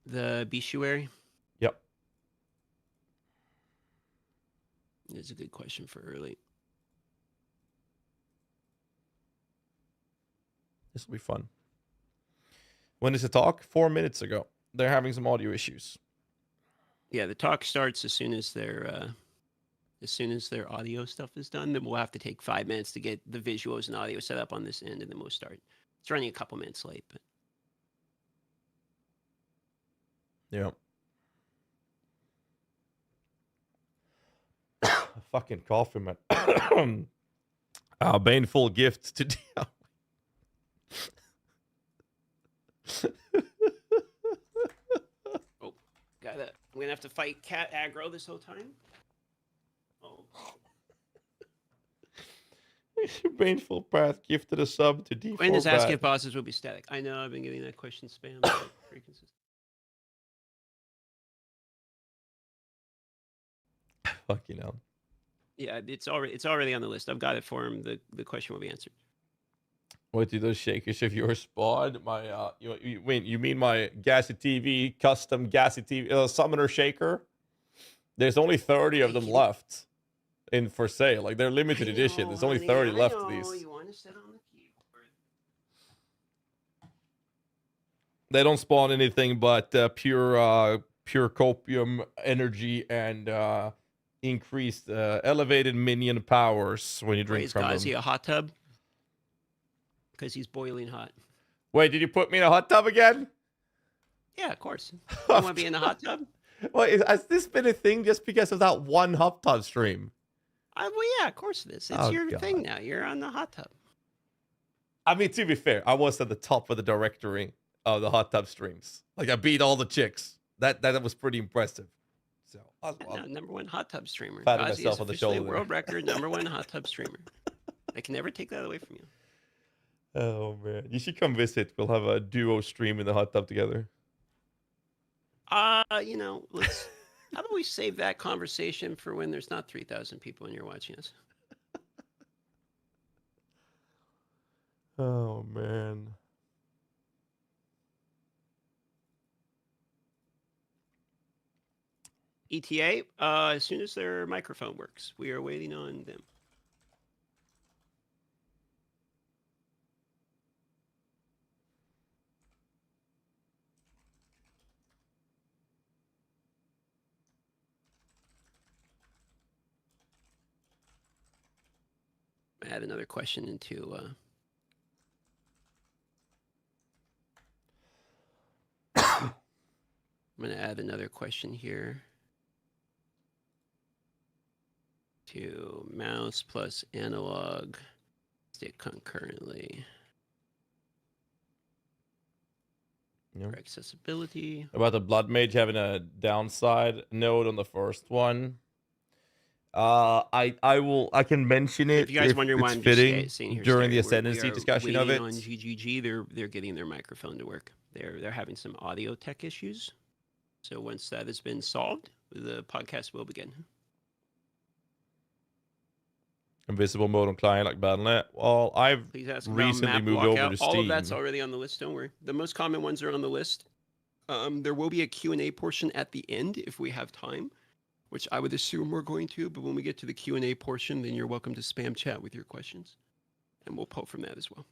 The Bishuary. Yep. It's a good question for early. This will be fun. When is the talk? 4 minutes ago. They're having some audio issues. Yeah, the talk starts as soon as their audio stuff is done. Then we'll have to take 5 minutes to get the visuals and audio set up on this end, and then we'll start. It's running a couple minutes late, but yeah. Fucking coffee, man. Baneful gift to Diablo. Oh, got it. I'm gonna have to fight cat aggro this whole time. Oh. Baneful path gifted a sub to D4. When does ask if bosses will be static? I know I've been getting that question spam. Pretty consistent. Fuck you know. Yeah, it's already on the list. I've got it for him. The question will be answered. What do those shakers of yours spawn? My you mean my GHAZZY TV custom GHAZZY TV summoner shaker? There's only 30 of them left in for sale. Like they're limited edition. There's only 30 left of these. You want to sit on the keyboard. They don't spawn anything but pure copium energy and increased elevated minion powers when you drink from them. Is GHAZZY a hot tub? Because he's boiling hot. Wait, did you put me in a hot tub again? Yeah, of course. You want to be in a hot tub? Well, has this been a thing just because of that one hot tub stream? Well, yeah, of course it is. It's your thing now. You're on the hot tub. I mean, to be fair, I was at the top of the directory of the hot tub streams. Like, I beat all the chicks. That was pretty impressive. So, number 1 hot tub streamer. Patted GHAZZY myself is on the officially shoulder. world record #1 hot tub streamer. I can never take that away from you. Oh, man. You should come visit. We'll have a duo stream in the hot tub together. Let's. How about we save that conversation for when there's not 3,000 people and you're watching us? Oh, man. ETA, as soon as their microphone works. We are waiting on them. Add another question into I'm going to add another question here to mouse plus analog stick concurrently. Yep. For accessibility. About the Blood Mage having a downside node on the first one. I can mention it If you guys wondering why it's I'm fitting just saying here during the staring, Ascendency we are discussion of it. waiting on GGG. They're getting their microphone to work. They're having some audio tech issues. So once that has been solved, the podcast will begin. Invisible mode on client like Battle.net. Well, I've Please ask about recently map moved lockout. over to All Steam. of that's already on the list. Don't worry. The most common ones are on the list. There will be a Q&A portion at the end if we have time, which I would assume we're going to. But when we get to the Q&A portion, then you're welcome to spam chat with your questions, and we'll pull from that as well.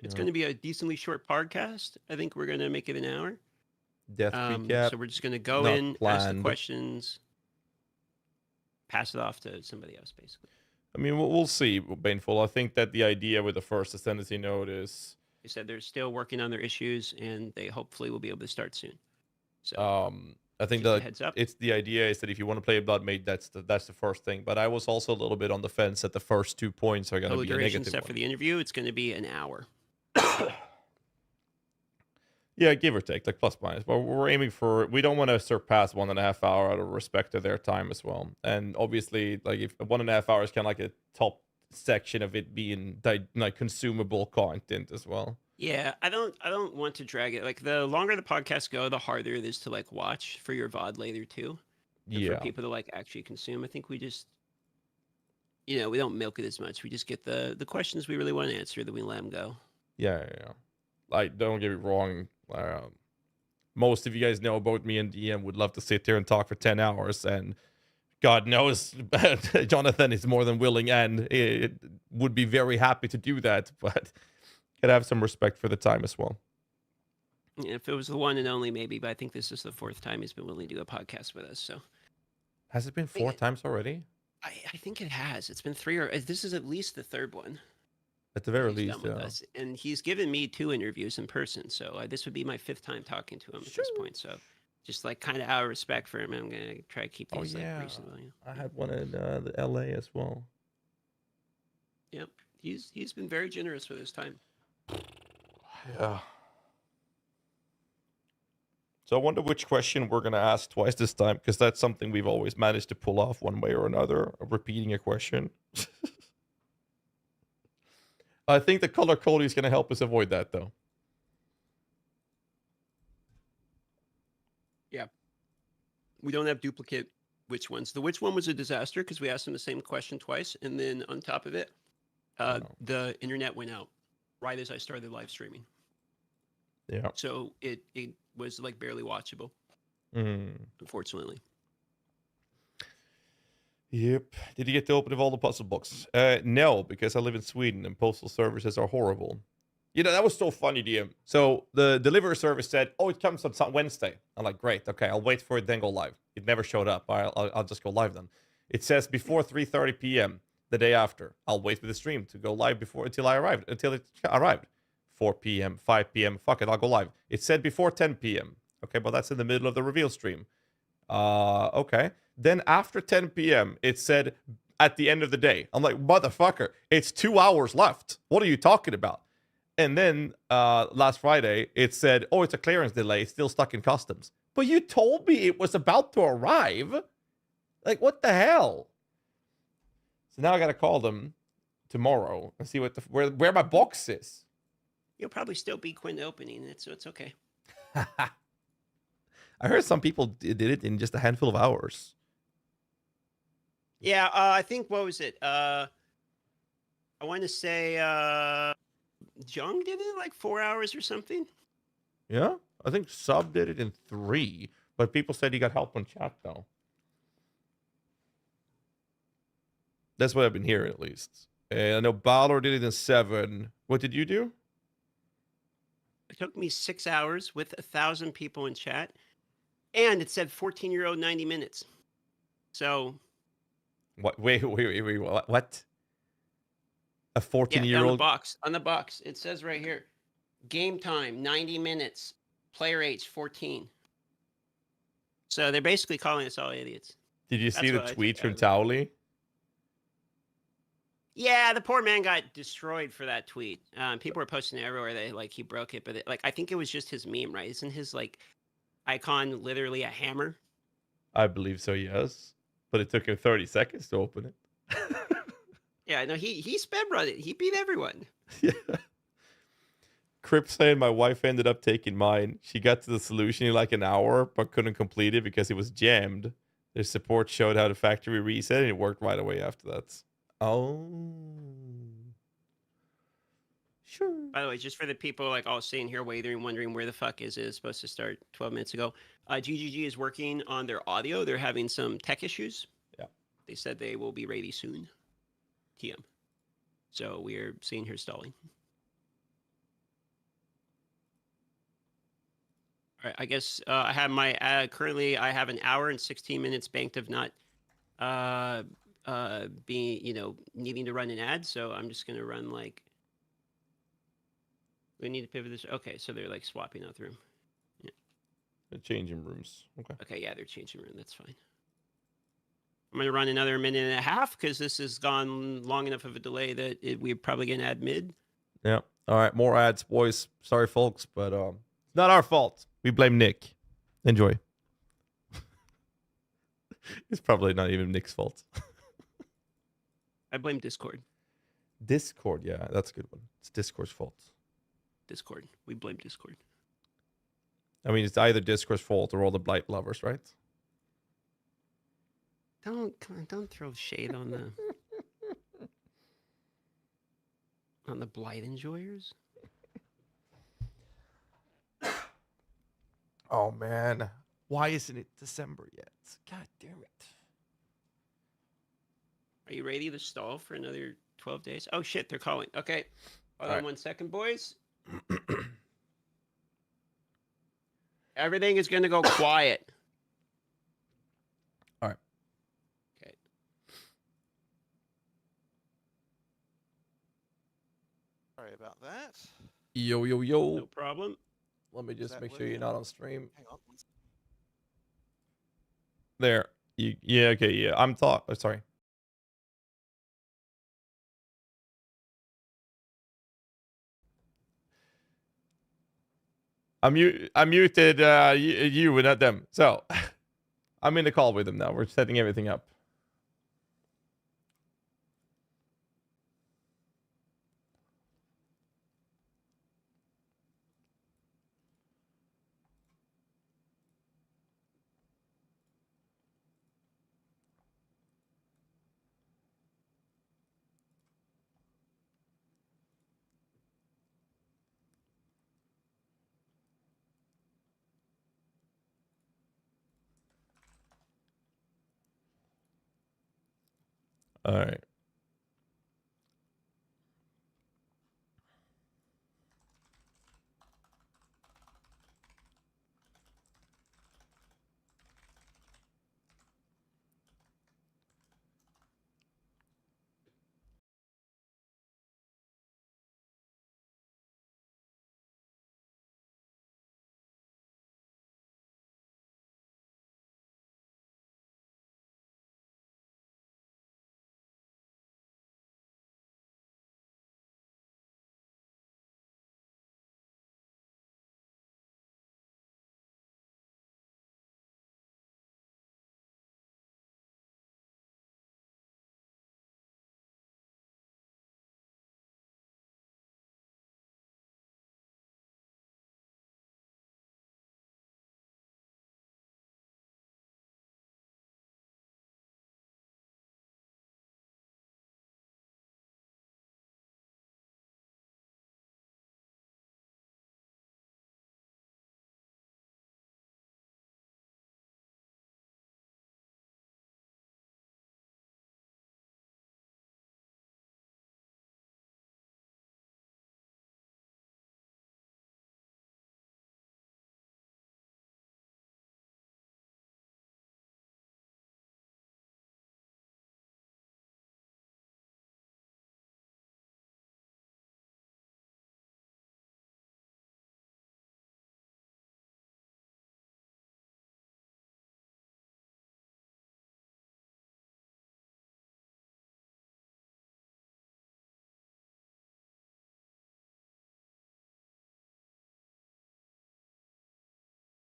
It's going to be a decently short podcast. I think we're going to make it an hour. Death recap. So we're just going to go Not in, ask the planned. questions, pass it off to somebody else, basically. I mean, we'll see, Baneful. I think that the idea with the first Ascendency node is... They said they're still working on their issues, and they hopefully will be able to start soon. So I think just a that heads up. it's the idea is that if you want to play a Blood Mage, that's the first thing. But I was also a little bit on the fence that the first 2 points are going to Total be a duration negative set one. for the interview, it's going to be an hour. Yeah, give or take, like plus minus. But we're aiming for, we don't want to surpass 1.5 hour out of respect to their time as well. And obviously, like if 1.5 hours is kind of like a top section of it being like consumable content as well. Yeah, I don't want to drag it. Like the longer the podcasts go, the harder it is to like watch for your VOD later too. And Yeah. for people to like actually consume. I think we just, we don't milk it as much. We just get the questions we really want to answer, then we let them go. Yeah. Like, don't get me wrong. Most of you guys know about me and DM would love to sit there and talk for 10 hours. And God knows Jonathan is more than willing and it would be very happy to do that. But gotta have some respect for the time as well. Yeah, if it was the one and only, maybe. But I think this is the 4th time he's been willing to do a podcast with us. So Has it been 4 times already? I think it has. It's been 3 or this is at least the 3rd one. At the very He's least, done with us. And he's given me 2 interviews in person. So this would be my 5th time talking to him at this point. So just like kind of out of respect for him, I'm going to try to keep these like reasonable. I had one in the LA as well. Yep. He's been very generous with his time. Yeah. So I wonder which question we're going to ask twice this time, because that's something we've always managed to pull off one way or another, repeating a question. I think the color code is going to help us avoid that, though. Yeah. We don't have duplicate which ones. The which one was a disaster because we asked him the same question twice. And then on top of it, the internet went out right as I started live streaming. Yeah. So it was like barely watchable, unfortunately. Yep. Did you get to open all the puzzle boxes? No, because I live in Sweden and postal services are horrible. That was so funny, DM. So the delivery service said, "Oh, it comes on Wednesday." I'm like, "Great, okay, I'll wait for it, then go live." It never showed up. I'll just go live then. It says before 3:30 p.m. the day after. I'll wait for the stream to go live until it arrived. 4 p.m., 5 p.m. Fuck it, I'll go live. It said before 10 p.m. Okay, but that's in the middle of the reveal stream. Okay. Then after 10 p.m., it said at the end of the day. I'm like, motherfucker, it's 2 hours left. What are you talking about? And then last Friday, it said, oh, it's a clearance delay. It's still stuck in customs. But you told me it was about to arrive. Like, what the hell? So now I got to call them tomorrow and see where my box is. You'll probably still be Quinn opening it, so it's okay. I heard some people did it in just a handful of hours. Yeah, I think, what was it? I want to say Jung did it in like 4 hours or something. Yeah, I think Sub did it in 3. But people said you got help on chat though. That's what I've been hearing at least. And I know Balor did it in 7. What did you do? It took me 6 hours with 1,000 people in chat, and it said 14-year-old 90 minutes. So. What? Wait. What? A 14-year-old? On the box. It says right here, game time 90 minutes, player age 14. So they're basically calling us all idiots. Did you see the That's what I tweet took from out of it. Towley? Yeah, the poor man got destroyed for that tweet. People were posting it everywhere that he broke it, but I think it was just his meme, right? Isn't his icon literally a hammer? I believe so, yes. But it took him 30 seconds to open it. Yeah, no, he sped run it. He beat everyone. Yeah. Crip saying my wife ended up taking mine. She got to the solution in like an hour, but couldn't complete it because it was jammed. Their support showed how the factory reset, and it worked right away after that. Oh. Sure. By the way, just for the people all sitting here wondering where the fuck is it supposed to start 12 minutes ago. GGG is working on their audio. They're having some tech issues. Yeah. They said they will be ready soon. TM. So we're seeing here stalling. All right, I guess I have my currently I have an hour and 16 minutes banked of not being needing to run an ad, so I'm just gonna run we need to pivot this. Okay, so they're swapping out the room. Yeah. They're changing rooms. Okay. Okay, yeah, they're changing room. That's fine. I'm gonna run another minute and a half because this has gone long enough of a delay that we're probably gonna add mid. Yeah. All right, more ads, boys. Sorry, folks, but it's not our fault. We blame Nick. Enjoy. It's probably not even Nick's fault. I blame Discord. Discord, yeah, that's a good one. It's Discord's fault. Discord. We blame Discord. I mean, it's either Discord's fault or all the Blight lovers, right? Don't throw shade on the Blight enjoyers. Oh man, why isn't it December yet? God damn it! Are you ready to stall for another 12 days? Oh shit, they're calling. Okay, hold on right. 1 second, boys. Everything is gonna go quiet. All right. Okay. Sorry about that. Yo. No problem. Let me just make sure William? you're not on stream. Hang on. There. Yeah. Okay. Yeah. I'm sorry. I muted you and not them. So I'm in the call with them now. We're setting everything up. All right.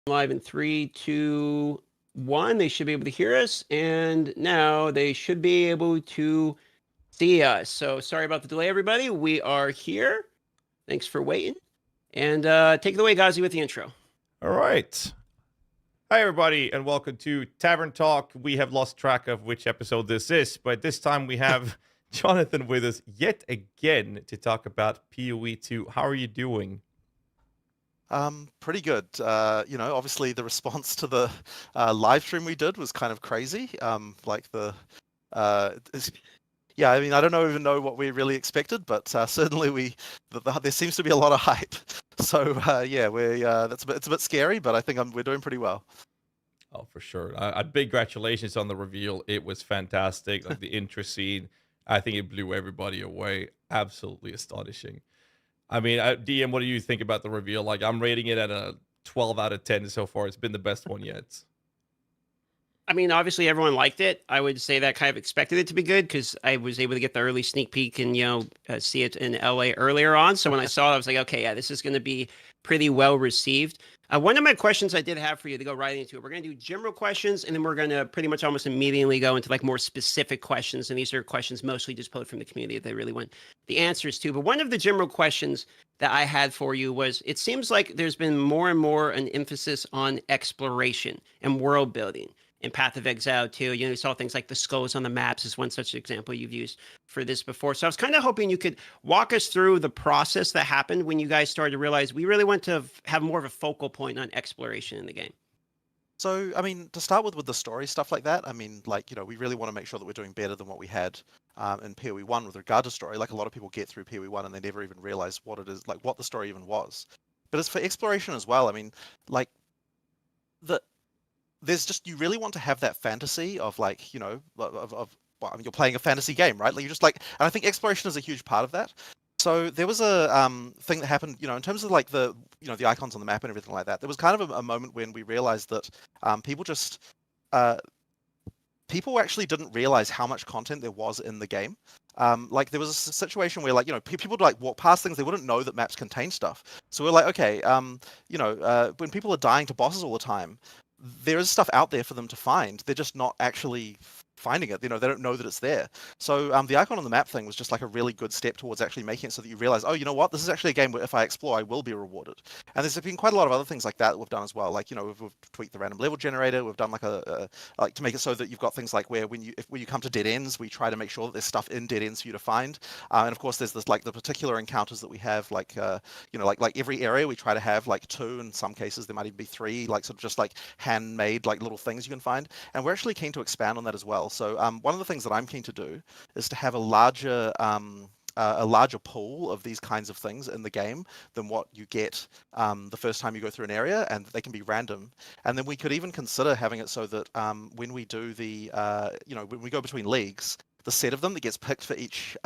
Live in 3, 2, 1. They should be able to hear us, and now they should be able to see us. So sorry about the delay, everybody. We are here. Thanks for waiting. And take it away, GHAZZY, with the intro. All right. Hi, everybody, and welcome to Tavern Talk. We have lost track of which episode this is, but this time we have Jonathan with us yet again to talk about PoE 2. How are you doing? Pretty good. Obviously the response to the live stream we did was kind of crazy. I don't even know what we really expected, but certainly there seems to be a lot of hype. So it's a bit scary, but I think we're doing pretty well. Oh, for sure. Big congratulations on the reveal. It was fantastic. Like the intro scene, I think it blew everybody away. Absolutely astonishing. I mean, DM, what do you think about the reveal? Like, I'm rating it at a 12 out of 10 so far. It's been the best one yet. I mean, obviously everyone liked it. I would say that kind of expected it to be good because I was able to get the early sneak peek and, see it in LA earlier on. So when I saw it, I was like, okay, yeah, this is going to be pretty well received. One of my questions I did have for you to go right into it, we're going to do general questions, and then we're going to pretty much almost immediately go into like more specific questions. And these are questions mostly just posed from the community that they really want the answers to. But one of the general questions that I had for you was, it seems like there's been more and more an emphasis on exploration and world building. In Path of Exile too, you saw things like the skulls on the maps is one such example you've used for this before. So I was kind of hoping you could walk us through the process that happened when you guys started to realize we really want to have more of a focal point on exploration in the game. So, I mean, to start with the story stuff like that, I mean, we really want to make sure that we're doing better than what we had in PoE 1 with regard to story. Like, a lot of people get through PoE 1 and they never even realize what it is, like what the story even was. But as for exploration as well, I mean, there's just, you really want to have that fantasy of you're playing a fantasy game, right? Like, and I think exploration is a huge part of that. So there was a thing that happened, in terms of like the icons on the map and everything like that. There was kind of a moment when we realized that people actually didn't realize how much content there was in the game. There was a situation where people would walk past things, they wouldn't know that maps contain stuff. So we're like, okay, when people are dying to bosses all the time, there is stuff out there for them to find. They're just not actually finding it. They don't know that it's there. So the icon on the map thing was just like a really good step towards actually making it so that you realize, oh, you know what? This is actually a game where if I explore, I will be rewarded. And there's been quite a lot of other things like that we've done as well. We've tweaked the random level generator. We've done to make it so that you've got things like where when you come to dead ends, we try to make sure that there's stuff in dead ends for you to find. And of course, there's this the particular encounters that we have, every area we try to have 2. In some cases, there might even be 3, sort of just handmade little things you can find. And we're actually keen to expand on that as well. So one of the things that I'm keen to do is to have a larger pool of these kinds of things in the game than what you get the first time you go through an area, and they can be random. And then we could even consider having it so that when we do when we go between leagues, the set of them that gets picked for each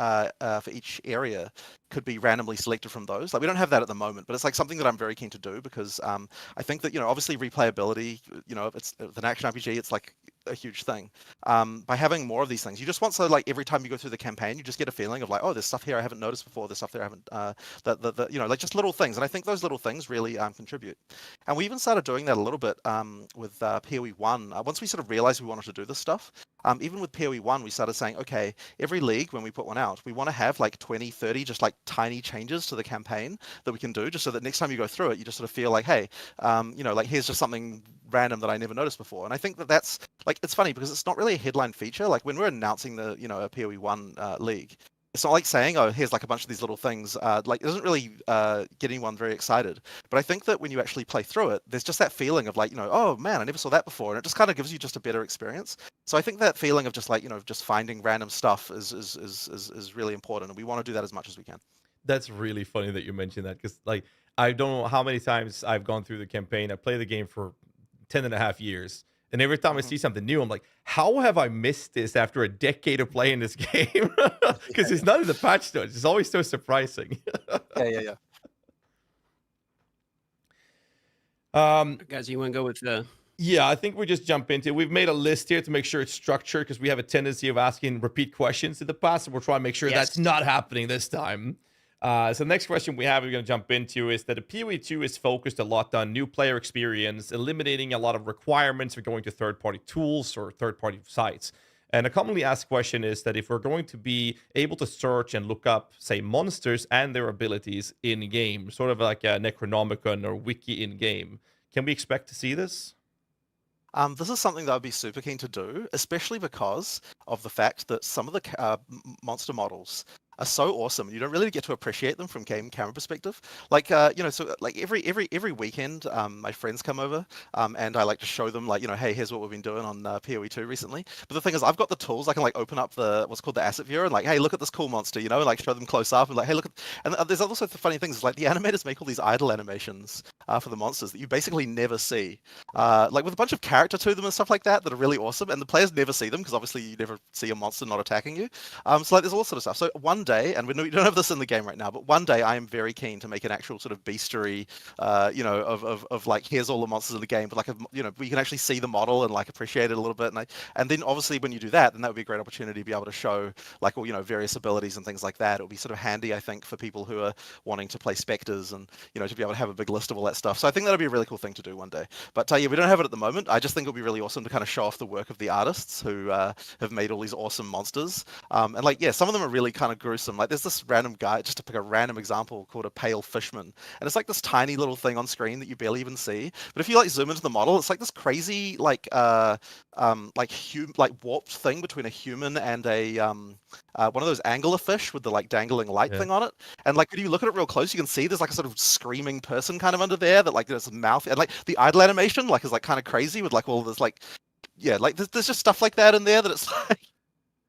area could be randomly selected from those. We don't have that at the moment, but it's something that I'm very keen to do because I think that obviously replayability, if it's an action RPG, it's a huge thing. By having more of these things, you just want every time you go through the campaign, you just get a feeling of oh, there's stuff here I haven't noticed before. There's stuff there I haven't just little things. And I think those little things really contribute. And we even started doing that a little bit with PoE 1. Once we sort of realized we wanted to do this stuff, even with PoE 1, we started saying, okay, every league when we put one out, we want to have 20, 30 just tiny changes to the campaign that we can do, just so that next time you go through it, you just sort of feel hey, here's just something random that I never noticed before. And I think that's it's funny because it's not really a headline feature. When we're announcing the a PoE 1 league, it's not saying, oh, here's a bunch of these little things. It doesn't really get anyone very excited. But I think that when you actually play through it, there's just that feeling of oh man, I never saw that before, and it just kind of gives you just a better experience. So I think that feeling of just just finding random stuff is really important, and we want to do that as much as we can. That's really funny that you mentioned that because I don't know how many times I've gone through the campaign. I played the game for 10.5 years. And every time I see something new, I'm like, how have I missed this after a decade of playing this game? Because it's none of the patch notes. It's always so surprising. Yeah. Guys, you want to go with the... Yeah, I think we just jump into it. We've made a list here to make sure it's structured because we have a tendency of asking repeat questions in the past. And we're trying to make sure that's not happening this time. So the next question we have, we're going to jump into, is that the PoE 2 is focused a lot on new player experience, eliminating a lot of requirements for going to third-party tools or third-party sites. And a commonly asked question is that if we're going to be able to search and look up, say, monsters and their abilities in-game, sort of like a Necronomicon or Wiki in-game, can we expect to see this? This is something that I'd be super keen to do, especially because of the fact that some of the monster models are so awesome. You don't really get to appreciate them from game camera perspective. Like, so like every weekend, my friends come over, and I like to show them, like, hey, here's what we've been doing on PoE 2 recently. But the thing is, I've got the tools. I can like open up what's called the asset viewer and like, hey, look at this cool monster, like show them close up and like, hey, look at. And there's also the funny things, like the animators make all these idle animations for the monsters that you basically never see, like with a bunch of character to them and stuff like that are really awesome, and the players never see them because obviously you never see a monster not attacking you. So like there's all sort of stuff. So one day, and we don't have this in the game right now, but one day I am very keen to make an actual sort of bestiary, of like, here's all the monsters in the game, but like, we can actually see the model and like appreciate it a little bit. And then obviously when you do that, then that would be a great opportunity to be able to show like all, various abilities and things like that. It would be sort of handy, I think, for people who are wanting to play specters and, to be able to have a big list of all that stuff. So I think that'll be a really cool thing to do one day. But yeah, we don't have it at the moment. I just think it'll be really awesome to kind of show off the work of the artists who have made all these awesome monsters. And like, yeah, some of them are really kind of gruesome. Like there's this random guy, just to pick a random example, called a pale fishman, and it's like this tiny little thing on screen that you barely even see. But if you like zoom into the model, it's like this crazy like warped thing between a human and a one of those anglerfish with the like dangling light thing on it. And like when you look at it real close, you can see there's like a sort of screaming person kind of under there that like there's a mouth, and like the idle animation like is like kind of crazy with like all this like, yeah, like there's just stuff like that in there that it's like,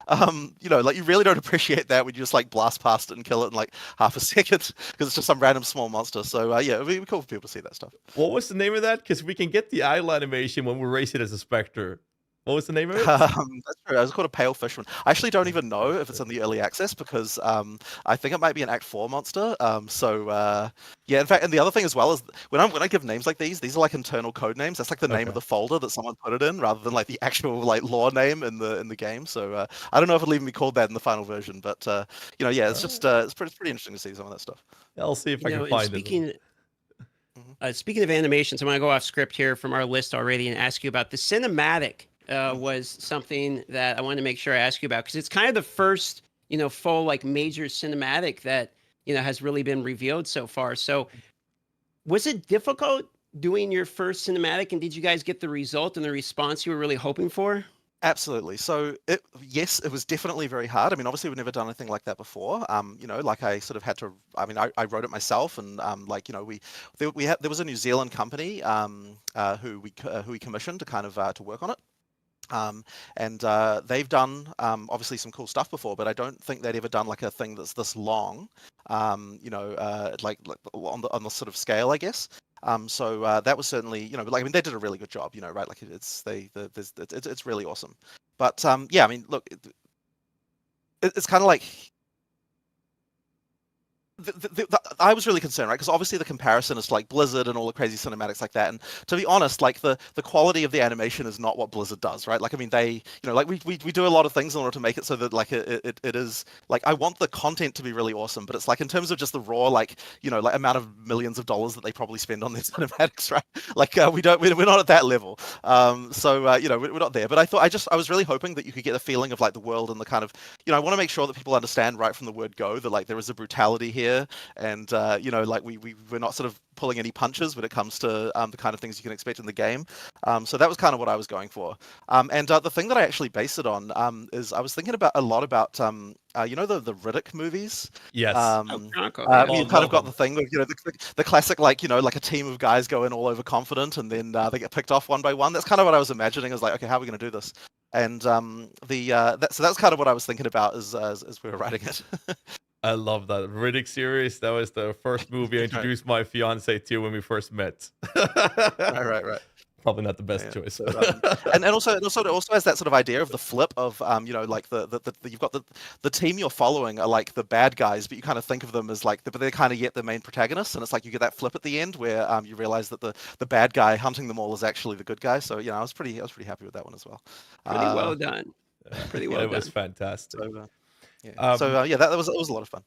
like you really don't appreciate that when you just like blast past it and kill it in like half a second because it's just some random small monster. So yeah, it'd be cool for people to see that stuff. What was the name of that? Because we can get the idle animation when we race it as a specter. What was the name of it? That's true. It was called a pale fishman. I actually don't even know if it's in the early access because I think it might be an Act 4 monster. Yeah, in fact, and the other thing as well is when I give names like these are like internal code names. That's like the name of the folder that someone put it in, rather than like the actual like lore name in the game. So I don't know if it'll even be called that in the final version, but yeah, it's just it's pretty interesting to see some of that stuff. I'll see if I can find it. Speaking of animations, I'm going to go off script here from our list already and ask you about the cinematic. Was something that I wanted to make sure I ask you about, because it's kind of the first, full like major cinematic that, has really been revealed so far. So was it difficult doing your first cinematic, and did you guys get the result and the response you were really hoping for? Absolutely. So yes, it was definitely very hard. I mean, obviously we've never done anything like that before. Like I sort of had to, I mean, I wrote it myself, and there was a New Zealand company who we commissioned to kind of to work on it. And they've done obviously some cool stuff before, but I don't think they'd ever done like a thing that's this long, like on the sort of scale, I guess. So that was certainly, like, I mean, they did a really good job, right? Like it's really awesome. But yeah, I mean, look, it's kind of like. I was really concerned, right? Because obviously the comparison is to like Blizzard and all the crazy cinematics like that. And to be honest, like the quality of the animation is not what Blizzard does, right? Like, I mean, they, like we do a lot of things in order to make it so that like it is like, I want the content to be really awesome, but it's like in terms of just the raw, like, like amount of millions of dollars that they probably spend on their cinematics, right? Like we're not at that level. We're not there. But I was really hoping that you could get a feeling of like the world and the kind of, I want to make sure that people understand right from the word go that like there is a brutality here. And like we're not sort of pulling any punches when it comes to the kind of things you can expect in the game. So that was kind of what I was going for. And the thing that I actually base it on is I was thinking a lot about the Riddick movies. Yes. You kind of got the thing of the classic like like a team of guys going all overconfident and then they get picked off one by one. That's kind of what I was imagining. I was like, okay, how are we going to do this? And so that's kind of what I was thinking about as we were writing it. I love that Riddick series. That was the first movie I introduced my fiance to when we first met. Right. Probably not the best choice. So, and also it also has that sort of idea of the flip of like you've got the team you're following are like the bad guys, but you kind of think of them as like but they're kind of yet the main protagonists, and it's like you get that flip at the end where you realize that the bad guy hunting them all is actually the good guy. So I was pretty happy with that one as well. Pretty well done. Pretty well done. It was fantastic. So, that was a lot of fun.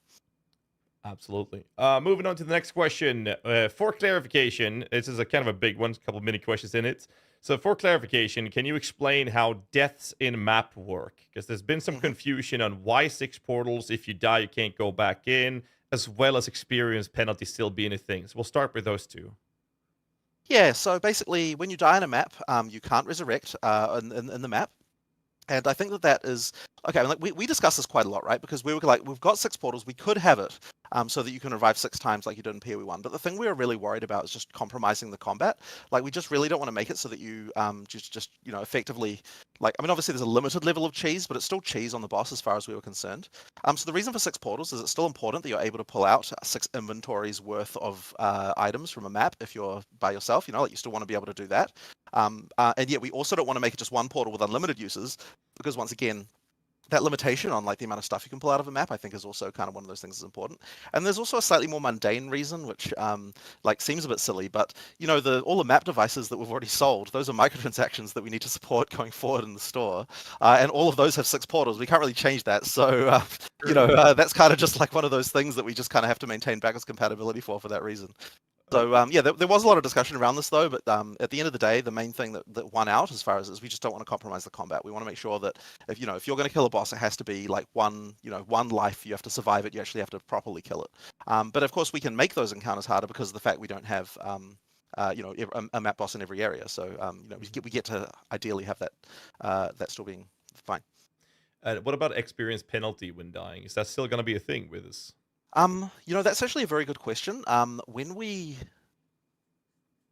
Absolutely. Moving on to the next question. For clarification, this is a kind of a big one, a couple mini questions in it. So for clarification, can you explain how deaths in map work? Because there's been some confusion on why 6 portals, if you die, you can't go back in, as well as experience penalty still being a thing. So we'll start with those two. Yeah, so basically, when you die in a map, you can't resurrect in the map. And I think that is okay. Like we discussed this quite a lot, right? Because we were like, we've got 6 portals, we could have it so that you can revive 6 times like you did in PoE1. But the thing we were really worried about is just compromising the combat. Like we just really don't want to make it so that you just effectively, like, I mean, obviously there's a limited level of cheese, but it's still cheese on the boss as far as we were concerned. So the reason for 6 portals is it's still important that you're able to pull out 6 inventories worth of items from a map if you're by yourself. Like you still want to be able to do that. And yet we also don't want to make it just one portal with unlimited uses, because once again, that limitation on like the amount of stuff you can pull out of a map, I think, is also kind of one of those things that's important. And there's also a slightly more mundane reason, which like seems a bit silly, but all the map devices that we've already sold, those are microtransactions that we need to support going forward in the store, and all of those have 6 portals. We can't really change that, so that's kind of just like one of those things that we just kind of have to maintain backwards compatibility for that reason. So yeah, there was a lot of discussion around this though, but at the end of the day, the main thing that won out as far as is we just don't want to compromise the combat. We want to make sure that if you're going to kill a boss, it has to be like one life. You have to survive it. You actually have to properly kill it. But of course, we can make those encounters harder because of the fact we don't have a map boss in every area. So we get to ideally have that still being fine. What about experience penalty when dying? Is that still going to be a thing with us? That's actually a very good question.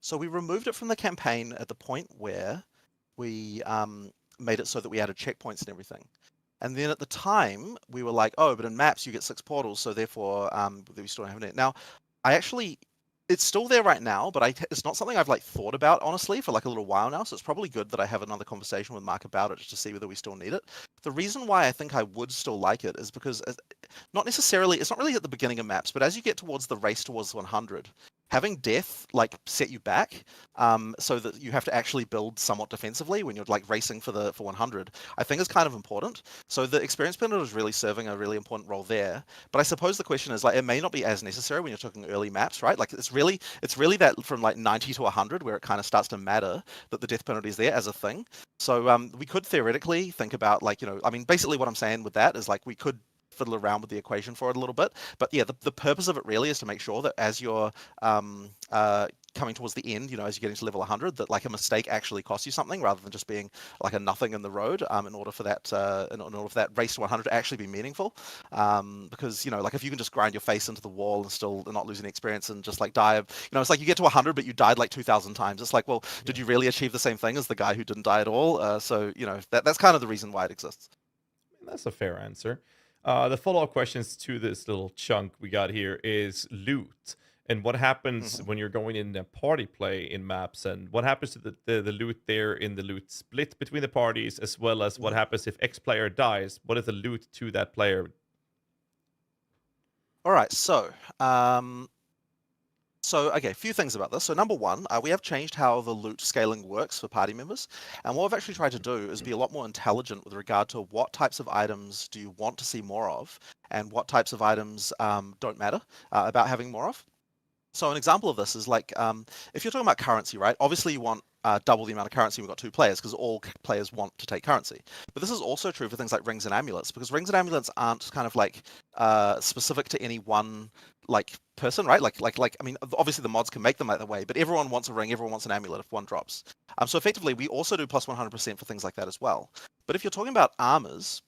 So we removed it from the campaign at the point where we made it so that we added checkpoints and everything. And then at the time, we were like, oh, but in maps you get 6 portals, so therefore we still don't have it. Now, it's still there right now, but it's not something I've like thought about honestly for like a little while now. So it's probably good that I have another conversation with Mark about it just to see whether we still need it. The reason why I think I would still like it is because it's not really at the beginning of maps, but as you get towards the race towards 100, having death like set you back, so that you have to actually build somewhat defensively when you're like racing for 100, I think is kind of important. So the experience penalty is really serving a really important role there. But I suppose the question is like it may not be as necessary when you're talking early maps, right? Like it's really that from like 90 to 100 where it kind of starts to matter that the death penalty is there as a thing. So we could theoretically think about like I mean basically what I'm saying with that is like we could fiddle around with the equation for it a little bit, but yeah, the purpose of it really is to make sure that as you're coming towards the end, as you get into level 100, that like a mistake actually costs you something rather than just being like a nothing in the road. In order for that race to 100 to actually be meaningful, because like if you can just grind your face into the wall and still not lose any experience and just like die, it's like you get to 100 but you died like 2,000 times. It's like, well, did you really achieve the same thing as the guy who didn't die at all? So that's kind of the reason why it exists. That's a fair answer. The follow-up questions to this little chunk we got here is loot. And what happens when you're going in a party play in maps, and what happens to the loot there in the loot split between the parties, as well as what happens if X player dies? What is the loot to that player? All right, so okay, a few things about this. So number one, we have changed how the loot scaling works for party members. And what we've actually tried to do is be a lot more intelligent with regard to what types of items do you want to see more of and what types of items don't matter about having more of. So an example of this is like, if you're talking about currency, right? Obviously you want double the amount of currency. We've got 2 players because all players want to take currency. But this is also true for things like rings and amulets, because rings and amulets aren't kind of like specific to any one like person, right? Like I mean, obviously the mods can make them that way, but everyone wants a ring, everyone wants an amulet if one drops. So effectively, we also do plus 100% for things like that as well. But if you're talking about armors,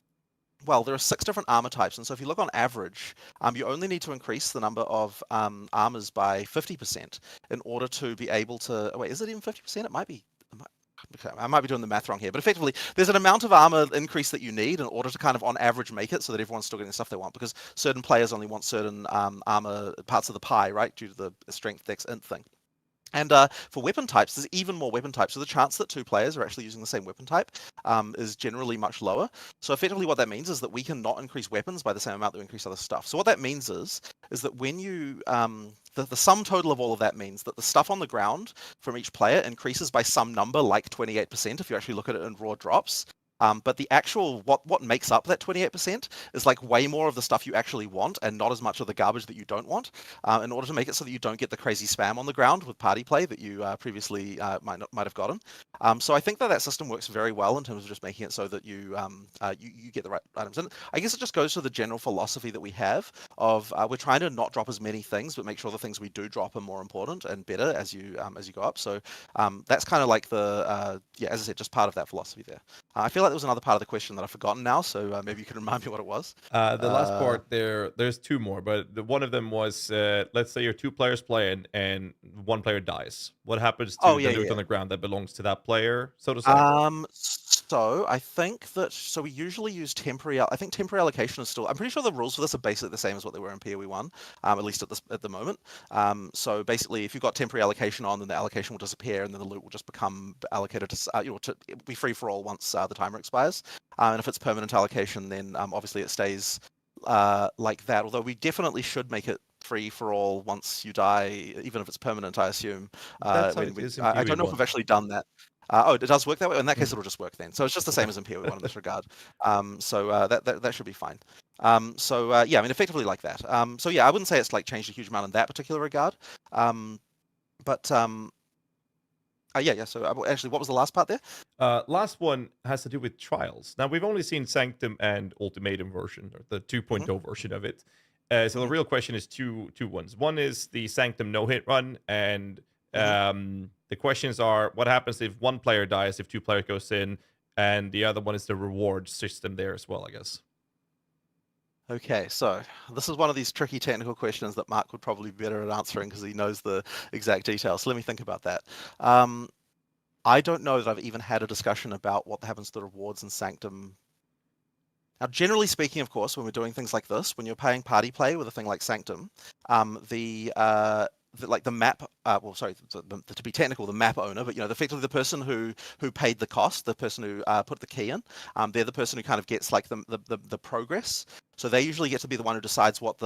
well, there are 6 different armor types, and so if you look on average, you only need to increase the number of armors by 50% in order to be able to. Wait, is it even 50%? It might be. Okay, I might be doing the math wrong here, but effectively, there's an amount of armor increase that you need in order to kind of, on average, make it so that everyone's still getting the stuff they want, because certain players only want certain armor parts of the pie, right, due to the strength, dex, int thing. And for weapon types, there's even more weapon types. So the chance that 2 players are actually using the same weapon type is generally much lower. So effectively what that means is that we can not increase weapons by the same amount that we increase other stuff. So what that means is that when you, the sum total of all of that means that the stuff on the ground from each player increases by some number like 28% if you actually look at it in raw drops. But the actual what makes up that 28% is like way more of the stuff you actually want and not as much of the garbage that you don't want, in order to make it so that you don't get the crazy spam on the ground with party play that you previously might have gotten. So I think that system works very well in terms of just making it so that you get the right items. And I guess it just goes to the general philosophy that we have of we're trying to not drop as many things, but make sure the things we do drop are more important and better as you go up. So that's kind of like the as I said, just part of that philosophy there. I feel like there was another part of the question that I've forgotten now, so maybe you can remind me what it was. The last part there's two more, but one of them was let's say you're 2 players playing and 1 player dies. What happens to the loot on the ground that belongs to that player, so to say? So I think that we usually use temporary. I think temporary allocation is still. I'm pretty sure the rules for this are basically the same as what they were in PoE 1, at least at the moment. So basically, if you've got temporary allocation on, then the allocation will disappear, and then the loot will just become allocated to be free for all once the timer expires. And if it's permanent allocation, then obviously it stays like that. Although we definitely should make it free for all once you die, even if it's permanent. I assume. I don't know if we've actually done that. Oh, it does work that way. In that case, it'll just work then. So it's just the same as in PoE 1 in this regard. So that should be fine. Yeah, I mean, effectively like that. So yeah, I wouldn't say it's like changed a huge amount in that particular regard. Yeah. So actually, what was the last part there? Last one has to do with trials. Now we've only seen Sanctum and Ultimatum version, or the 2.0 version of it. So the real question is two ones. One is the Sanctum no-hit run, and the questions are what happens if 1 player dies if 2 players goes in, and the other one is the reward system there as well, I guess. Okay, so this is one of these tricky technical questions that Mark would probably be better at answering because he knows the exact details. So let me think about that. I don't know that I've even had a discussion about what happens to the rewards in Sanctum. Now, generally speaking, of course, when we're doing things like this, when you're paying party play with a thing like Sanctum, the map, to be technical, the map owner, but effectively the person who paid the cost, the person who put the key in, they're the person who kind of gets like the progress. So they usually get to be the one who decides what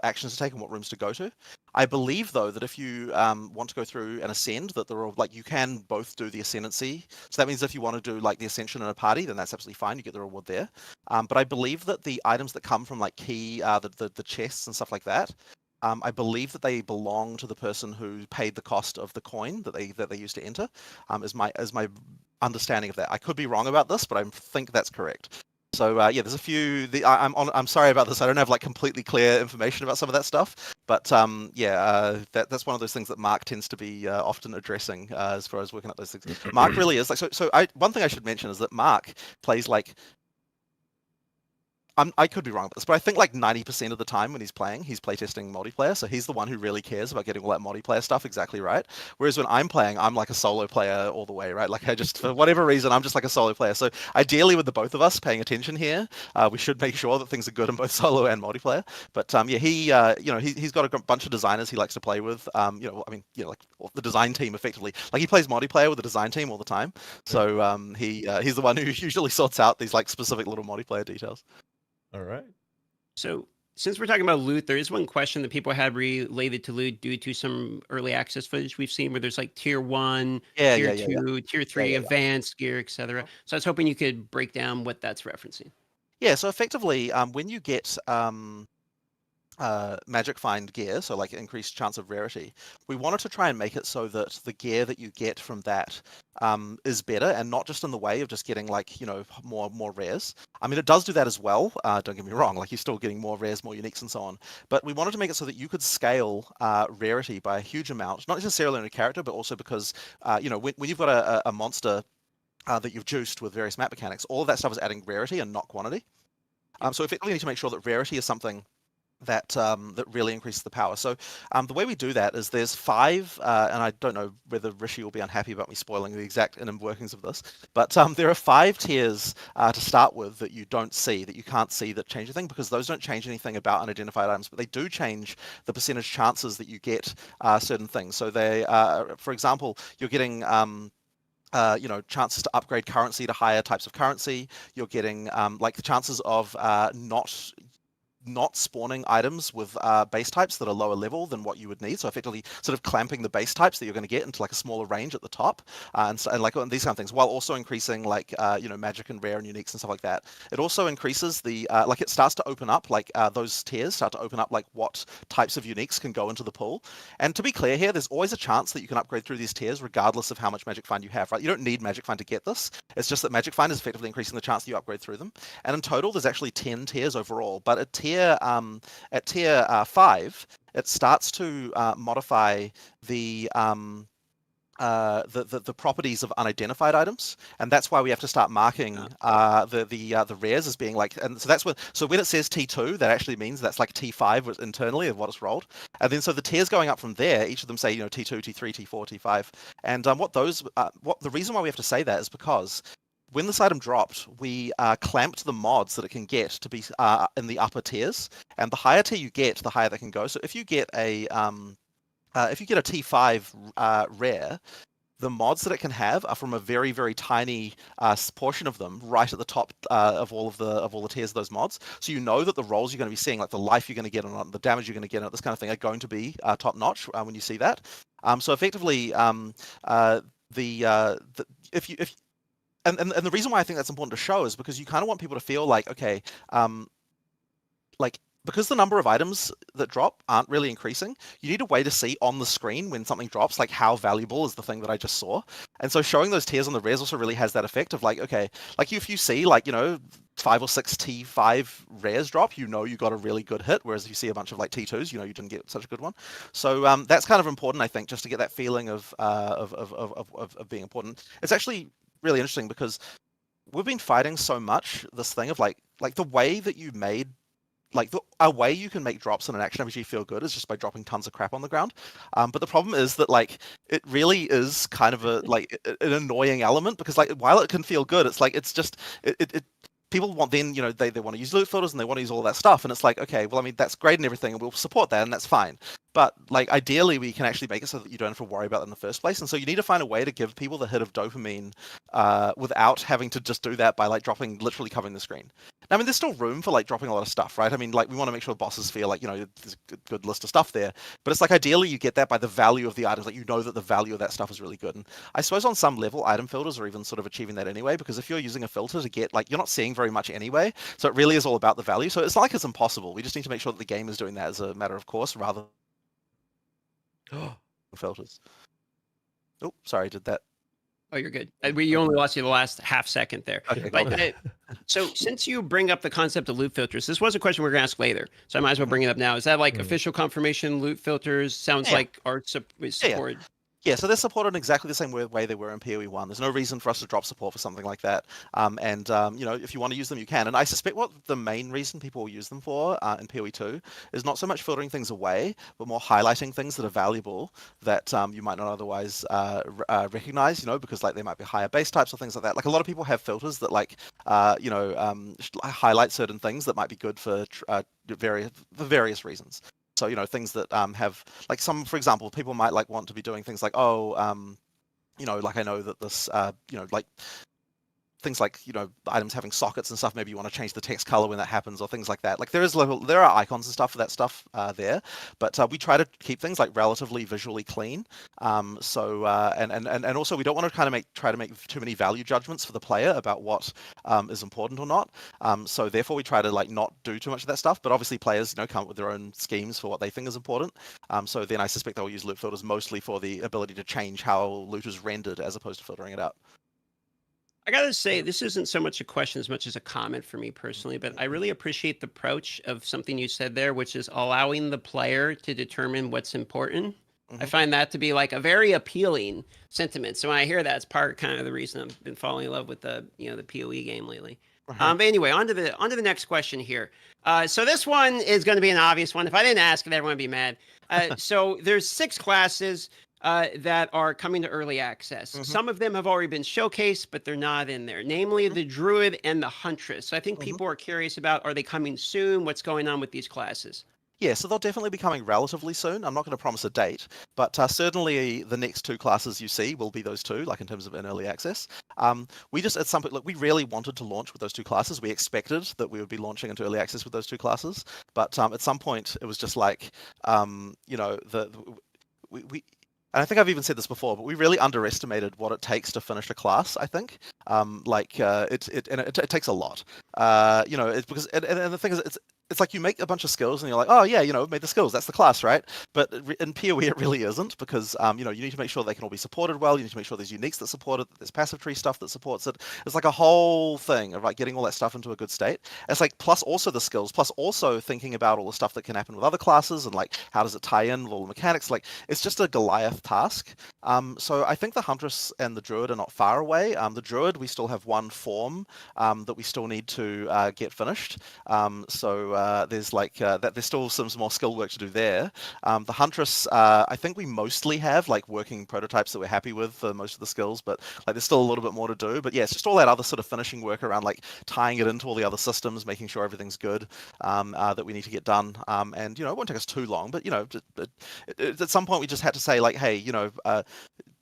actions to take and what rooms to go to. I believe though that if you want to go through and ascend, that there are you can both do the ascendancy. So that means if you want to do like the ascension in a party, then that's absolutely fine. You get the reward there. But I believe that the items that come from like key, the chests and stuff like that, I believe that they belong to the person who paid the cost of the coin that they used to enter. Is my understanding of that. I could be wrong about this, but I think that's correct. So yeah, there's a few. I'm sorry about this. I don't have like completely clear information about some of that stuff. But that's one of those things that Mark tends to be often addressing as far as working out those things. Mark really is like so. One thing I should mention is that Mark plays like. I could be wrong about this, but I think like 90% of the time when he's playtesting multiplayer, so he's the one who really cares about getting all that multiplayer stuff exactly right. Whereas when I'm playing, I'm like a solo player all the way, right? Like for whatever reason, I'm just like a solo player. So ideally with the both of us paying attention here, we should make sure that things are good in both solo and multiplayer. But yeah, he's got a bunch of designers he likes to play with. Like the design team effectively. Like he plays multiplayer with the design team all the time. So he's the one who usually sorts out these like specific little multiplayer details. All right. So since we're talking about loot, there is one question that people had related to loot due to some early access footage we've seen where there's like tier 1, tier 2, tier 3, advanced gear, etc. So I was hoping you could break down what that's referencing. Yeah, so effectively, when you get magic find gear, so like increased chance of rarity, we wanted to try and make it so that the gear that you get from that is better, and not just in the way of just getting like more rares. I mean, it does do that as well, don't get me wrong, like you're still getting more rares, more uniques and so on, but we wanted to make it so that you could scale rarity by a huge amount, not necessarily in a character, but also because when you've got a monster that you've juiced with various map mechanics, all of that stuff is adding rarity and not quantity. So effectively you need to make sure that rarity is something that really increases the power. So the way we do that is there's 5, and I don't know whether Rishi will be unhappy about me spoiling the exact inner workings of this, but there are 5 tiers to start with that you can't see that change anything, because those don't change anything about unidentified items, but they do change the percentage chances that you get certain things. So they, for example, you're getting chances to upgrade currency to higher types of currency. You're getting like the chances of not not spawning items with base types that are lower level than what you would need. So effectively sort of clamping the base types that you're going to get into like a smaller range at the top, and like these kind of things, while also increasing like magic and rare and uniques and stuff like that. It also increases the like it starts to open up like those tiers start to open up like what types of uniques can go into the pool. And to be clear here, there's always a chance that you can upgrade through these tiers regardless of how much magic find you have, right? You don't need magic find to get this. It's just that magic find is effectively increasing the chance that you upgrade through them. And in total, there's actually 10 tiers overall. But at tier 5, it starts to modify the properties of unidentified items, and that's why we have to start marking the rares as being like, and so that's when it says T2, that actually means that's like T5 internally of what it's rolled, and then so the tiers going up from there, each of them say T2, T3, T4, T5, and what the reason why we have to say that is because when this item dropped, we clamped the mods that it can get to be in the upper tiers, and the higher tier you get, the higher they can go. So if you get a T5 rare, the mods that it can have are from a very, very tiny portion of them, right at the top of all the tiers of those mods. So you know that the rolls you're going to be seeing, like the life you're going to get on it, the damage you're going to get on it, this kind of thing, are going to be top notch when you see that. So effectively, And the reason why I think that's important to show is because you kind of want people to feel like, okay, like because the number of items that drop aren't really increasing, you need a way to see on the screen when something drops, like how valuable is the thing that I just saw. And so showing those tiers on the rares also really has that effect of like, okay, like if you see like, 5 or 6 T5 rares drop, you got a really good hit, whereas if you see a bunch of like T2s, you didn't get such a good one. So that's kind of important, I think, just to get that feeling of being important. It's actually really interesting because we've been fighting so much this thing of like the way that you made a way you can make drops in an action RPG feel good is just by dropping tons of crap on the ground. But the problem is that like it really is kind of an annoying element because like while it can feel good, it's like it's just it people want then they want to use loot filters and they want to use all that stuff, and it's like, okay, well, I mean, that's great and everything and we'll support that and that's fine, but like ideally we can actually make it so that you don't have to worry about it in the first place. And so you need to find a way to give people the hit of dopamine without having to just do that by like literally covering the screen. Now, I mean, there's still room for like dropping a lot of stuff, right? I mean, like we want to make sure bosses feel like there's a good list of stuff there, but it's like ideally you get that by the value of the items, like that the value of that stuff is really good. And I suppose on some level item filters are even sort of achieving that anyway, because if you're using a filter to get like, you're not seeing very much anyway, so it really is all about the value. So it's not like it's impossible. We just need to make sure that the game is doing that as a matter of course rather than filters. Oh, sorry, did that. Oh, you're good. We only lost you the last half second there. Okay, but, so since you bring up the concept of loot filters, this was a question we are going to ask later, so I might as well bring it up now. Is that like official confirmation loot filters? Sounds like are supported. Yeah, so they're supported in exactly the same way they were in PoE 1. There's no reason for us to drop support for something like that. If you want to use them, you can. And I suspect what the main reason people will use them for in PoE 2 is not so much filtering things away, but more highlighting things that are valuable that you might not otherwise recognize, because like they might be higher base types or things like that. Like a lot of people have filters that like, highlight certain things that might be good for various reasons. So, things that have like for example, people might like want to be doing things like, like I know that this, like things like, items having sockets and stuff, maybe you want to change the text color when that happens or things like that. Like there are icons and stuff for that stuff there, but we try to keep things like relatively visually clean. And also we don't want to try to make too many value judgments for the player about what is important or not. So therefore we try to like not do too much of that stuff, but obviously players, come up with their own schemes for what they think is important. So then I suspect they'll use loot filters mostly for the ability to change how loot is rendered as opposed to filtering it out. I gotta say, this isn't so much a question as much as a comment for me personally, but I really appreciate the approach of something you said there, which is allowing the player to determine what's important. I find that to be like a very appealing sentiment. So when I hear that, it's kind of the reason I've been falling in love with the PoE game lately. But anyway, on to the next question here. So this one is going to be an obvious one. If I didn't ask it, everyone would be mad. So there's 6 classes that are coming to early access. Some of them have already been showcased, but they're not in there, namely the Druid and the Huntress. So I think people are curious about, are they coming soon? What's going on with these classes? Yeah, so they'll definitely be coming relatively soon. I'm not going to promise a date, but certainly the next two classes you see will be those two, like in terms of in early access. We just at some point, look, we really wanted to launch with those two classes. We expected that we would be launching into early access with those two classes, but at some point it was just like, you know, we and I think I've even said this before, but we really underestimated what it takes to finish a class. I think, it takes a lot. You know, it's because and the thing is, it's like you make a bunch of skills and you're like, oh yeah, you know, made the skills, that's the class, right? But in PoE it really isn't, because you know, you need to make sure they can all be supported well. You need to make sure there's uniques that support it, that there's passive tree stuff that supports it. It's like a whole thing of like getting all that stuff into a good state. It's like plus also the skills, plus also thinking about all the stuff that can happen with other classes and like how does it tie in with all the mechanics. Like it's just a Goliath task. So I think the Huntress and the Druid are not far away. The Druid, we still have one form that we still need to get finished. There's like there's still some more skill work to do there. The Huntress, I think we mostly have like working prototypes that we're happy with for most of the skills, but like there's still a little bit more to do. But yeah, it's just all that other sort of finishing work around like tying it into all the other systems, making sure everything's good, that we need to get done. And you know, it won't take us too long, but you know, at some point we just had to say like, hey, you know,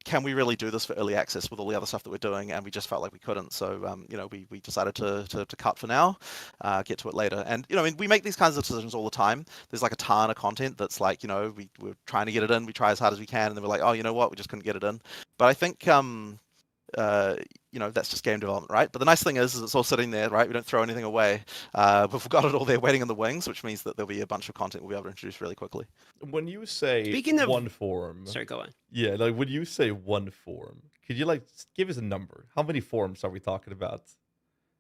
can we really do this for early access with all the other stuff that we're doing? And we just felt like we couldn't. So, you know, we decided to cut for now, get to it later. And, you know, I mean, we make these kinds of decisions all the time. There's like a ton of content that's like, you know, we're trying to get it in. We try as hard as we can. And then we're like, oh, you know what? We just couldn't get it in. But I think, you know, that's just game development, right? But the nice thing is it's all sitting there, right? We don't throw anything away. We've got it all there waiting in the wings, which means that there'll be a bunch of content we'll be able to introduce really quickly. When you say Speaking of one form, sorry, go on. Yeah, like when you say one form, could you like give us a number? How many forms are we talking about?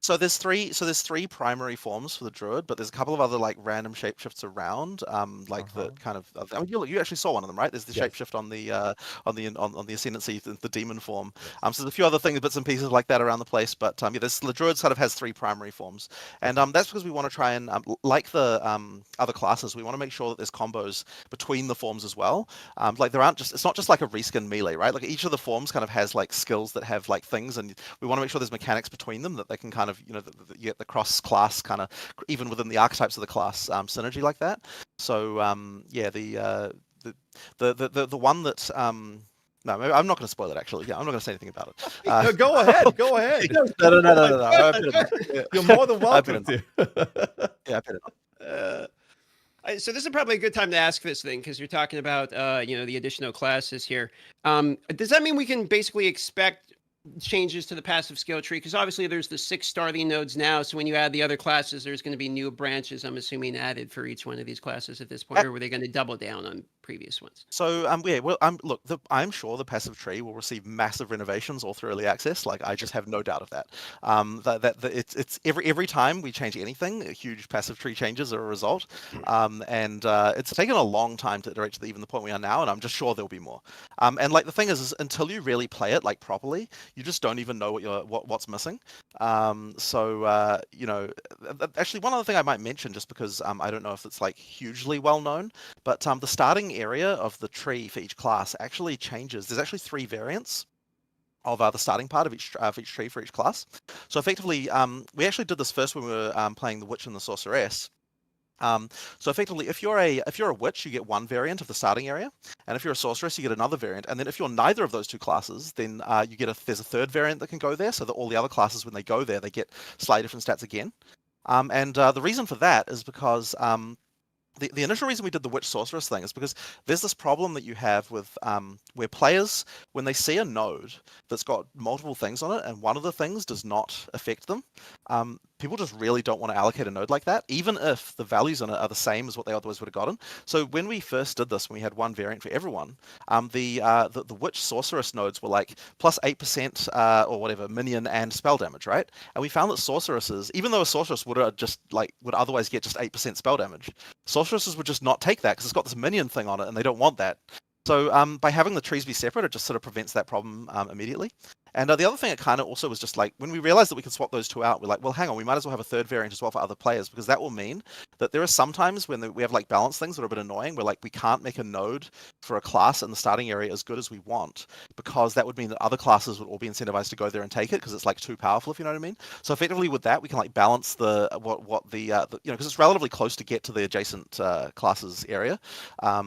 So there's three primary forms for the Druid, but there's a couple of other like random shapeshifts around, like the kind of. I mean, you actually saw one of them, right? There's the shapeshift on the Ascendency, the demon form. So there's a few other things, bits and pieces like that around the place, but yeah, the Druid sort of has three primary forms, and that's because we want to try and like the other classes, we want to make sure that there's combos between the forms as well. Like there aren't just, it's not just like a reskin melee, right? Like each of the forms kind of has like skills that have like things, and we want to make sure there's mechanics between them that they can kind of, you know, you get the cross-class kind of, even within the archetypes of the class, synergy like that. So yeah, the one that no, maybe I'm not going to spoil it. Actually, yeah, I'm not going to say anything about it. No, go ahead, go ahead. No. You're more than welcome to. Yeah, I bet it. So this is probably a good time to ask this thing, because you're talking about you know, the additional classes here. Does that mean we can basically expect changes to the passive skill tree? Because obviously there's the 6 starting nodes now, so when you add the other classes, there's going to be new branches, I'm assuming, added for each one of these classes at this point, or were they going to double down on previous ones? So yeah, well, look, I'm sure the passive tree will receive massive renovations all through early access. Like I just have no doubt of that. It's every time we change anything, huge passive tree changes are a result. And it's taken a long time to iterate to even the point we are now, and I'm just sure there'll be more. And like the thing is until you really play it like properly, you just don't even know what's missing. You know, actually one other thing I might mention, just because I don't know if it's like hugely well known, but the starting area of the tree for each class actually changes. There's actually 3 variants of the starting part of each tree for each class. So effectively, we actually did this first when we were playing the Witch and the Sorceress. So effectively, if you're a witch, you get one variant of the starting area, and if you're a sorceress, you get another variant. And then if you're neither of those two classes, then you get there's a third variant that can go there, so that all the other classes, when they go there, they get slightly different stats again. And the reason for that is because the initial reason we did the witch sorceress thing is because there's this problem that you have with where players, when they see a node that's got multiple things on it and one of the things does not affect them, people just really don't want to allocate a node like that, even if the values on it are the same as what they otherwise would have gotten. So when we first did this, when we had one variant for everyone, the witch sorceress nodes were like plus 8% or whatever minion and spell damage, right? And we found that sorceresses, even though a sorceress would otherwise get just 8% spell damage, sorceresses would just not take that because it's got this minion thing on it and they don't want that. So by having the trees be separate, it just sort of prevents that problem immediately. And the other thing it kind of also was just like, when we realized that we could swap those two out, we're like, well, hang on, we might as well have a third variant as well for other players, because that will mean that there are some times when we have like balance things that are a bit annoying, where like we can't make a node for a class in the starting area as good as we want, because that would mean that other classes would all be incentivized to go there and take it, because it's like too powerful, if you know what I mean. So effectively with that, we can like balance the because it's relatively close to get to the adjacent classes area.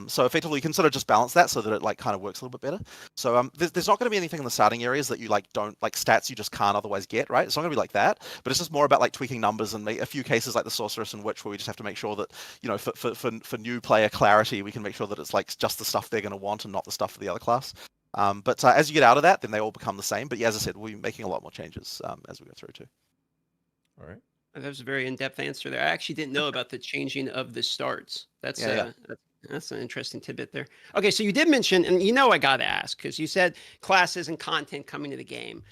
So effectively you can sort of just balance that so that it like kind of works a little bit better. So there's not going to be anything in the starting areas that you like don't like stats you just can't otherwise get, right? It's not going to be like that, but it's just more about like tweaking numbers and a few cases like the Sorceress and Witch where we just have to make sure that, you know, for new player clarity, we can make sure that it's like just the stuff they're going to want and not the stuff for the other class. But as you get out of that, then they all become the same. But yeah, as I said, we'll be making a lot more changes as we go through too. All right. That was a very in-depth answer there. I actually didn't know about the changing of the starts. That's that's an interesting tidbit there. Okay, so you did mention, and you know I got to ask, because you said classes and content coming to the game.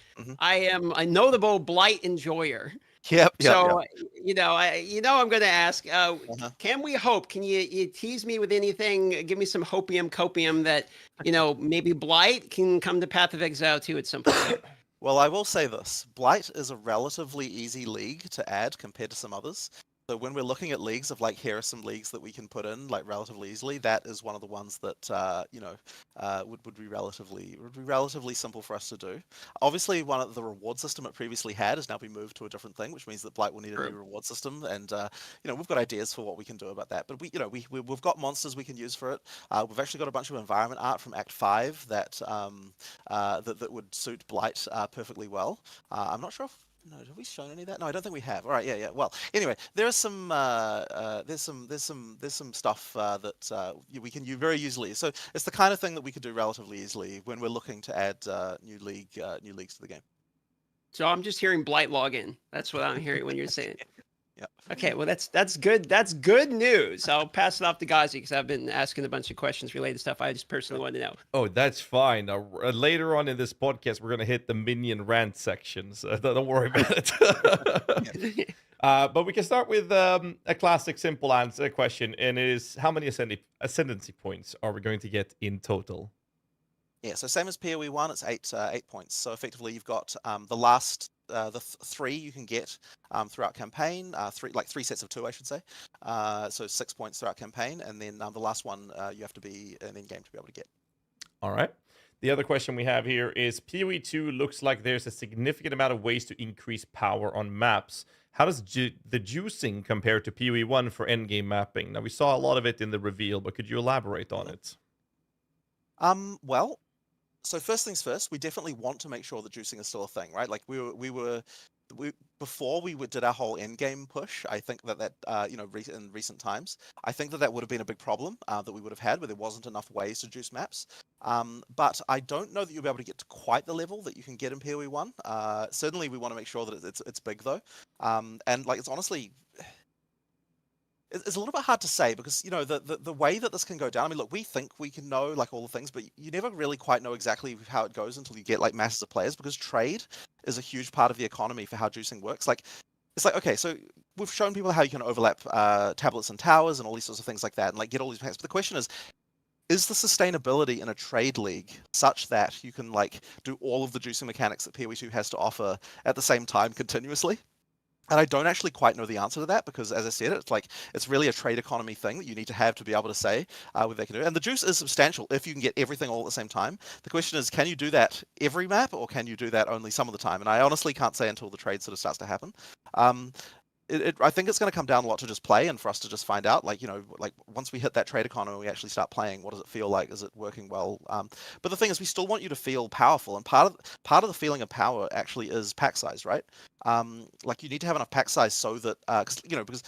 I am a notable Blight enjoyer. So, you know, I'm going to ask, can we hope, can you tease me with anything, give me some hopium copium that, you know, maybe Blight can come to Path of Exile 2 at some point? Well, I will say this. Blight is a relatively easy league to add compared to some others. So when we're looking at leagues of like, here are some leagues that we can put in like relatively easily, that is one of the ones that would be relatively simple for us to do. Obviously, one of the reward system it previously had has now been moved to a different thing, which means that Blight will need a new reward system, and you know, we've got ideas for what we can do about that. But we've got monsters we can use for it. We've actually got a bunch of environment art from Act 5 that that would suit Blight perfectly well. I'm not sure if have we shown any of that? No, I don't think we have. All right, yeah. Well, anyway, there's some stuff that we can use very easily. So it's the kind of thing that we could do relatively easily when we're looking to add new leagues to the game. So I'm just hearing Blight login. That's what I'm hearing when you're saying. Okay, well that's good. That's good news. I'll pass it off to GHAZZY because I've been asking a bunch of questions related to stuff I just personally wanted to know. Oh, that's fine. Later on in this podcast, we're gonna hit the minion rant sections. Don't worry about it. But we can start with a classic simple answer question, and it is how many ascendancy points are we going to get in total? Yeah, so same as PoE 1, it's 8 points. So effectively, you've got the last three you can get throughout campaign, three sets of 2, I should say. So 6 points throughout campaign, and then the last one you have to be in game to be able to get. All right. The other question we have here is PoE 2 looks like there's a significant amount of ways to increase power on maps. How does the juicing compare to PoE 1 for endgame mapping? Now, we saw a lot of it in the reveal, but could you elaborate on it? Well, so first things first, we definitely want to make sure that juicing is still a thing, right? Like before we did our whole endgame push, I think that in recent times, I think that would have been a big problem that we would have had where there wasn't enough ways to juice maps. But I don't know that you'll be able to get to quite the level that you can get in PoE 1. Certainly, we want to make sure that it's big though, and like it's honestly. It's a little bit hard to say because, you know, the way that this can go down, I mean, look, we think we can know, like, all the things, but you never really quite know exactly how it goes until you get, like, masses of players, because trade is a huge part of the economy for how juicing works. Like, it's like, okay, so we've shown people how you can overlap tablets and towers and all these sorts of things like that and, like, get all these packs. But the question is the sustainability in a trade league such that you can, like, do all of the juicing mechanics that PoE 2 has to offer at the same time continuously? And I don't actually quite know the answer to that because, as I said, it's really a trade economy thing that you need to be able to say what they can do. And the juice is substantial if you can get everything all at the same time. The question is, can you do that every map or can you do that only some of the time? And I honestly can't say until the trade sort of starts to happen. I think it's going to come down a lot to just play and for us to just find out, like, you know, like once we hit that trade economy, we actually start playing. What does it feel like? Is it working well? But the thing is, we still want you to feel powerful, and part of the feeling of power actually is pack size, right? Like you need to have enough pack size so that, because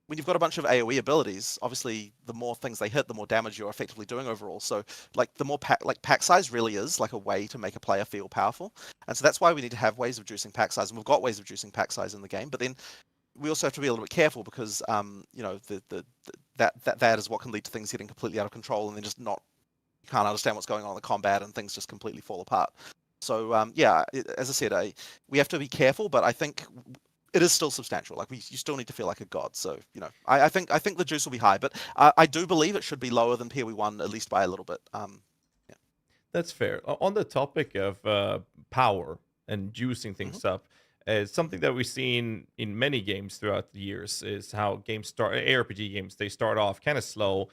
when you've got a bunch of AoE abilities, obviously the more things they hit, the more damage you're effectively doing overall. So like the more pack size really is like a way to make a player feel powerful, and so that's why we need to have ways of juicing pack size, and we've got ways of juicing pack size in the game, but then we also have to be a little bit careful because, that is what can lead to things getting completely out of control and then just you can't understand what's going on in the combat and things just completely fall apart. So, as I said, we have to be careful, but I think it is still substantial. Like you still need to feel like a god. So, you know, I think the juice will be high, but I do believe it should be lower than PoE 1 at least by a little bit. That's fair. On the topic of power, and juicing things up. Something that we've seen in many games throughout the years is how games start, ARPG games, they start off kind of slow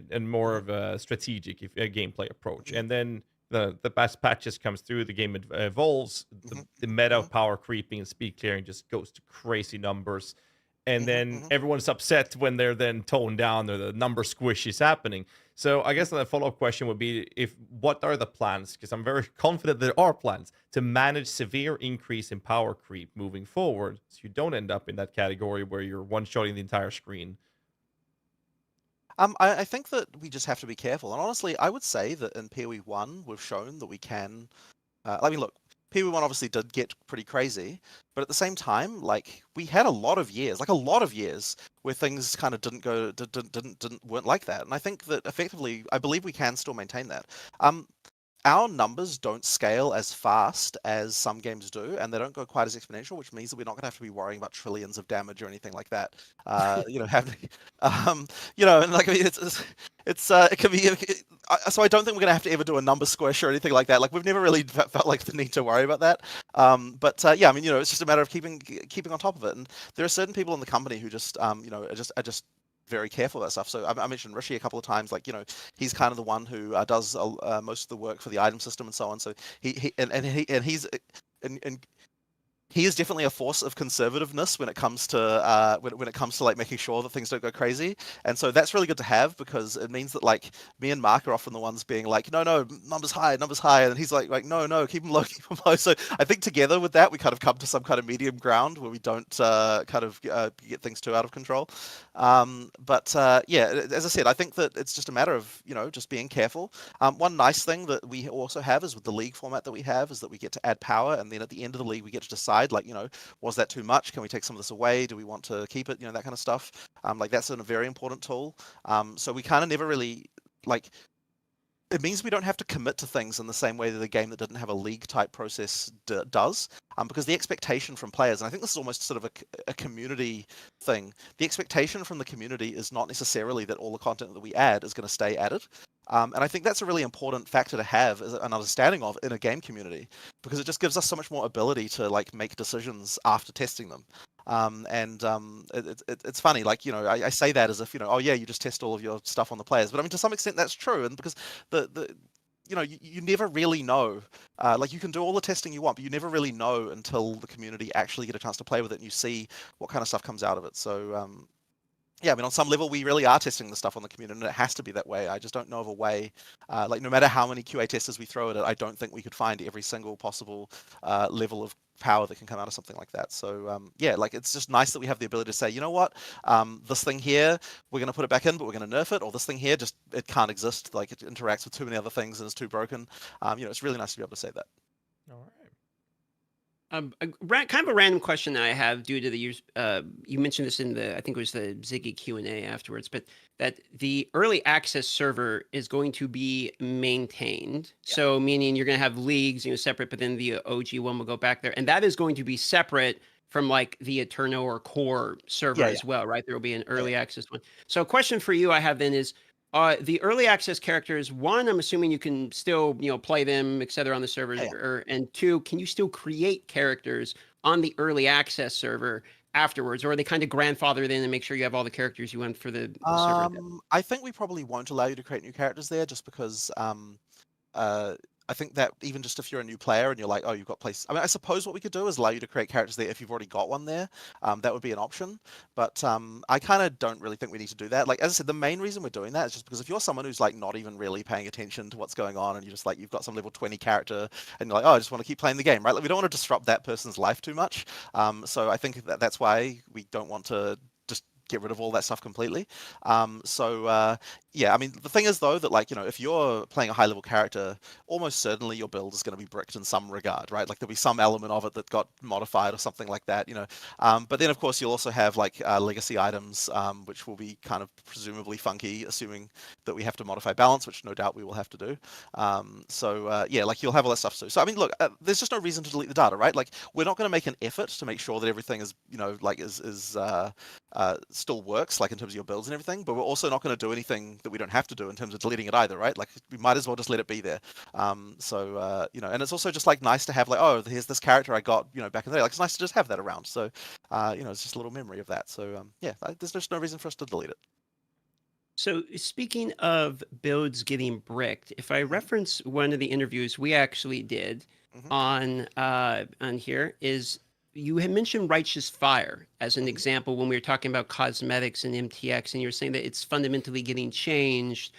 and more of a strategic gameplay approach. And then the best patches comes through, the game evolves, the meta power creeping and speed clearing just goes to crazy numbers. And then everyone's upset when they're then toned down or the number squish is happening. So I guess the follow-up question would be, what are the plans? Because I'm very confident there are plans to manage severe increase in power creep moving forward, so you don't end up in that category where you're one-shotting the entire screen. I think that we just have to be careful. And honestly, I would say that in PoE 1, we've shown that we can... I mean, look, PoE 1 obviously did get pretty crazy, but at the same time, like, we had a lot of years, where things kind of weren't like that. And I think that effectively, I believe we can still maintain that. Our numbers don't scale as fast as some games do, and they don't go quite as exponential, which means that we're not going to have to be worrying about trillions of damage or anything like that. Happening. And like, I mean, it can be. So I don't think we're going to have to ever do a number squish or anything like that. Like, we've never really felt like the need to worry about that. Yeah, I mean, it's just a matter of keeping on top of it. And there are certain people in the company who just, are just very careful about stuff. So I mentioned Rishi a couple of times. Like, he's kind of the one who does most of the work for the item system and so on. So he is definitely a force of conservativeness when it comes to when it comes to like making sure that things don't go crazy. And so that's really good to have, because it means that like me and Mark are often the ones being like, no, numbers high, and he's like no, keep them low. So I think together with that, we kind of come to some kind of medium ground where we don't get things too out of control. Yeah, as I said, I think that it's just a matter of just being careful. One nice thing that we also have is with the league format that we have is that we get to add power, and then at the end of the league we get to decide, like, was that too much? Can we take some of this away? Do we want to keep it? That kind of stuff. Like, that's a very important tool. So we kind of never really, like, it means we don't have to commit to things in the same way that a game that didn't have a league type process does. Because the expectation from players, and I think this is almost sort of a community thing, the expectation from the community is not necessarily that all the content that we add is going to stay added. And I think that's a really important factor to have as an understanding of in a game community, because it just gives us so much more ability to like make decisions after testing them. It's funny, like, I say that as if, oh yeah, you just test all of your stuff on the players, but I mean, to some extent that's true, and because you never really know. Like, you can do all the testing you want, but you never really know until the community actually get a chance to play with it and you see what kind of stuff comes out of it. So yeah, I mean, on some level, we really are testing the stuff on the community, and it has to be that way. I just don't know of a way, like, no matter how many QA testers we throw at it, I don't think we could find every single possible level of power that can come out of something like that. So yeah, like, it's just nice that we have the ability to say, you know what, this thing here, we're going to put it back in, but we're going to nerf it, or this thing here, just, it can't exist. Like, it interacts with too many other things and is too broken. It's really nice to be able to say that. All right. Kind of a random question that I have due to the use. You mentioned this in I think it was the Ziggy Q&A afterwards, but that the early access server is going to be maintained. Yeah. So meaning you're going to have leagues, separate, but then the OG one will go back there, and that is going to be separate from like the Eterno or core server as well, right? There will be an early access one. So a question for you I have then is, the early access characters, one, I'm assuming you can still, play them, et cetera, on the servers, and two, can you still create characters on the early access server afterwards, or are they kind of grandfathered in and make sure you have all the characters you want for the server? I think we probably won't allow you to create new characters there, just because I think that even just if you're a new player and you're like, oh, you've got place. I mean, I suppose what we could do is allow you to create characters there if you've already got one there. That would be an option. But I kind of don't really think we need to do that. Like, as I said, the main reason we're doing that is just because if you're someone who's like not even really paying attention to what's going on, and you're just like, you've got some level 20 character and you're like, oh, I just want to keep playing the game, right? Like, we don't want to disrupt that person's life too much. So I think that's why we don't want to just get rid of all that stuff completely. Yeah, I mean, the thing is though that, like, if you're playing a high level character, almost certainly your build is going to be bricked in some regard, right? Like, there'll be some element of it that got modified or something like that, but then of course you'll also have like legacy items, which will be kind of presumably funky, assuming that we have to modify balance, which no doubt we will have to do. Yeah, like, you'll have all that stuff too. So I mean, look, there's just no reason to delete the data, right? Like, we're not going to make an effort to make sure that everything is, like, is still works, like in terms of your builds and everything, but we're also not going to do anything that we don't have to do in terms of deleting it either, right? Like we might as well just let it be there. You know, and it's also just like nice to have like, oh, here's this character I got, you know, back in the day. Like it's nice to just have that around. So, you know, it's just a little memory of that. So yeah, there's just no reason for us to delete it. So speaking of builds getting bricked, if I reference one of the interviews we actually did on here, is you had mentioned Righteous Fire as an example when we were talking about cosmetics and MTX, and you were saying that it's fundamentally getting changed.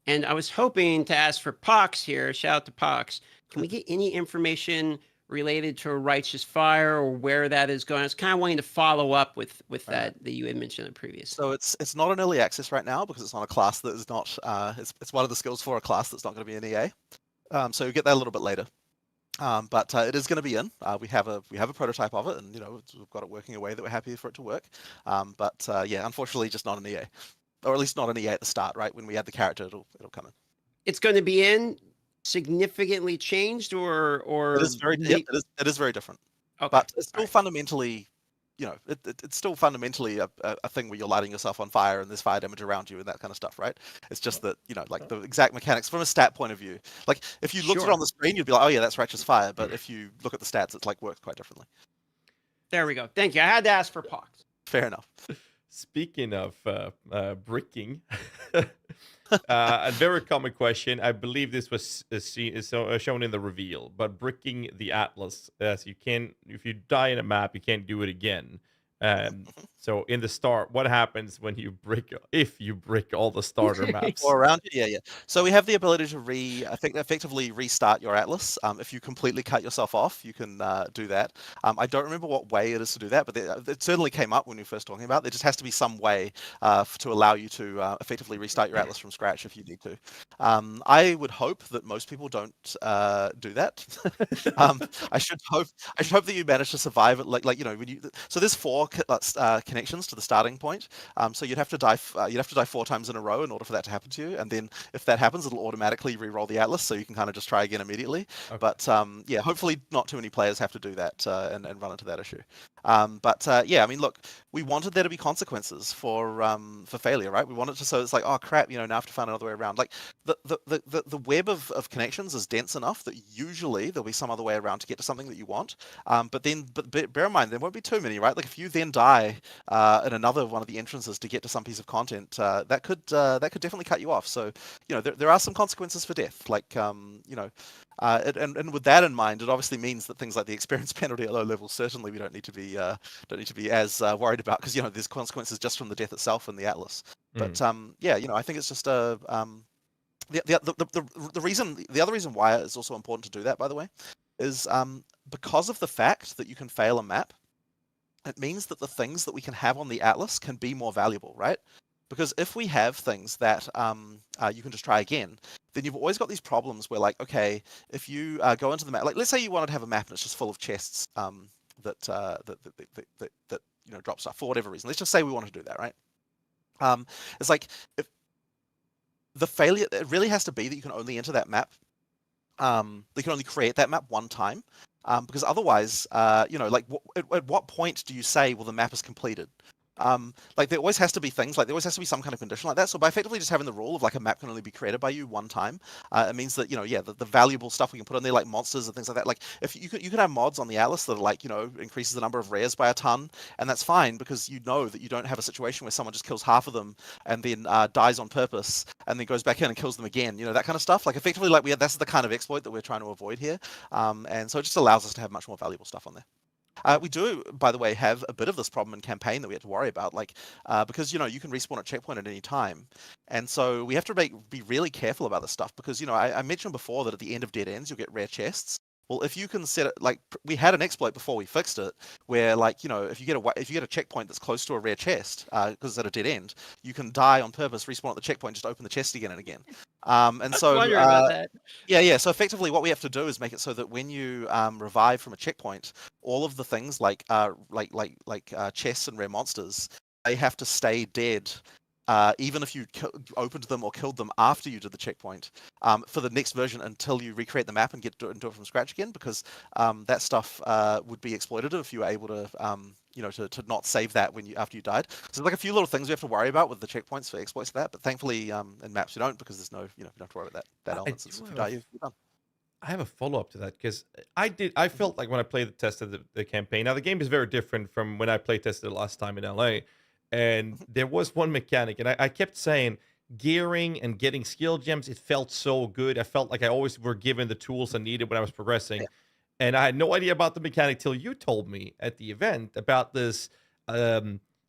And I was hoping to ask for Pox here. Shout out to Pox. Can we get any information related to Righteous Fire or where that is going? I was kind of wanting to follow up with that you had mentioned in previous. So it's not an early access right now because it's on a class that is not. It's one of the skills for a class that's not going to be an EA. So you get that a little bit later. But it is going to be in. We have a prototype of it, and you know we've got it working a way that we're happy for it to work. But yeah, unfortunately, just not an EA, or at least not an EA at the start. Right when we add the character, it'll come in. It's going to be in significantly changed, or it is very it is very different. Okay. But it's still fundamentally, you know, it's still fundamentally a thing where you're lighting yourself on fire and there's fire damage around you and that kind of stuff, right? It's just that, you know, like the exact mechanics from a stat point of view. Like if you looked at it on the screen, you'd be like, oh yeah, that's Righteous Fire. But if you look at the stats, it's like works quite differently. There we go. Thank you. I had to ask for Pox. Fair enough. Speaking of bricking, a very common question. I believe this was shown in the reveal, but bricking the Atlas, as you can, if you die in a map, you can't do it again. So in the start, what happens when you brick, if you brick all the starter maps? Or around it, yeah. So we have the ability to effectively restart your Atlas. If you completely cut yourself off, you can do that. I don't remember what way it is to do that, but it certainly came up when we were first talking about it. There just has to be some way to allow you to effectively restart your Atlas from scratch if you need to. I would hope that most people don't do that. I should hope that you manage to survive it. Like you know, so there's 4 connections to the starting point. So you'd have to die 4 times in a row in order for that to happen to you. And then if that happens, it'll automatically re-roll the Atlas, so you can kind of just try again immediately. Okay. But yeah, hopefully not too many players have to do that and run into that issue. Yeah, I mean, look, we wanted there to be consequences for failure, right? We wanted to, so it's like, oh crap, you know, now I have to find another way around. Like the web of connections is dense enough that usually there'll be some other way around to get to something that you want. But bear in mind, there won't be too many, right? Like if you then die in another one of the entrances to get to some piece of content, that could definitely cut you off. So, you know, there are some consequences for death. Like, you know, and with that in mind, it obviously means that things like the experience penalty at low levels, certainly we don't need to be as worried about, because you know there's consequences just from the death itself in the Atlas. But yeah, you know, I think it's just the other reason why it's also important to do that, by the way, is because of the fact that you can fail a map. It means that the things that we can have on the Atlas can be more valuable, right? Because if we have things that you can just try again, then you've always got these problems where, like, okay, if you go into the map, like let's say you wanted to have a map and it's just full of chests that you know drop stuff for whatever reason. Let's just say we want to do that, right? It's like if the failure, it really has to be that you can only enter that map. You can only create that map one time. Because otherwise, you know, like at what point do you say, well, the map is completed? Like there always has to be things, like there always has to be some kind of condition like that. So by effectively just having the rule of like a map can only be created by you one time, it means that, you know, yeah, the valuable stuff we can put on there, like monsters and things like that. Like if you can have mods on the Atlas that are like, you know, increases the number of rares by a ton, and that's fine because you know that you don't have a situation where someone just kills half of them and then dies on purpose and then goes back in and kills them again. You know, that kind of stuff. Like effectively, like that's the kind of exploit that we're trying to avoid here. And so it just allows us to have much more valuable stuff on there. We do, by the way, have a bit of this problem in campaign that we have to worry about, like because you know you can respawn at checkpoint at any time, and so we have to be really careful about this stuff because you know I mentioned before that at the end of dead ends you'll get rare chests. Well, if you can set it, like we had an exploit before we fixed it, where like you know if you get a checkpoint that's close to a rare chest because it's at a dead end, you can die on purpose, respawn at the checkpoint, just open the chest again and again. And so yeah. So effectively, what we have to do is make it so that when you revive from a checkpoint, all of the things like chests and rare monsters, they have to stay dead. Even if you opened them or killed them after you did the checkpoint, for the next version until you recreate the map and do it from scratch again, because that stuff would be exploitative if you were able to to not save that when after you died. So there's like a few little things we have to worry about with the checkpoints for exploits for that. But thankfully, in maps you don't, because there's no, you don't have to worry about that element. Since if you die, you're done. I have a follow up to that because I felt like when I tested the campaign. Now the game is very different from when I tested it last time in LA, and there was one mechanic, and I kept saying gearing and getting skill gems. It felt so good. I felt like I always were given the tools I needed when I was progressing, and I had no idea about the mechanic till you told me at the event about this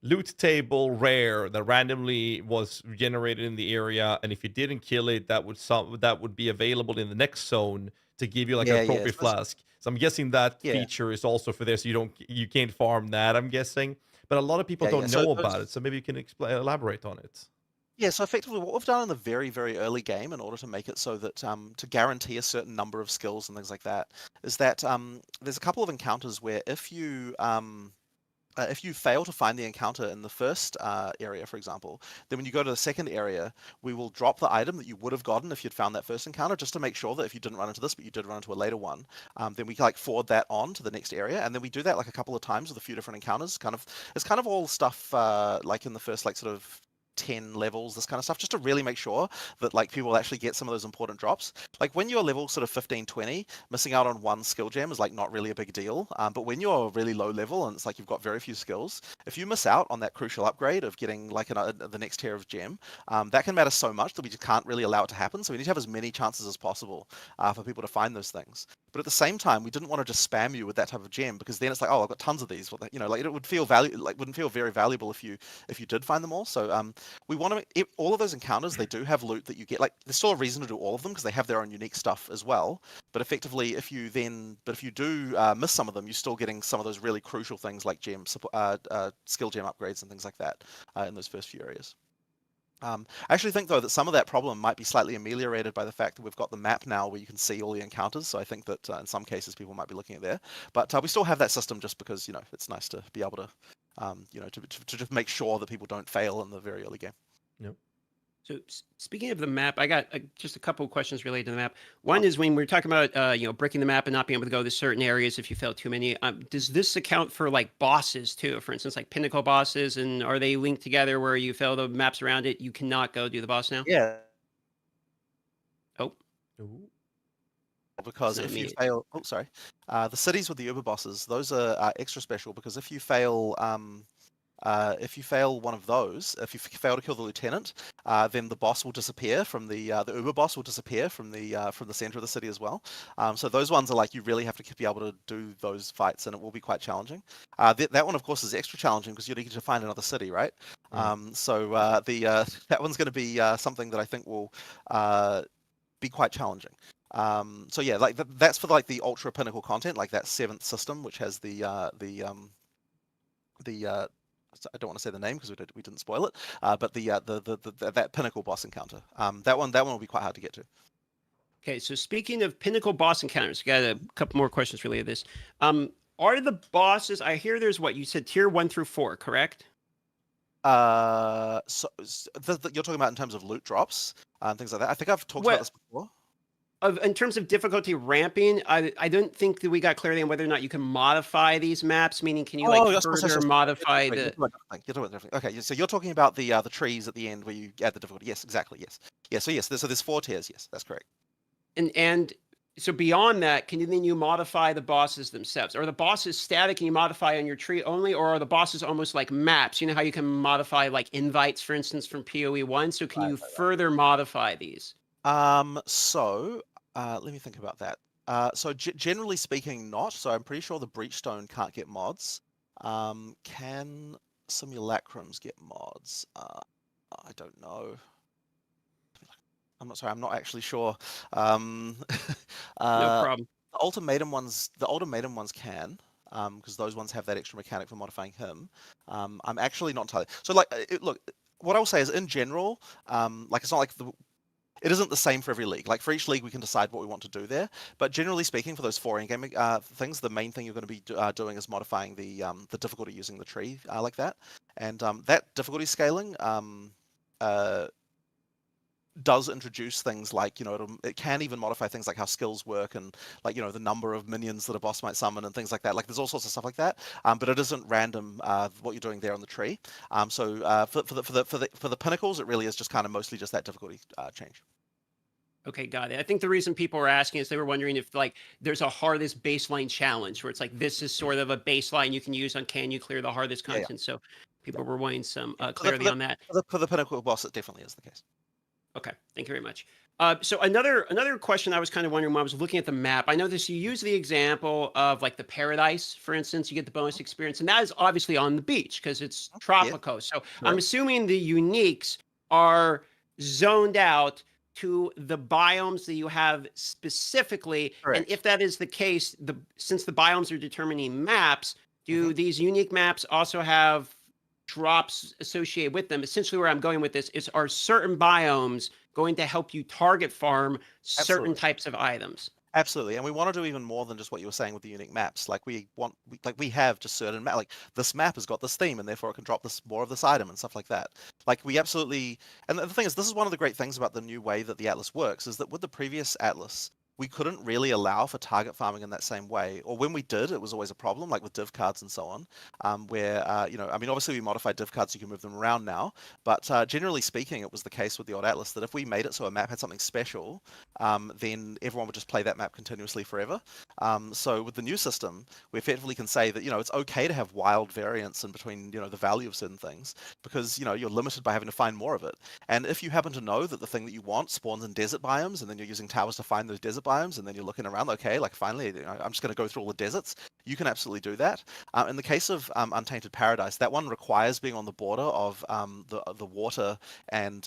loot table rare that randomly was generated in the area, and if you didn't kill it, that would be available in the next zone to give you like an appropriate flask. So I'm guessing that feature is also for this. So you can't farm that, I'm guessing, but a lot of people don't know about it. So maybe you can elaborate on it. Yeah, so effectively what we've done in the very, very early game in order to make it so that to guarantee a certain number of skills and things like that is that there's a couple of encounters where if you fail to find the encounter in the first area, for example, then when you go to the second area, we will drop the item that you would have gotten if you'd found that first encounter, just to make sure that if you didn't run into this, but you did run into a later one, then we like forward that on to the next area, and then we do that like a couple of times with a few different encounters. It's kind of all stuff like in the first like sort of 10 levels, this kind of stuff, just to really make sure that like people actually get some of those important drops. Like when you're level sort of 15, 20, missing out on one skill gem is like not really a big deal. But when you're really low level and it's like you've got very few skills, if you miss out on that crucial upgrade of getting like the next tier of gem, that can matter so much that we just can't really allow it to happen. So we need to have as many chances as possible for people to find those things. But at the same time, we didn't want to just spam you with that type of gem, because then it's like, oh, I've got tons of these. Well, like it would feel wouldn't feel very valuable if you did find them all. So we want to all of those encounters. They do have loot that you get. Like there's still a reason to do all of them because they have their own unique stuff as well. But effectively, if you do miss some of them, you're still getting some of those really crucial things like skill gem upgrades and things like that in those first few areas. I actually think, though, that some of that problem might be slightly ameliorated by the fact that we've got the map now where you can see all the encounters. So I think that in some cases people might be looking at there. But we still have that system just because, it's nice to be able to, to just make sure that people don't fail in the very early game. Yep. So speaking of the map, I got just a couple of questions related to the map. One is when we're talking about breaking the map and not being able to go to certain areas if you fail too many. Does this account for like bosses too? For instance, like Pinnacle bosses, and are they linked together where you fail the maps around it, you cannot go do the boss now? Yeah. Oh. Ooh. Because if you fail, the cities with the Uber bosses, those are extra special because if you fail one of those, if you fail to kill the lieutenant, then the boss will disappear from the Uber boss will disappear from the center of the city as well. So those ones are like you really have to be able to do those fights, and it will be quite challenging. That one, of course, is extra challenging because you need to find another city, right? So that one's going to be something that I think will be quite challenging. So yeah, like that's for like the ultra pinnacle content, like that 7th system, which has the I don't want to say the name because we didn't spoil it, but that pinnacle boss encounter, that one will be quite hard to get to. Okay, so speaking of pinnacle boss encounters, got a couple more questions related to this. Are the bosses? I hear there's what you said, tier 1 through 4, correct? So you're talking about in terms of loot drops and things like that. I think I've talked about this before. In terms of difficulty ramping, I don't think that we got clarity on whether or not you can modify these maps. Meaning, can you further modify the? Okay, so you're talking about the trees at the end where you add the difficulty. Yes, exactly. Yes. Yeah. So yes, there's 4 tiers. Yes, that's correct. And so beyond that, can you modify the bosses themselves? Are the bosses static and you modify on your tree only, or are the bosses almost like maps? You know how you can modify like invites, for instance, from PoE 1. So can you further modify these? Let me think about that. So generally speaking, not. So I'm pretty sure the Breachstone can't get mods. Can simulacrums get mods? I don't know. I'm not actually sure. No problem. The ultimatum ones can, because those ones have that extra mechanic for modifying him. I'm actually not entirely. So look, what I will say is in general, it's not like it isn't the same for every league. Like for each league, we can decide what we want to do there. But generally speaking, for those 4 in-game things, the main thing you're going to be doing is modifying the difficulty using the tree like that. And that difficulty scaling, does introduce things like, it can even modify things like how skills work and like, the number of minions that a boss might summon and things like that. Like there's all sorts of stuff like that, but it isn't random what you're doing there on the tree. So for the pinnacles, it really is just kind of mostly just that difficulty change. Okay, got it. I think the reason people were asking is they were wondering if like there's a hardest baseline challenge where it's like this is sort of a baseline you can use on can you clear the hardest content. So people were wanting some clarity on that. For the pinnacle boss, it definitely is the case. Okay, thank you very much. So another question I was kind of wondering when I was looking at the map, I noticed you use the example of like the paradise, for instance, you get the bonus experience, and that is obviously on the beach because it's tropical. Yeah. So I'm assuming the uniques are zoned out to the biomes that you have specifically. Correct. And if that is the case, since the biomes are determining maps, do these unique maps also have drops associated with them? Essentially where I'm going with this is, are certain biomes going to help you target farm certain types of items? Absolutely, and we want to do even more than just what you were saying with the unique maps. Like we have just certain like this map has got this theme, and therefore it can drop more of this item and stuff like that. Like we absolutely, and the thing is, this is one of the great things about the new way that the Atlas works, is that with the previous Atlas, we couldn't really allow for target farming in that same way, or when we did, it was always a problem, like with div cards and so on, where, I mean, obviously we modified div cards so you can move them around now, but generally speaking, it was the case with the old Atlas that if we made it so a map had something special, then everyone would just play that map continuously forever. So with the new system, we effectively can say that, it's okay to have wild variance in between, the value of certain things, because, you're limited by having to find more of it. And if you happen to know that the thing that you want spawns in desert biomes, and then you're using towers to find those desert biomes, and then you're looking around, okay, like finally, I'm just going to go through all the deserts. You can absolutely do that. In the case of Untainted Paradise, that one requires being on the border of the water and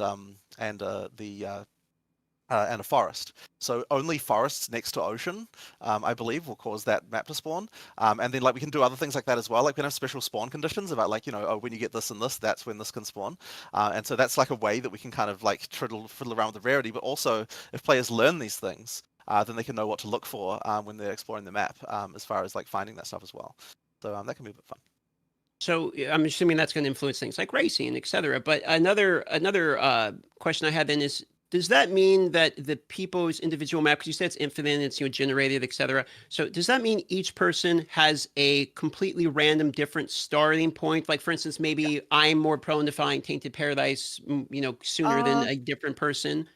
a forest. So only forests next to ocean, I believe, will cause that map to spawn. And then like we can do other things like that as well. Like we can have special spawn conditions about like, when you get this and this, that's when this can spawn. And so that's like a way that we can kind of like fiddle around with the rarity. But also if players learn these things, then they can know what to look for when they're exploring the map, as far as like finding that stuff as well. So that can be a bit fun. So I'm assuming that's going to influence things like racing, etc. But another question I had then is, does that mean that the people's individual map, because you said it's infinite, it's generated, etc. So does that mean each person has a completely random different starting point? Like for instance, maybe I'm more prone to find Tainted Paradise, sooner than a different person.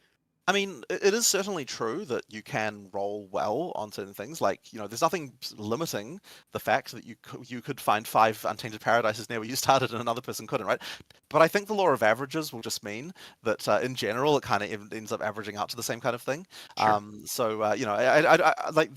I mean, it is certainly true that you can roll well on certain things. Like, there's nothing limiting the fact that you could find 5 Untainted Paradises near where you started and another person couldn't, right? But I think the law of averages will just mean that in general, it kind of ends up averaging out to the same kind of thing. Sure. I like.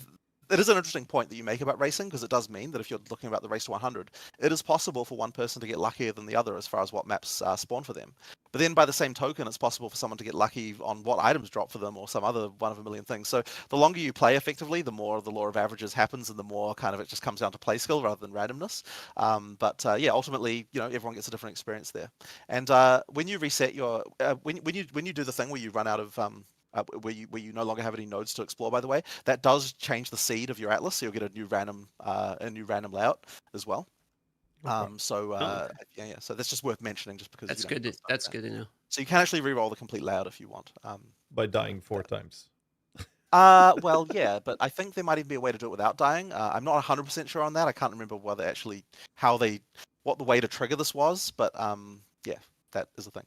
It is an interesting point that you make about racing, because it does mean that if you're looking about the race to 100, it is possible for one person to get luckier than the other as far as what maps spawn for them. But then by the same token, it's possible for someone to get lucky on what items drop for them or some other one of a million things. So the longer you play effectively, the more the law of averages happens and the more kind of it just comes down to play skill rather than randomness. Ultimately, everyone gets a different experience there. And when you reset your, when you do the thing where you run out of, where you no longer have any nodes to explore, by the way, that does change the seed of your atlas, so you'll get a new random layout as well. Okay. So that's just worth mentioning, just because that's good. That's good to know. So you can actually re-roll the complete layout if you want. By dying 4 times. Well, yeah, but I think there might even be a way to do it without dying. I'm not 100% sure on that. I can't remember what the way to trigger this was, but yeah, that is a thing.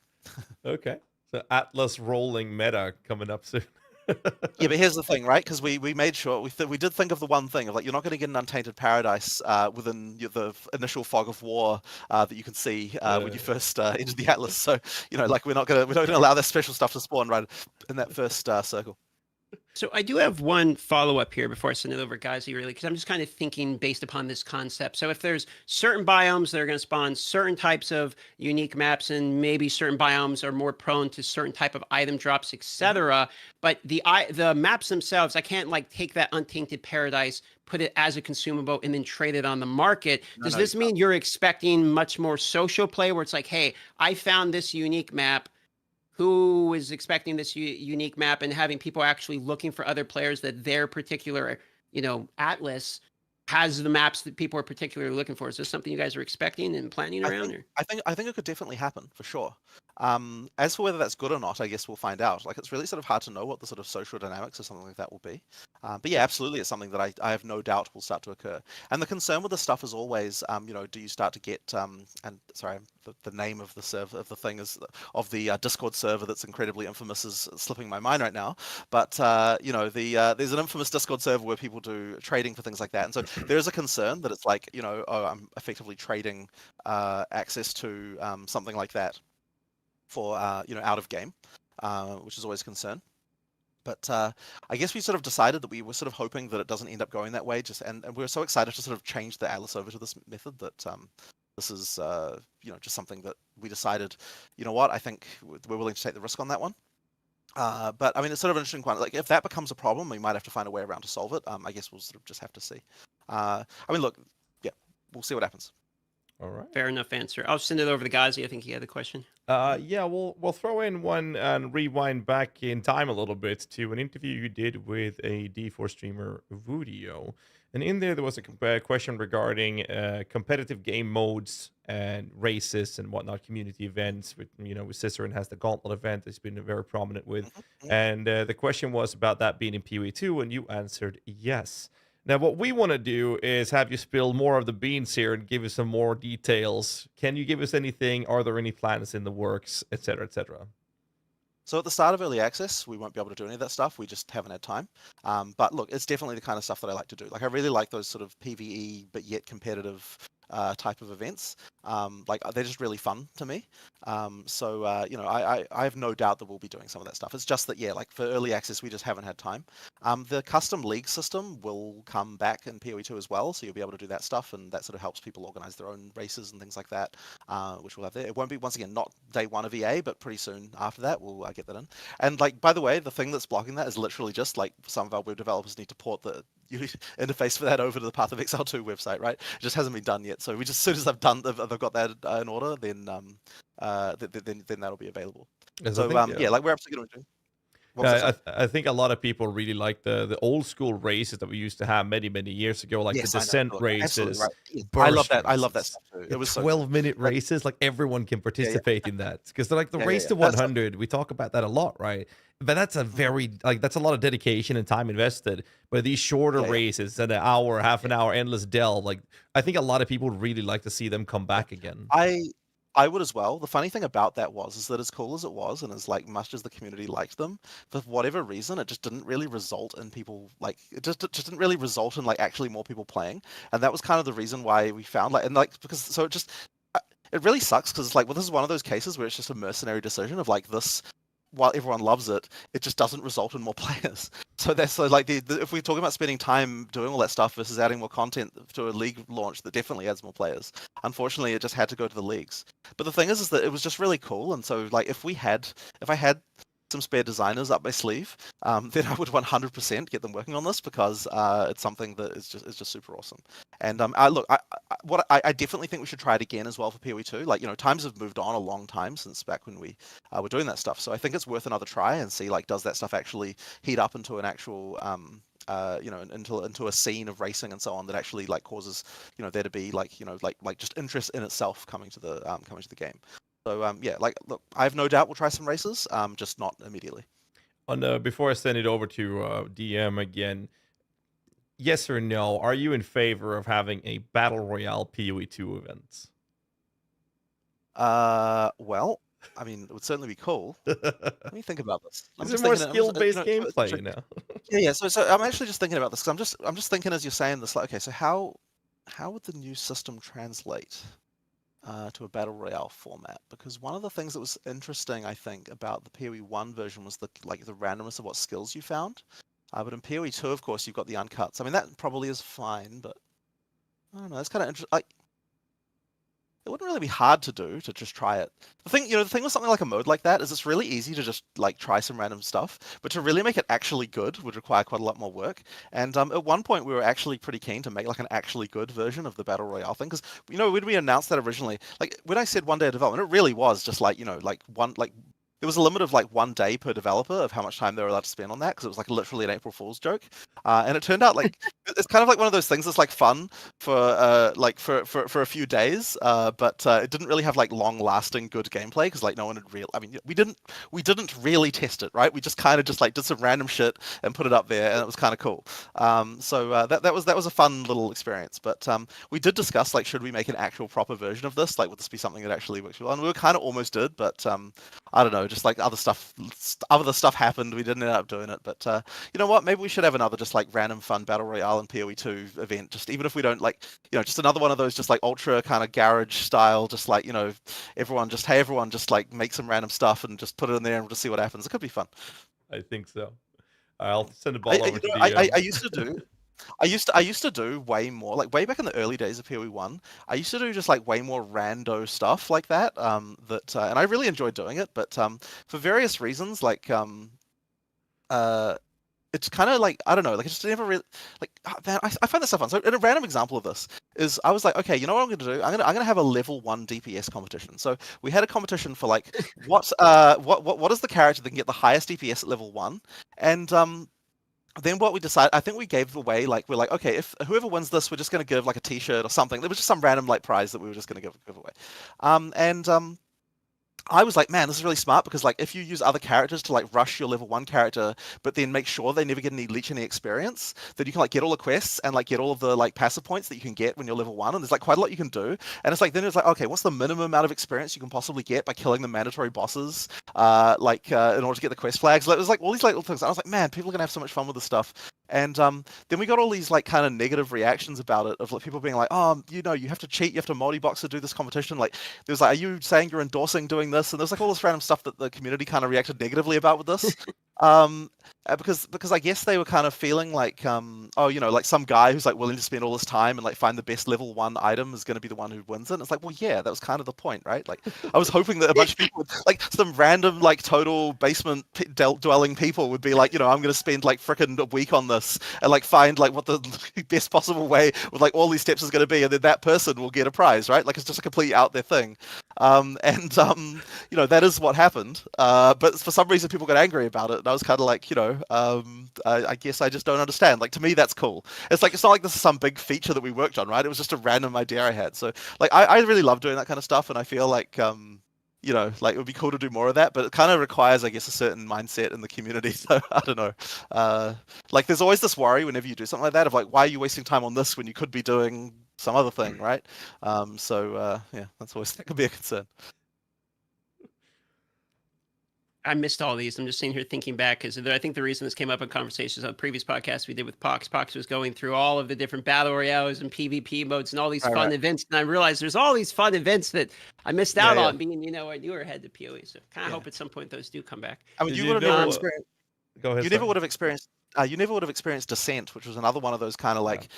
Okay. So Atlas rolling meta coming up soon. Yeah, but here's the thing, right? Because we made sure we did think of the one thing of like, you're not going to get an Untainted Paradise within the initial fog of war that you can see when you first enter the Atlas. So like we're not going to allow that special stuff to spawn right in that first circle. So I do have one follow-up here before I send it over, GHAZZY, really, because I'm just kind of thinking based upon this concept. So if there's certain biomes that are going to spawn certain types of unique maps, and maybe certain biomes are more prone to certain type of item drops, etc., but the maps themselves, I can't like take that Untainted Paradise, put it as a consumable, and then trade it on the market. Does this mean you're expecting much more social play, where it's like, hey, I found this unique map, who is expecting this unique map, and having people actually looking for other players that their particular, Atlas has the maps that people are particularly looking for? Is this something you guys are expecting and planning around? I think it could definitely happen for sure. As for whether that's good or not, I guess we'll find out. Like, it's really sort of hard to know what the sort of social dynamics of something like that will be. But yeah, absolutely, it's something that I have no doubt will start to occur. And the concern with this stuff is always, do you start to get, and sorry, the name of the server of the thing is of the Discord server that's incredibly infamous is slipping my mind right now. But there's an infamous Discord server where people do trading for things like that, and so there is a concern that it's like, I'm effectively trading access to something like that for out of game, which is always a concern. But I guess we sort of decided that we were sort of hoping that it doesn't end up going that way. And we were so excited to sort of change the Atlas over to this method that this is just something that we decided. You know what? I think we're willing to take the risk on that one. But I mean, it's sort of an interesting one. Like, if that becomes a problem, we might have to find a way around to solve it. I guess we'll sort of just have to see. I mean, look, yeah, we'll see what happens. All right. Fair enough answer. I'll send it over to GHAZZY. I think he had a question. Yeah, we'll throw in one and rewind back in time a little bit to an interview you did with a D4 streamer, Vudio. And in there was a question regarding competitive game modes and races and whatnot, community events. With Cicerin has the Gauntlet event that's been very prominent with. And the question was about that being in PoE2, and you answered yes. Now, what we want to do is have you spill more of the beans here and give us some more details. Can you give us anything? Are there any plans in the works, et cetera, et cetera? So at the start of early access, we won't be able to do any of that stuff. We just haven't had time. But look, it's definitely the kind of stuff that I like to do. Like, I really like those sort of PvE, but yet competitive type of events. Like, they're just really fun to me. I have no doubt that we'll be doing some of that stuff. It's just that, yeah, like for early access, we just haven't had time. The custom league system will come back in PoE2 as well, so you'll be able to do that stuff, and that sort of helps people organize their own races and things like that, which we'll have there. It won't be, once again, not day one of EA, but pretty soon after that, we'll get that in. And like, by the way, the thing that's blocking that is literally just like some of our web developers need to port the interface for that over to the Path of Exile 2 website, right? It just hasn't been done yet. So we just, as soon as I've got that in order, then that'll be available. So yeah, like, we're absolutely going to do. I think a lot of people really like the old school races that we used to have many years ago, like the descent races. Right. I love that. I love that stuff too. It was 12-minute races, like everyone can participate in that, because they're like the race to 100. We talk about that a lot, right? But that's a very that's a lot of dedication and time invested. But these shorter races, an hour, half an hour, endless delve, like, I think a lot of people would really like to see them come back again. I would as well. The funny thing about that is that as cool as it was, and as like much as the community liked them, for whatever reason, it just didn't really result in people it just didn't really result in like actually more people playing. And that was kind of the reason why we found it really sucks, because it's like, well, this is one of those cases where it's just a mercenary decision of like this. While everyone loves it, it just doesn't result in more players. So that's like if we're talking about spending time doing all that stuff versus adding more content to a league launch, that definitely adds more players. Unfortunately, it just had to go to the leagues. But the thing is that it was just really cool, and so like if I had some spare designers up my sleeve, then I would 100% get them working on this, because it's something that is just super awesome. And I definitely think we should try it again as well for PoE2. Like, times have moved on a long time since back when we were doing that stuff. So I think it's worth another try and see, like, does that stuff actually heat up into an actual into a scene of racing and so on that actually like causes there to be like just interest in itself coming to the game. So yeah, like, look, I have no doubt we'll try some races, just not immediately. Before I send it over to DM again, yes or no, are you in favor of having a Battle Royale PoE2 event? Well, I mean, it would certainly be cool. Let me think about this. Is it more skill-based gameplay now? Yeah. So I'm actually just thinking about this, because I'm just thinking as you're saying this, like, okay, so how would the new system translate to a battle royale format? Because one of the things that was interesting, I think, about the PoE1 version was the randomness of what skills you found. But in PoE2, of course, you've got the uncuts. I mean, that probably is fine, but I don't know. It's kind of interesting. Like, it wouldn't really be hard to do, to just try it. The thing with something like a mode like that is it's really easy to just like try some random stuff, but to really make it actually good would require quite a lot more work. And at one point we were actually pretty keen to make like an actually good version of the Battle Royale thing, because when we announced that originally, like when I said 1 day of development, it really was just like there there was a limit of like 1 day per developer of how much time they were allowed to spend on that, because it was like literally an April Fool's joke. And it turned out like it's kind of like one of those things that's like fun for for a few days, but it didn't really have like long lasting good gameplay, because like no one had I mean, we didn't really test it, right? We just kind of just like did some random shit and put it up there, and it was kind of cool. So that was a fun little experience. But we did discuss like, should we make an actual proper version of this? Like, would this be something that actually works well? And we kind of almost did, but I don't know, just like other stuff happened. We didn't end up doing it. But you know what? Maybe we should have another just like random fun battle royale and PoE 2 event. Just even if we don't like, just another one of those just like ultra kind of garage style. Just like everyone just like make some random stuff and just put it in there and we'll just see what happens. It could be fun. I think so. I'll send the ball over to the. I used to do way more, like way back in the early days of PoE 1. I used to do just like way more rando stuff like that. And I really enjoyed doing it, but for various reasons, like it's kind of like, I don't know, like I just never really like. Man, I find this stuff fun. So, a random example of this is, I was like, okay, you know what I'm going to do? I'm gonna have a level 1 DPS competition. So we had a competition for like what is the character that can get the highest DPS at level 1, and then what we decided, I think we gave away, like, we're like, okay, if whoever wins this, we're just going to give like a t-shirt or something. There was just some random like prize that we were just going to give away. I was like, man, this is really smart, because like if you use other characters to like rush your level 1 character, but then make sure they never get any leech any experience, then you can like get all the quests and like get all of the like passive points that you can get when you're level 1, and there's like quite a lot you can do. And it's like, then it's like, okay, what's the minimum amount of experience you can possibly get by killing the mandatory bosses, in order to get the quest flags? It was like all these like little things. I was like, man, people are gonna have so much fun with this stuff. And then we got all these like kind of negative reactions about it, of like people being like, oh, you have to cheat, you have to multi-box to do this competition. Like, there was like, are you saying you're endorsing doing this? And there's like all this random stuff that the community kind of reacted negatively about with this. Because I guess they were kind of feeling like, like some guy who's like willing to spend all this time and like find the best level 1 item is going to be the one who wins it. And it's like, well, yeah, that was kind of the point, right? Like, I was hoping that a bunch of people, like some random like total basement dwelling people would be like, I'm going to spend like frickin' a week on this and like find like what the best possible way with like all these steps is going to be, and then that person will get a prize, right? Like, it's just a completely out there thing. That is what happened. But for some reason, people got angry about it, and I was kind of like, I guess I just don't understand. Like, to me, that's cool. It's like, it's not like this is some big feature that we worked on, right? It was just a random idea I had. So, like, I really love doing that kind of stuff, and I feel like, like it would be cool to do more of that, but it kind of requires, I guess, a certain mindset in the community. So I don't know. Like, there's always this worry whenever you do something like that of like, why are you wasting time on this when you could be doing some other thing, right? Yeah, that could be a concern. I missed all these. I'm just sitting here thinking back, because I think the reason this came up in conversations on a previous podcast we did with Pox. Pox was going through all of the different battle royales and PvP modes and all these fun events, and I realized there's all these fun events that I missed out on, being a newer head to PoE. So kind of hope at some point those do come back. I mean, you would have never experienced. Go ahead. You never would have experienced. You never would have experienced Descent, which was another one of those kind of like.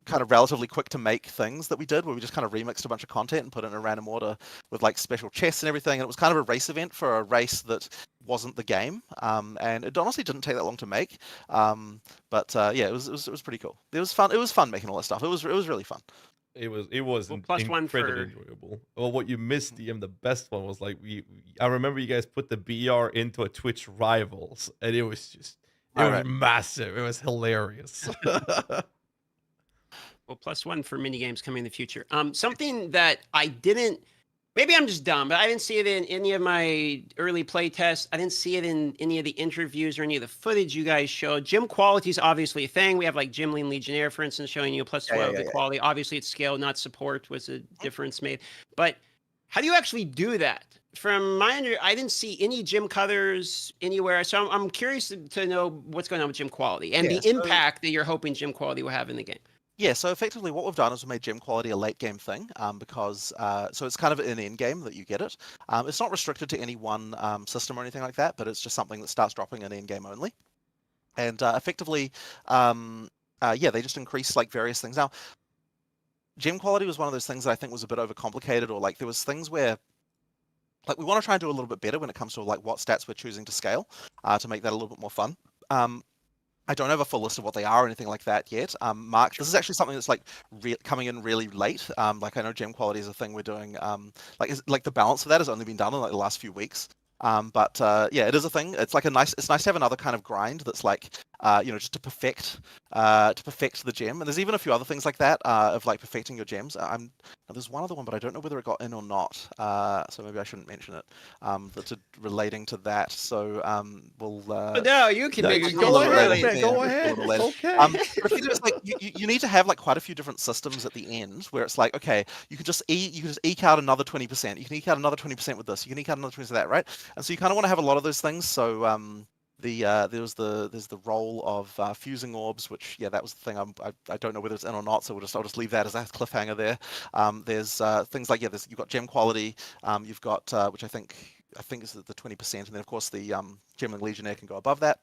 Kind of relatively quick to make things that we did, where we just kind of remixed a bunch of content and put it in a random order with like special chests and everything. And it was kind of a race event for a race that wasn't the game. And it honestly didn't take that long to make. Yeah, it was pretty cool. It was fun. It was fun making all that stuff. It was really fun. It was incredibly enjoyable. Well, what you missed, DM, the best one was like I remember you guys put the BR into a Twitch Rivals, and it was just was massive. It was hilarious. Well, +1 for mini games coming in the future. Something that I didn't, maybe I'm just dumb, but I didn't see it in any of my early play tests. I didn't see it in any of the interviews or any of the footage you guys showed. Gym quality is obviously a thing. We have like Gym Lean Legionnaire, for instance, showing you +12 the quality. Obviously, it's scale, not support, was a difference made. But how do you actually do that? From my I didn't see any gym colors anywhere. So I'm curious to know what's going on with gym quality and the impact that you're hoping gym quality will have in the game. Yeah, so effectively what we've done is we made gem quality a late game thing, because so it's kind of an end game that you get it. It's not restricted to any one system or anything like that, but it's just something that starts dropping in end game only. And effectively, they just increase like various things. Now, gem quality was one of those things that I think was a bit overcomplicated, or like there was things where like we want to try and do a little bit better when it comes to like what stats we're choosing to scale to make that a little bit more fun. I don't have a full list of what they are or anything like that yet. Mark, this is actually something that's like coming in really late. Like I know gem quality is a thing we're doing. Like the balance of that has only been done in like the last few weeks. Yeah, it is a thing. It's like it's nice to have another kind of grind that's like, just to perfect the gem. And there's even a few other things like that of like perfecting your gems. There's one other one, but I don't know whether it got in or not. So maybe I shouldn't mention it. That's relating to that. So we'll. No, you can mention go it. ahead, man. Go ahead. Okay. But it's like you need to have like quite a few different systems at the end where it's like, okay, you can just eke out another 20%. You can eke out another 20% with this. You can eke out another 20% of that, right? And so you kind of want to have a lot of those things. So there's the role of fusing orbs, which that was the thing. I don't know whether it's in or not, so I'll just leave that as a cliffhanger there. There's things like you've got gem quality. You've got which I think is the 20%, and then of course the Gemling Legionnaire can go above that.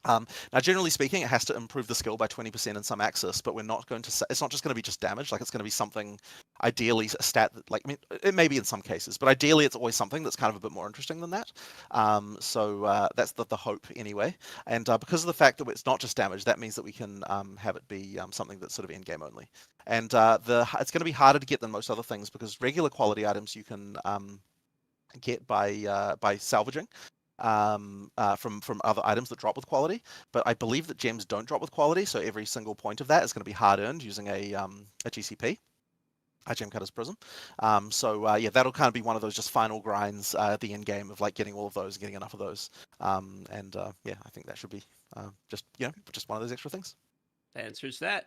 Now, generally speaking, it has to improve the skill by 20% in some axis, but we're not going to. It's not just going to be just damage. Like it's going to be something, ideally a stat that, like, I mean, it may be in some cases, but ideally it's always something that's kind of a bit more interesting than that. So that's the hope anyway. And because of the fact that it's not just damage, that means that we can have it be something that's sort of end game only. And it's going to be harder to get than most other things because regular quality items you can get by salvaging. From other items that drop with quality, but I believe that gems don't drop with quality, so every single point of that is going to be hard earned using a GCP, a Gem Cutter's Prism. That'll kind of be one of those just final grinds at the end game of like getting all of those, getting enough of those, I think that should be just one of those extra things. That answers that.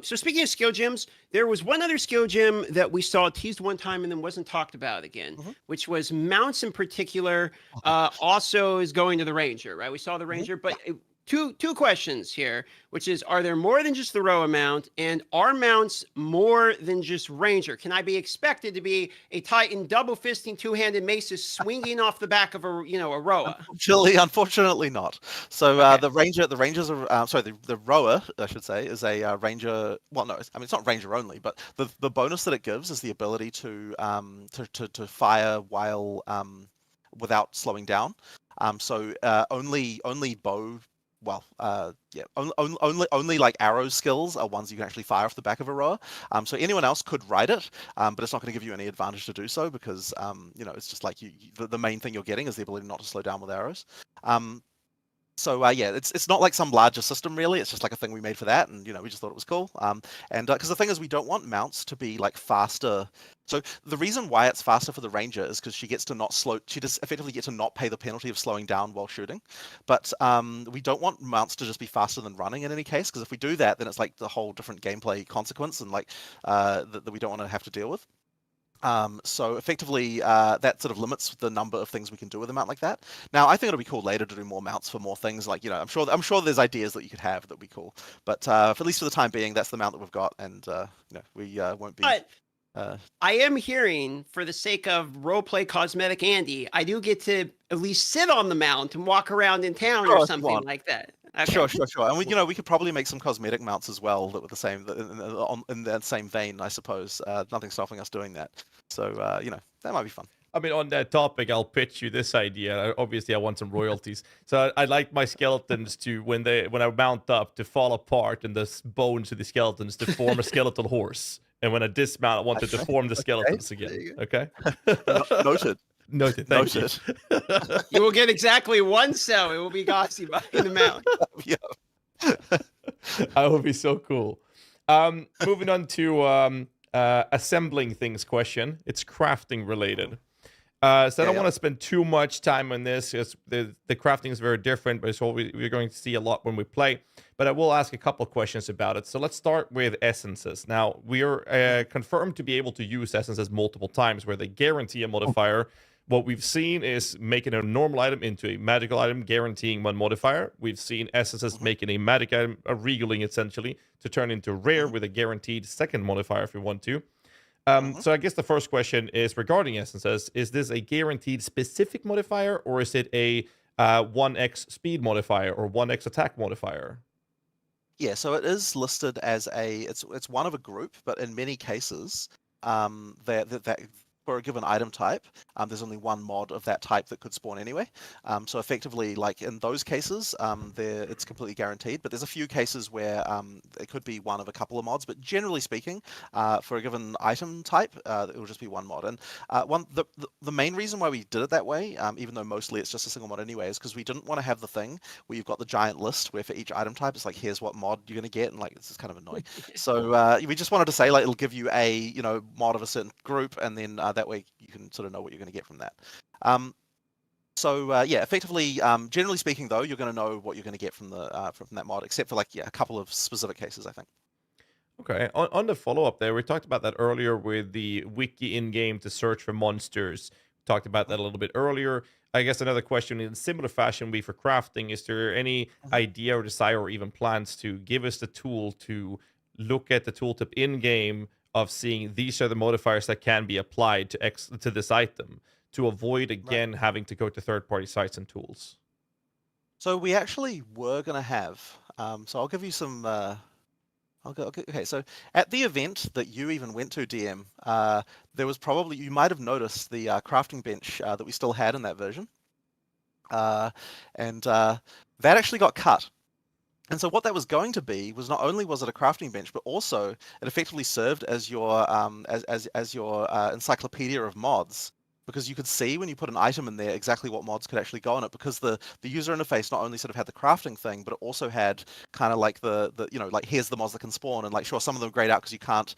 So speaking of skill gems, there was one other skill gem that we saw teased one time and then wasn't talked about again, which was mounts in particular. Also is going to the Ranger, right? We saw the Ranger, but two questions here, which is, are there more than just the Roa mount, and are mounts more than just Ranger? Can I be expected to be a Titan double fisting two-handed maces swinging off the back of a Roa? Unfortunately not. So okay. The Rangers are the Roa, I should say, is a Ranger. Well, no, I mean it's not Ranger only, but the bonus that it gives is the ability to fire while without slowing down. Only bow. Well, only like arrow skills are ones you can actually fire off the back of a Roa. So anyone else could ride it, but it's not going to give you any advantage to do so because it's just like the main thing you're getting is the ability not to slow down with arrows. It's not like some larger system really. It's just like a thing we made for that, and we just thought it was cool. Because the thing is, we don't want mounts to be like faster. So the reason why it's faster for the Ranger is because she gets to not slow. She just effectively gets to not pay the penalty of slowing down while shooting. But we don't want mounts to just be faster than running in any case, because if we do that, then it's like the whole different gameplay consequence and like that we don't want to have to deal with. So effectively, that sort of limits the number of things we can do with a mount like that. Now, I think it'll be cool later to do more mounts for more things. Like I'm sure there's ideas that you could have that would be cool. But at least for the time being, that's the mount that we've got, and we won't be. But I am hearing, for the sake of roleplay cosmetic Andy, I do get to at least sit on the mount and walk around in town or something like that. Okay. Sure. And we could probably make some cosmetic mounts as well that were the same in that same vein, I suppose. Nothing stopping us doing that. So that might be fun. I mean, on that topic, I'll pitch you this idea. Obviously, I want some royalties. So I like my skeletons to when I mount up to fall apart and the bones of the skeletons to form a skeletal horse. And when I dismount, I want to form the skeletons again. Okay. Noted. Thank you. You will get exactly one cell. It will be GHAZZY behind the mount. That would be so cool. Moving on to assembling things question. It's crafting related. I don't want to spend too much time on this because the crafting is very different, but it's what we're going to see a lot when we play. But I will ask a couple of questions about it. So let's start with essences. Now, we are confirmed to be able to use essences multiple times where they guarantee a modifier. What we've seen is making a normal item into a magical item, guaranteeing one modifier. We've seen essences making a magic item, a regaling essentially, to turn into rare with a guaranteed second modifier if we want to. So I guess the first question is regarding essences. Is this a guaranteed specific modifier, or is it a 1x speed modifier or 1x attack modifier? Yeah, so it is listed as it's one of a group, but in many cases, that for a given item type, there's only one mod of that type that could spawn anyway. So effectively, like in those cases, it's completely guaranteed. But there's a few cases where it could be one of a couple of mods. But generally speaking, for a given item type, it will just be one mod. And the main reason why we did it that way, even though mostly it's just a single mod anyway, is because we didn't want to have the thing where you've got the giant list where for each item type it's like, here's what mod you're going to get, and like this is kind of annoying. So we just wanted to say like it'll give you a mod of a certain group, and then that way you can sort of know what you're going to get from that. Yeah, effectively, generally speaking though, you're going to know what you're going to get from that mod, except for like a couple of specific cases, I think. Okay, on the follow-up there, we talked about that earlier with the wiki in-game to search for monsters. Talked about that a little bit earlier. I guess another question in similar fashion would be for crafting. Is there any idea or desire or even plans to give us the tool to look at the tooltip in-game of seeing these are the modifiers that can be applied to this item to avoid, again, having to go to third-party sites and tools? So we actually were going to have, so I'll give you some... Okay, so at the event that you even went to, DM, there was probably, you might have noticed the crafting bench that we still had in that version. And that actually got cut. And so what that was going to be was not only was it a crafting bench, but also it effectively served as your encyclopedia of mods. Because you could see when you put an item in there exactly what mods could actually go on it, because the user interface not only sort of had the crafting thing, but it also had kind of like the like here's the mods that can spawn, and like sure some of them are grayed out because you can't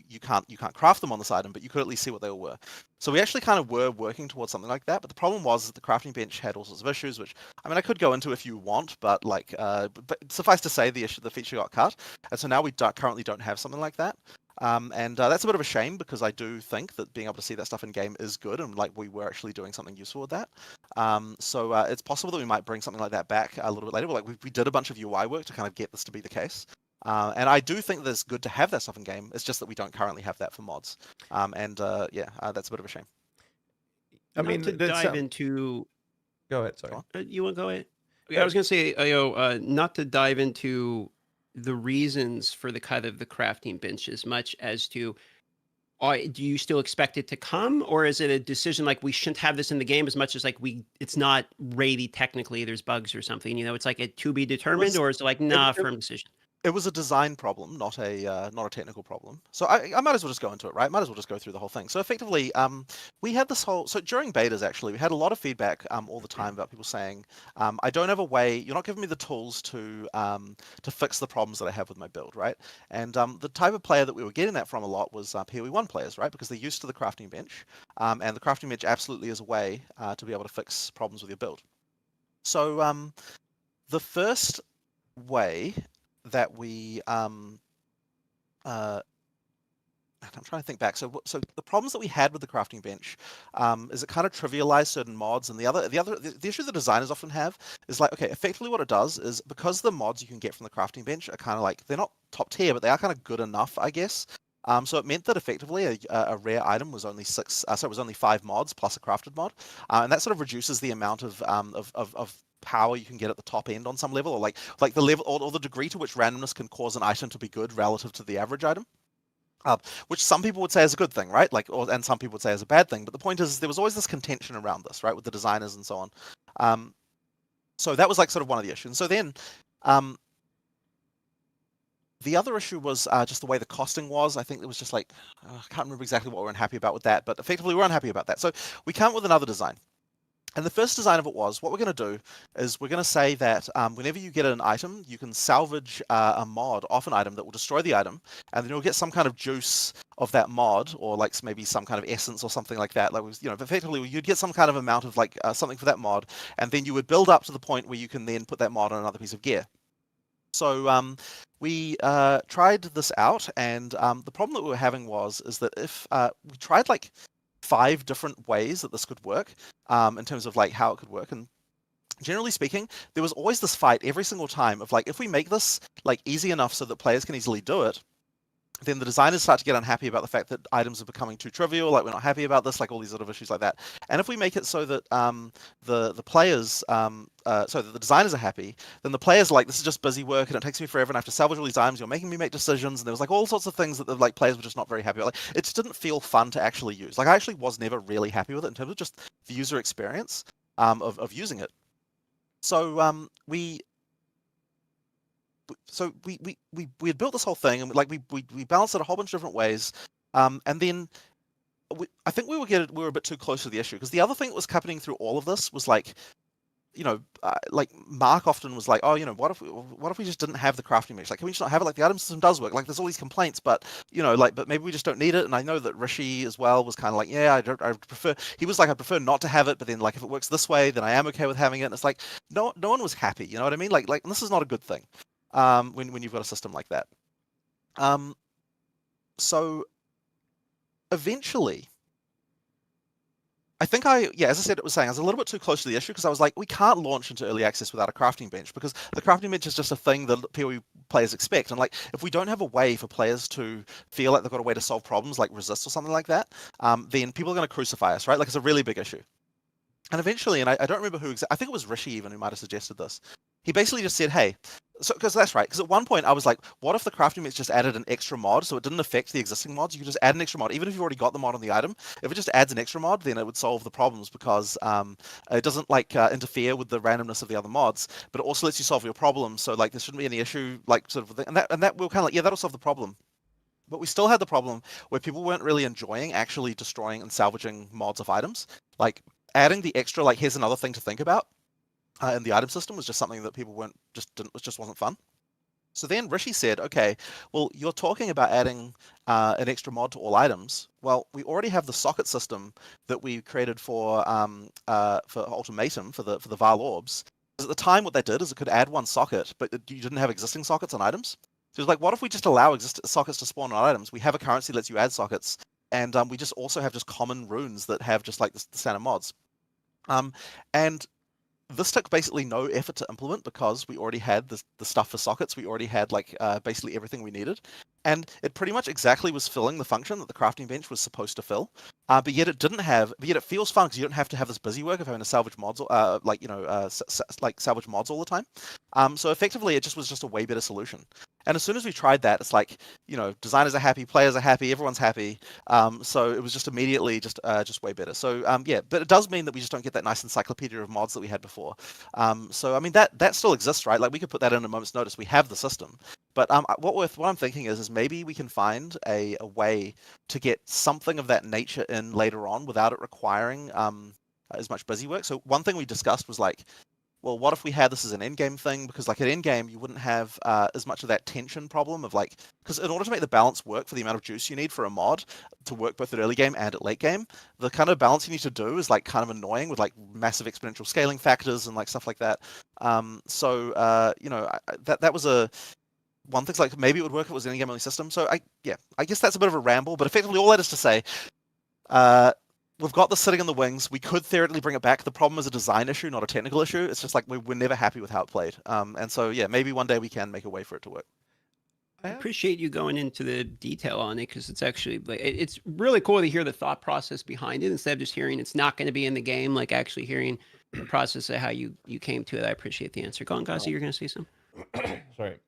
you can't craft them on this item, but you could at least see what they all were. So we actually kind of were working towards something like that, but the problem was that the crafting bench had all sorts of issues, which I mean I could go into if you want, but like but suffice to say the feature got cut, and so now we currently don't have something like that. And that's a bit of a shame, because I do think that being able to see that stuff in game is good, and like we were actually doing something useful with that. So it's possible that we might bring something like that back a little bit later. Like we did a bunch of UI work to kind of get this to be the case. And I do think that it's good to have that stuff in game. It's just that we don't currently have that for mods. Yeah, that's a bit of a shame. I mean, to dive into. Go ahead. Sorry. You want to go ahead? Yeah, I was going to say, not to dive into the reasons for the cut of the crafting bench as much as to, do you still expect it to come, or is it a decision like we shouldn't have this in the game as much as like it's not ready technically, there's bugs or something, it's like a to be determined, or is it like firm decision? It was a design problem, not a technical problem. So I might as well just go into it, right? Might as well just go through the whole thing. So effectively, we had this whole... So during betas, actually, we had a lot of feedback all the time about people saying, I don't have a way... You're not giving me the tools to fix the problems that I have with my build, right? And the type of player that we were getting that from a lot was PoE1 players, right? Because they're used to the crafting bench. And the crafting bench absolutely is a way to be able to fix problems with your build. So the first way that we I'm trying to think back. So the problems that we had with the crafting bench is it kind of trivialized certain mods, and the issue the designers often have is like, okay, effectively what it does is, because the mods you can get from the crafting bench are kind of like, they're not top tier, but they are kind of good enough, I guess. So it meant that effectively a rare item was only 5 mods plus a crafted mod, and that sort of reduces the amount of power you can get at the top end on some level, or like the level or the degree to which randomness can cause an item to be good relative to the average item. Which some people would say is a good thing, right? And some people would say is a bad thing. But the point is, there was always this contention around this, right, with the designers and so on. So that was like sort of one of the issues. And so then the other issue was just the way the costing was. I think it was just like, I can't remember exactly what we were unhappy about with that, but effectively we were unhappy about that. So we came up with another design. And the first design of it was, what we're going to do is we're going to say that whenever you get an item, you can salvage a mod off an item that will destroy the item, and then you'll get some kind of juice of that mod, or like maybe some kind of essence or something like that. Like, effectively you'd get some kind of amount of like something for that mod, and then you would build up to the point where you can then put that mod on another piece of gear. So we tried this out, and the problem that we were having is that if we tried like 5 different ways that this could work in terms of like how it could work, and generally speaking, there was always this fight every single time of like, if we make this like easy enough so that players can easily do it, then the designers start to get unhappy about the fact that items are becoming too trivial, like we're not happy about this, like all these sort of issues like that. And if we make it so that the players, so that the designers are happy, then the players are like, this is just busy work and it takes me forever and I have to salvage all these items, you're making me make decisions, and there was like all sorts of things that the like players were just not very happy about. Like, it just didn't feel fun to actually use. Like I actually was never really happy with it in terms of just the user experience of using it. So we had built this whole thing, and like we balanced it a whole bunch of different ways, and then I think we were a bit too close to the issue, because the other thing that was happening through all of this was like, like Mark often was like, oh, what if we just didn't have the crafting bench? Like, can we just not have it? Like, the item system does work. Like, there's all these complaints, but but maybe we just don't need it. And I know that Rishi as well was kind of like, yeah, I prefer. He was like, I prefer not to have it, but then like if it works this way, then I am okay with having it. And it's like, no one was happy. You know what I mean? Like this is not a good thing. When you've got a system like that. So eventually, I think as I said, I was a little bit too close to the issue, because I was like, we can't launch into early access without a crafting bench, because the crafting bench is just a thing that PoE players expect. And like, if we don't have a way for players to feel like they've got a way to solve problems like resist or something like that, then people are going to crucify us, right? Like, it's a really big issue. And eventually, and I don't remember who I think it was Rishi even who might have suggested this. He basically just said, hey, because that's right. Because at one point I was like, what if the crafting bench just added an extra mod, so it didn't affect the existing mods? You could just add an extra mod, even if you've already got the mod on the item. If it just adds an extra mod, then it would solve the problems, because it doesn't like interfere with the randomness of the other mods, but it also lets you solve your problem. So like, there shouldn't be any issue, like sort of, and that we were kind of like, yeah, that'll solve the problem. But we still had the problem where people weren't really enjoying actually destroying and salvaging mods of items. Like, adding the extra, like, here's another thing to think about in the item system was just something that people just wasn't fun. So then Rishi said, okay, well, you're talking about adding an extra mod to all items. Well, we already have the socket system that we created for Ultimatum, for the Val orbs. Because at the time, what they did is it could add one socket, but you didn't have existing sockets on items. So it was like, what if we just allow sockets to spawn on items? We have a currency that lets you add sockets, and we just also have just common runes that have just like the standard mods. And this took basically no effort to implement, because we already had the stuff for sockets. We already had like basically everything we needed, and it pretty much exactly was filling the function that the crafting bench was supposed to fill. But yet it didn't have. But yet it feels fun, because you don't have to have this busy work of having to salvage mods, like salvage mods all the time. So effectively, it was just a way better solution. And as soon as we tried that, it's like, designers are happy, players are happy, everyone's happy. So it was just immediately just way better. So yeah, but it does mean that we just don't get that nice encyclopedia of mods that we had before. So I mean, that still exists, right? Like, we could put that in a moment's notice. We have the system. But what I'm thinking is maybe we can find a way to get something of that nature in later on without it requiring as much busy work. So one thing we discussed was like, well, what if we had this as an endgame thing? Because like at endgame, you wouldn't have as much of that tension problem of like, because in order to make the balance work for the amount of juice you need for a mod to work both at early game and at late game, the kind of balance you need to do is like kind of annoying with like massive exponential scaling factors and like stuff like that. That was one thing's like, maybe it would work if it was an endgame only system. So I guess that's a bit of a ramble, but effectively all that is to say, we've got this sitting in the wings. We could theoretically bring it back. The problem is a design issue, not a technical issue. It's just like we're never happy with how it played. And so, yeah, maybe one day we can make a way for it to work. I appreciate you going into the detail on it, because it's actually like, it's really cool to hear the thought process behind it instead of just hearing it's not going to be in the game, like actually hearing the process of how you came to it. I appreciate the answer. Go on, GHAZZY, you're going to say something? Sorry.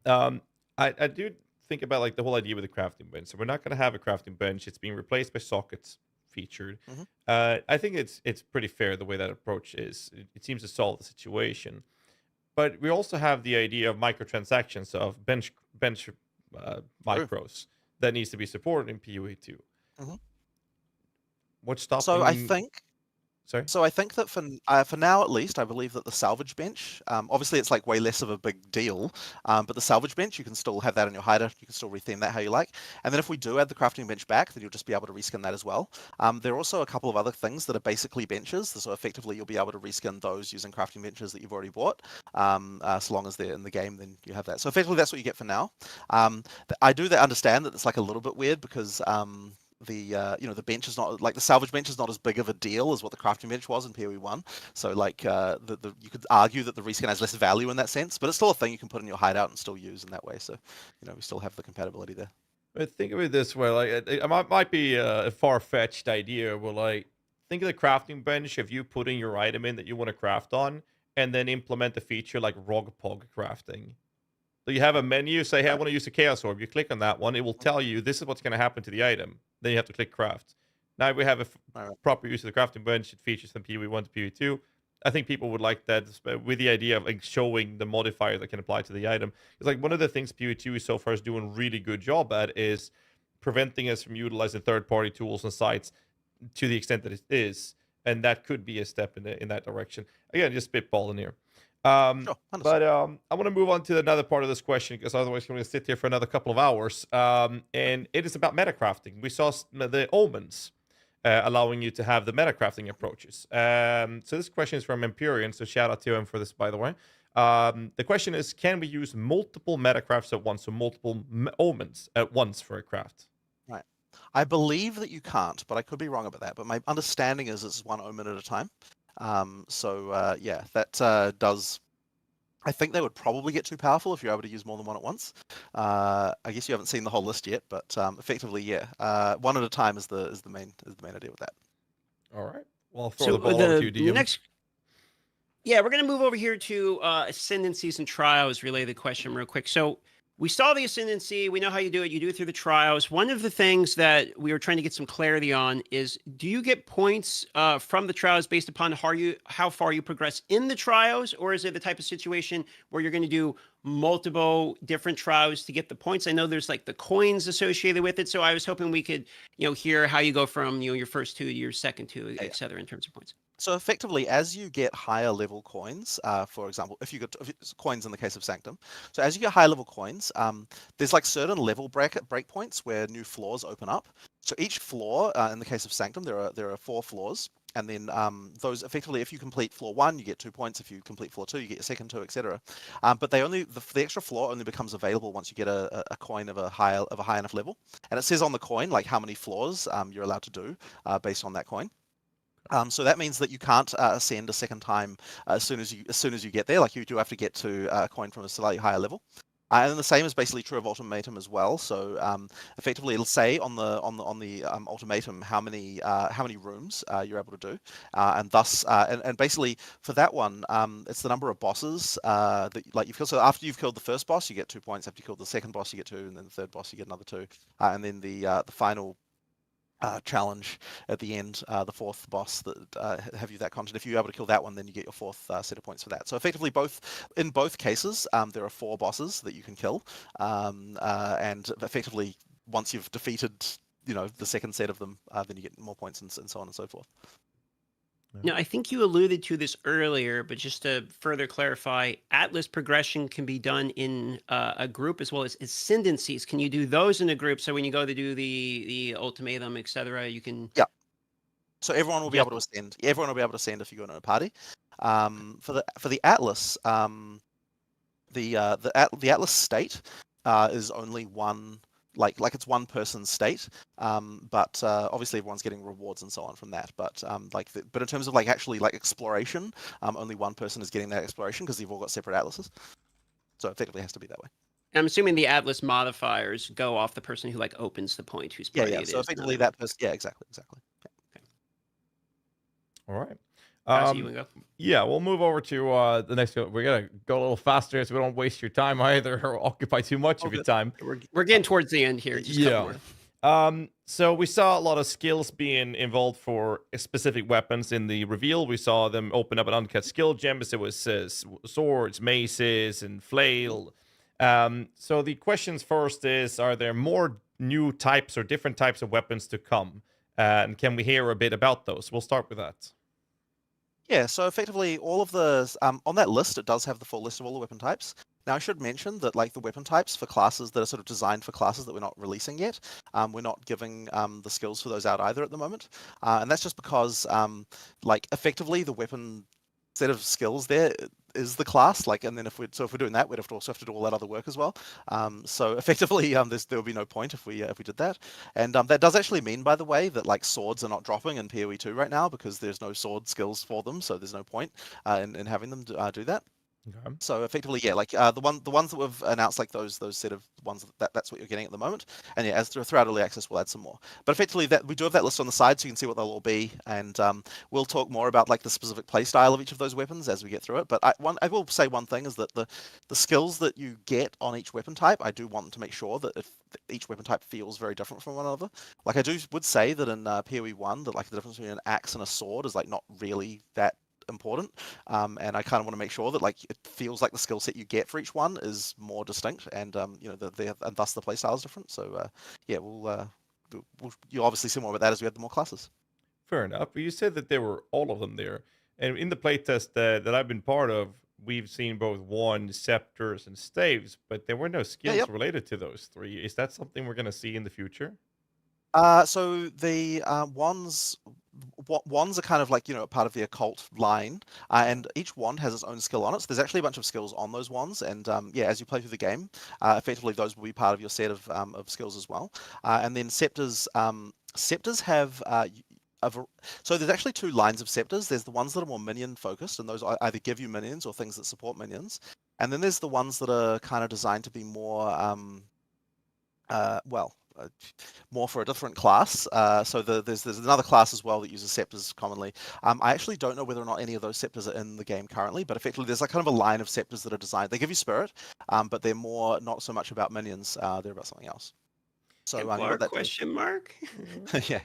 I do think about like the whole idea with the crafting bench. So we're not going to have a crafting bench. It's being replaced by sockets featured. I think it's pretty fair the way that approach is. It seems to solve the situation. But we also have the idea of microtransactions, of bench micros that needs to be supported in PoE too. What's stopping? So I think. Sorry? So I think that for now at least, I believe that the salvage bench, obviously it's like way less of a big deal, but the salvage bench, you can still have that in your hider. You can still retheme that how you like. And then if we do add the crafting bench back, then you'll just be able to reskin that as well. There are also a couple of other things that are basically benches. So effectively you'll be able to reskin those using crafting benches that you've already bought. So long as they're in the game, then you have that. So effectively that's what you get for now. I do understand that it's like a little bit weird, because the bench is not like the salvage bench is not as big of a deal as what the crafting bench was in PoE 1. So like you could argue that the reskin has less value in that sense, but it's still a thing you can put in your hideout and still use in that way. So we still have the compatibility there. But think of it this way, like it might be a far-fetched idea, but like think of the crafting bench of you putting your item in that you want to craft on, and then implement a feature like Rogpog crafting. So you have a menu, say, hey, I want to use a Chaos Orb. You click on that one, it will tell you this is what's going to happen to the item. Then you have to click craft. Now we have a proper use of the crafting bench. It features from PoE1 to PoE2. I think people would like that with the idea of like showing the modifier that can apply to the item. It's like one of the things PoE2 so far is doing a really good job at is preventing us from utilizing third-party tools and sites to the extent that it is, and that could be a step in that direction. Again, just spitballing here. But I want to move on to another part of this question because otherwise we're going to sit here for another couple of hours. And it is about metacrafting. We saw the omens. Allowing you to have the metacrafting approaches. So this question is from Empyrean, so shout out to him for this, by the way. The question is, can we use multiple metacrafts at once, so multiple omens at once for a craft? Right. I believe that you can't, but I could be wrong about that. But my understanding is it's one omen at a time. Yeah, that does... I think they would probably get too powerful if you're able to use more than one at once. I guess you haven't seen the whole list yet, but effectively, yeah, one at a time is the main idea with that. All right. Well, I'll throw the ball over to you, DM. Yeah, we're gonna move over here to Ascendencies and Trials. Relay the question real quick. So we saw the Ascendancy. We know how you do it. You do it through the trials. One of the things that we were trying to get some clarity on is, do you get points from the trials based upon how far you progress in the trials, or is it the type of situation where you're going to do multiple different trials to get the points? I know there's like the coins associated with it, so I was hoping we could, hear how you go from your first two to your second two, et cetera, in terms of points. So effectively, as you get higher level coins, for example, if coins in the case of Sanctum, so as you get higher level coins, there's like certain level breakpoints where new floors open up. So each floor, in the case of Sanctum, there are 4 floors, and then those effectively, if you complete floor 1, you get 2 points. If you complete floor 2, you get your second 2, etc. But the extra floor only becomes available once you get a coin of a high enough level, and it says on the coin like how many floors you're allowed to do based on that coin. So that means that you can't ascend a second time as soon as you get there. Like, you do have to get to a coin from a slightly higher level. And the same is basically true of ultimatum as well. So effectively, it'll say on the ultimatum how many rooms you're able to do, and thus and basically for that one, it's the number of bosses that you've killed. So after you've killed the first boss, you get 2 points. After you killed the second boss, you get 2, and then the third boss, you get another 2, and then the final challenge at the end, the 4th boss that have you that content. If you're able to kill that one, then you get your 4th set of points for that. So effectively, in both cases, there are 4 bosses that you can kill, and effectively, once you've defeated, the second set of them, then you get more points and so on and so forth. Now, I think you alluded to this earlier, but just to further clarify, Atlas progression can be done in a group as well as Ascendencies. Can you do those in a group? So when you go to do the ultimatum, etc., you can... Yeah. So everyone will be able to ascend. Everyone will be able to ascend if you go in a party. For the Atlas, the Atlas state is only one... Like it's one person's state, but obviously everyone's getting rewards and so on from that. But but in terms of actually exploration, only one person is getting that exploration because they've all got separate atlases. So effectively, it has to be that way. I'm assuming the Atlas modifiers go off the person who opens the point, whose party it is. So effectively, that person. Yeah, exactly. Yeah. Okay. All right. You wanna go? Yeah, we'll move over to the next one. We're gonna go a little faster so we don't waste your time either or occupy too much of your time. We're getting towards the end here. Just a couple more. So we saw a lot of skills being involved for specific weapons in the reveal. We saw them open up an uncut skill gems. It was swords, maces, and flail. So the questions first is: are there more new types or different types of weapons to come? And can we hear a bit about those? We'll start with that. Yeah, so effectively all of the, on that list, it does have the full list of all the weapon types. Now, I should mention that the weapon types for classes that are sort of designed for classes that we're not releasing yet, we're not giving the skills for those out either at the moment. And that's just because, effectively the weapon set of skills there is the class, and then if we're doing that, we'd also have to do all that other work as well. So effectively, there would be no point if we did that. And that does actually mean, by the way, that swords are not dropping in PoE2 right now because there's no sword skills for them, so there's no point in having them do that. Okay. So effectively, yeah, like the ones that we've announced, like those set of ones that's what you're getting at the moment. And yeah, as throughout early access, we'll add some more. But effectively, that we do have that list on the side, so you can see what they'll all be. And we'll talk more about like the specific play style of each of those weapons as we get through it. But I will say one thing is that the skills that you get on each weapon type, I do want to make sure that if each weapon type feels very different from one another. Like I would say that in PoE 1, that like the difference between an axe and a sword is like not really that important, and I kind of want to make sure that like it feels like the skill set you get for each one is more distinct, and you know, and thus the playstyle is different. So yeah, you'll obviously see more about that as we add the more classes. Fair enough. But you said that there were all of them there, and in the playtest that I've been part of, we've seen both wands, scepters, and staves, but there were no skills related to those three. Is that something we're going to see in the future? So the wands are kind of like, you know, part of the occult line, and each wand has its own skill on it. So there's actually a bunch of skills on those wands, and yeah, as you play through the game, effectively those will be part of your set of skills as well. And then scepters have so there's actually two lines of scepters. There's the ones that are more minion focused, and those either give you minions or things that support minions. And then there's the ones that are kind of designed to be more more for a different class. So there's another class as well that uses scepters commonly. I actually don't know whether or not any of those scepters are in the game currently, but effectively there's like kind of a line of scepters that are designed. They give you spirit, but they're more not so much about minions. They're about something else. So Templar question mark? Yeah,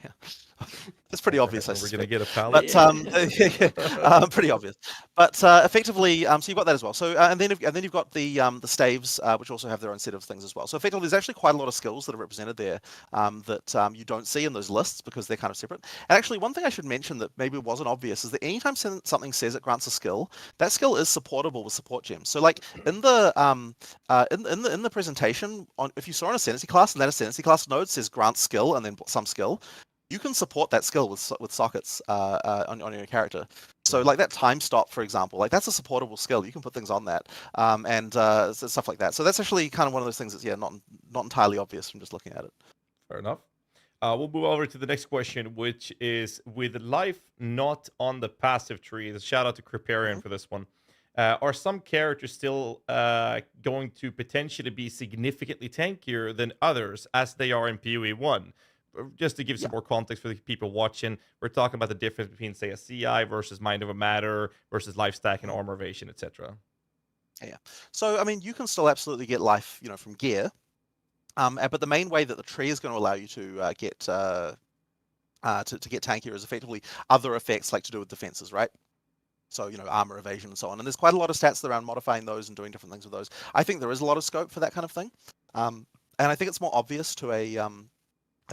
it's pretty obvious. We're going to get a palette. But pretty obvious. But effectively, so you've got that as well. So and then you've got the staves, which also have their own set of things as well. So effectively, there's actually quite a lot of skills that are represented there that you don't see in those lists because they're kind of separate. And actually, one thing I should mention that maybe wasn't obvious is that anytime something says it grants a skill, that skill is supportable with support gems. So like in the in the presentation, if you saw an Ascendency class and that Ascendency class node says grant skill and then some skill, you can support that skill with sockets on your character. So like that time stop, for example, like that's a supportable skill. You can put things on that, and stuff like that. So that's actually kind of one of those things that's not entirely obvious from just looking at it. Fair enough. We'll move over to the next question, which is with life not on the passive tree. Shout out to Criparian for this one. Are some characters still going to potentially be significantly tankier than others as they are in PoE 1? Just to give some more context for the people watching, we're talking about the difference between, say, a CI versus Mind Over Matter versus life stack and armor evasion, etc. Yeah. So, I mean, you can still absolutely get life, you know, from gear. But the main way that the tree is going to allow you to get tankier is effectively other effects like to do with defenses, right? So, you know, armor evasion and so on. And there's quite a lot of stats around modifying those and doing different things with those. I think there is a lot of scope for that kind of thing. And I think it's more obvious to a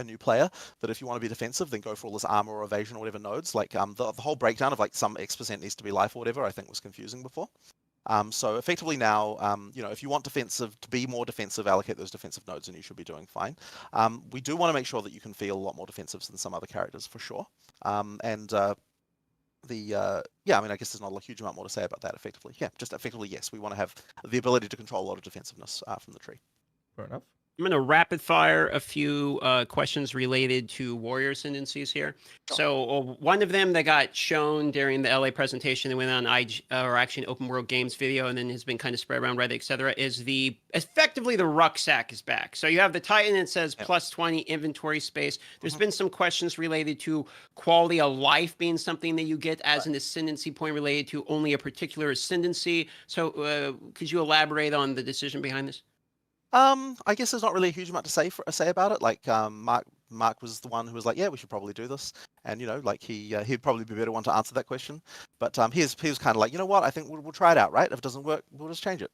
new player that if you want to be defensive, then go for all this armor or evasion or whatever nodes. Like the whole breakdown of like some X% needs to be life or whatever, I think was confusing before. So effectively now, you know, if you want defensive to be more defensive, allocate those defensive nodes, and you should be doing fine. We do want to make sure that you can feel a lot more defensive than some other characters for sure. Yeah, I mean, I guess there's not a huge amount more to say about that. Effectively, yeah, just effectively, yes, we want to have the ability to control a lot of defensiveness from the tree. Fair enough. I'm going to rapid fire a few questions related to warrior ascendancies here. Sure. So one of them that got shown during the LA presentation that went on or actually an open world games video and then has been kind of spread around Reddit, etc., is effectively the rucksack is back. So you have the Titan, it says plus 20 inventory space. There's been some questions related to quality of life being something that you get as an ascendancy point related to only a particular ascendancy. So could you elaborate on the decision behind this? I guess there's not really a huge amount to say about it. Like Mark was the one who was like, yeah, we should probably do this, and you know, like he'd probably be a better one to answer that question. But he was kind of like, you know what, I think we'll try it out, right? If it doesn't work, we'll just change it.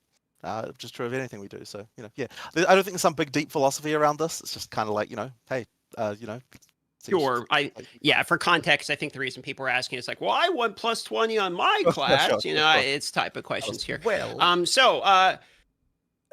Just true of anything we do. So you know, yeah, I don't think there's some big deep philosophy around this. It's just kind of like, you know, hey, you know. Sure. For context, I think the reason people are asking is like, well, I want plus 20 on my class. Sure, you know, it's type of questions here. Well,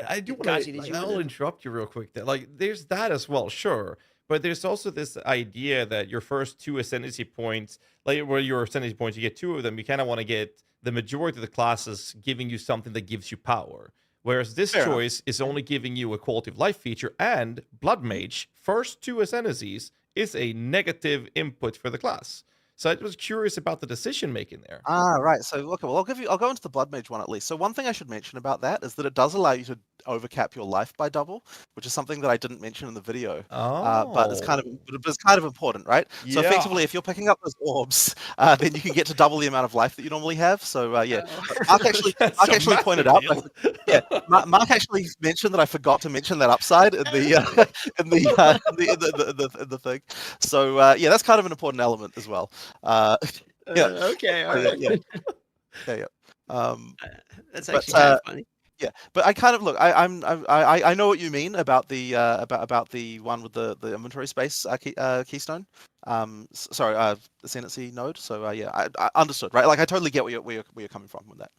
I do want to. I'll interrupt you real quick. There, like, there's that as well, sure, but there's also this idea that your first 2 ascendancy points, like where your ascendancy points, you get 2 of them. You kind of want to get the majority of the classes giving you something that gives you power. Whereas this choice is only giving you a quality of life feature, and Blood Mage, first 2 ascendancies, is a negative input for the class. So I was curious about the decision making there. Ah, right. So okay, well, I'll go into the Blood Mage one at least. So one thing I should mention about that is that it does allow you to overcap your life by double, which is something that I didn't mention in the video. But it's kind of important, right? So effectively, if you're picking up those orbs, then you can get to double the amount of life that you normally have. So yeah, Mark actually pointed out. Mark actually mentioned that I forgot to mention that upside in the in the thing. So yeah, that's kind of an important element as well. Okay, all right. Yeah. That's actually kind of funny. Yeah, but I kind of look. I know what you mean about the one with the inventory space keystone. Sorry, Ascendency node. So yeah, I understood. Right, like I totally get where you're coming from with that.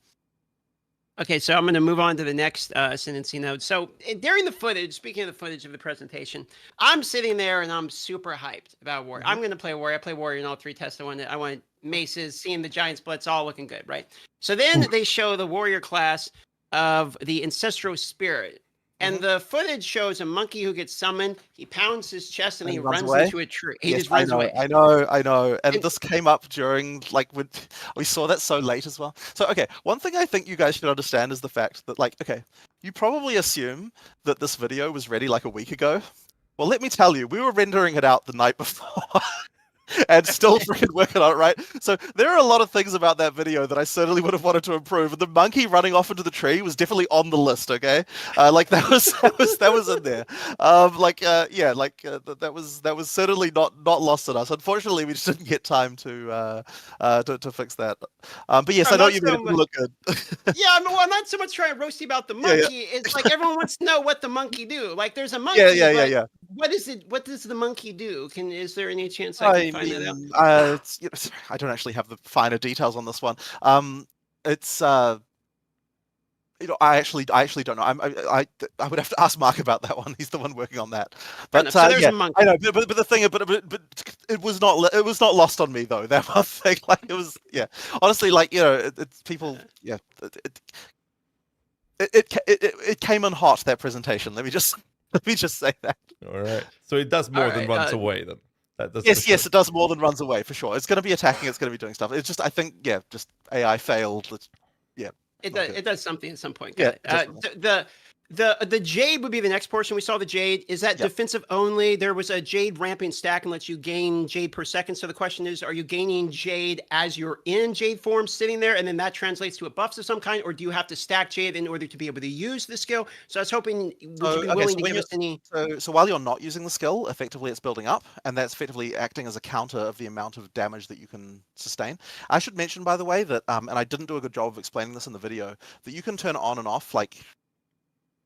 Okay, so I'm going to move on to the next Ascendency node. So during the footage, speaking of the footage of the presentation, I'm sitting there and I'm super hyped about Warrior. I'm going to play Warrior. I play Warrior in all 3 tests. I want maces, seeing the giant splits, all looking good, right? So then they show the Warrior class of the Ancestral Spirit. And the footage shows a monkey who gets summoned. He pounds his chest and he runs into a tree. He just runs away. I know. And this came up during, like, when we saw that so late as well. So, okay, one thing I think you guys should understand is the fact that, like, okay, you probably assume that this video was ready like a week ago. Well, let me tell you, we were rendering it out the night before. And still freaking working on it, right? So there are a lot of things about that video that I certainly would have wanted to improve. And the monkey running off into the tree was definitely on the list. Okay, like that was in there. That was certainly not lost on us. Unfortunately, we just didn't get time to fix that. But yes, I know you made it look good. Yeah, I'm not so much trying to roast you about the monkey. It's like everyone wants to know what the monkey do. Like there's a monkey. Yeah. What is it? What does the monkey do? Is there any chance I can find that out? I don't actually have the finer details on this one. It's I actually don't know. I would have to ask Mark about that one. He's the one working on that. But so there's a monkey. I know. But the thing, but it was not lost on me though. That one thing, like it was. Yeah, honestly, like it's people. Yeah, it came in hot, that presentation. Let me just say that. All right. So it does more than runs away then. Yes, it does more than runs away for sure. It's going to be attacking. It's going to be doing stuff. It's just, I think, just AI failed. It does something at some point. Yeah. The Jade would be the next portion. We saw the Jade. Is that defensive only? There was a Jade ramping stack and lets you gain Jade per second. So the question is, are you gaining Jade as you're in Jade form sitting there, and then that translates to a buffs of some kind, or do you have to stack Jade in order to be able to use the skill? So I was hoping, would you be willing to give us any... So while you're not using the skill, effectively it's building up, and that's effectively acting as a counter of the amount of damage that you can sustain. I should mention, by the way, that, and I didn't do a good job of explaining this in the video, that you can turn on and off, like,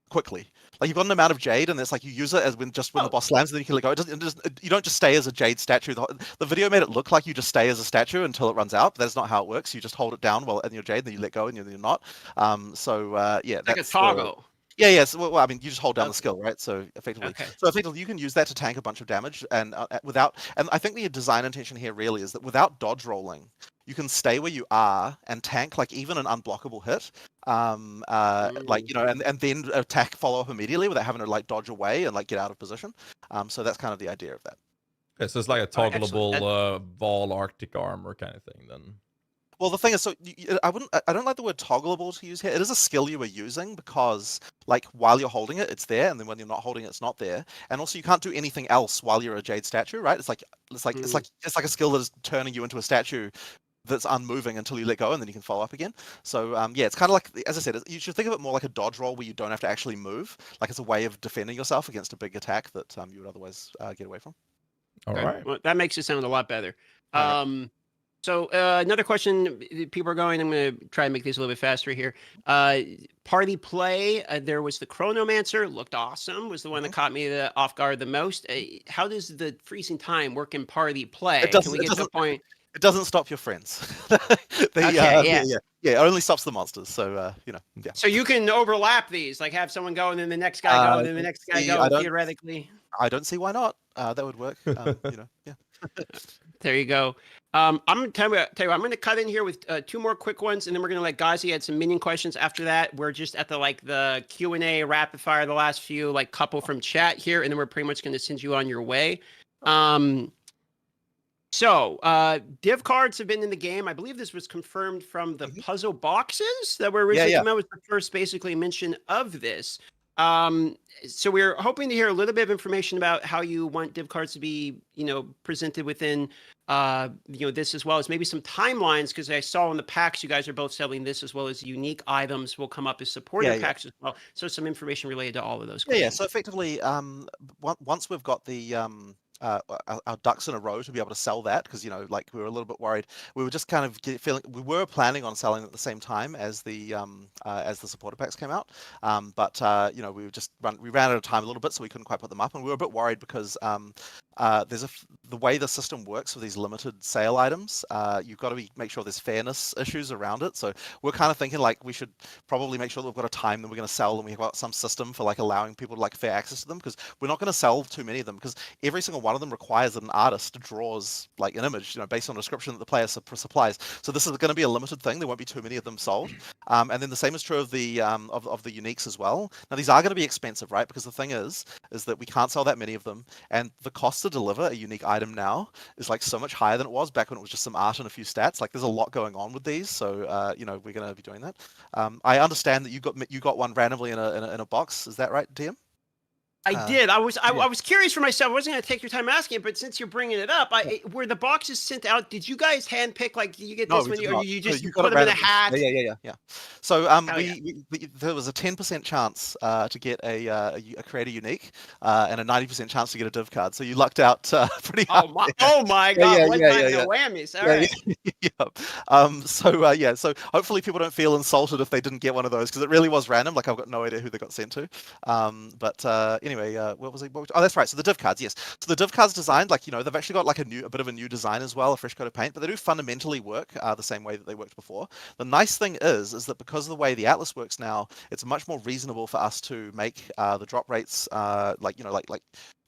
quickly. Like you've got an amount of Jade, and it's like you use it as when the boss lands, and then you can let go. You don't just stay as a Jade statue. The video made it look like you just stay as a statue until it runs out, but that's not how it works. You just hold it down while in your Jade, then you let go, and you're not. Yeah, like a toggle. Yes. Well, I mean, you just hold down the skill, right? So effectively, you can use that to tank a bunch of damage, and And I think the design intention here really is that without dodge rolling, you can stay where you are and tank like even an unblockable hit, and then attack follow up immediately without having to like dodge away and like get out of position. So that's kind of the idea of that. Okay, so it's like a toggleable Vol Arctic armor kind of thing then. Well, the thing is, so I don't like the word toggleable to use here. It is a skill you were using because, like, while you're holding it, it's there, and then when you're not holding it, it's not there. And also, you can't do anything else while you're a Jade statue, right? It's like a skill that is turning you into a statue that's unmoving until you let go, and then you can follow up again. So it's kind of like, as I said, you should think of it more like a dodge roll where you don't have to actually move. Like it's a way of defending yourself against a big attack that you would otherwise get away from. All right. Well, that makes it sound a lot better. So another question people are going, I'm going to try and make these a little bit faster here. Party play, there was the Chronomancer, looked awesome, was the one that caught me off guard the most. How does the freezing time work in party play? Can we get to the point? It doesn't stop your friends. It only stops the monsters. So, So you can overlap these, like have someone go and then the next guy go and then the next guy go, theoretically. I don't see why not. That would work. There you go. I'm going to tell you what, I'm going to cut in here with 2 more quick ones, and then we're going to let GHAZZY add some minion questions after that. We're just at the Q&A rapid fire, the last few couple from chat here, and then we're pretty much going to send you on your way. So, div cards have been in the game. I believe this was confirmed from the puzzle boxes that were originally came out with the first basically mention of this. So we're hoping to hear a little bit of information about how you want div cards to be, presented within, this as well as maybe some timelines, because I saw in the packs you guys are both selling this as well as unique items will come up as supported packs as well. So some information related to all of those. Yeah. So effectively, once we've got the our ducks in a row to be able to sell that, because like we were a little bit worried. We were just kind of feeling we were planning on selling at the same time as the supporter packs came out, but we ran out of time a little bit, so we couldn't quite put them up, and we were a bit worried because the way the system works for these limited sale items, you've got to make sure there's fairness issues around it. So we're kind of thinking like we should probably make sure that we've got a time that we're going to sell, and we've got some system for like allowing people to like fair access to them, because we're not going to sell too many of them, because every single one of them requires that an artist draws like an image, based on a description that the player supplies. So this is going to be a limited thing. There won't be too many of them sold. And then the same is true of the of the uniques as well. Now these are going to be expensive, right? Because the thing is that we can't sell that many of them, and the cost to deliver a unique item now is like so much higher than it was back when it was just some art and a few stats. Like there's a lot going on with these, so we're going to be doing that. I understand that you got one randomly in a box. Is that right, DM? I did. I was curious for myself. I wasn't going to take your time asking it, but since you're bringing it up, were the boxes sent out? Did you guys handpick, like, do you get this one, or you just put them in a hat? Yeah. So there was a 10% chance to get a creator unique, and a 90% chance to get a div card. So you lucked out pretty hard. Oh my god! One time no whammies. All right. So hopefully people don't feel insulted if they didn't get one of those, because it really was random. Like I've got no idea who they got sent to. Anyway, what was it? Oh, that's right. So the div cards, yes. So the div cards designed, like, they've actually got like a bit of a new design as well, a fresh coat of paint, but they do fundamentally work the same way that they worked before. The nice thing is that because of the way the Atlas works now, it's much more reasonable for us to make the drop rates,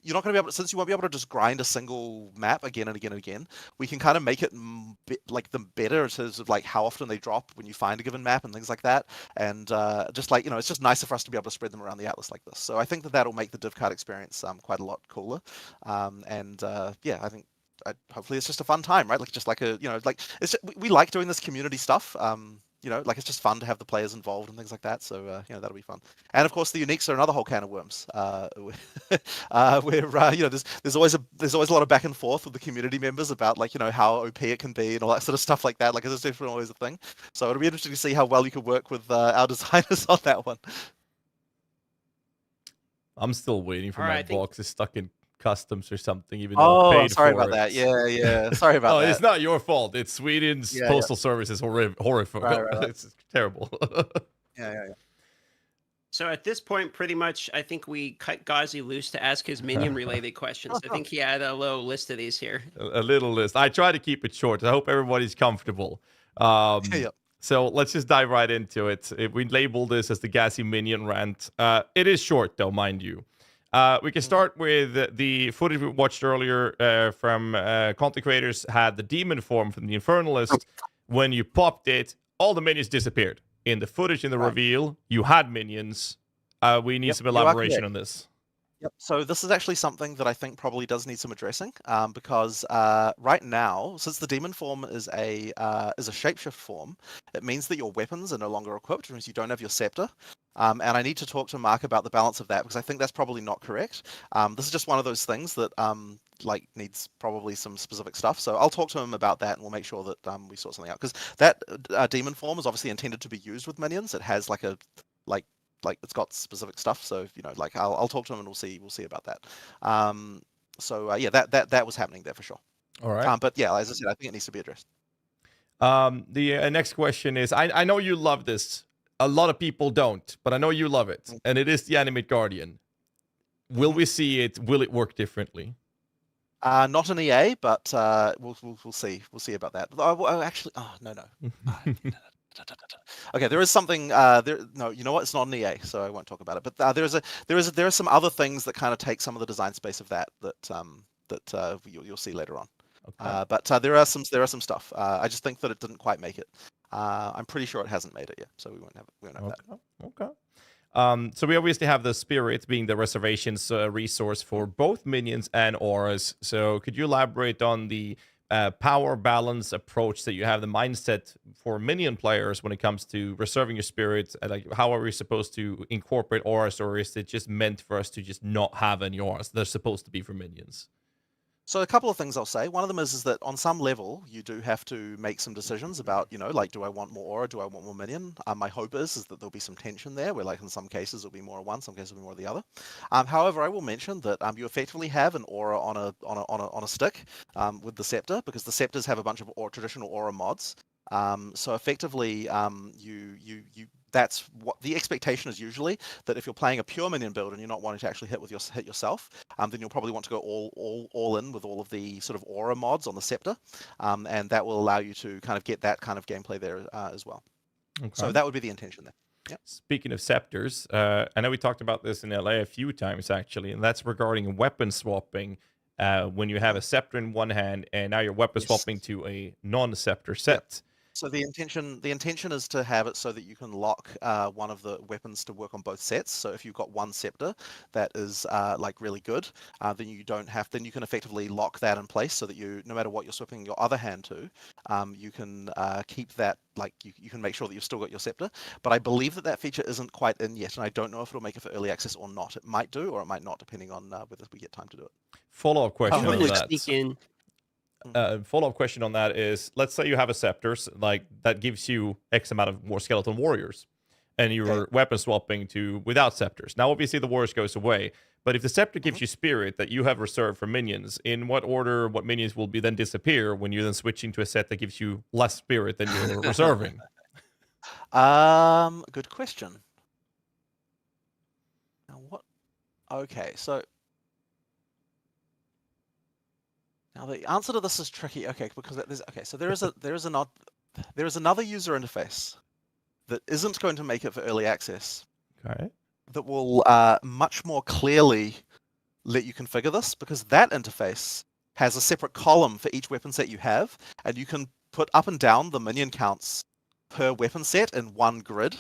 you're not going to be able to, since you won't be able to just grind a single map again and again and again, we can kind of make it like them better in terms of like how often they drop when you find a given map and things like that. And just like, it's just nicer for us to be able to spread them around the Atlas like this. So I think that'll make the div card experience quite a lot cooler. I think hopefully it's just a fun time, right? Like just like we like doing this community stuff. Like it's just fun to have the players involved and things like that. So that'll be fun. And of course, the uniques are another whole can of worms. There's always a lot of back and forth with the community members about like how OP it can be and all that sort of stuff like that. Like it's definitely always a thing. So it'll be interesting to see how well you could work with our designers on that one. I'm still waiting for my boxes stuck in customs or something, even though I paid sorry for about that. Yeah. Sorry about that. It's not your fault. It's Sweden's postal service is horrific. Right. It's terrible. Yeah. So at this point, pretty much, I think we cut GHAZZY loose to ask his minion-related questions. I think he had a little list of these here. A little list. I try to keep it short. I hope everybody's comfortable. So let's just dive right into it. We label this as the GHAZZY minion rant. It is short, though, mind you. We can start with the footage we watched earlier from content creators had the demon form from the Infernalist. When you popped it, all the minions disappeared. In the footage, in the reveal, you had minions. We need some elaboration on this. Yep. So this is actually something that I think probably does need some addressing, because right now, since the demon form is a shapeshift form, it means that your weapons are no longer equipped, which means you don't have your scepter. And I need to talk to Mark about the balance of that, because I think that's probably not correct. This is just one of those things that needs probably some specific stuff. So I'll talk to him about that, and we'll make sure that we sort something out. Because that demon form is obviously intended to be used with minions. It has it's got specific stuff. So I'll talk to him and we'll see about that. That was happening there for sure. All right. But yeah, as I said, I think it needs to be addressed. The next question is, I know you love this. A lot of people don't, but I know you love it, and it is the Animate Guardian. Will we see it? Will it work differently? Not an EA, but we'll see. We'll see about that. No. Okay, there is something. No, you know what? It's not an EA, so I won't talk about it. But there are some other things that kind of take some of the design space of that you'll see later on. Okay. But there are some stuff. I just think that it didn't quite make it. I'm pretty sure it hasn't made it yet, so we won't have that. Okay. So we obviously have the spirit being the reservations resource for both minions and auras. So could you elaborate on the power balance approach that you have, the mindset for minion players when it comes to reserving your spirits, like how are we supposed to incorporate auras, or is it just meant for us to just not have any auras? They're supposed to be for minions. So a couple of things I'll say. One of them is that on some level you do have to make some decisions about, like, do I want more aura, do I want more minion? My hope is that there'll be some tension there, where like in some cases it'll be more of one, some cases it'll be more of the other. However, I will mention that you effectively have an aura on a stick with the scepter, because the scepters have a bunch of traditional aura mods. So effectively, that's what the expectation is usually, that if you're playing a pure minion build and you're not wanting to actually hit yourself, then you'll probably want to go all in with all of the sort of aura mods on the scepter, and that will allow you to kind of get that kind of gameplay there as well. Okay. So that would be the intention there. Yep. Speaking of scepters, I know we talked about this in LA a few times actually, and that's regarding weapon swapping. When you have a scepter in one hand and now you're weapon swapping to a non-scepter set. So the intention is to have it so that you can lock one of the weapons to work on both sets. So if you've got one scepter that is like really good, then you can effectively lock that in place so that no matter what you're swapping your other hand to, you can keep that, like you can make sure that you've still got your scepter. But I believe that feature isn't quite in yet, and I don't know if it'll make it for early access or not. It might do, or it might not, depending on whether we get time to do it. Follow-up question on that. Sneak in. Follow-up question on that is, let's say you have a scepter, like that gives you X amount of more skeleton warriors, and you're weapon swapping to without scepters. Now, obviously, the warriors goes away, but if the scepter gives you spirit that you have reserved for minions, in what order, what minions will be then disappear when you're then switching to a set that gives you less spirit than you're reserving? Good question. Now what? Okay, so. Now the answer to this is tricky. Okay, because there is another user interface that isn't going to make it for early access. Okay. That will much more clearly let you configure this, because that interface has a separate column for each weapon set you have, and you can put up and down the minion counts per weapon set in one grid.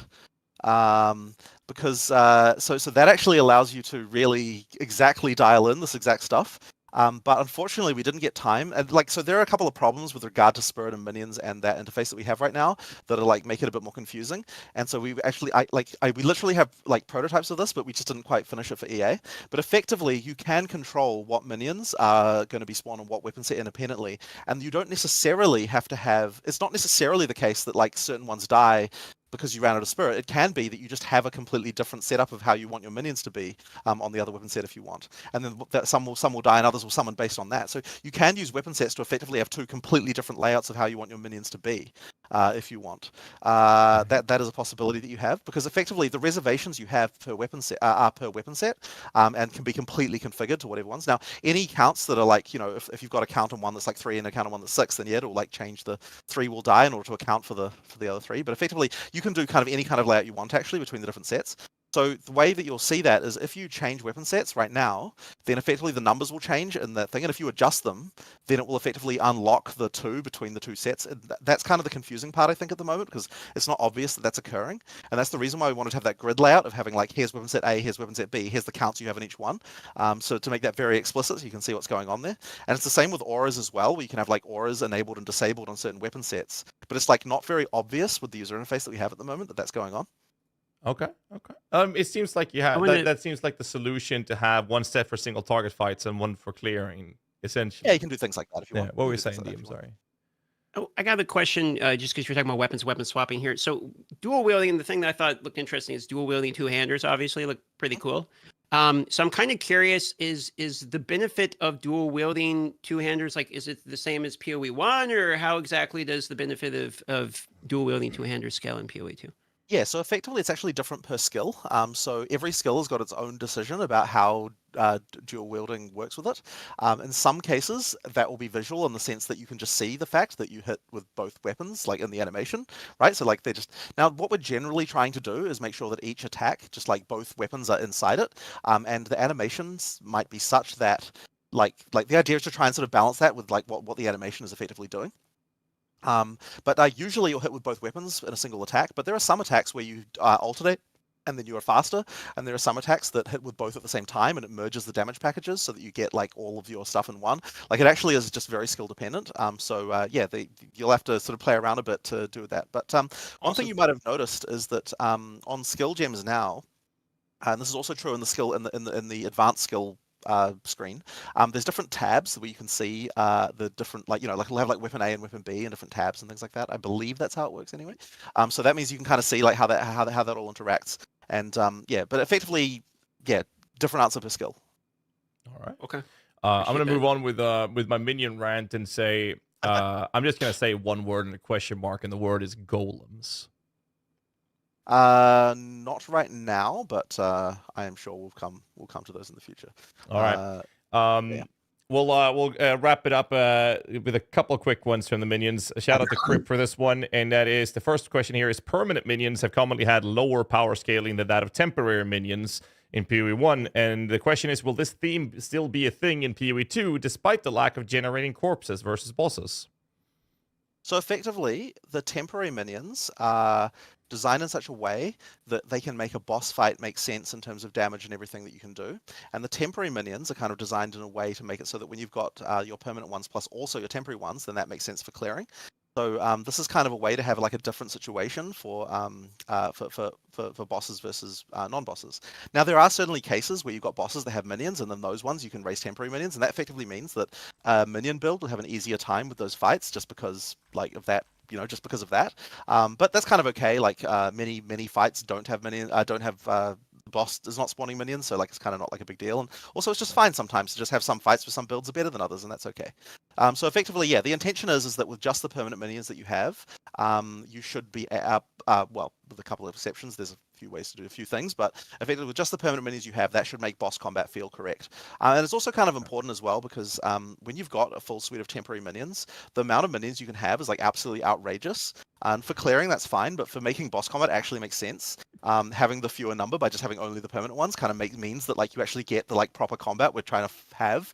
Because so that actually allows you to really exactly dial in this exact stuff. But unfortunately, we didn't get time. And so there are a couple of problems with regard to spirit and minions and that interface that we have right now that are make it a bit more confusing. And so we actually, we literally have prototypes of this, but we just didn't quite finish it for EA. But effectively, you can control what minions are going to be spawned on what weapon set independently, and you don't necessarily have to have. It's not necessarily the case that certain ones die because you ran out of spirit. It can be that you just have a completely different setup of how you want your minions to be on the other weapon set if you want, and then some will die and others will summon based on that. So you can use weapon sets to effectively have two completely different layouts of how you want your minions to be if you want. That is a possibility that you have, because effectively the reservations you have per weapon set are per weapon set, and can be completely configured to whatever ones. Now, any counts that are if you've got a count on one that's 3 and a count on one that's 6, then yeah, it'll change the 3 will die in order to account for the other 3. But effectively, you can do kind of any kind of layout you want actually between the different sets. So the way that you'll see that is if you change weapon sets right now, then effectively the numbers will change in that thing. And if you adjust them, then it will effectively unlock the 2 between the 2 sets. And that's kind of the confusing part, I think, at the moment, because it's not obvious that that's occurring. And that's the reason why we wanted to have that grid layout of having here's weapon set A, here's weapon set B, here's the counts you have in each one. So to make that very explicit so you can see what's going on there. And it's the same with auras as well, where you can have auras enabled and disabled on certain weapon sets. But it's not very obvious with the user interface that we have at the moment that that's going on. Okay. It seems like you have that seems like the solution to have one set for single target fights and one for clearing, essentially. Yeah, you can do things like that if you want. What were you saying, DM? Sorry. Oh, I got a question just because you're talking about weapon swapping here. So dual wielding, the thing that I thought looked interesting is dual wielding two-handers, obviously look pretty cool. So I'm kind of curious, is the benefit of dual wielding two-handers, is it the same as PoE 1, or how exactly does the benefit of dual wielding two-handers scale in PoE 2? Yeah, so effectively it's actually different per skill. So every skill has got its own decision about how dual wielding works with it. In some cases, that will be visual in the sense that you can just see the fact that you hit with both weapons, in the animation, right? So they're just... Now, what we're generally trying to do is make sure that each attack, just both weapons are inside it, and the animations might be such that, the idea is to try and sort of balance that with what the animation is effectively doing. But usually you'll hit with both weapons in a single attack, but there are some attacks where you alternate and then you are faster. And there are some attacks that hit with both at the same time, and it merges the damage packages so that you get like all of your stuff in one. Like it actually is just very skill dependent. You'll have to sort of play around a bit to do that. But one thing you might have noticed is that on skill gems now, and this is also true in the skill in the advanced skill screen. There's different tabs where you can see the different, like we'll have like weapon A and weapon B and different tabs and things like that. I believe that's how it works anyway. So that means you can kind of see like how that all interacts. And but effectively, different answer per skill. All right. Okay. I'm gonna move on with my minion rant and say I'm just gonna say one word and a question mark, and the word is golems. Not right now, but I am sure we'll come to those in the future. All right. We'll wrap it up with a couple of quick ones from the minions. A shout out to Crip for this one, and that is the first question here is permanent minions have commonly had lower power scaling than that of temporary minions in PoE 1, and the question is, will this theme still be a thing in PoE 2 despite the lack of generating corpses versus bosses? So effectively, the temporary minions are designed in such a way that they can make a boss fight make sense in terms of damage and everything that you can do. And the temporary minions are kind of designed in a way to make it so that when you've got your permanent ones plus also your temporary ones, then that makes sense for clearing. So this is kind of a way to have like a different situation for bosses versus non-bosses. Now there are certainly cases where you've got bosses that have minions, and then those ones you can raise temporary minions, and that effectively means that a minion build will have an easier time with those fights just because of that. Just because of that. But that's kind of okay. Like many fights don't have boss is not spawning minions, so like it's kind of not like a big deal. And also it's just fine sometimes to just have some fights where some builds are better than others, and that's okay. So effectively, the intention is that with just the permanent minions that you have, you should be well, with a couple of exceptions. There's a few ways to do a few things, but effectively with just the permanent minions you have, that should make boss combat feel correct. And it's also kind of important as well because when you've got a full suite of temporary minions, the amount of minions you can have is like absolutely outrageous. And for clearing, that's fine, but for making boss combat actually makes sense. Having the fewer number by just having only the permanent ones kind of means that like you actually get the like proper combat we're trying to have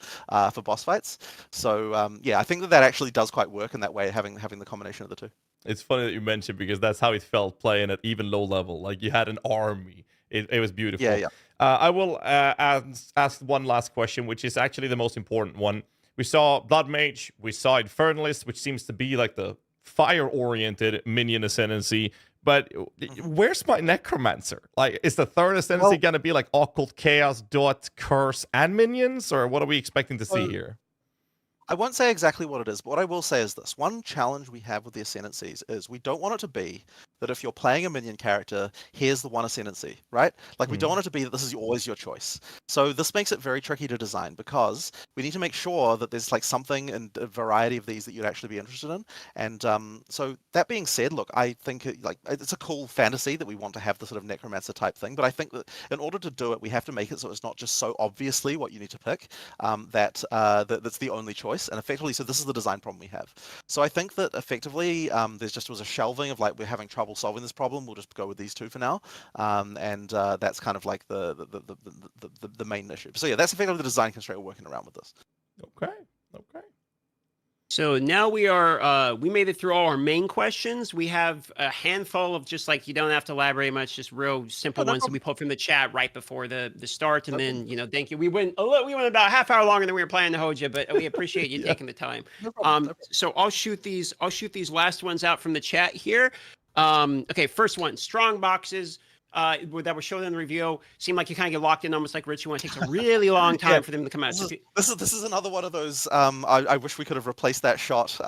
for boss fights. So I think that actually does quite work in that way, having the combination of the two. It's funny that you mentioned because that's how it felt playing at even low level. Like you had an army. It was beautiful. Yeah. I will ask one last question, which is actually the most important one. We saw Blood Mage, we saw Infernalist, which seems to be like the fire-oriented minion ascendancy. But where's my Necromancer? Like, is the third ascendancy going to be like Occult Chaos, Dot, Curse, and minions? Or what are we expecting to see here? I won't say exactly what it is, but what I will say is this. One challenge we have with the Ascendancies is we don't want it to be that if you're playing a minion character, here's the one Ascendancy, right? Like, we don't want it to be that this is always your choice. So this makes it very tricky to design because we need to make sure that there's like something and a variety of these that you'd actually be interested in. And so that being said, look, I think it's a cool fantasy that we want to have the sort of Necromancer type thing, but I think that in order to do it, we have to make it so it's not just so obviously what you need to pick that's the only choice. And effectively, so this is the design problem we have. So I think that effectively there's just was a shelving of like, we're having trouble solving this problem, we'll just go with these two for now. And that's kind of like the main issue. So yeah, that's effectively the design constraint we're working around with this. Okay. So now we are, we made it through all our main questions. We have a handful of just like, you don't have to elaborate much, just real simple ones that we pulled from the chat right before the start. And then, thank you. We went about a half hour longer than we were planning to hold you, but we appreciate you taking the time. So I'll shoot these last ones out from the chat here. Okay, first one, strong boxes. That were shown in the review seem like you kind of get locked in almost like Ritual. It takes a really long time for them to come out. This is another one of those I wish we could have replaced that shot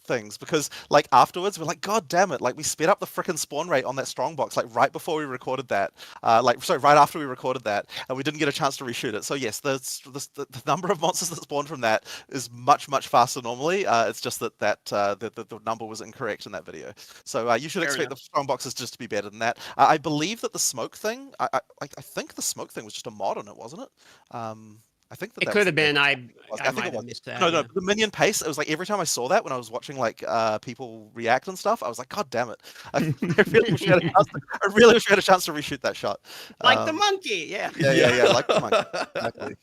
things, because like afterwards we're like, god damn it, like we sped up the frickin' spawn rate on that strong box like right before we recorded that, right after we recorded that, and we didn't get a chance to reshoot it. So yes, the number of monsters that spawned from that is much faster normally. It's just that the number was incorrect in that video. So you should expect the strong boxes just to be better than that. I believe that the smoke thing, I think the smoke thing was just a mod on it, wasn't it? I think that it could have been. I think it was. No, the minion pace. It was like every time I saw that when I was watching like people react and stuff, I was like, god damn it! I really wish we had a chance to reshoot that shot. Like the monkey, yeah. Yeah, like the monkey. Exactly.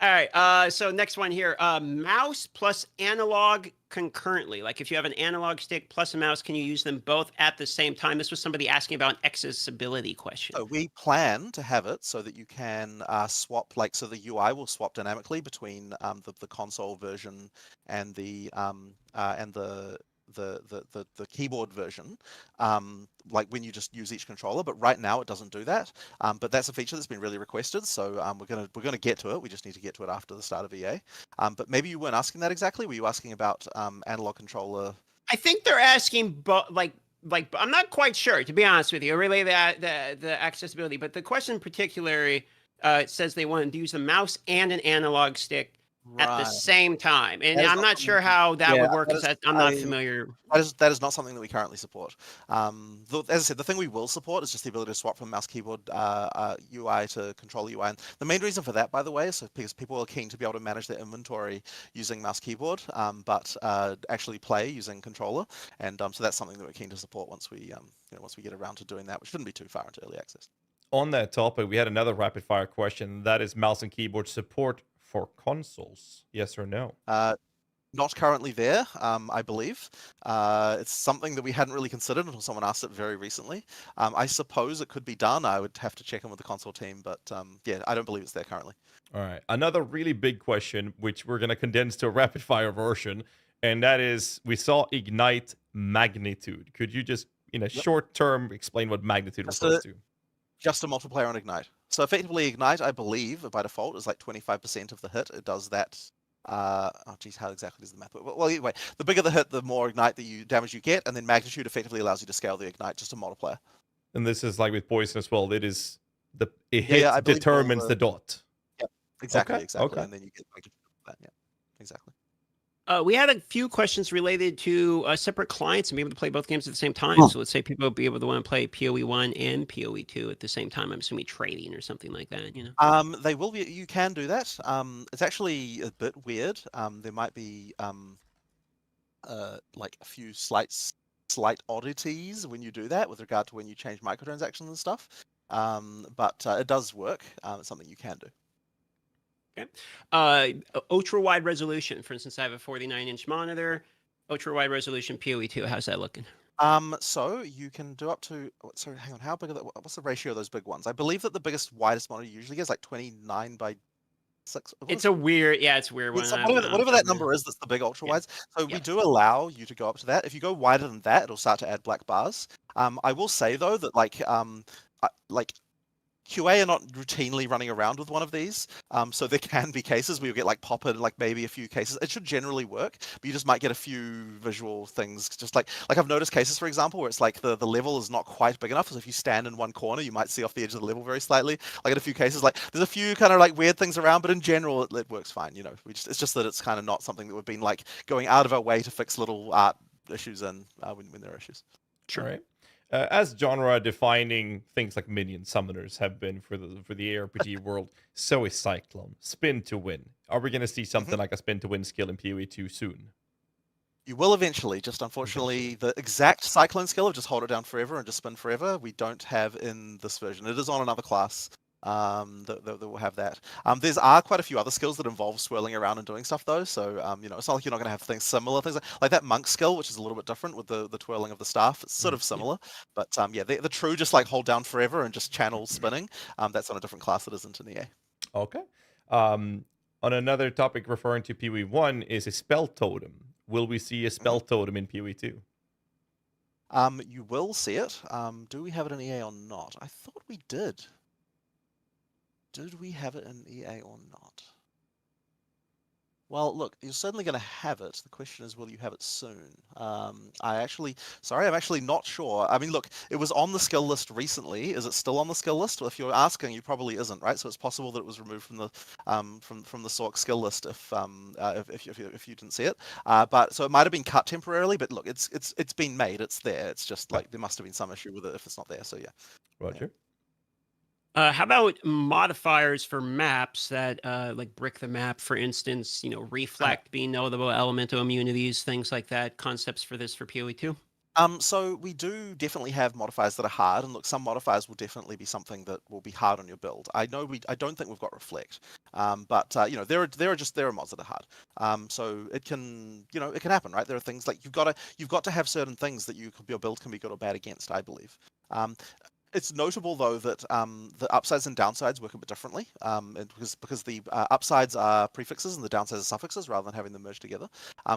All right. So next one here. Mouse plus analog concurrently. Like if you have an analog stick plus a mouse, can you use them both at the same time? This was somebody asking about an accessibility question. So we plan to have it so that you can swap, like, so the UI will swap dynamically between the console version and the keyboard version, like when you just use each controller. But right now it doesn't do that. But that's a feature that's been really requested, so we're gonna get to it. We just need to get to it after the start of EA. But maybe you weren't asking that exactly. Were you asking about analog controller? I think they're asking, like I'm not quite sure, to be honest with you. Really, the accessibility, but the question particularly says they want to use the mouse and an analog stick at the same time, and I'm not sure how that would work because I'm not familiar. That is not something that we currently support. As I said, the thing we will support is just the ability to swap from mouse keyboard UI to controller UI. And the main reason for that, by the way, is because people are keen to be able to manage their inventory using mouse keyboard, but actually play using controller. And so that's something that we're keen to support once we once we get around to doing that, which shouldn't be too far into early access. On that topic, we had another rapid fire question. That is mouse and keyboard support for consoles. Yes or no? Not currently there, I believe. It's something that we hadn't really considered until someone asked it very recently. I suppose it could be done. I would have to check in with the console team, but yeah, I don't believe it's there currently. All right. Another really big question, which we're going to condense to a rapid fire version, and that is, we saw Ignite magnitude. Could you just, in a short term, explain what magnitude refers to? Just a multiplayer on Ignite. So effectively, Ignite, I believe, by default, is like 25% of the hit. It does that. Oh geez, how exactly does the math work? Well, anyway, the bigger the hit, the more Ignite damage you get, and then magnitude effectively allows you to scale the Ignite, just a multiplier. And this is like with poison as well. It is the hit determines the dot. Yeah, exactly, Okay, exactly. okay. And then you get magnitude of that. Yeah, exactly. We had a few questions related to separate clients and be able to play both games at the same time. So let's say people will be able to want to play PoE 1 and PoE 2 at the same time. I'm assuming trading or something like that, you know? They will be. You can do that. It's actually a bit weird. There might be like a few slight oddities when you do that with regard to when you change microtransactions and stuff. But it does work. It's something you can do. Okay. Ultra wide resolution. For instance, I have a 49-inch monitor. Ultra wide resolution PoE 2. How's that looking? So you can do up to. Sorry, hang on. How big are the? What's the ratio of those big ones? I believe that the biggest, widest monitor usually gets like 29 by 6. It's a weird. Yeah, it's a weird one. Whatever that number is, that's the big ultra wides. So we do allow you to go up to that. If you go wider than that, it'll start to add black bars. I will say though that like QA are not routinely running around with one of these, so there can be cases where you get like pop-in, like maybe a few cases. It should generally work, but you just might get a few visual things. Just like I've noticed cases, for example, where it's like the level is not quite big enough. So if you stand in one corner, you might see off the edge of the level very slightly. Like in a few cases, like there's a few kind of like weird things around, but in general, it works fine. You know, it's just that it's kind of not something that we've been like going out of our way to fix little art issues in when there are issues. Sure. Right. As genre-defining things like minion summoners have been for the ARPG world, so is Cyclone. Spin to win. Are we going to see something like a spin to win skill in PoE 2 soon? You will eventually. Just unfortunately, the exact Cyclone skill of just hold it down forever and just spin forever, we don't have in this version. It is on another class. That will have that. There's quite a few other skills that involve swirling around and doing stuff though. So you know, it's not like you're not going to have things similar, things like that monk skill, which is a little bit different with the twirling of the staff. It's sort of similar, but yeah, the true just like hold down forever and just channel spinning. That's on a different class that isn't in EA. Okay. On another topic referring to PoE 1 is a spell totem. Will we see a spell totem in PoE 2? You will see it. Do we have it in EA or not? I thought we did. Did we have it in EA or not? Well, look, you're certainly going to have it. The question is, will you have it soon? I'm actually not sure. I mean, look, it was on the skill list recently. Is it still on the skill list? Well, if you're asking, you probably isn't, right? So it's possible that it was removed from the from the Sorc skill list if you didn't see it. But so it might have been cut temporarily. But look, it's been made. It's there. It's just like there must have been some issue with it if it's not there. So yeah. Roger. Yeah. How about modifiers for maps that like brick the map, for instance, you know, reflect, being notable, elemental immunities, things like that, concepts for this for PoE 2? So we do definitely have modifiers that are hard, and look, some modifiers will definitely be something that will be hard on your build. I don't think we've got reflect, but you know, there are mods that are hard. So it can, you know, it can happen, right? There are things like you've got to have certain things that your build can be good or bad against, I believe. It's notable though that the upsides and downsides work a bit differently, because the upsides are prefixes and the downsides are suffixes rather than having them merged together.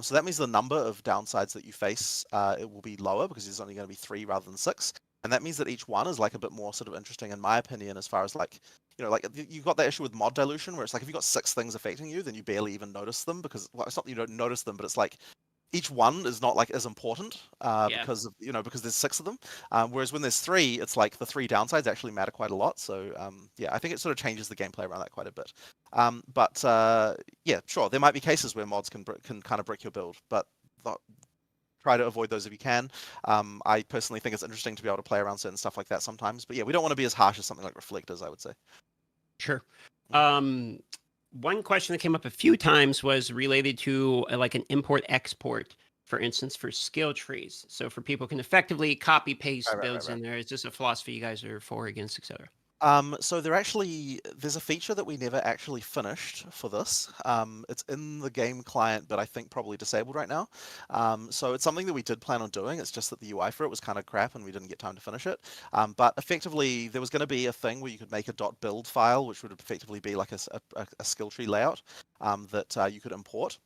So that means the number of downsides that you face it will be lower because there's only going to be 3 rather than 6, and that means that each one is like a bit more sort of interesting in my opinion, as far as like, you know, like you've got that issue with mod dilution where it's like if you've got 6 things affecting you, then you barely even notice them because, well, it's not that you don't notice them, but it's like each one is not like as important because of, you know, because there's 6 of them. Whereas when there's 3, it's like the 3 downsides actually matter quite a lot. So yeah, I think it sort of changes the gameplay around that quite a bit. But yeah, sure, there might be cases where mods can kind of brick your build, but try to avoid those if you can. I personally think it's interesting to be able to play around certain stuff like that sometimes. But yeah, we don't want to be as harsh as something like Reflect is, I would say. Sure. One question that came up a few times was related to like an import-export, for instance, for skill trees. So for people who can effectively copy-paste builds in there. Is this a philosophy you guys are for, against, etc.? So there's a feature that we never actually finished for this. It's in the game client, but I think probably disabled right now. So it's something that we did plan on doing. It's just that the UI for it was kind of crap and we didn't get time to finish it. But effectively, there was going to be a thing where you could make a .build file, which would effectively be like a skill tree layout that you could import.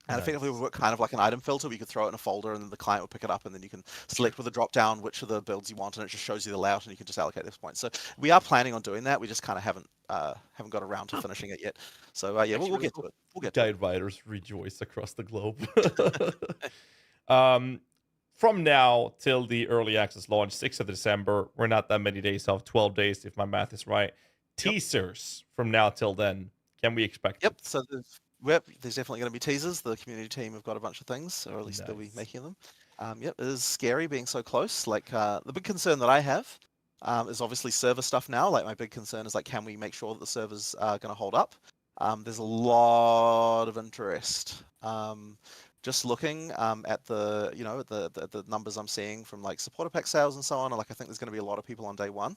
And effectively, we work kind of like an item filter. We could throw it in a folder, and then the client would pick it up, and then you can select with a drop down which of the builds you want, and it just shows you the layout, and you can just allocate those points. So we are planning on doing that. We just kind of haven't got around to finishing it yet. So yeah, we'll get to it. We'll get to Guide writers rejoice across the globe. From now till the early access launch, 6th of December, we're not that many days off, 12 days if my math is right. Teasers from now till then, can we expect? Yep. So there's definitely going to be teasers. The community team have got a bunch of things, or at least they'll be making them. Yep, it is scary being so close. Like the big concern that I have is obviously server stuff now. Like my big concern is like, can we make sure that the servers are going to hold up? There's a lot of interest. Just looking at the, you know, the numbers I'm seeing from like supporter pack sales and so on, like I think there's going to be a lot of people on day one.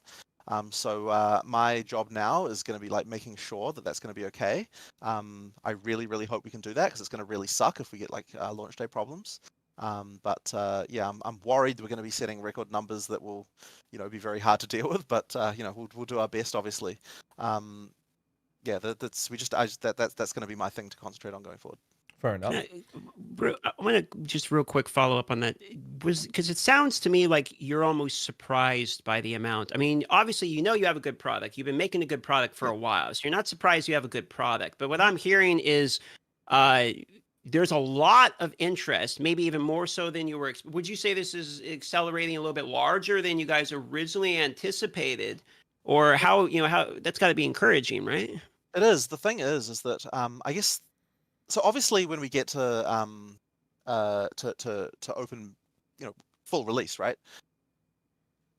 So my job now is going to be like making sure that that's going to be okay. I really, really hope we can do that because it's going to really suck if we get like launch day problems. But yeah, I'm worried we're going to be setting record numbers that will, you know, be very hard to deal with. But you know, we'll do our best, obviously. Yeah, that's going to be my thing to concentrate on going forward. Fair enough. I want to just real quick follow up on that. Because it sounds to me like you're almost surprised by the amount. I mean, obviously, you know you have a good product. You've been making a good product for a while. So you're not surprised you have a good product. But what I'm hearing is there's a lot of interest, maybe even more so than you were. Would you say this is accelerating a little bit larger than you guys originally anticipated? Or how that's got to be encouraging, right? It is. The thing is that I guess. So obviously, when we get to open, you know, full release, right?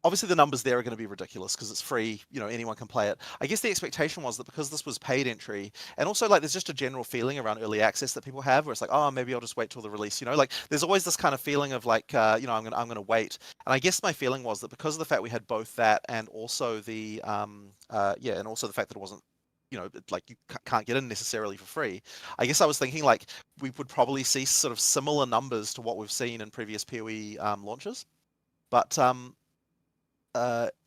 Obviously, the numbers there are going to be ridiculous because it's free. You know, anyone can play it. I guess the expectation was that because this was paid entry, and also like there's just a general feeling around early access that people have, where it's like, oh, maybe I'll just wait till the release. You know, like there's always this kind of feeling of like, you know, I'm gonna wait. And I guess my feeling was that because of the fact we had both that and also the and also the fact that it wasn't, you know, like you can't get in necessarily for free. I guess I was thinking like we would probably see sort of similar numbers to what we've seen in previous PoE launches. But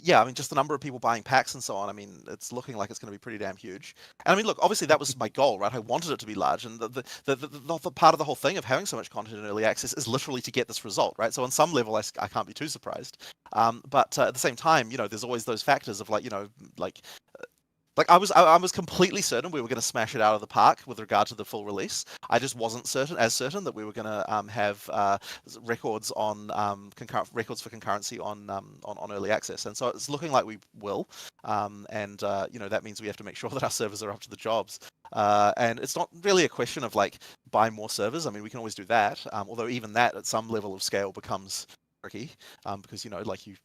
yeah, I mean, just the number of people buying packs and so on, I mean, it's looking like it's going to be pretty damn huge. And I mean, look, obviously that was my goal, right? I wanted it to be large, and the part of the whole thing of having so much content in early access is literally to get this result, right? So on some level, I can't be too surprised. But at the same time, you know, there's always those factors of like, you know, like I was completely certain we were going to smash it out of the park with regard to the full release. I just wasn't certain that we were going to have records on records for concurrency on early access, and so it's looking like we will. And you know, that means we have to make sure that our servers are up to the jobs. And it's not really a question of like buy more servers. I mean, we can always do that. Although even that at some level of scale becomes tricky because, you know, like you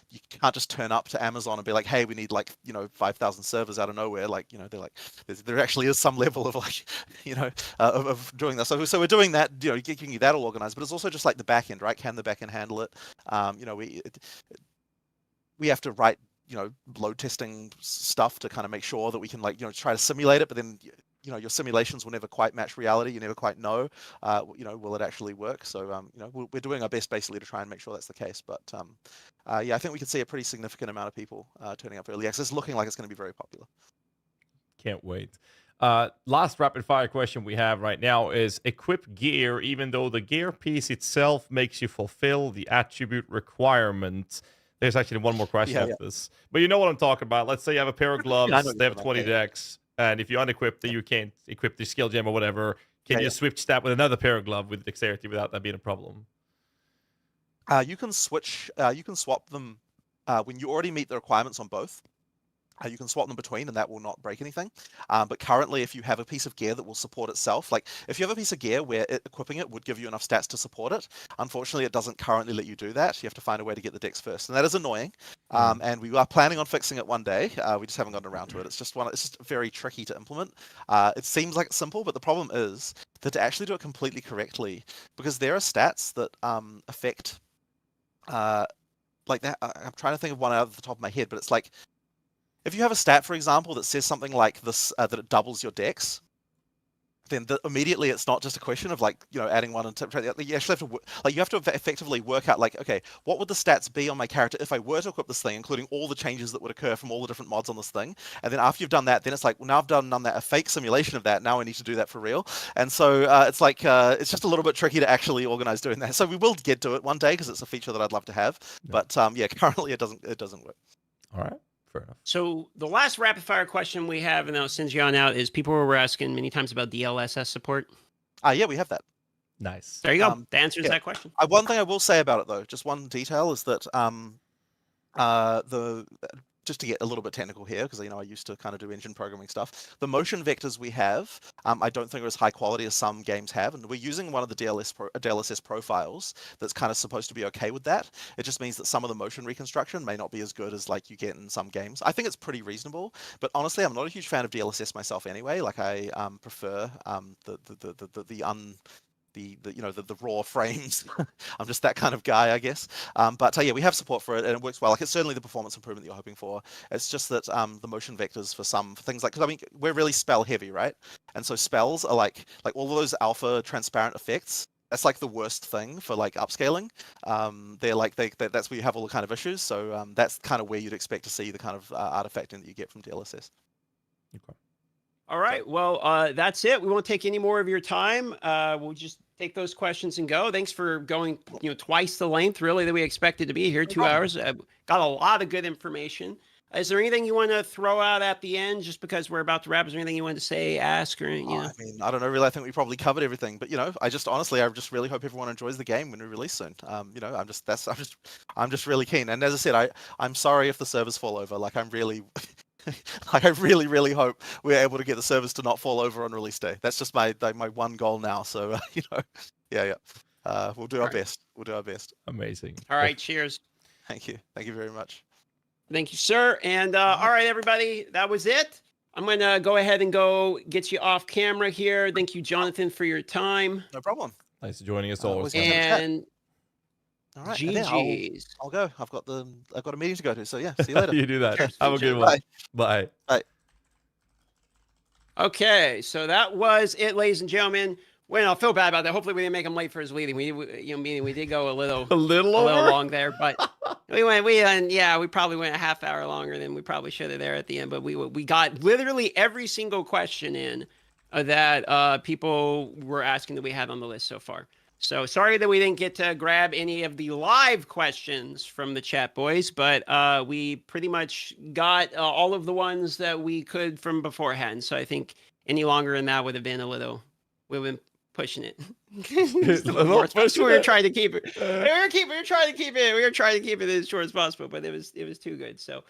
you can't just turn up to Amazon and be like, hey, we need like 5,000 servers out of nowhere. Like they're like there actually is some level of like of doing that. So we're doing that, getting you that all organized, but it's also just like the back end, right? Can the back end handle it? We have to write load testing stuff to kind of make sure that we can try to simulate it, but then your simulations will never quite match reality. You never quite know, will it actually work? So we're doing our best basically to try and make sure that's the case. But yeah, I think we could see a pretty significant amount of people turning up for early access. It's looking like it's going to be very popular. Can't wait. Last rapid fire question we have right now is equip gear even though the gear piece itself makes you fulfill the attribute requirement. There's actually one more question after this, but you know what I'm talking about. Let's say you have a pair of gloves, they have 20 decks, and if you unequip that, you can't equip the skill gem or whatever. Can you switch that with another pair of glove with dexterity without that being a problem? You can switch. You can swap them when you already meet the requirements on both. You can swap them between, and that will not break anything. But currently, if you have a piece of gear that will support itself, like if you have a piece of gear where equipping it would give you enough stats to support it, unfortunately, it doesn't currently let you do that. You have to find a way to get the dex first, and that is annoying. And we are planning on fixing it one day. We just haven't gotten around to it. It's just very tricky to implement. It seems like it's simple, but the problem is that to actually do it completely correctly, because there are stats that affect like that. I'm trying to think of one out of the top of my head, but it's like, if you have a stat, for example, that says something like this, that it doubles your dex, then immediately it's not just a question of adding one and you actually have to effectively work out okay, what would the stats be on my character if I were to equip this thing, including all the changes that would occur from all the different mods on this thing. And then after you've done that, then it's like, well, now I've done that, a fake simulation of that. Now I need to do that for real. And so it's it's just a little bit tricky to actually organize doing that. So we will get to it one day because it's a feature that I'd love to have. But yeah, currently it doesn't work. All right. Fair enough. So the last rapid fire question we have, and I'll send you on out, is people were asking many times about DLSS support. Yeah, we have that. Nice. There you go. That answers that question. One thing I will say about it, though, just one detail, is that just to get a little bit technical here, because I used to kind of do engine programming stuff. The motion vectors we have, I don't think are as high quality as some games have, and we're using one of the DLSS profiles that's kind of supposed to be okay with that. It just means that some of the motion reconstruction may not be as good as you get in some games. I think it's pretty reasonable, but honestly, I'm not a huge fan of DLSS myself anyway. I prefer the raw frames. I'm just that kind of guy, I guess. But yeah, we have support for it, and it works well. It's certainly the performance improvement that you're hoping for. It's just that the motion vectors for things because we're really spell heavy, right? And so spells are like all of those alpha transparent effects. That's the worst thing for upscaling. That's where you have all the kind of issues. So that's kind of where you'd expect to see the kind of artifacting that you get from DLSS. Okay. All right. Well, that's it. We won't take any more of your time. We'll just take those questions and go. Thanks for going, twice the length really that we expected to be here. 2 hours. Got a lot of good information. Is there anything you want to throw out at the end, just because we're about to wrap? Is there anything you want to say, ask, or I mean, I don't know. Really, I think we probably covered everything. But I just really hope everyone enjoys the game when we release soon. I'm just really keen. And as I said, I'm sorry if the servers fall over. I'm really. I really, really hope we're able to get the servers to not fall over on release day. That's just my one goal now. So yeah. We'll do our best. We'll do our best. Amazing. All right. Cheers. Thank you. Thank you very much. Thank you, sir. And all right, everybody, that was it. I'm going to go ahead and go get you off camera here. Thank you, Jonathan, for your time. No problem. Thanks for joining us all. And all right, GG's. I'll go. I've got a meeting to go to. So yeah, see you later. You do that. Have a good one. Bye. Bye. Okay, so that was it, ladies and gentlemen. Well, I feel bad about that. Hopefully, we didn't make him late for his meeting. We did go a little long there, but we probably went a half hour longer than we probably should have there at the end. But we got literally every single question in that people were asking that we had on the list so far. So sorry that we didn't get to grab any of the live questions from the chat, boys, but we pretty much got all of the ones that we could from beforehand. So I think any longer than that would have been we've been pushing it. We were trying to keep it. We were trying to keep it as short as possible, but it was too good. So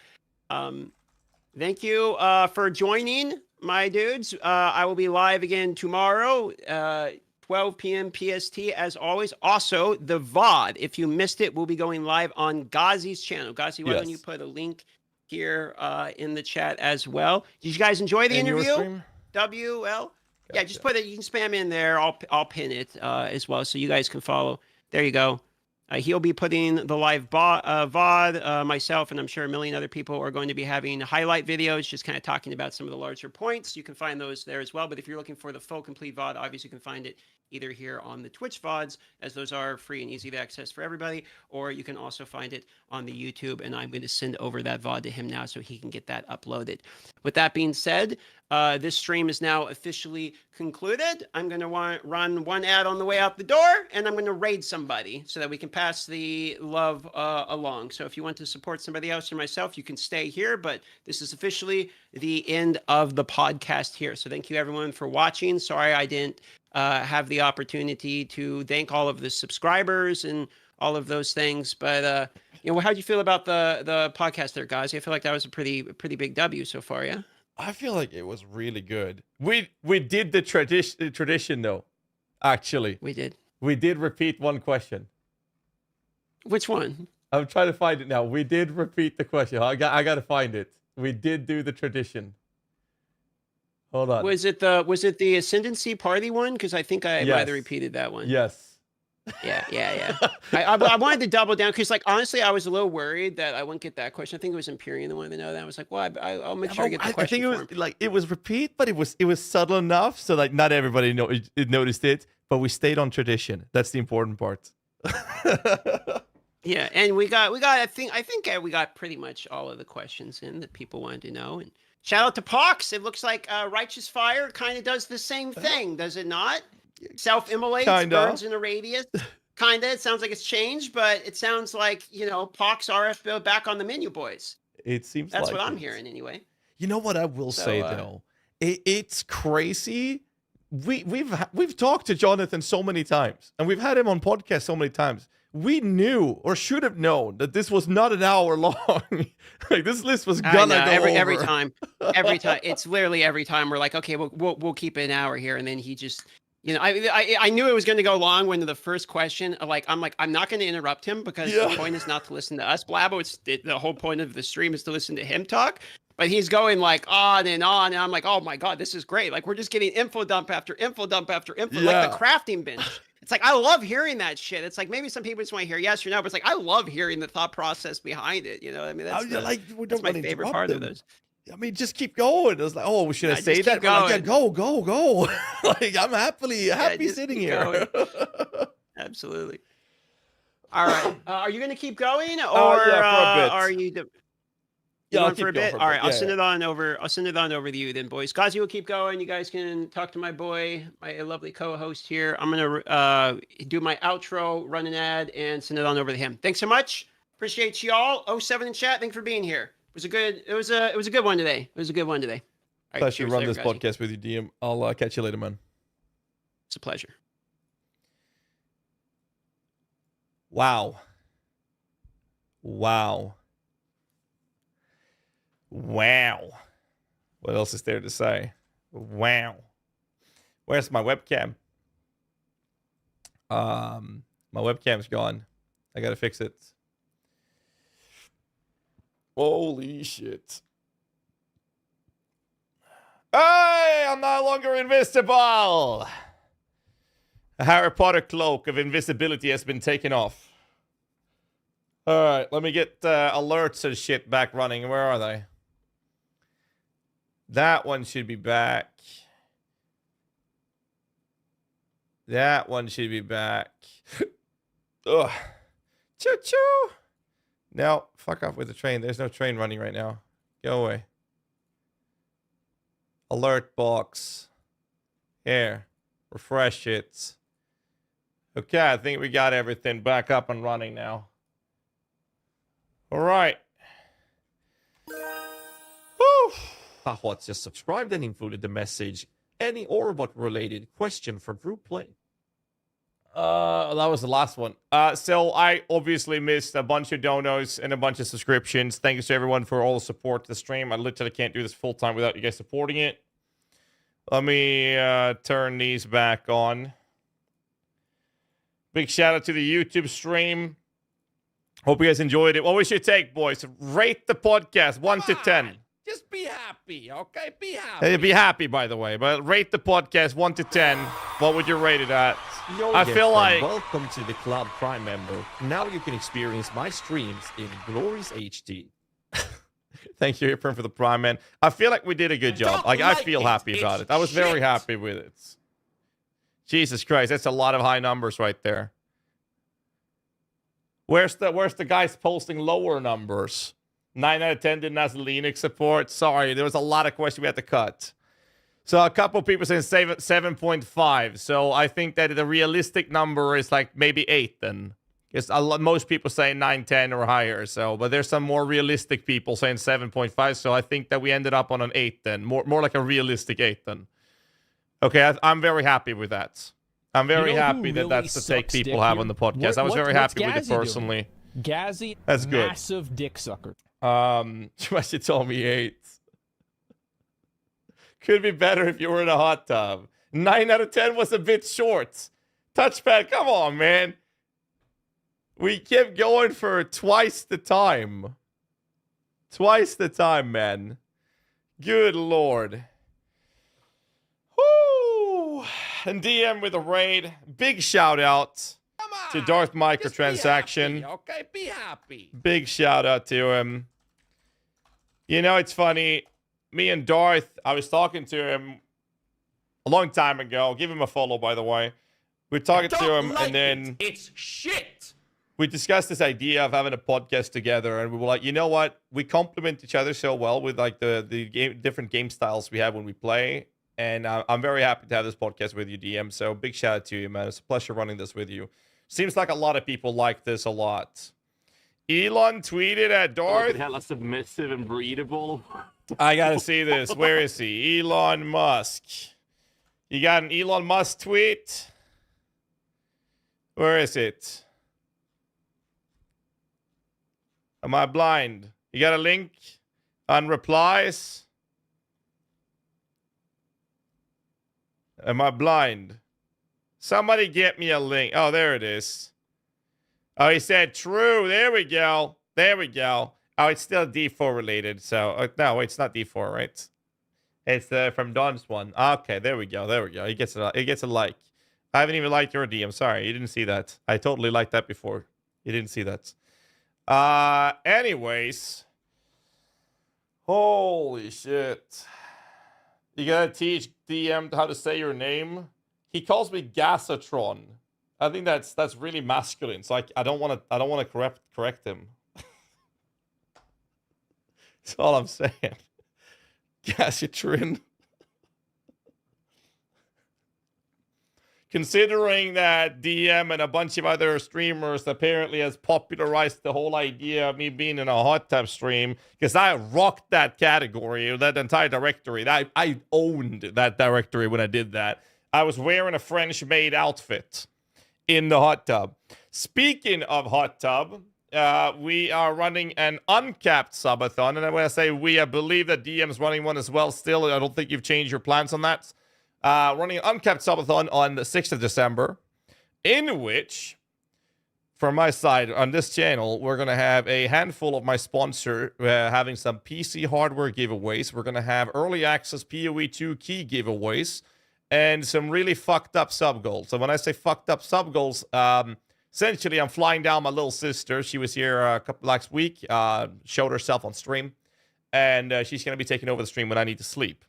thank you for joining, my dudes. I will be live again tomorrow. 12 p.m. PST, as always. Also, the VOD, if you missed it, will be going live on GHAZZY's channel. GHAZZY, why don't you put a link here in the chat as well? Did you guys enjoy the interview? WL? Yeah, just put it. You can spam in there. I'll pin it as well, so you guys can follow. There you go. He'll be putting the live VOD. Myself and I'm sure a million other people are going to be having highlight videos, just kind of talking about some of the larger points. You can find those there as well. But if you're looking for the full complete VOD, obviously you can find it either here on the Twitch VODs, as those are free and easy to access for everybody, or you can also find it on the YouTube, and I'm going to send over that VOD to him now so he can get that uploaded. With that being said, this stream is now officially concluded. I'm going to run one ad on the way out the door, and I'm going to raid somebody so that we can pass the love along. So if you want to support somebody else or myself, you can stay here, but this is officially the end of the podcast here. So thank you everyone for watching. Sorry I didn't have the opportunity to thank all of the subscribers and all of those things, but how'd you feel about the podcast there, guys? I feel like that was a pretty big W so far. Yeah, I feel like it was really good. We did the tradition though. Actually, we did repeat one question. Which one? I'm trying to find it now. We did repeat the question. I got to find it. We did do the tradition. Hold on. Was it the Ascendency party one? Because I think I might have repeated that one. Yes. Yeah. I wanted to double down because, like, honestly, I was a little worried that I wouldn't get that question. I think it was Empyrean that wanted to know that. I was like, well, I'll make sure I get the question. I think it was like it was repeat, but it was subtle enough so like not everybody noticed it. But we stayed on tradition. That's the important part. Yeah, and we got. I think we got pretty much all of the questions in that people wanted to know. And shout out to Pox. It looks like Righteous Fire kind of does the same thing, does it not? Self-immolates, burns in a radius. Kinda. It sounds like it's changed, but it sounds like Pox RF back on the menu, boys. It seems that's like what I'm hearing anyway. You know what I will say though, it's crazy. We've talked to Jonathan so many times, and we've had him on podcast so many times. We knew or should have known that this was not an hour long. Like this list was gonna go every time. It's literally every time we're like, okay, we'll keep it an hour here, and then he just, I knew it was going to go long when the first question. I'm not going to interrupt him because the point is not to listen to us blabber. The whole point of the stream is to listen to him talk. But he's going like on, and I'm like, oh my god, this is great. Like we're just getting info dump after info dump after info, like the crafting bench. It's like, I love hearing that shit. It's like, maybe some people just want to hear yes or no, but it's like, I love hearing the thought process behind it. You know what I mean? That's my favorite part of those. I mean, just keep going. It was like, oh, should I say that? Like, yeah, go. Like, I'm happy sitting here. Absolutely. All right. Are you going to keep going, or for a bit. Are you? Yeah, for a bit. All right, I'll send it on over. I'll send it on over to you then, boys. GHAZZY will keep going. You guys can talk to my boy, my lovely co-host here. I'm gonna do my outro, run an ad, and send it on over to him. Thanks so much. Appreciate you all. 07 in chat. Thanks for being here. It was a good one today. It was a good one today. All right, pleasure to run this podcast with you, DM. I'll catch you later, man. It's a pleasure. Wow. What else is there to say? Wow. Where's my webcam? My webcam's gone. I gotta fix it. Holy shit. Hey, I'm no longer invisible. A Harry Potter cloak of invisibility has been taken off. All right, let me get alerts and shit back running. Where are they? That one should be back. That one should be back. Ugh. Choo-choo. No, fuck off with the train. There's no train running right now. Go away. Alert box. Here. Refresh it. Okay, I think we got everything back up and running now. All right. Whew. Pahwat's just subscribed and included the message, any Orbot related question for group play. That was the last one. So I obviously missed a bunch of donos and a bunch of subscriptions. Thanks to everyone for all the support to the stream. I literally can't do this full time without you guys supporting it. Let me turn these back on. Big shout out to the YouTube stream. Hope you guys enjoyed it. What was your take, boys? Rate the podcast 1 to 10. Just be happy, okay? Be happy. Hey, be happy, by the way. But rate the podcast 1 to 10. What would you rate it at? I feel like... Welcome to the Club Prime member. Now you can experience my streams in glorious HD. Thank you, Efren, for the Prime, man. I feel like we did a good job. Like, I feel happy about it. I was very happy with it. Jesus Christ, that's a lot of high numbers right there. Where's the guys posting lower numbers? 9 out of 10 didn't have Linux support. Sorry, there was a lot of questions we had to cut. So a couple people saying 7.5. So I think that the realistic number is like maybe 8 then. Because most people say 9, 10 or higher. So, but there's some more realistic people saying 7.5. So I think that we ended up on an 8 then. More like a realistic 8 then. Okay, I'm very happy with that. I'm very happy that that's the take people have on the podcast. I was very happy with it personally. GHAZZY, that's good. Massive dick sucker. She told me 8. Could be better if you were in a hot tub. 9 out of 10 was a bit short. Touchpad, come on, man. We kept going for twice the time. Twice the time, man. Good lord. Woo! And DM with a raid. Big shout out to Darth Microtransaction. Okay, be happy. Big shout out to him. You know, it's funny. Me and Darth, I was talking to him a long time ago. Give him a follow, by the way. We're talking to him, and then it's shit. We discussed this idea of having a podcast together, and we were like, you know what? We complement each other so well with like the different game styles we have when we play. And I'm very happy to have this podcast with you, DM. So big shout out to you, man. It's a pleasure running this with you. Seems like a lot of people like this a lot. Elon tweeted at Darth. Hella submissive and breedable. I gotta see this. Where is he? Elon Musk. You got an Elon Musk tweet? Where is it? Am I blind? You got a link on replies? Am I blind? Somebody get me a link. Oh, there it is. Oh, he said true. There we go. There we go. Oh, it's still D4 related. So, no, wait, it's not D4, right? It's from Don's one. Okay, there we go. There we go. He gets a like. I haven't even liked your DM. Sorry, you didn't see that. I totally liked that before. You didn't see that. Anyways. Holy shit. You gotta teach DM how to say your name. He calls me Gasatron. I think that's really masculine. So I don't want to correct him. That's all I'm saying. Gasatron. Considering that DM and a bunch of other streamers apparently has popularized the whole idea of me being in a hot tub stream, because I rocked that category, that entire directory. I owned that directory when I did that. I was wearing a French-made outfit in the hot tub. Speaking of hot tub, we are running an uncapped subathon. And when I say we, I believe that DM's running one as well still. I don't think you've changed your plans on that. Running an uncapped subathon on the 6th of December, in which, from my side on this channel, we're going to have a handful of my sponsor having some PC hardware giveaways. We're going to have early access PoE 2 key giveaways and some really fucked up sub goals. So when I say fucked up sub goals, essentially I'm flying down my little sister. She was here last week, showed herself on stream, and she's going to be taking over the stream when I need to sleep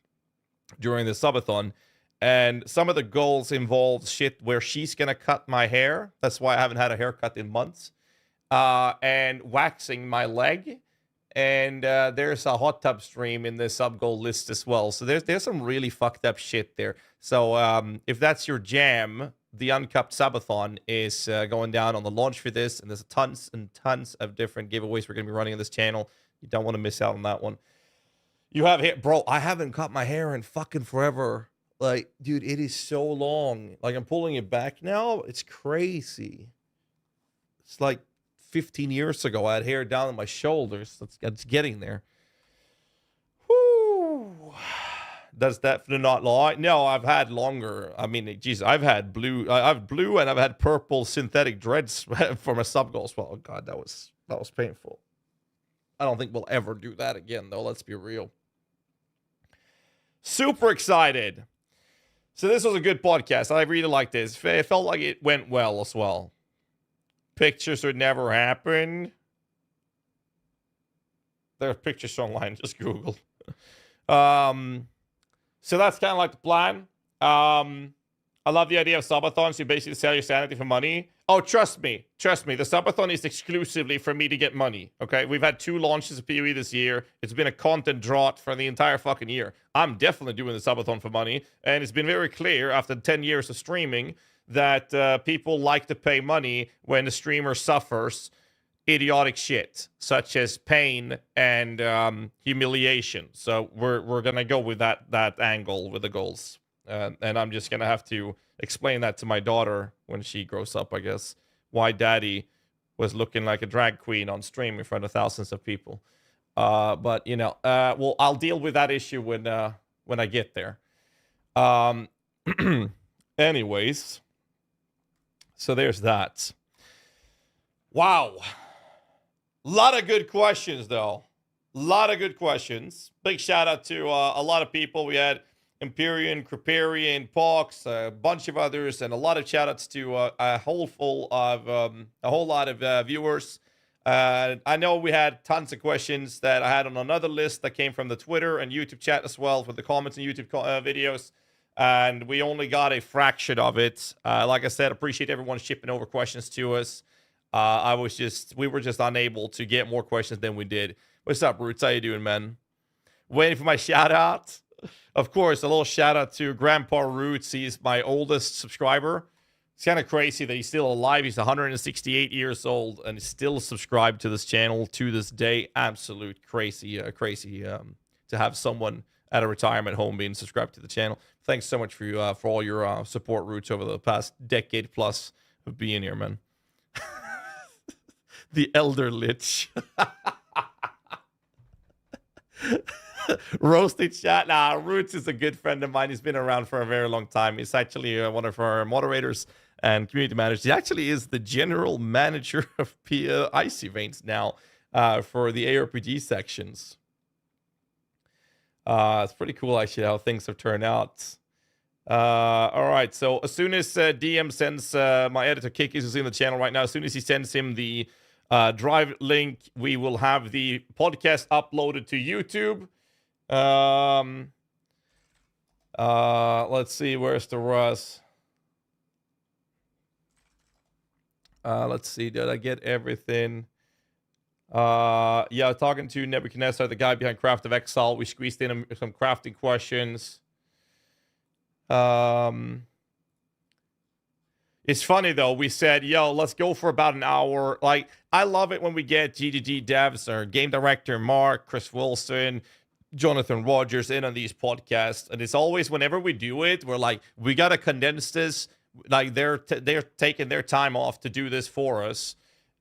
during the subathon. And some of the goals involve shit where she's going to cut my hair. That's why I haven't had a haircut in months. And waxing my leg. And there's a hot tub stream in the sub goal list as well. So there's some really fucked up shit there. So if that's your jam, the Uncapped Subathon is going down on the launch for this. And there's tons and tons of different giveaways we're going to be running on this channel. You don't want to miss out on that one. You have hair. Bro, I haven't cut my hair in fucking forever. Like, dude, it is so long. Like, I'm pulling it back now. It's crazy. It's like 15 years ago. I had hair down on my shoulders. It's getting there. Whoo. Does definitely not lie. No, I've had longer. I mean, geez, I've had blue. I've blue and I've had purple synthetic dreads for my sub goal as well. Oh god, that was painful. I don't think we'll ever do that again, though. Let's be real. Super excited. So this was a good podcast. I really liked this. It felt like it went well as well. Pictures would never happen. There are pictures online. Just Google. So that's kind of like the plan. I love the idea of subathons. You basically sell your sanity for money. Oh, trust me. The subathon is exclusively for me to get money. Okay, we've had 2 launches of PoE this year. It's been a content drought for the entire fucking year. I'm definitely doing the subathon for money, and it's been very clear after 10 years of streaming that people like to pay money when the streamer suffers idiotic shit, such as pain and humiliation. So we're gonna go with that angle with the goals. And I'm just going to have to explain that to my daughter when she grows up, I guess. Why daddy was looking like a drag queen on stream in front of thousands of people. But, you know, well, I'll deal with that issue when I get there. Anyways. So there's that. Wow. Lot of good questions, though. Lot of good questions. Big shout out to a lot of people. We had Empyrean, Creparian, Pox, a bunch of others, and a lot of shout-outs to a whole lot of viewers. I know we had tons of questions that I had on another list that came from the Twitter and YouTube chat as well for the comments and YouTube videos, and we only got a fraction of it. Like I said, appreciate everyone shipping over questions to us. We were just unable to get more questions than we did. What's up, Roots? How you doing, man? Waiting for my shout-out. Of course, a little shout out to Grandpa Roots. He's my oldest subscriber. It's kind of crazy that he's still alive. He's 168 years old and is still subscribed to this channel to this day. Absolute crazy to have someone at a retirement home being subscribed to the channel. Thanks so much for all your support, Roots, over the past decade plus of being here, man. The Elder Lich. Roasted chat. Nah, Roots is a good friend of mine. He's been around for a very long time. He's actually one of our moderators and community managers. He actually is the general manager of Icy Veins now for the ARPG sections. It's pretty cool, actually, how things have turned out. All right, so as soon as DM sends my editor, Kikis, who's in the channel right now, as soon as he sends him the drive link, we will have the podcast uploaded to YouTube. Let's see, where's the Russ? Let's see, did I get everything? Yeah, talking to Nebuchadnezzar, the guy behind Craft of Exile. We squeezed in some crafting questions. It's funny, though. We said, yo, let's go for about an hour. Like, I love it when we get GGG devs or game director Mark, Chris Wilson, Jonathan Rogers in on these podcasts. And it's always, whenever we do it, we're like, we got to condense this. Like, they're taking their time off to do this for us.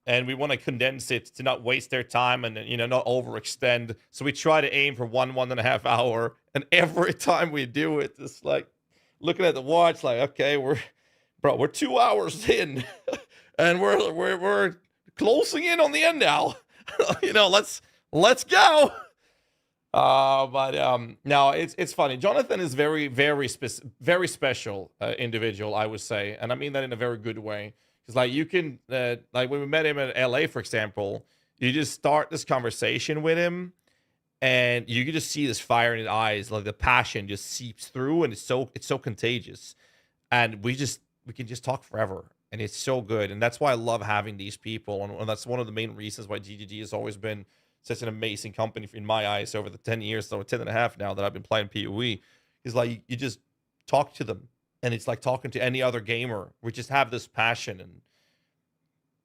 And we want to condense it to not waste their time and, you know, not overextend. So we try to aim for 1.5 hour. And every time we do it, it's like looking at the watch, like, okay, we're 2 hours in, and we're closing in on the end now. You know, let's go. No, it's funny. Jonathan is very special individual, I would say, and I mean that in a very good way. Because like you can like when we met him at LA, for example, you just start this conversation with him, and you can just see this fire in his eyes, like the passion just seeps through, and it's so contagious, and we can just talk forever, and it's so good. And that's why I love having these people, and that's one of the main reasons why GGG has always been such an amazing company in my eyes over the 10 years, so 10 and a half now that I've been playing PoE. Is like you just talk to them, and it's like talking to any other gamer. We just have this passion and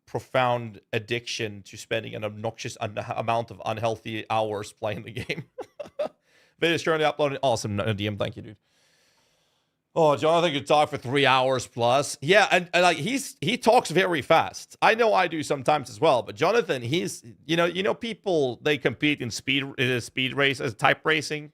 profound addiction to spending an obnoxious amount of unhealthy hours playing the game. Video's currently uploading. Awesome, DM. Thank you, dude. Oh, Jonathan could talk for 3 hours plus. Yeah, and like he talks very fast. I know I do sometimes as well, but Jonathan, he's you know people, they compete in speed race as type racing.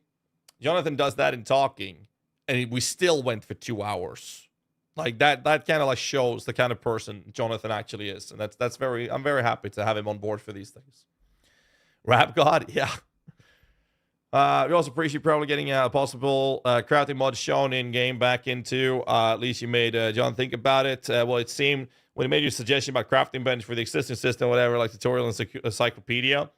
Jonathan does that in talking, and we still went for 2 hours. Like that kind of like shows the kind of person Jonathan actually is, and I'm very happy to have him on board for these things. Rap God, yeah. We also appreciate probably getting a possible crafting mod shown in game back into. At least you made John think about it. Well, it seemed when he made your suggestion about crafting bench for the existing system, whatever, like tutorial and encyclopedia.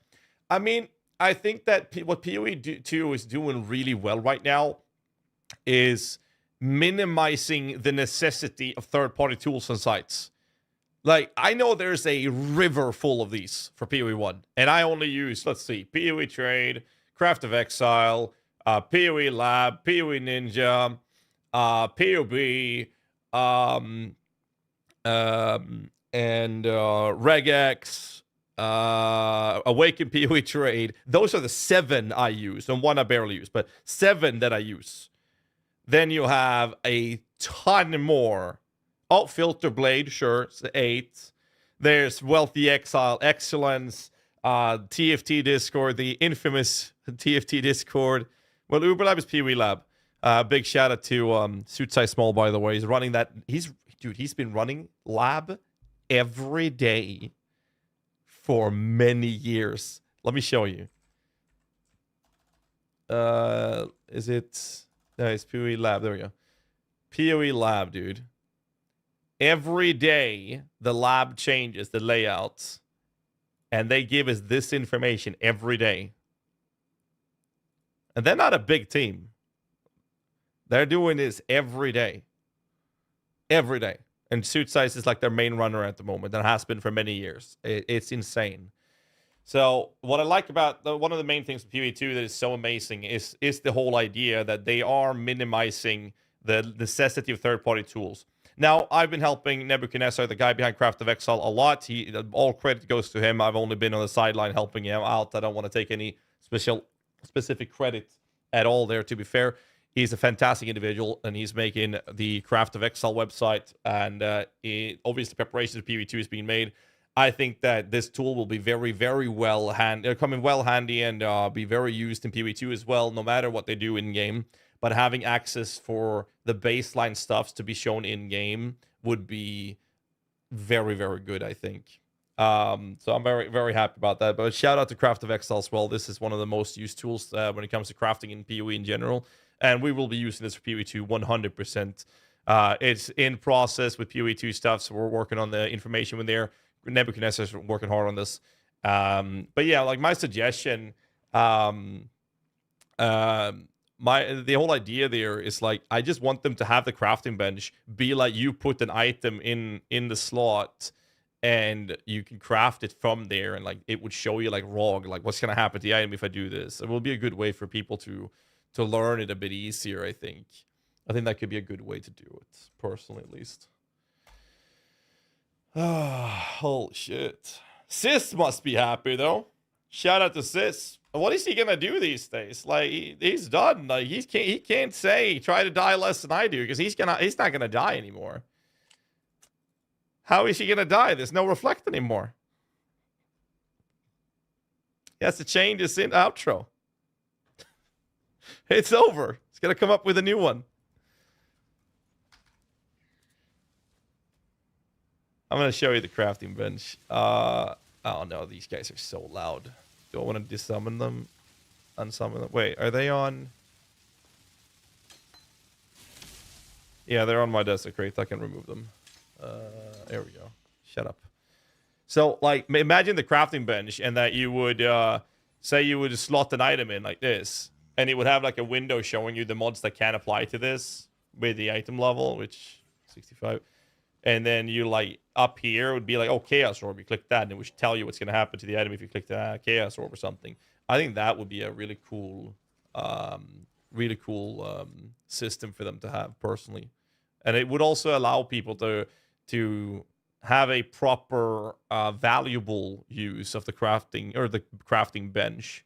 I mean, I think that what PoE 2 is doing really well right now is minimizing the necessity of third-party tools and sites. Like, I know there's a river full of these for PoE 1, and I only use, let's see, PoE Trade, Craft of Exile, PoE Lab, PoE Ninja, PoB, and Regex, Awaken PoE Trade. Those are the 7 I use, and 1 I barely use, but 7 that I use. Then you have a ton more. Oh, Filter Blade, sure, it's 8. There's Wealthy Exile, Excellence, TFT Discord, the infamous TFT Discord. Well, Uber Lab is PoE Lab. Big shout out to Suit Size Small, by the way. He's running that. He's been running Lab every day for many years. Let me show you. Is it? No, it's PoE Lab. There we go. PoE Lab, dude. Every day, the lab changes the layouts, and they give us this information every day. And they're not a big team. They're doing this every day. Every day. And Suit Size is like their main runner at the moment, and has been for many years. It's insane. So what I like about one of the main things with PoE 2 that is so amazing is the whole idea that they are minimizing the necessity of third-party tools. Now, I've been helping Nebuchadnezzar, the guy behind Craft of Exile, a lot. All credit goes to him. I've only been on the sideline helping him out. I don't want to take any specific credit at all there, to be fair. He's a fantastic individual, and he's making the Craft of Exile website, and obviously preparations of PoE 2 is being made. I think that this tool will be very, very well handy and be very used in PoE 2 as well, no matter what they do in-game. But having access for the baseline stuffs to be shown in-game would be very, very good, I think. So I'm very, very happy about that. But shout out to Craft of Exile as well. This is one of the most used tools when it comes to crafting in PoE in general. And we will be using this for PoE 2 100%. It's in process with PoE 2 stuff, so we're working on the information when there. Nebuchadnezzar's working hard on this. But yeah, like my suggestion, the whole idea there is like I just want them to have the crafting bench be like you put an item in the slot and you can craft it from there, and like it would show you like raw, like what's gonna happen to the item if I do this. It will be a good way for people to learn it a bit easier. I think that could be a good way to do it, personally at least. Holy shit. Sis must be happy though. Shout out to Sis. What is he gonna do these days? Like he's done. Like he can't say try to die less than I do, because he's not gonna die anymore. How is he gonna die? There's no reflect anymore. He has to change his outro. It's over. He's gonna come up with a new one. I'm gonna show you the crafting bench. Oh no, these guys are so loud. Do I want to desummon them? Unsummon them? Wait, are they on? Yeah, they're on my desecrate. I can remove them. There we go. Shut up. So, like, imagine the crafting bench, and that you would say you would slot an item in like this, and it would have like a window showing you the mods that can apply to this with the item level, which 65. And then you like up here would be like, oh, Chaos Orb. You click that, and it would tell you what's going to happen to the item if you click the Chaos Orb or something. I think that would be a really cool system for them to have personally, and it would also allow people to have a proper valuable use of the crafting bench,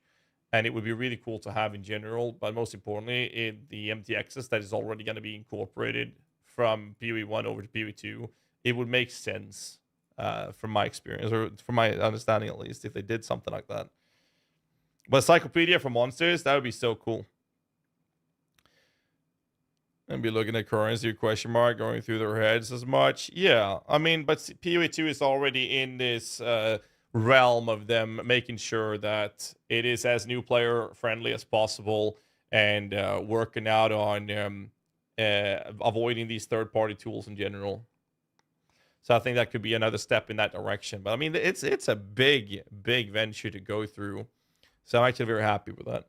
and it would be really cool to have in general. But most importantly, in the MTXs that is already going to be incorporated from PoE 1 over to PoE 2, it would make sense from my experience, or from my understanding at least, if they did something like that. But Encyclopedia for monsters, that would be so cool. And be looking at currency question mark going through their heads as much. Yeah, I mean, but PoE 2 is already in this realm of them making sure that it is as new player friendly as possible and working out on avoiding these third-party tools in general. So I think that could be another step in that direction. But I mean, it's a big venture to go through. So I'm actually very happy with that.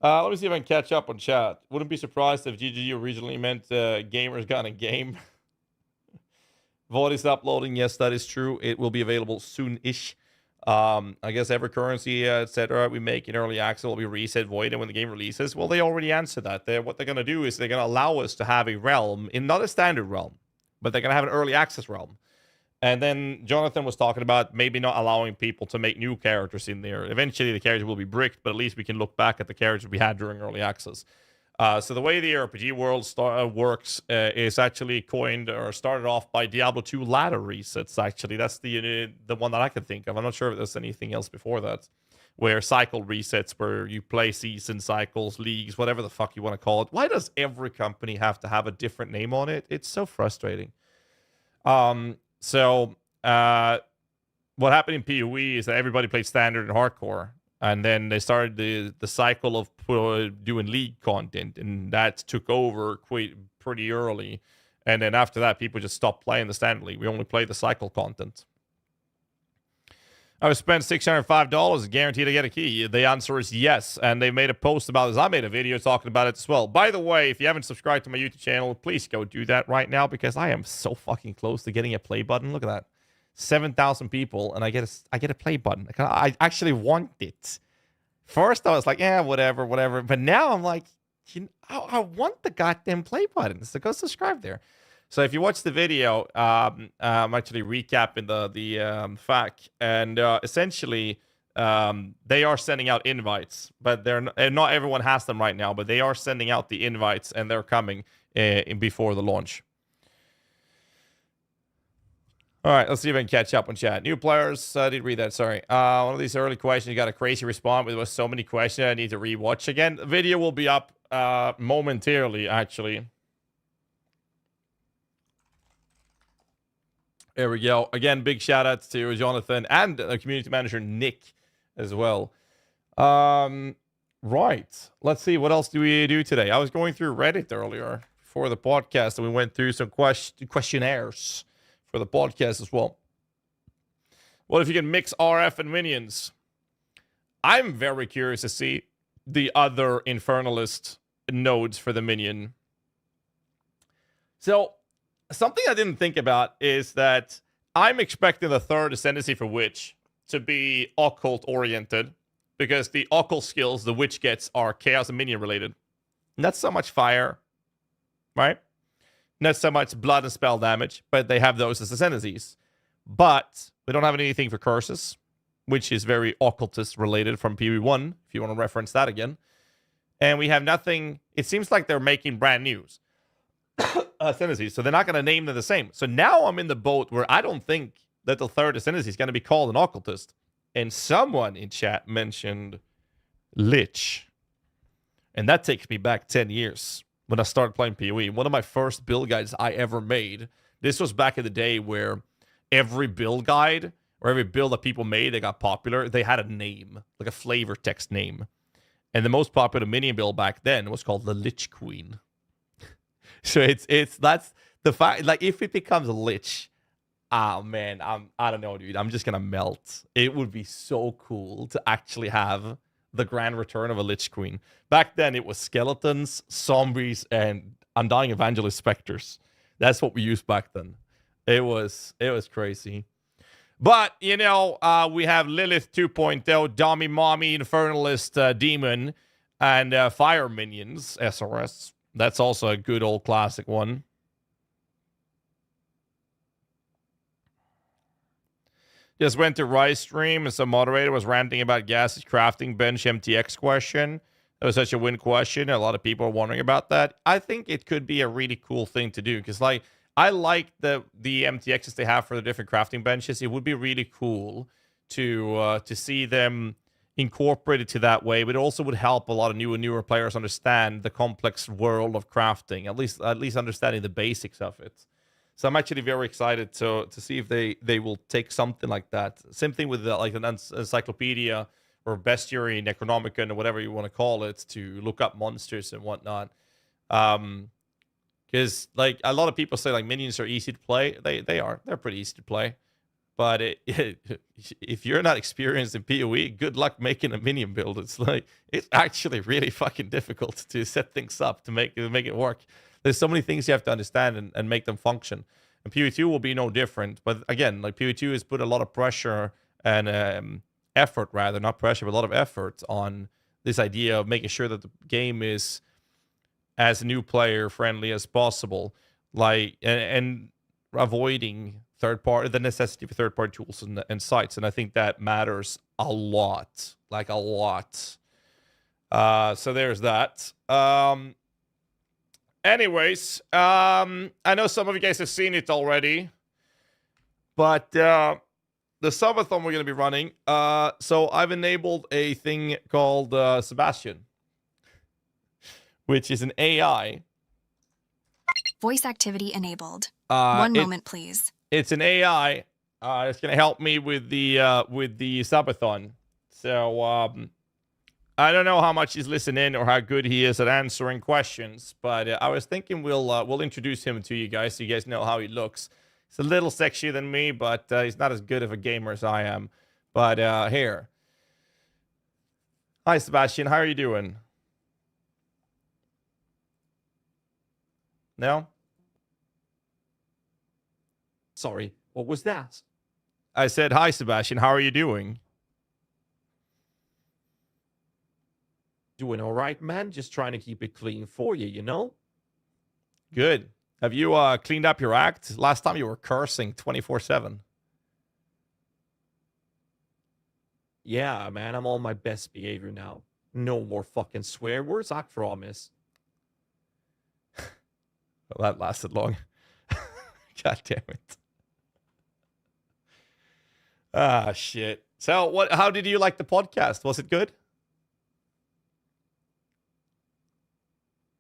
Let me see if I can catch up on chat. Wouldn't be surprised if GGG originally meant gamers got a game. Void is uploading. Yes, that is true. It will be available soon-ish. I guess every currency, etc. we make in early access will be reset void when the game releases. Well, they already answered that. What they're going to do is they're going to allow us to have a realm, in not a standard realm, but they're going to have an early access realm. And then Jonathan was talking about maybe not allowing people to make new characters in there. Eventually, the characters will be bricked, but at least we can look back at the characters we had during early access. So the way the RPG world works is actually coined or started off by Diablo 2 ladder resets, actually. That's the one that I can think of. I'm not sure if there's anything else before that. Where cycle resets, where you play season cycles, leagues, whatever the fuck you want to call it. Why does every company have to have a different name on it? It's so frustrating. So what happened in PoE is that everybody played standard and hardcore, and then they started the cycle of doing league content, and that took over pretty early. And then after that, people just stopped playing the standard league. We only play the cycle content. I would spend $605 guaranteed to get a key. The answer is yes, and they made a post about this. I made a video talking about it as well. By the way, if you haven't subscribed to my YouTube channel, please go do that right now because I am so fucking close to getting a play button. Look at that. 7,000 people, and I get a play button. I actually want it. First, I was like, yeah, whatever. But now I'm like, I want the goddamn play button. So go subscribe there. So if you watch the video, I'm actually recapping the FAQ, and essentially they are sending out invites, but not everyone has them right now. But they are sending out the invites, and they're coming before the launch. All right, let's see if I can catch up on chat. New players, I did read that, sorry. One of these early questions, you got a crazy response, but there was so many questions I need to rewatch again. The video will be up momentarily, actually. There we go. Again, big shout outs to Jonathan and community manager Nick as well. Right. Let's see. What else do we do today? I was going through Reddit earlier for the podcast, and we went through some questionnaires for the podcast as well. What if you can mix RF and minions? I'm very curious to see the other Infernalist nodes for the minion. So, something I didn't think about is that I'm expecting the third Ascendency for Witch to be occult-oriented, because the occult skills the Witch gets are Chaos and Minion related. Not so much fire, right? Not so much blood and spell damage, but they have those as Ascendencies. But we don't have anything for curses, which is very occultist related from PoE 1, if you want to reference that again. And we have nothing. It seems like they're making brand news Ascendancy, so they're not going to name them the same. So now I'm in the boat where I don't think that the third Ascendancy is going to be called an occultist. And someone in chat mentioned Lich. And that takes me back 10 years when I started playing PoE. One of my first build guides I ever made. This was back in the day where every build guide or every build that people made that got popular, they had a name, like a flavor text name. And the most popular minion build back then was called the Lich Queen. So that's the fact. Like, if it becomes a Lich, oh man, I don't know, dude. I'm just gonna melt. It would be so cool to actually have the grand return of a Lich Queen. Back then, it was skeletons, zombies, and Undying Evangelist specters. That's what we used back then. It was crazy. But, you know, we have Lilith 2.0, Dummy Mommy, Infernalist Demon, and Fire Minions, SRS. That's also a good old classic one. Just went to Rice stream, and some moderator was ranting about GHAZZY's crafting bench MTX question. That was such a win question. A lot of people are wondering about that. I think it could be a really cool thing to do, because, like, I like the MTXs they have for the different crafting benches. It would be really cool to see them, incorporate it to that way, but it also would help a lot of newer players understand the complex world of crafting, at least understanding the basics of it. So I'm actually very excited to see if they will take something like that. Same thing with like an encyclopedia or bestiary, Necronomicon, or whatever you want to call it, to look up monsters and whatnot. Because like a lot of people say like minions are easy to play. They're pretty easy to play. But if you're not experienced in PoE, good luck making a minion build. It's actually really fucking difficult to set things up to make it work. There's so many things you have to understand and make them function. And PoE2 will be no different. But again, like PoE2 has put a lot of pressure and effort, rather, not pressure, but a lot of effort on this idea of making sure that the game is as new player friendly as possible, like and avoiding the necessity for third-party tools and sites. And I think that matters a lot, like a lot. So there's that. Anyways, I know some of you guys have seen it already, but the subathon we're going to be running, so I've enabled a thing called Sebastian, which is an AI. Voice activity enabled. One moment, please. It's an AI. It's going to help me with the subathon. So I don't know how much he's listening or how good he is at answering questions, but I was thinking we'll introduce him to you guys so you guys know how he looks. He's a little sexier than me, but he's not as good of a gamer as I am. But here. Hi, Sebastian. How are you doing? No? Sorry, what was that? I said, hi, Sebastian. How are you doing? Doing all right, man. Just trying to keep it clean for you, you know? Good. Have you cleaned up your act? Last time you were cursing 24/7. Yeah, man. I'm on my best behavior now. No more fucking swear words, I promise. Well, that lasted long. God damn it. Ah, shit. So, how did you like the podcast? Was it good?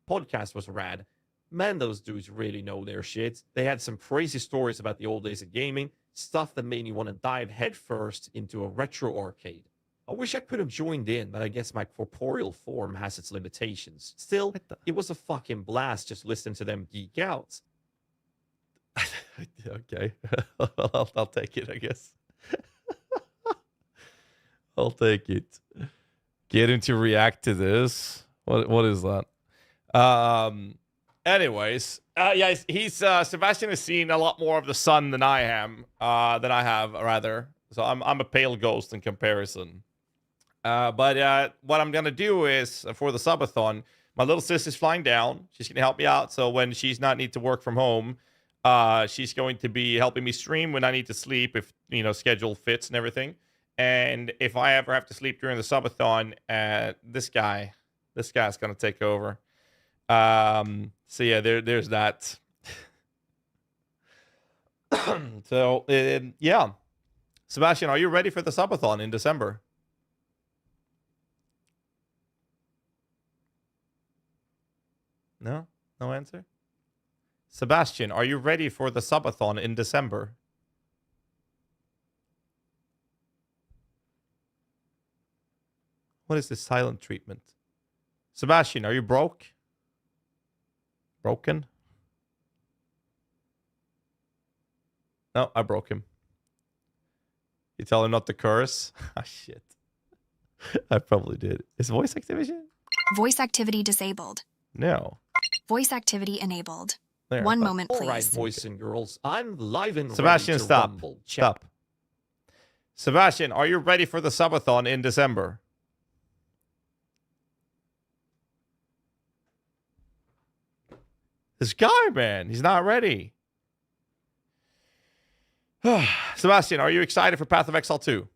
Podcast was rad. Man, those dudes really know their shit. They had some crazy stories about the old days of gaming, stuff that made me want to dive headfirst into a retro arcade. I wish I could have joined in, but I guess my corporeal form has its limitations. Still, it was a fucking blast just listening to them geek out. Okay. I'll take it, I guess. I'll take it. Get him to react to this. What is that? Anyways, yeah, he's Sebastian has seen a lot more of the sun than I have, rather. So I'm a pale ghost in comparison. But what I'm gonna do is for the subathon, my little sister's flying down. She's gonna help me out. So when she's not need to work from home, she's going to be helping me stream when I need to sleep, if schedule fits and everything. And if I ever have to sleep during the subathon, this guy's gonna take over. So yeah, there's that. So yeah, Sebastian, are you ready for the subathon in December? No answer. Sebastian, are you ready for the subathon in December? What is this silent treatment? Sebastian, are you broke? Broken? No, I broke him. You tell him not to curse? Ah, shit. I probably did. Is voice activation? Voice activity disabled. No. Voice activity enabled. There, One moment, please. All right, boys and girls. I'm live and Sebastian, ready to stop. rumble. Stop. Sebastian, are you ready for the subathon in December? This guy, man, he's not ready. Sebastian, are you excited for Path of Exile 2?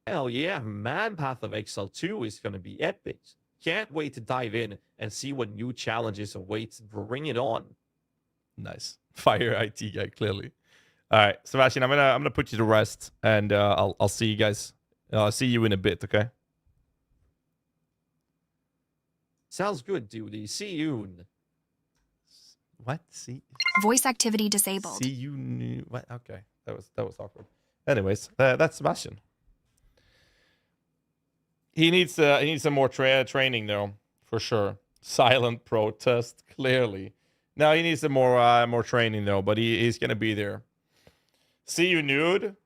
Hell yeah, man. Path of Exile 2 is going to be epic. Can't wait to dive in and see what new challenges await. Bring it on. Nice. Fire IT guy, clearly. All right, Sebastian, I'm gonna put you to rest, and I'll see you guys. I'll see you in a bit, okay? Sounds good, dude. See you. What? See? Voice activity disabled. See you. What? Okay, that was awkward. Anyways, that's Sebastian. He needs some more training though, for sure. Silent protest, clearly. No, he needs some more training though, but he's gonna be there. See you nude.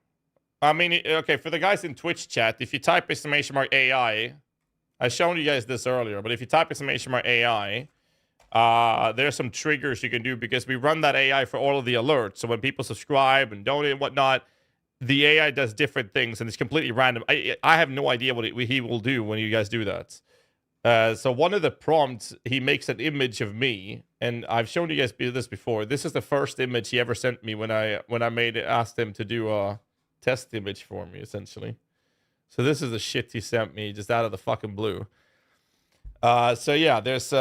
I mean, okay, for the guys in Twitch chat, if you type !AI, I've shown you guys this earlier, but if you type !AI, there's some triggers you can do because we run that AI for all of the alerts. So when people subscribe and donate and whatnot, the AI does different things and it's completely random. I have no idea what he will do when you guys do that. So one of the prompts, he makes an image of me, and I've shown you guys this before. This is the first image he ever sent me when I asked him to do a test image for me, essentially. So this is the shit he sent me just out of the fucking blue. So yeah, there's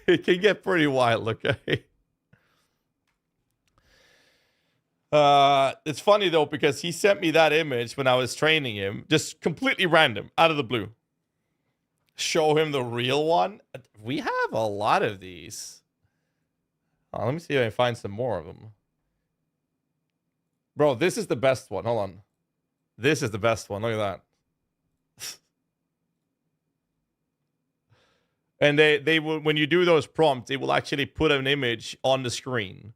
it can get pretty wild, okay? It's funny though because he sent me that image when I was training him, just completely random, out of the blue. Show him the real one. We have a lot of these. Let me see if I can find some more of them. Bro, this is the best one. Hold on. This is the best one. Look at that. And they will, when you do those prompts, it will actually put an image on the screen.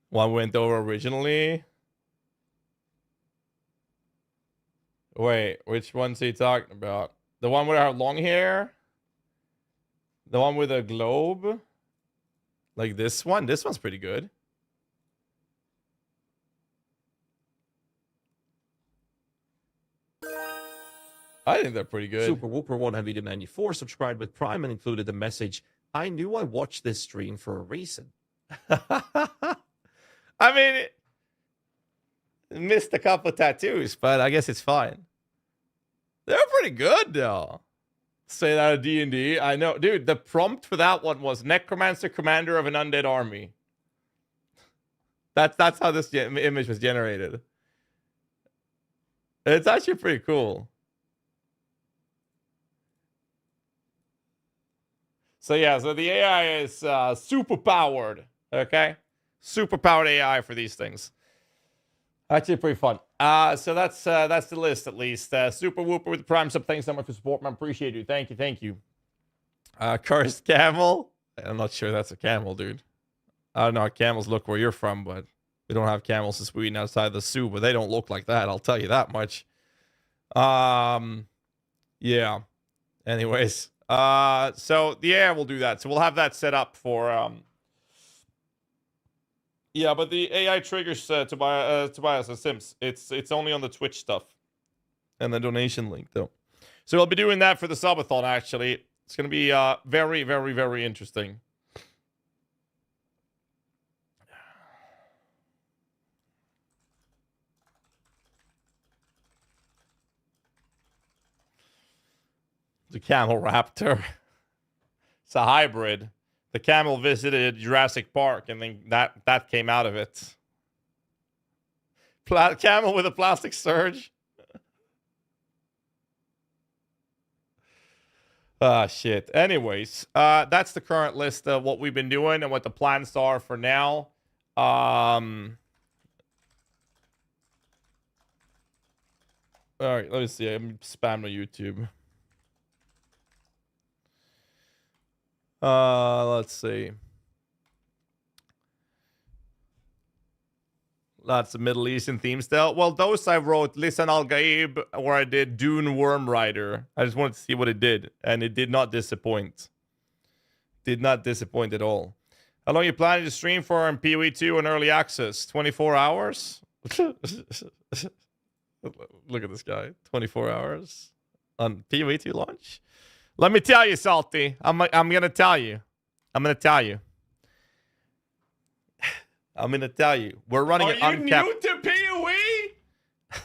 One went over originally. Wait, which one's he talking about? The one with our long hair? The one with a globe? Like this one? This one's pretty good. I think they're pretty good. Super Whooper 194 subscribed with Prime and included the message, I knew I watched this stream for a reason. I mean, missed a couple of tattoos, but I guess it's fine. They're pretty good, though. Say that of D&D. I know. Dude, the prompt for that one was Necromancer, Commander of an Undead Army. That's how this image was generated. It's actually pretty cool. So yeah, so the AI is super powered, okay? Super powered AI for these things. Actually pretty fun. So that's the list at least. Super Whooper with the Prime sub. Thanks so much for support, man. Appreciate you. Thank you. Cursed camel. I'm not sure that's a camel, dude. I don't know how camels look where you're from, but we don't have camels in Sweden outside the zoo, but they don't look like that. I'll tell you that much. Yeah. Anyways. So the AI will do that. So we'll have that set up for yeah, but the AI triggers Tobias and Sims. It's only on the Twitch stuff and the donation link though. So we'll be doing that for the subathon. Actually, it's gonna be very, very, very interesting. The camel raptor. It's a hybrid. The camel visited Jurassic Park, and then that came out of it. Camel with a plastic surge. Shit. Anyways, that's the current list of what we've been doing and what the plans are for now. All right, let me see. I'm spamming my YouTube. Let's see. Lots of Middle Eastern themes still. Well, those I wrote Lisan Al Gaib, where I did Dune Worm Rider. I just wanted to see what it did, and it did not disappoint. Did not disappoint at all. How long are you planning to stream for on PoE 2 and early access? 24 hours? Look at this guy. 24 hours on PoE 2 launch? Let me tell you, Salty. I'm gonna tell you. I'm gonna tell you. We're running an uncapped. Are you new to PoE?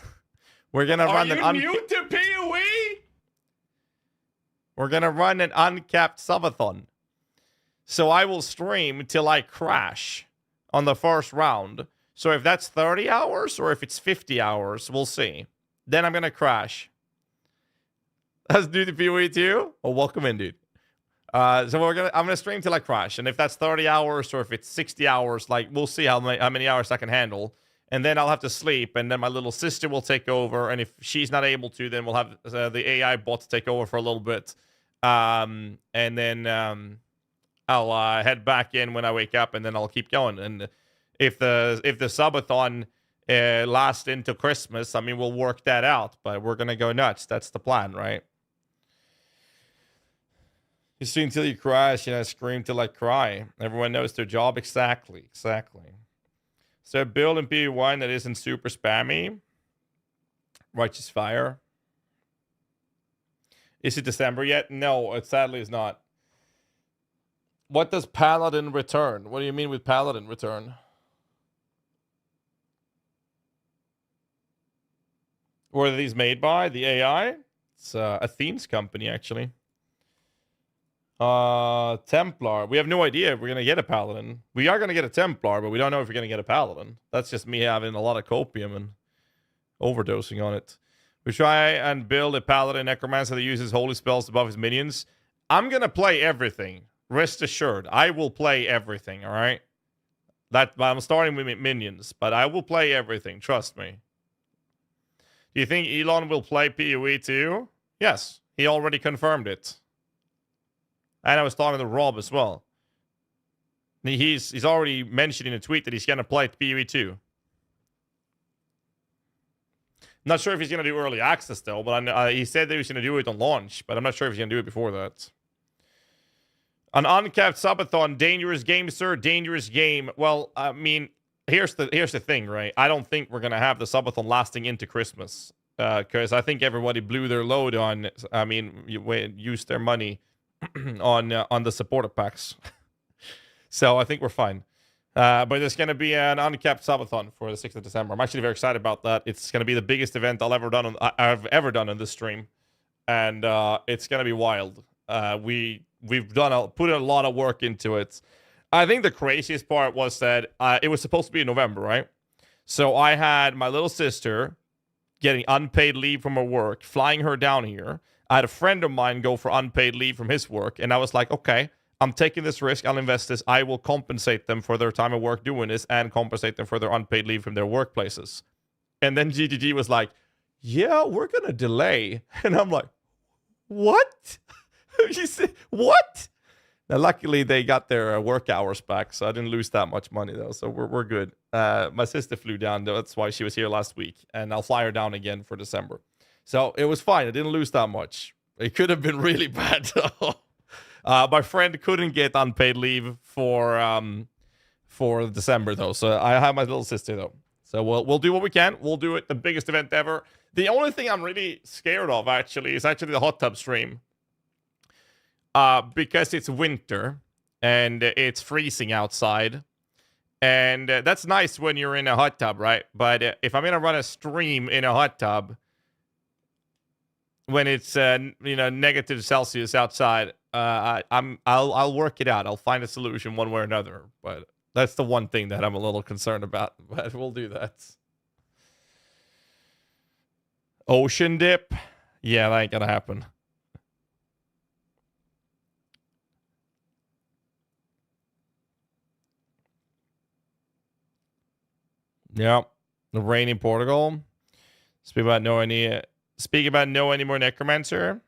We're gonna run an Are you new to PoE? We're gonna run an uncapped subathon. So I will stream till I crash on the first round. So if that's 30 hours or if it's 50 hours, we'll see. Then I'm going to crash. Let's do the PoE too. Oh, welcome in, dude. So I'm gonna stream till I crash, and if that's 30 hours or if it's 60 hours, like we'll see how many hours I can handle, and then I'll have to sleep, and then my little sister will take over, and if she's not able to, then we'll have the AI bot take over for a little bit, and then I'll head back in when I wake up, and then I'll keep going. And if the subathon lasts into Christmas, I mean we'll work that out, but we're gonna go nuts. That's the plan, right? You stream till you crash, and I scream till I cry. Everyone knows their job. Exactly. So build in PE1 that isn't super spammy. Righteous Fire. Is it December yet? No, it sadly is not. What does Paladin return? What do you mean with Paladin return? Were these made by the AI? It's Athene's company, actually. Templar. We have no idea if we're gonna get a Paladin. We are gonna get a Templar, but we don't know if we're gonna get a Paladin. That's just me having a lot of copium and overdosing on it. We try and build a Paladin Necromancer that uses holy spells above his minions. I'm gonna play everything. Rest assured, I will play everything. All right. I'm starting with minions, but I will play everything. Trust me. Do you think Elon will play PoE too? Yes, he already confirmed it. And I was talking to Rob as well. He's already mentioned in a tweet that he's going to play PoE 2. Not sure if he's going to do early access, though. But he said that he was going to do it on launch. But I'm not sure if he's going to do it before that. An uncapped subathon. Dangerous game, sir. Dangerous game. Well, I mean, here's the thing, right? I don't think we're going to have the subathon lasting into Christmas. Because I think everybody blew their load on... I mean, used their money... on the supporter packs. So I think we're fine. But there's going to be an uncapped subathon for the 6th of December. I'm actually very excited about that. It's going to be the biggest event I've ever done on this stream. And it's going to be wild. We've put a lot of work into it. I think the craziest part was that it was supposed to be in November, right? So I had my little sister getting unpaid leave from her work, flying her down here. I had a friend of mine go for unpaid leave from his work, and I was like, okay, I'm taking this risk. I'll invest this. I will compensate them for their time of work doing this and compensate them for their unpaid leave from their workplaces. And then GGG was like, yeah, we're going to delay. And I'm like, what? She said, what? Now, luckily, they got their work hours back, so I didn't lose that much money, though. So we're good. My sister flew down. That's why she was here last week. And I'll fly her down again for December. So it was fine. I didn't lose that much. It could have been really bad. My friend couldn't get unpaid leave for December, though. So I have my little sister, though. So we'll do what we can. We'll do it the biggest event ever. The only thing I'm really scared of, actually, is actually the hot tub stream. Because it's winter and it's freezing outside. And that's nice when you're in a hot tub, right? But if I'm going to run a stream in a hot tub, when it's negative Celsius outside, I'll work it out. I'll find a solution one way or another. But that's the one thing that I'm a little concerned about. But we'll do that. Ocean dip? Yeah, that ain't gonna happen. Yeah, the rain in Portugal. Speak about no any more necromancer.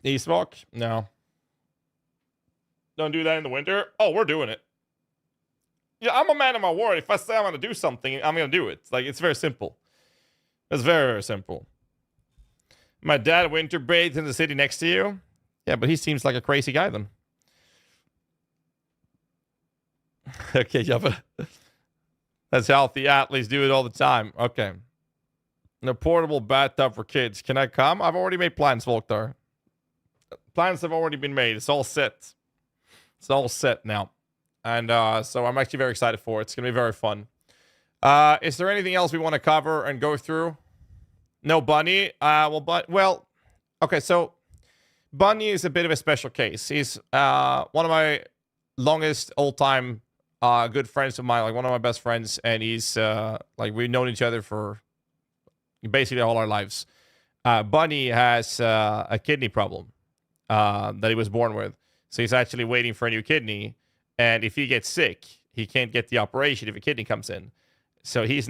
E-smoke? No. Don't do that in the winter. Oh, we're doing it. Yeah, I'm a man of my word. If I say I'm gonna do something, I'm gonna do it. It's very simple. It's very, very simple. My dad winter bathed in the city next to you. Yeah, but he seems like a crazy guy then. Okay, Java. That's healthy. Athletes do it all the time. Okay. A portable bathtub for kids. Can I come? I've already made plans, Volktar. Plans have already been made. It's all set. It's all set now. And so I'm actually very excited for it. It's going to be very fun. Is there anything else we want to cover and go through? No Bunny? Okay, so Bunny is a bit of a special case. He's one of my longest all-time good friends of mine, like one of my best friends, and he's like we've known each other for basically all our lives. Bunny has a kidney problem that he was born with, so he's actually waiting for a new kidney. And if he gets sick, he can't get the operation if a kidney comes in. So he's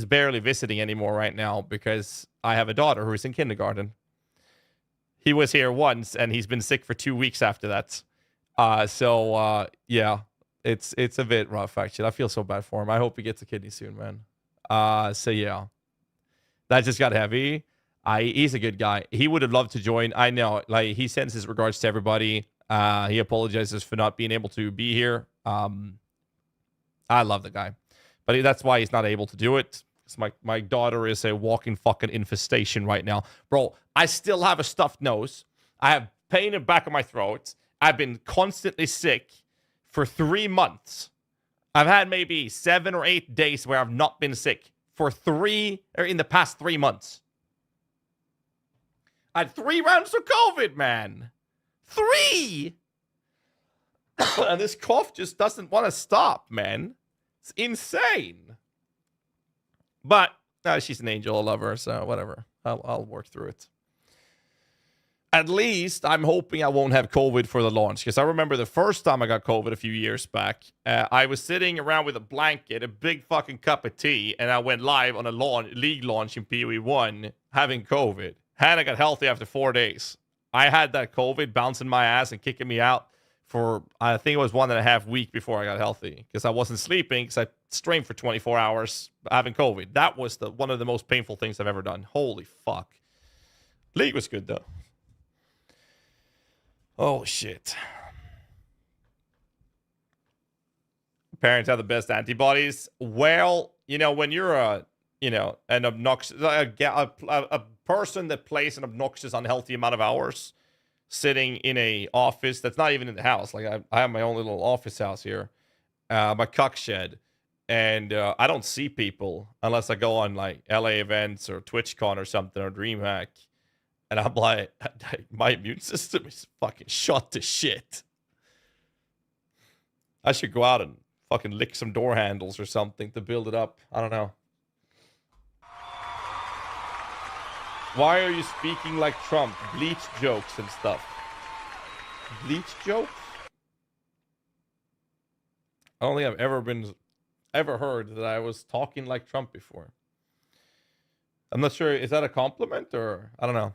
barely visiting anymore right now because I have a daughter who is in kindergarten. He was here once, and he's been sick for 2 weeks after that. Yeah, it's a bit rough, actually. I feel so bad for him. I hope he gets a kidney soon, man. So yeah, that just got heavy. He's a good guy. He would have loved to join. I know. Like, he sends his regards to everybody. He apologizes for not being able to be here. I love the guy, but that's why he's not able to do it. My daughter is a walking fucking infestation right now. Bro, I still have a stuffed nose. I have pain in the back of my throat. I've been constantly sick for 3 months. I've had maybe 7 or 8 days where I've not been sick in the past 3 months. I had 3 rounds of COVID, man. 3! And this cough just doesn't want to stop, man. It's insane. But she's an angel. I love her, so whatever. I'll work through it. At least I'm hoping I won't have COVID for the launch, because I remember the first time I got COVID a few years back. I was sitting around with a blanket, a big fucking cup of tea, and I went live on a league launch in PoE 1 having COVID. And I got healthy after 4 days. I had that COVID bouncing my ass and kicking me out for, I think it was 1.5 weeks before I got healthy, because I wasn't sleeping because I streamed for 24 hours having COVID. That was one of the most painful things I've ever done. Holy fuck. League was good, though. Oh, shit. Parents have the best antibodies. Well, when you're an obnoxious, a person that plays an obnoxious, unhealthy amount of hours sitting in a office that's not even in the house. Like, I have my own little office house here, my cuck shed, and I don't see people unless I go on like LA events or TwitchCon or something or DreamHack, and I'm like, my immune system is fucking shot to shit. I should go out and fucking lick some door handles or something to build it up. I don't know. Why are you speaking like Trump? Bleach jokes and stuff. Bleach jokes? I don't think I've ever heard that I was talking like Trump before. I'm not sure. Is that a compliment or I don't know.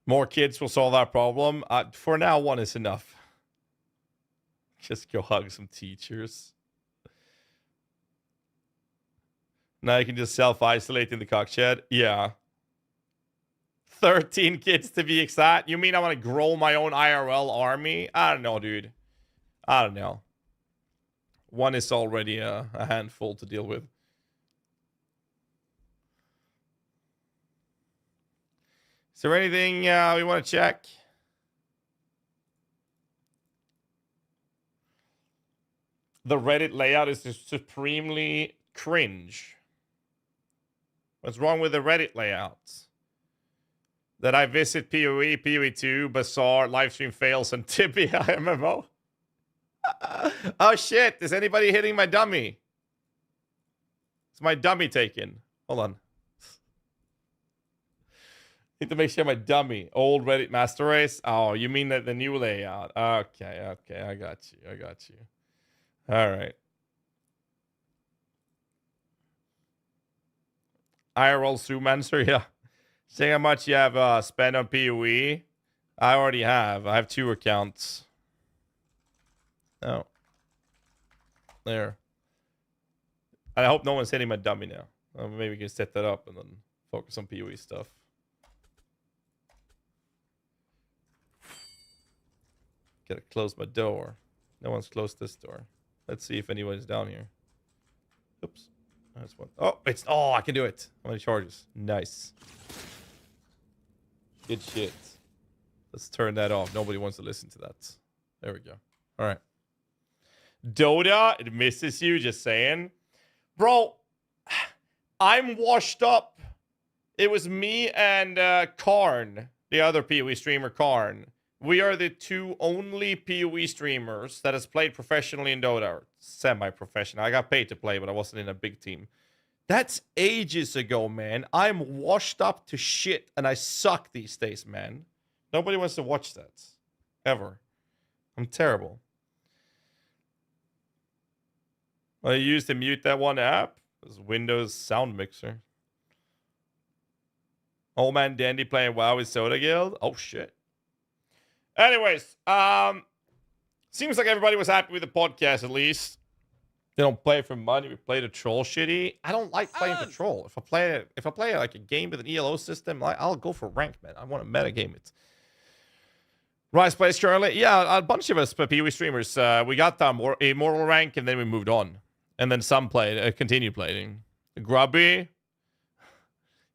More kids will solve that problem. For now, 1 is enough. Just go hug some teachers. Now you can just self-isolate in the cock shed. Yeah. 13 kids to be exact. You mean I want to grow my own IRL army? I don't know, dude. I don't know. 1 is already a handful to deal with. Is there anything we want to check? The Reddit layout is just supremely cringe. What's wrong with the Reddit layouts? That I visit PoE, PoE 2, Bazaar, livestream fails, and Tibia MMO. Oh shit, is anybody hitting my dummy? Is my dummy taken? Hold on. Need to make sure my dummy. Old Reddit master race. Oh, you mean that the new layout? Okay, I got you. All right. IRL Zoomancer, yeah. Say how much you have spent on PoE. I already have. I have 2 accounts. Oh. There. I hope no one's hitting my dummy now. Maybe we can set that up and then focus on PoE stuff. Gotta close my door. No one's closed this door. Let's see if anyone's down here. Oops. That's one. Oh, I can do it. How many charges? Nice. Good shit. Let's turn that off. Nobody wants to listen to that. There we go. All right. Dota, it misses you, just saying. Bro, I'm washed up. It was me and Karn, the other PoE streamer Karn. We are the two only PoE streamers that has played professionally in Dota. Or semi-professional. I got paid to play, but I wasn't in a big team. That's ages ago, man. I'm washed up to shit, and I suck these days, man. Nobody wants to watch that. Ever. I'm terrible. I used to mute that one app. It was Windows Sound Mixer. Old man Dandy playing WoW with Soda Guild. Oh, shit. Anyways, seems like everybody was happy with the podcast, at least. They don't play for money. We play the troll shitty. I don't like playing for troll. If I play like a game with an ELO system, I'll go for rank, man. I want to meta game it. Rise plays currently. Yeah, a bunch of us, PoE streamers. We got the immortal rank, and then we moved on. And then some played, continued playing. Grubby.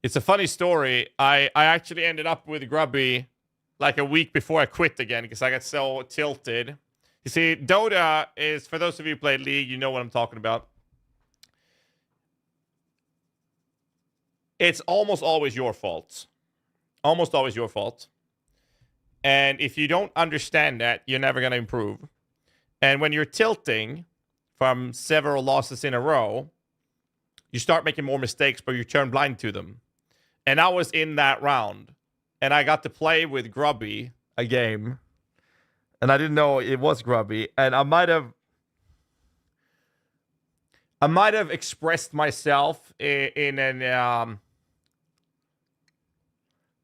It's a funny story. I actually ended up with Grubby like a week before I quit again because I got so tilted. You see, Dota is, for those of you who play League, you know what I'm talking about. It's almost always your fault. Almost always your fault. And if you don't understand that, you're never going to improve. And when you're tilting from several losses in a row, you start making more mistakes, but you turn blind to them. And I was in that round. And I got to play with Grubby a game. And I didn't know it was Grubby. And I might have expressed myself in an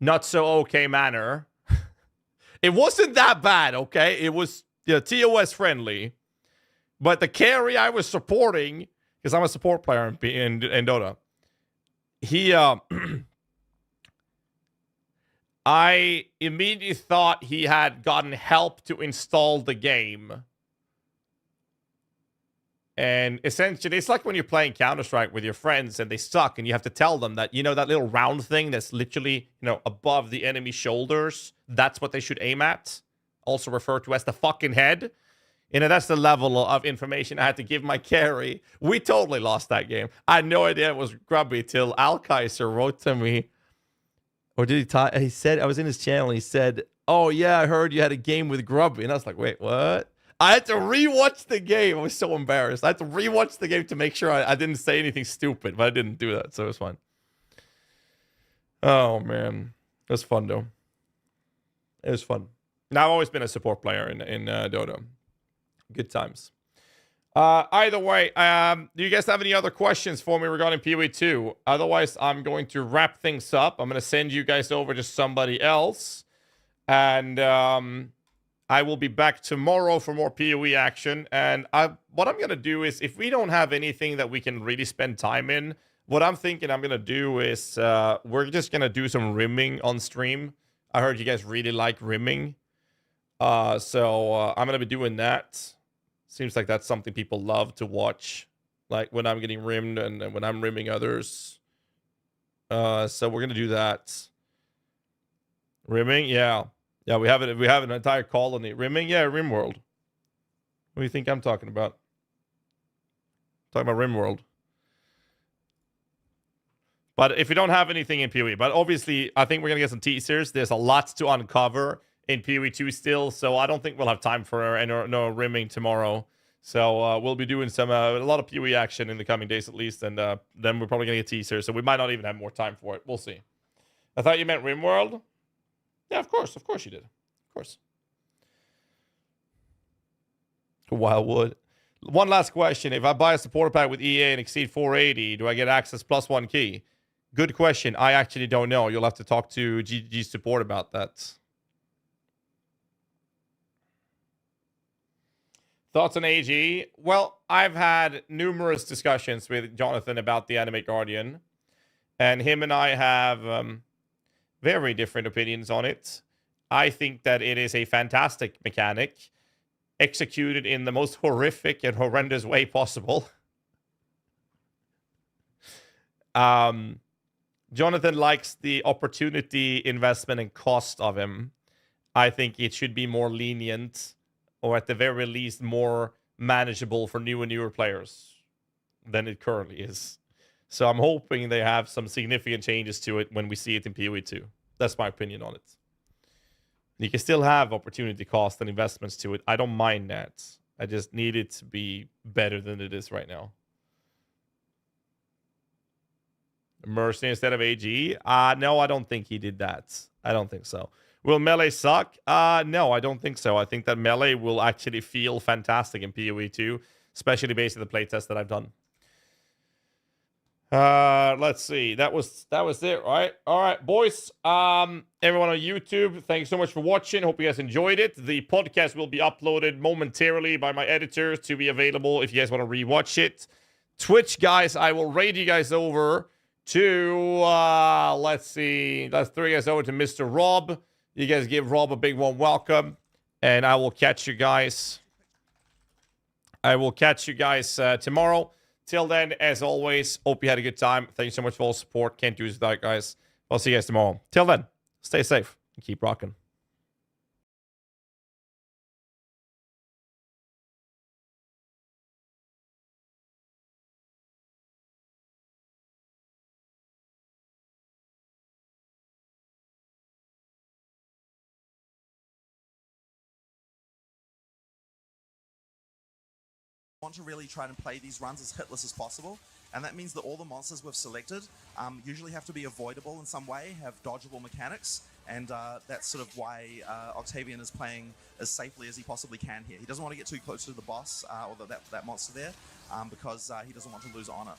not so okay manner. It wasn't that bad, okay? It was TOS friendly. But the carry I was supporting, because I'm a support player in Dota, I immediately thought he had gotten help to install the game. And essentially, it's like when you're playing Counter-Strike with your friends and they suck and you have to tell them that, that little round thing that's literally, above the enemy's shoulders, that's what they should aim at. Also referred to as the fucking head. That's the level of information I had to give my carry. We totally lost that game. I had no idea it was Grubby till Al Kaiser wrote to me. Or did he said, I was in his channel, and he said, oh yeah, I heard you had a game with Grubby. And I was like, wait, what? I had to rewatch the game. I was so embarrassed. I had to rewatch the game to make sure I didn't say anything stupid, but I didn't do that, so it was fine. Oh, man. It was fun, though. It was fun. Now, I've always been a support player in Dota. Good times. Either way, do you guys have any other questions for me regarding PoE 2? Otherwise, I'm going to wrap things up. I'm going to send you guys over to somebody else. And I will be back tomorrow for more PoE action. And what I'm going to do is, if we don't have anything that we can really spend time in, what I'm thinking I'm going to do is we're just going to do some rimming on stream. I heard you guys really like rimming. So I'm going to be doing that. Seems like that's something people love to watch, like when I'm getting rimmed and when I'm rimming others. So we're gonna do that. Rimming, yeah, we have it. We have an entire colony. Rimming, yeah, RimWorld. What do you think I'm talking about? Talking about RimWorld. But if we don't have anything in PoE, but obviously I think we're gonna get some teasers. There's a lot to uncover in PoE 2 still, so I don't think we'll have time for no rimming tomorrow. So we'll be doing a lot of PoE action in the coming days at least, and then we're probably going to get teasers, so we might not even have more time for it. We'll see. I thought you meant RimWorld? Yeah, of course you did. Of course. Wildwood. One last question. If I buy a supporter pack with EA and exceed 480, do I get access plus 1 key? Good question. I actually don't know. You'll have to talk to GG support about that. Thoughts on AG? Well, I've had numerous discussions with Jonathan about the Animate Guardian, and him and I have very different opinions on it. I think that it is a fantastic mechanic, executed in the most horrific and horrendous way possible. Jonathan likes the opportunity, investment, and cost of him. I think it should be more lenient, or at the very least more manageable for new and newer players than it currently is. So I'm hoping they have some significant changes to it when we see it in PoE 2. That's my opinion on it. You can still have opportunity cost and investments to it. I don't mind that. I just need it to be better than it is right now. Mercenary instead of AG? No, I don't think he did that. I don't think so. Will Melee suck? No, I don't think so. I think that Melee will actually feel fantastic in PoE 2, especially based on the playtest that I've done. Let's see. That was it, right? All right, boys. Everyone on YouTube, thank you so much for watching. Hope you guys enjoyed it. The podcast will be uploaded momentarily by my editors to be available if you guys want to rewatch it. Twitch, guys, I will raid you guys over to let's see. Let's throw you guys over to Mr. Rob. You guys give Rob a big warm welcome, and I will catch you guys. Tomorrow. Till then, as always, hope you had a good time. Thank you so much for all the support. Can't do this without guys. I'll see you guys tomorrow. Till then, stay safe and keep rocking. Want to really try and play these runs as hitless as possible, and that means that all the monsters we've selected usually have to be avoidable in some way, have dodgeable mechanics, and that's sort of why Octavian is playing as safely as he possibly can here. He doesn't want to get too close to the boss or that monster there because he doesn't want to lose honor.